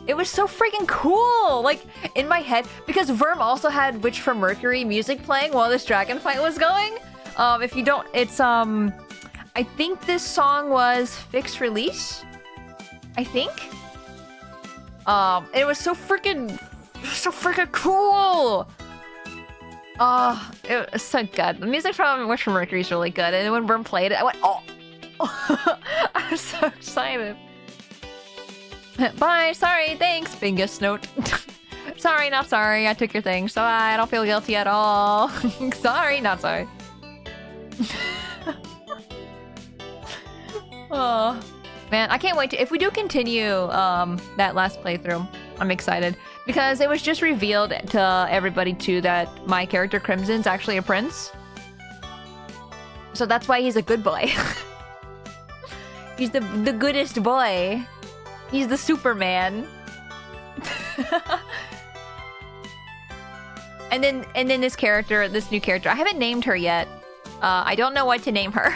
It was so freaking cool! Like, in my head, because Verm also had Witch from Mercury music playing while this dragon fight was going. If you don't, it's, I think this song was fixed release? I think? It was so freaking cool! Oh, it was so good. The music from Witch from Mercury is really good, and when Verm played it, I went, oh! I was so excited. Bye, sorry, thanks, Bingus note. Sorry, not sorry, I took your thing, so I don't feel guilty at all. Sorry, not sorry. Oh, man, I can't wait to, if we do continue that last playthrough, I'm excited. Because it was just revealed to everybody too that my character Crimson's actually a prince. So that's why he's a good boy. He's the goodest boy. He's the Superman. and then this character, this new character, I haven't named her yet. I don't know what to name her.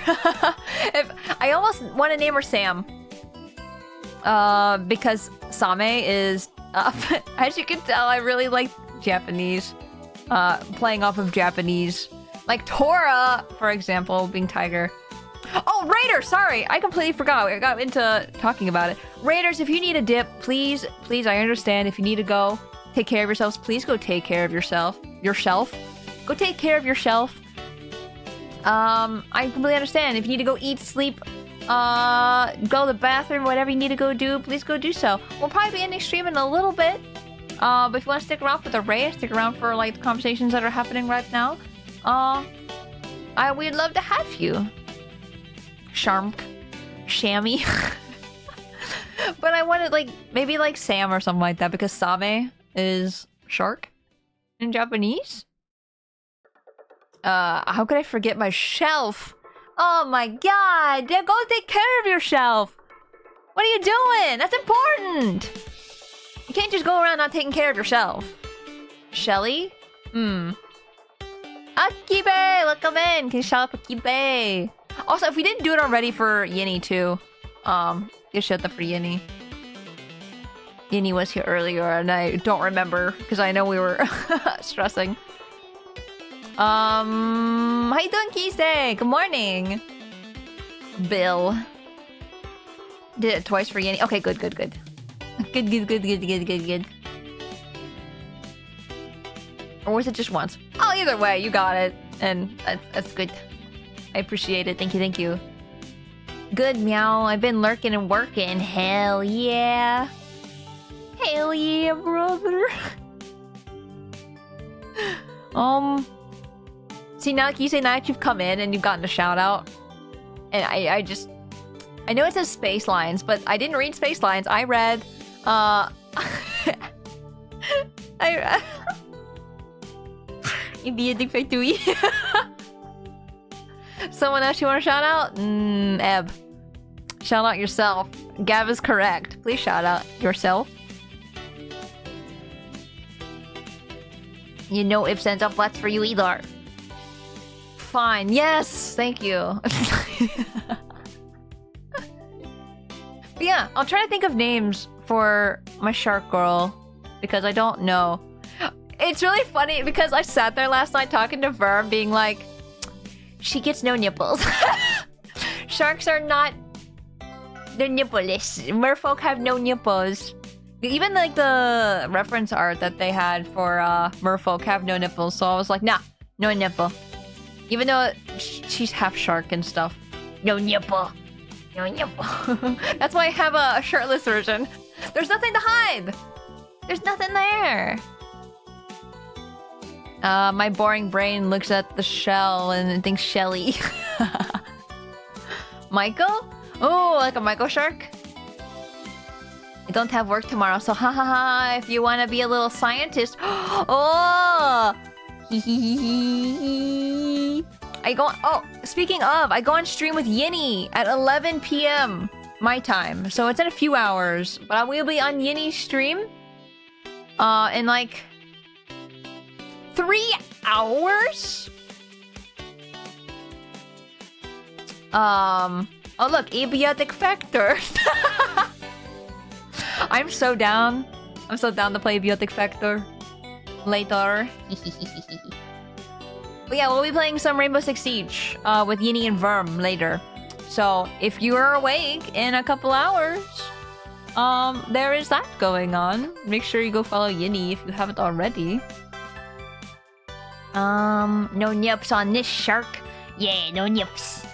I almost want to name her Sam. Because Same is, as you can tell, I really like Japanese. Playing off of Japanese. Like Tora, for example, being tiger. Oh, Raiders! Sorry, I completely forgot. I got into talking about it. Raiders, if you need a dip, please, I understand. If you need to go take care of yourselves, please go take care of yourself. Go take care of yourself. I completely understand. If you need to go eat, sleep, go to the bathroom, whatever you need to go do, please go do so. We'll probably be ending stream in a little bit. But if you want to stick around for the raid, stick around for like the conversations that are happening right now. We'd love to have you. Shammy. But I wanted like maybe like Sam or something like that because Same is shark in Japanese. How could I forget my shelf? Oh my god! Go take care of your shelf. What are you doing? That's important. You can't just go around not taking care of yourself. Shelly? Akibe! Welcome in! Can you shout out Akibe? Also, if we didn't do it already for Yinny too, just shut up for Yinny. Yinny was here earlier and I don't remember because I know we were stressing. How you doing, Kisei? Good morning. Bill. Did it twice for Yinny. Okay, good. Good. Or was it just once? Oh, either way, you got it. And that's good. I appreciate it. Thank you. Good, meow. I've been lurking and working. Hell yeah. Hell yeah, brother. See, now you say now that you've come in and you've gotten a shout out. And I know it says Space Lines, but I didn't read Space Lines. I read, Idiot Factory. Someone else you want to shout out? Eb. Shout out yourself. Gav is correct. Please shout out yourself. You know if sends up flats for you either. Fine. Yes! Thank you. But yeah, I'll try to think of names for my shark girl. Because I don't know. It's really funny because I sat there last night talking to Verm being like, She gets no nipples. Sharks are not... They're nippleless. Merfolk have no nipples. Even like the reference art that they had for Merfolk have no nipples. So I was like, nah, no nipple. Even though she's half shark and stuff. No nipple. No nipple. That's why I have a shirtless version. There's nothing to hide. There's nothing there. My boring brain looks at the shell and thinks Shelly. Michael? Oh, like a Michael shark? I don't have work tomorrow, so ha ha ha, if you want to be a little scientist. Oh! Speaking of, I go on stream with Yinny at 11 p.m. my time. So it's in a few hours. But I will be on Yinny's stream in like 3 hours? Oh look, abiotic factor. I'm so down. I'm so down to play abiotic factor later. But yeah, we'll be playing some Rainbow Six Siege with Yinny and Verm later. So if you are awake in a couple hours, there is that going on. Make sure you go follow Yinny if you haven't already. No nips on this shark. Yeah, no nips.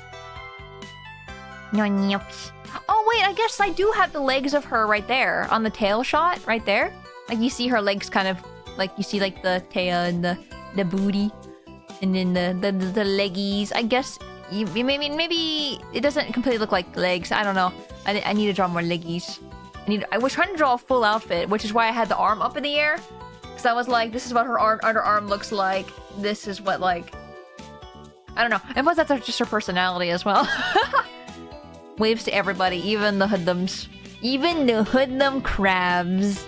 No nips. Oh wait, I guess I do have the legs of her right there on the tail shot right there. Like you see her legs kind of like you see like the tail and the booty and then the leggies. I guess maybe it doesn't completely look like legs. I don't know. I need to draw more leggies. I was trying to draw a full outfit, which is why I had the arm up in the air. Because I was like, this is what her underarm looks like. This is what like I don't know. And plus that's just her personality as well. Waves to everybody, even the hoodlums. Even the hoodlum crabs.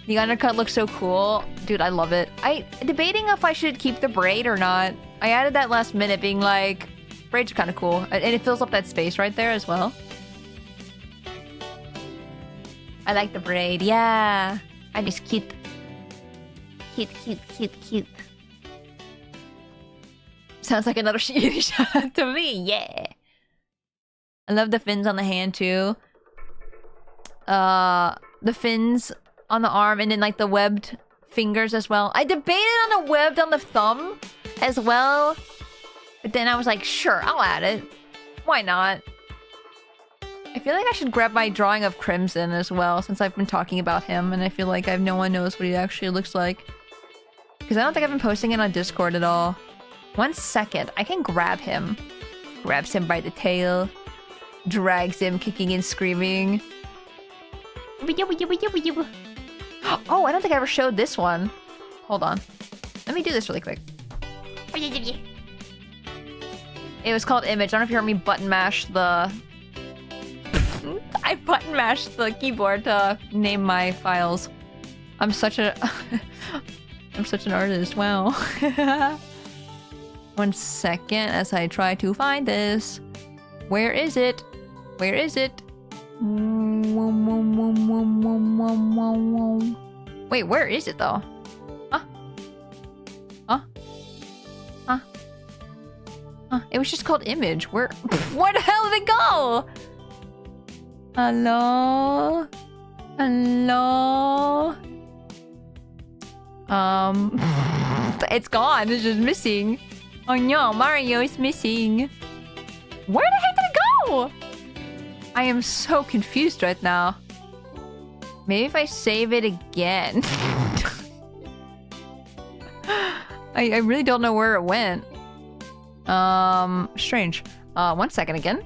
The undercut looks so cool. Dude, I love it. Debating if I should keep the braid or not. I added that last minute being like, braid's kind of cool. And it fills up that space right there as well. I like the braid, yeah. I just cute. Cute, cute, cute, cute. Sounds like another shitty shot to me, yeah. I love the fins on the hand too. The fins on the arm and then like the webbed fingers as well. I debated on the webbed on the thumb as well. But then I was like, sure, I'll add it. Why not? I feel like I should grab my drawing of Crimson as well since I've been talking about him and I feel like no one knows what he actually looks like. Because I don't think I've been posting it on Discord at all. 1 second, I can grab him. Grabs him by the tail. Drags him, kicking and screaming. Oh, I don't think I ever showed this one. Hold on. Let me do this really quick. It was called Image. I don't know if you heard me button mash the... I button mashed the keyboard to name my files. I'm such a... I'm such an artist. Wow. 1 second as I try to find this. Where is it? Where is it? Wait, where is it though? Huh? Huh? Huh? Huh? It was just called Image. Where? Where the hell did it go? Hello? Hello? It's gone. It's just missing. Oh no, Mario is missing. Where the heck did it go? I am so confused right now. Maybe if I save it again. I really don't know where it went. Strange. 1 second again.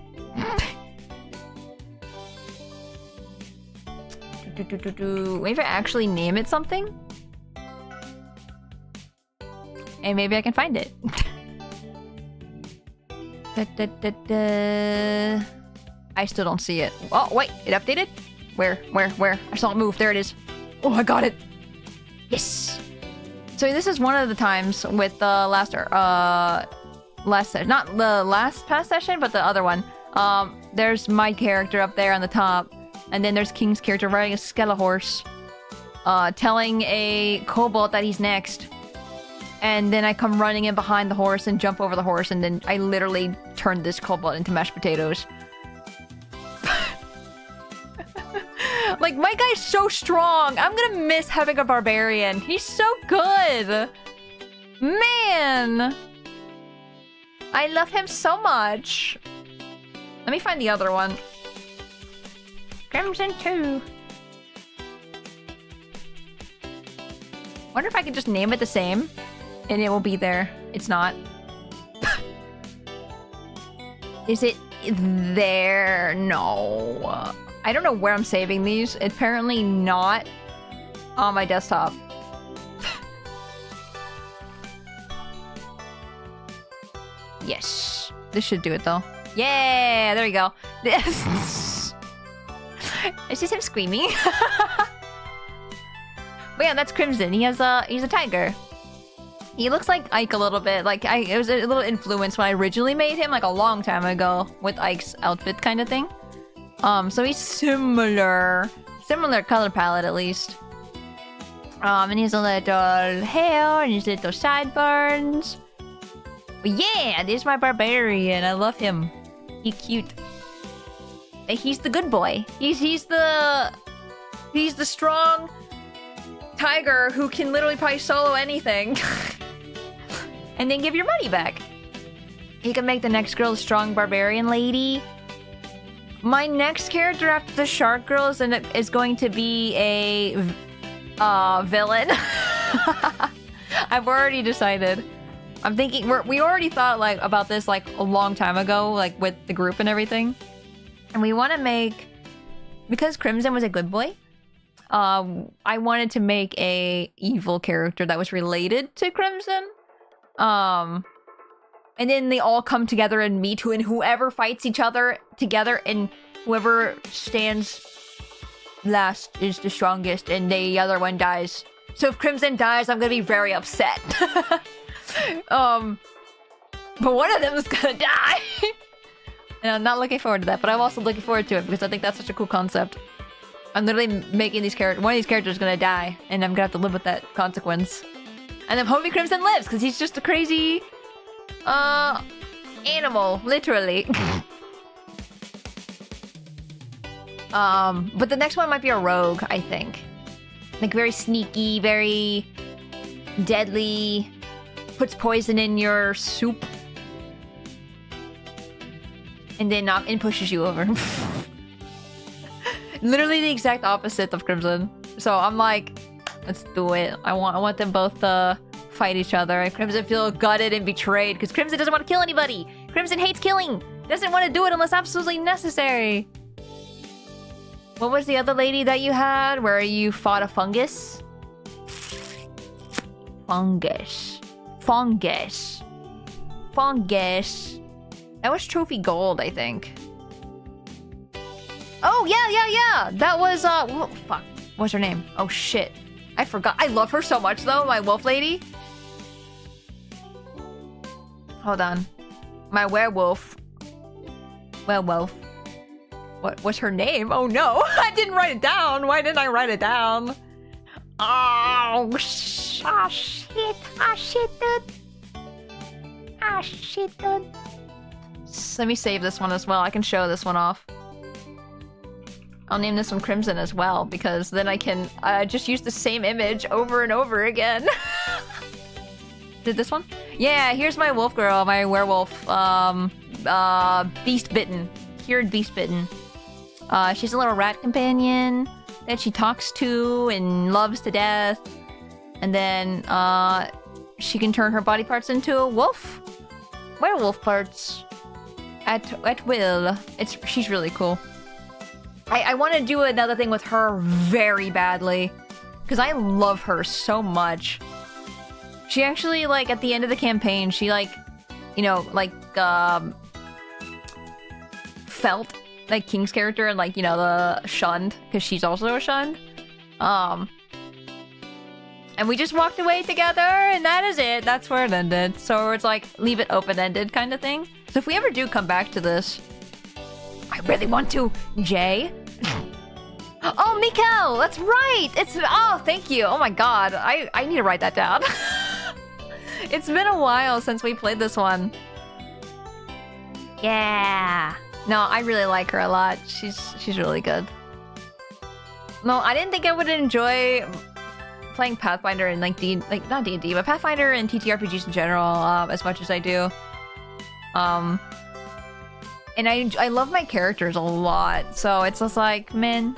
Maybe if I actually name it something? And maybe I can find it. I still don't see it. Oh, wait, it updated? Where? I saw it move. There it is. Oh, I got it. Yes. So this is one of the times with the last session, not the last past session, but the other one. There's my character up there on the top, and then there's King's character riding a Skelehorse, telling a kobold that he's next. And then I come running in behind the horse and jump over the horse, and then I literally turn this cobalt into mashed potatoes. Like, my guy's so strong. I'm gonna miss having a barbarian. He's so good. Man. I love him so much. Let me find the other one. Crimson 2. Wonder if I could just name it the same and it will be there. It's not. Is it there? No. I don't know where I'm saving these. Apparently not on my desktop. Yes. This should do it though. Yeah, there we go. It's just him screaming. But yeah, that's Crimson. He's a tiger. He looks like Ike a little bit. Like it was a little influence when I originally made him like a long time ago with Ike's outfit kind of thing. So he's similar color palette at least. And he has a little hair and his little sideburns. But yeah, this is my barbarian. I love him. He's cute. He's the good boy. He's the strong tiger who can literally probably solo anything. And then give your money back. He can make the next girl a strong barbarian lady. My next character after the shark girl is going to be a villain. I've already decided. I'm thinking we already thought like about this like a long time ago, like with the group and everything. And we want to make, because Crimson was a good boy, I wanted to make a evil character that was related to Crimson. And then they all come together and meet, and whoever fights each other together, and whoever stands last is the strongest, and the other one dies. So if Crimson dies, I'm gonna be very upset. But one of them is gonna die. And I'm not looking forward to that, but I'm also looking forward to it because I think that's such a cool concept. I'm literally making these characters. One of these characters is gonna die, and I'm gonna have to live with that consequence. And I'm hoping Crimson lives because he's just a crazy animal, literally. But the next one might be a rogue, I think. Like very sneaky, very deadly, puts poison in your soup. And then pushes you over. Literally the exact opposite of Crimson. So I'm like, let's do it. I want them both to fight each other. And Crimson feel gutted and betrayed because Crimson doesn't want to kill anybody. Crimson hates killing. Doesn't want to do it unless absolutely necessary. What was the other lady that you had where you fought a fungus? Fungus. That was Trophy Gold, I think. Oh, yeah. That was, fuck. What's her name? Oh, shit. I forgot. I love her so much, though. My wolf lady. Hold on. My werewolf. What's her name? Oh, no. I didn't write it down. Why didn't I write it down? Oh, shit. Dude. Let me save this one as well. I can show this one off. I'll name this one Crimson as well, because then I can just use the same image over and over again. Did this one? Yeah, here's my wolf girl, my werewolf. Beast Bitten. Cured Beast Bitten. She's a little rat companion that she talks to and loves to death. And then she can turn her body parts into a wolf. Werewolf parts. At will. She's really cool. I want to do another thing with her very badly. Because I love her so much. She actually, like, at the end of the campaign, she, like, you know, like, felt like King's character and, like, you know, the shunned. Because she's also a shunned. And we just walked away together, and that is it. That's where it ended. So it's like, leave it open-ended kind of thing. So if we ever do come back to this, I really want to. Jay? Oh, Mikkel! That's right! Oh, thank you. Oh my god. I need to write that down. It's been a while since we played this one. Yeah. No, I really like her a lot. She's really good. No, I didn't think I would enjoy playing Pathfinder and like not D&D, but Pathfinder and TTRPGs in general as much as I do. And I love my characters a lot, so it's just like, man,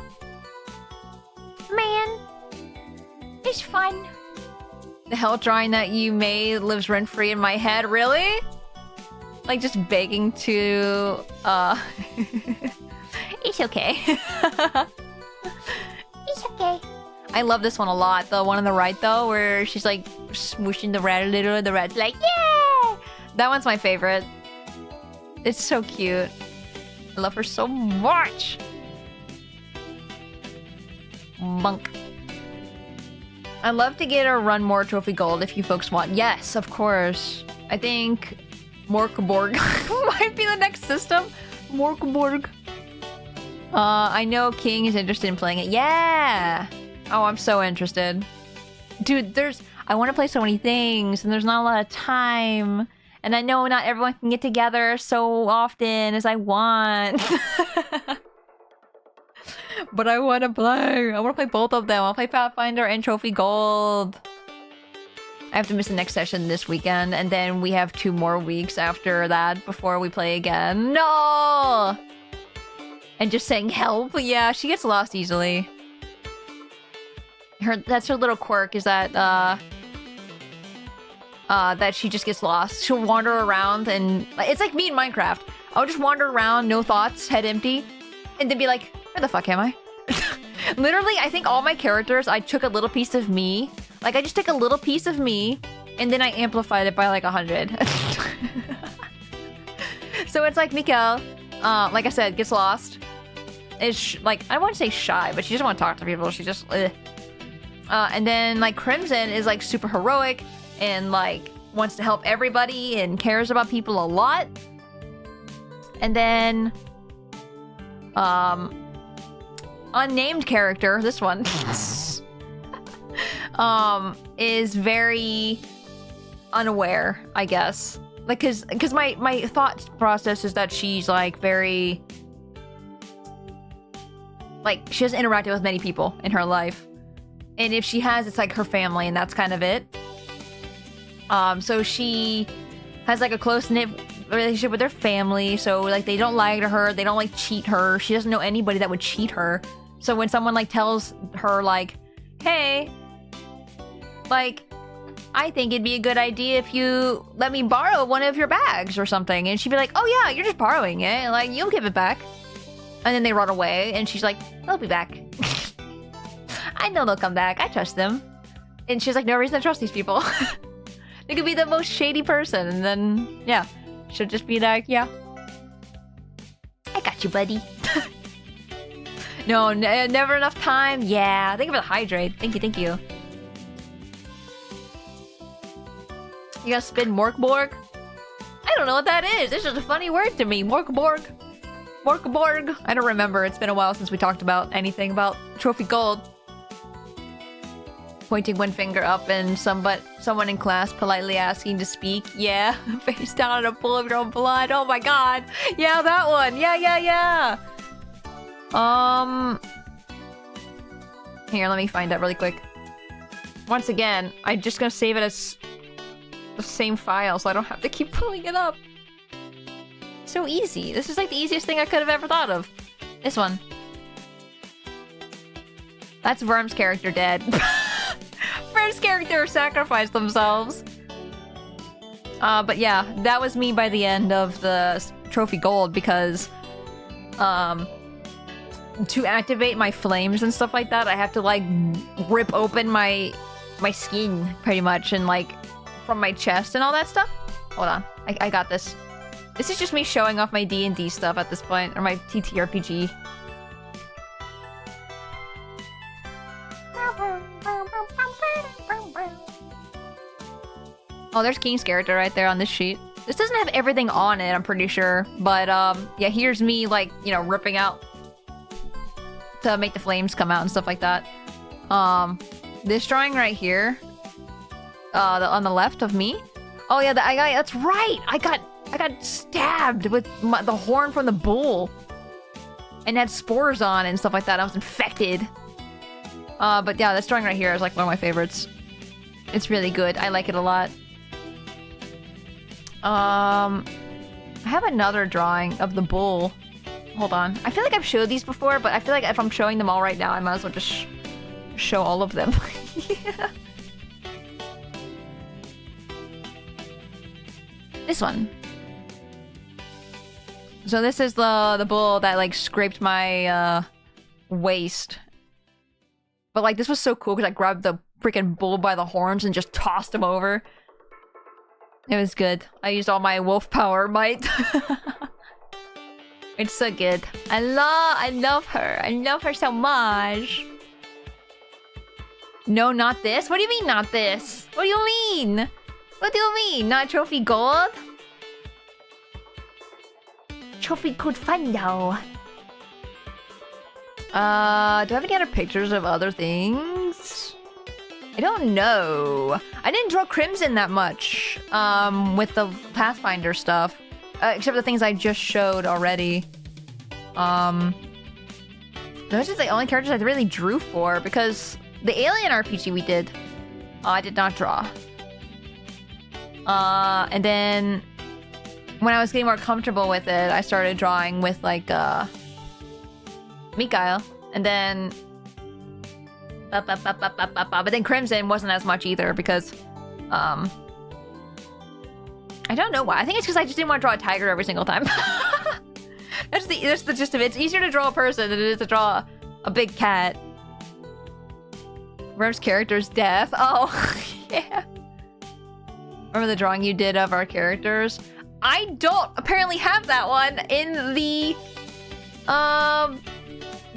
it's fun. The hell drawing that you made lives rent-free in my head, really? Like just begging to it's okay. It's okay. I love this one a lot. The one on the right though, where she's like smooshing the rat a little, the rat's like, yeah! That one's my favorite. It's so cute. I love her so much. Monk. I'd love to get or run more trophy gold if you folks want. Yes, of course. I think Morkborg might be the next system. Morkborg. I know King is interested in playing it. Yeah! Oh, I'm so interested. Dude, I want to play so many things, and there's not a lot of time. And I know not everyone can get together so often as I want. But I want to play. I want to play both of them. I want to play Pathfinder and Trophy Gold. I have to miss the next session this weekend, and then we have 2 more weeks after that before we play again. No! And just saying help. Yeah, she gets lost easily. That's her little quirk, is that that she just gets lost. She'll wander around and it's like me in Minecraft. I'll just wander around, no thoughts, head empty, and then be like, where the fuck am I? Literally, I think all my characters, I took a little piece of me. Like, I just took a little piece of me, and then I amplified it by like 100. So it's like Mikkel, like I said, gets lost. Is like, I don't want to say shy, but she doesn't want to talk to people. She just, and then like Crimson is like super heroic and like wants to help everybody and cares about people a lot. And then, unnamed character, this one, is very unaware, I guess. Like, cause my thought process is that she's like very, like, she hasn't interacted with many people in her life. And if she has, it's like her family, and that's kind of it. So she has like a close-knit relationship with her family, so like they don't lie to her, they don't like cheat her. She doesn't know anybody that would cheat her. So when someone like tells her like, hey, like, I think it'd be a good idea if you let me borrow one of your bags or something, and she'd be like, oh yeah, you're just borrowing it, like, you'll give it back. And then they run away, and she's like, they'll be back. I know they'll come back, I trust them. And she's like, no reason to trust these people. They could be the most shady person, and then, yeah, she'll just be like, yeah, I got you, buddy. No, never enough time. Yeah, thank you for the hydrate. Thank you, thank you. You gotta spin Morkborg? I don't know what that is. It's just a funny word to me. Morkborg. Morkborg. I don't remember. It's been a while since we talked about anything about Trophy Gold. Pointing one finger up and someone in class politely asking to speak. Yeah, face down in a pool of your own blood. Oh my god. Yeah, that one. Yeah. Here, let me find that really quick. Once again, I'm just gonna save it as the same file so I don't have to keep pulling it up. So easy. This is like the easiest thing I could have ever thought of. This one. That's Worm's character dead. Worm's character sacrificed themselves. But yeah, that was me by the end of the Trophy Gold because, to activate my flames and stuff like that, I have to like rip open my skin pretty much, and like from my chest and all that stuff. Hold on, I got this. This is just me showing off my D&D stuff at this point, or my TTRPG. Oh, there's King's character right there on this sheet. This doesn't have everything on it, I'm pretty sure. But, yeah, here's me, like, you know, ripping out to make the flames come out and stuff like that. This drawing right here, on the left of me, Oh yeah, that's right. I got stabbed with the horn from the bull, and had spores on and stuff like that. I was infected. But yeah, this drawing right here is like one of my favorites. It's really good. I like it a lot. I have another drawing of the bull. Hold on. I feel like I've showed these before, but I feel like if I'm showing them all right now, I might as well just show all of them. Yeah. This one. So this is the bull that like scraped my waist. But like this was so cool because I grabbed the freaking bull by the horns and just tossed him over. It was good. I used all my wolf power might. It's so good. I love her. I love her so much. No, not this. What do you mean not this? What do you mean? What do you mean? Not trophy gold? Trophy code fun though. Do I have any other pictures of other things? I don't know. I didn't draw Crimson that much with the Pathfinder stuff. Except the things I just showed already. Those are the only characters I really drew for, because the Alien RPG we did, I did not draw. And then when I was getting more comfortable with it, I started drawing with like Mikael, and then but then Crimson wasn't as much either because I don't know why. I think it's because I just didn't want to draw a tiger every single time. That's the gist of it. It's easier to draw a person than it is to draw a big cat. Rev's character's death. Oh, yeah. Remember the drawing you did of our characters? I don't apparently have that one in the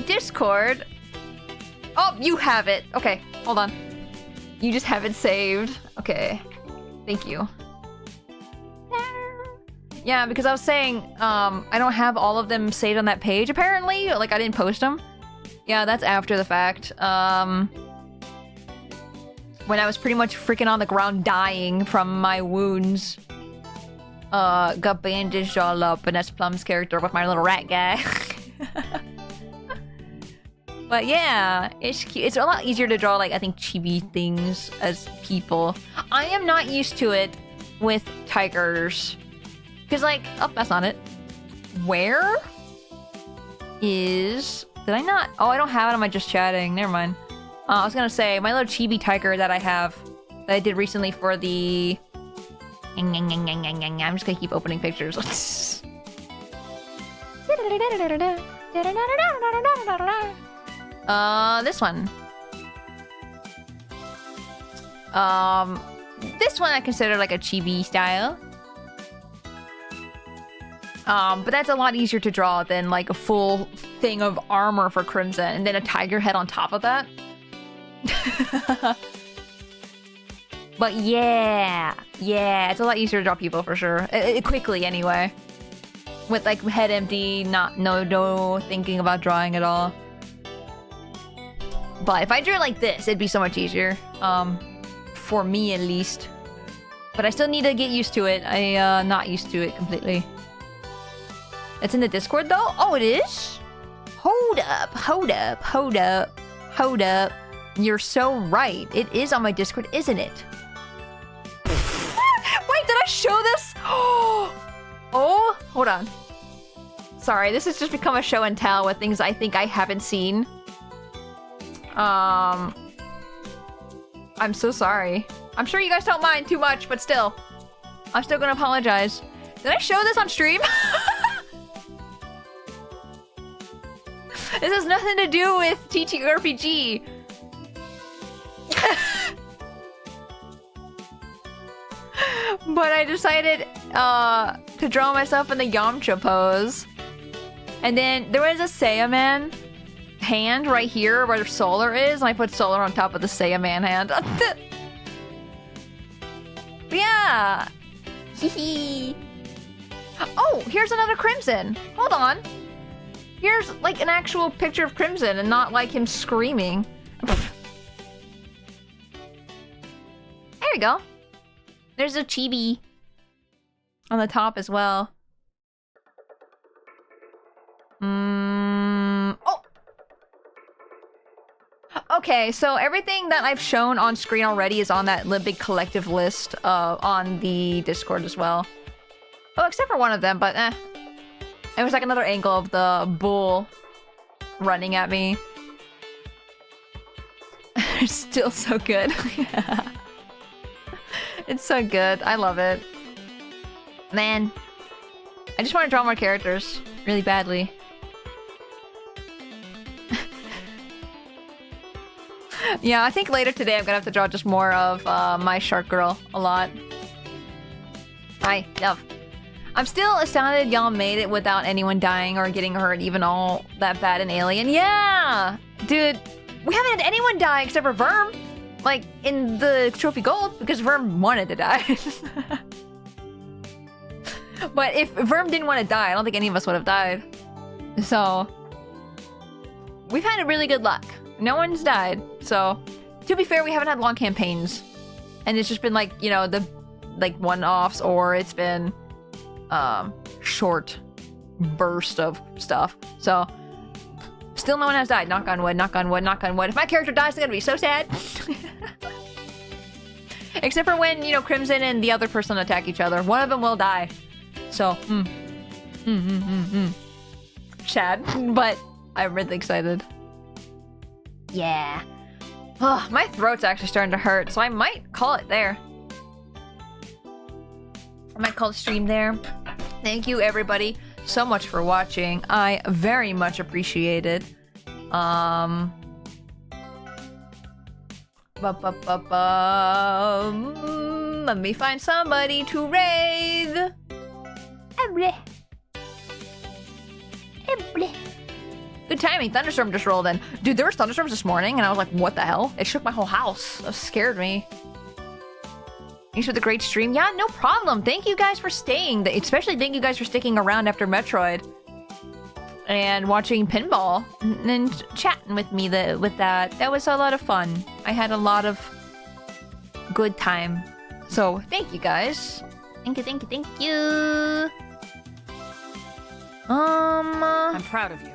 Discord. Oh, you have it. Okay, hold on. You just have it saved. Okay. Thank you. Yeah, because I was saying, I don't have all of them saved on that page, apparently. Like, I didn't post them. Yeah, that's after the fact. When I was pretty much freaking on the ground dying from my wounds. Got bandaged all up, and that's Plum's character with my little rat guy. But yeah, it's cute. It's a lot easier to draw, like, I think chibi things as people. I am not used to it with tigers. Because, like, oh, that's not it. Where is... Did I not? Oh, I don't have it on my just chatting. Never mind. I was gonna say, my little chibi tiger that I have, that I did recently for the... I'm just gonna keep opening pictures. This one. This one I consider like a chibi style. But that's a lot easier to draw than like a full thing of armor for Crimson and then a tiger head on top of that. But yeah, it's a lot easier to draw people for sure. Quickly anyway. With like head empty, no thinking about drawing at all. But if I drew it like this, it'd be so much easier. For me at least. But I still need to get used to it. I'm not used to it completely. It's in the Discord though? Oh, it is? Hold up. You're so right. It is on my Discord, isn't it? Wait, did I show this? Oh, hold on. Sorry, this has just become a show and tell with things I think I haven't seen. I'm so sorry. I'm sure you guys don't mind too much, but still. I'm still gonna apologize. Did I show this on stream? This has nothing to do with teaching RPG. But I decided to draw myself in the Yamcha pose. And then there was a Saiyaman hand right here where the Solar is, and I put Solar on top of the Saiyaman hand. Yeah. Hee. Oh, here's another Crimson. Hold on. Here's like an actual picture of Crimson and not like him screaming. There you go. There's a chibi on the top as well. Oh! Okay, so everything that I've shown on screen already is on that big collective list on the Discord as well. Oh, except for one of them, but It was like another angle of the bull running at me. It's still so good. It's so good. I love it. Man. I just want to draw more characters. Really badly. Yeah, I think later today I'm gonna have to draw just more of my shark girl a lot. Hi, love. I'm still astounded y'all made it without anyone dying or getting hurt even all that bad in Alien. Yeah! Dude, we haven't had anyone die except for Verm. Like, in the Trophy Gold, because Verm wanted to die. But if Verm didn't want to die, I don't think any of us would have died. So... we've had really good luck. No one's died. So, to be fair, we haven't had long campaigns. And it's just been like, you know, the like one-offs, or it's been short burst of stuff. So, still no one has died. Knock on wood, knock on wood, knock on wood. If my character dies, I'm gonna be so sad. Except for when, you know, Crimson and the other person attack each other. One of them will die. So, sad. But I'm really excited. Yeah. Oh, my throat's actually starting to hurt, so I might call it there. I might call the stream there. Thank you, everybody, so much for watching. I very much appreciate it. Let me find somebody to raid. Good timing. Thunderstorm just rolled in. Dude, there was thunderstorms this morning, and I was like, what the hell? It shook my whole house. That scared me. Thanks for the great stream. Yeah, no problem. Thank you guys for staying. Especially thank you guys for sticking around after Metroid. And watching Pinball. And chatting with me with that. That was a lot of fun. I had a lot of good time. So, thank you guys. Thank you, thank you, thank you. I'm proud of you.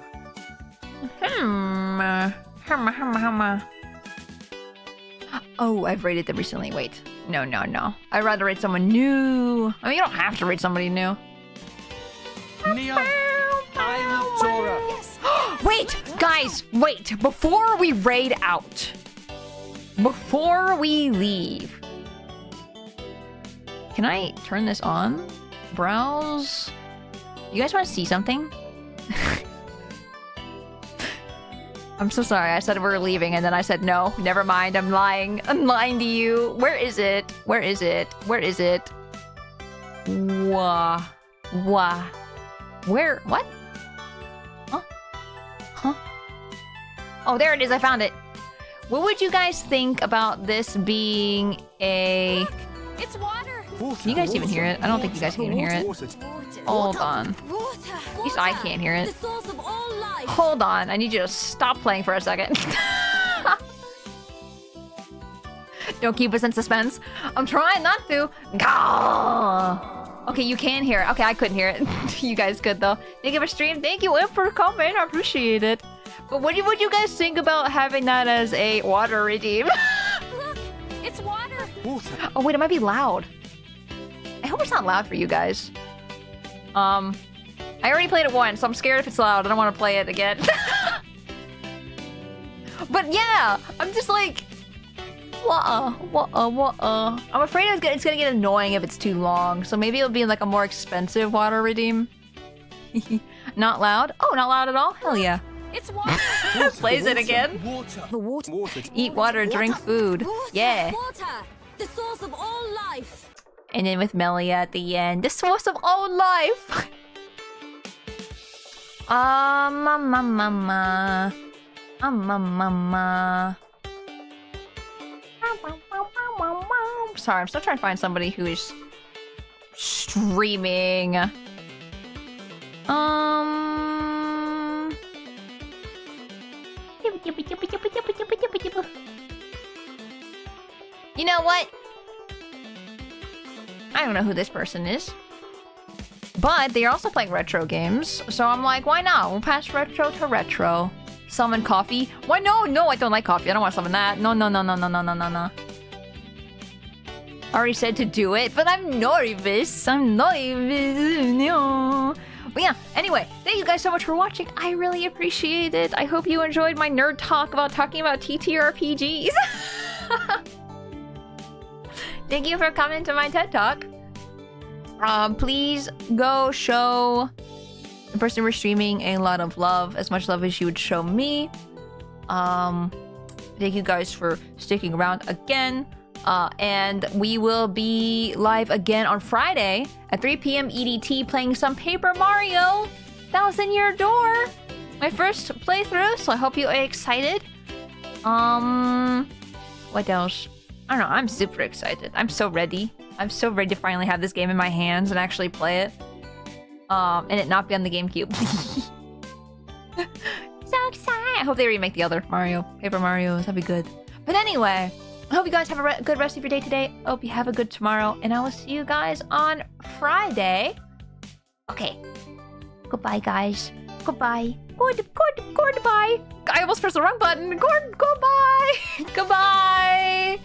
Oh, I've rated them recently. Wait. No. I'd rather rate someone new. I mean, you don't have to rate somebody new. Neon, I'm Tora. Yes. Wait, guys, wait. Before we raid out. Before we leave. Can I turn this on? Browse. You guys want to see something? I'm so sorry. I said we were leaving, and then I said no. Never mind. I'm lying. I'm lying to you. Where is it? Where is it? Where is it? Wah. Where? What? Huh? Oh, there it is. I found it. What would you guys think about this being a... Look, it's water. Can you guys even hear it? I don't think you guys can even hear it. Hold on. At least I can't hear it. The source of all life. Hold on. I need you to stop playing for a second. Don't keep us in suspense. I'm trying not to. Gah! Okay, you can hear it. Okay, I couldn't hear it. You guys could, though. Thank you for stream. Thank you for comment. I appreciate it. But what do you guys think about having that as a water redeem? Look, it's water. Oh, wait, it might be loud. I hope it's not loud for you guys. I already played it once, so I'm scared if it's loud. I don't want to play it again. But yeah, I'm just like... I'm afraid it's gonna get annoying if it's too long, so maybe it'll be like a more expensive water redeem. Not loud? Oh, not loud at all? Hell yeah. It's water. Plays it again. The water. Eat water, drink food. Yeah. Water, the source of all life. And then with Melia at the end, the source of all life. Mama. Sorry, I'm still trying to find somebody who is streaming. You know what? I don't know who this person is. But they're also playing retro games, so I'm like, why not? We'll pass retro to retro. Summon coffee. Why? No, I don't like coffee. I don't want to summon that. No. I already said to do it, but I'm nervous. No. But yeah, anyway, thank you guys so much for watching. I really appreciate it. I hope you enjoyed my nerd talk about talking about TTRPGs. Thank you for coming to my TED Talk. Please go show the person we're streaming a lot of love, as much love as you would show me. Thank you guys for sticking around again. And we will be live again on Friday at 3 p.m. EDT playing some Paper Mario 1000 Year Door. My first playthrough, so I hope you are excited. What else? I don't know, I'm super excited. I'm so ready. I'm so ready to finally have this game in my hands and actually play it. And it not be on the GameCube. So excited! I hope they remake the other Mario. Paper Mario, that'd be good. But anyway, I hope you guys have a good rest of your day today. I hope you have a good tomorrow. And I will see you guys on Friday. Okay. Goodbye, guys. Goodbye. Goodbye. I almost pressed the wrong button. Goodbye. Goodbye.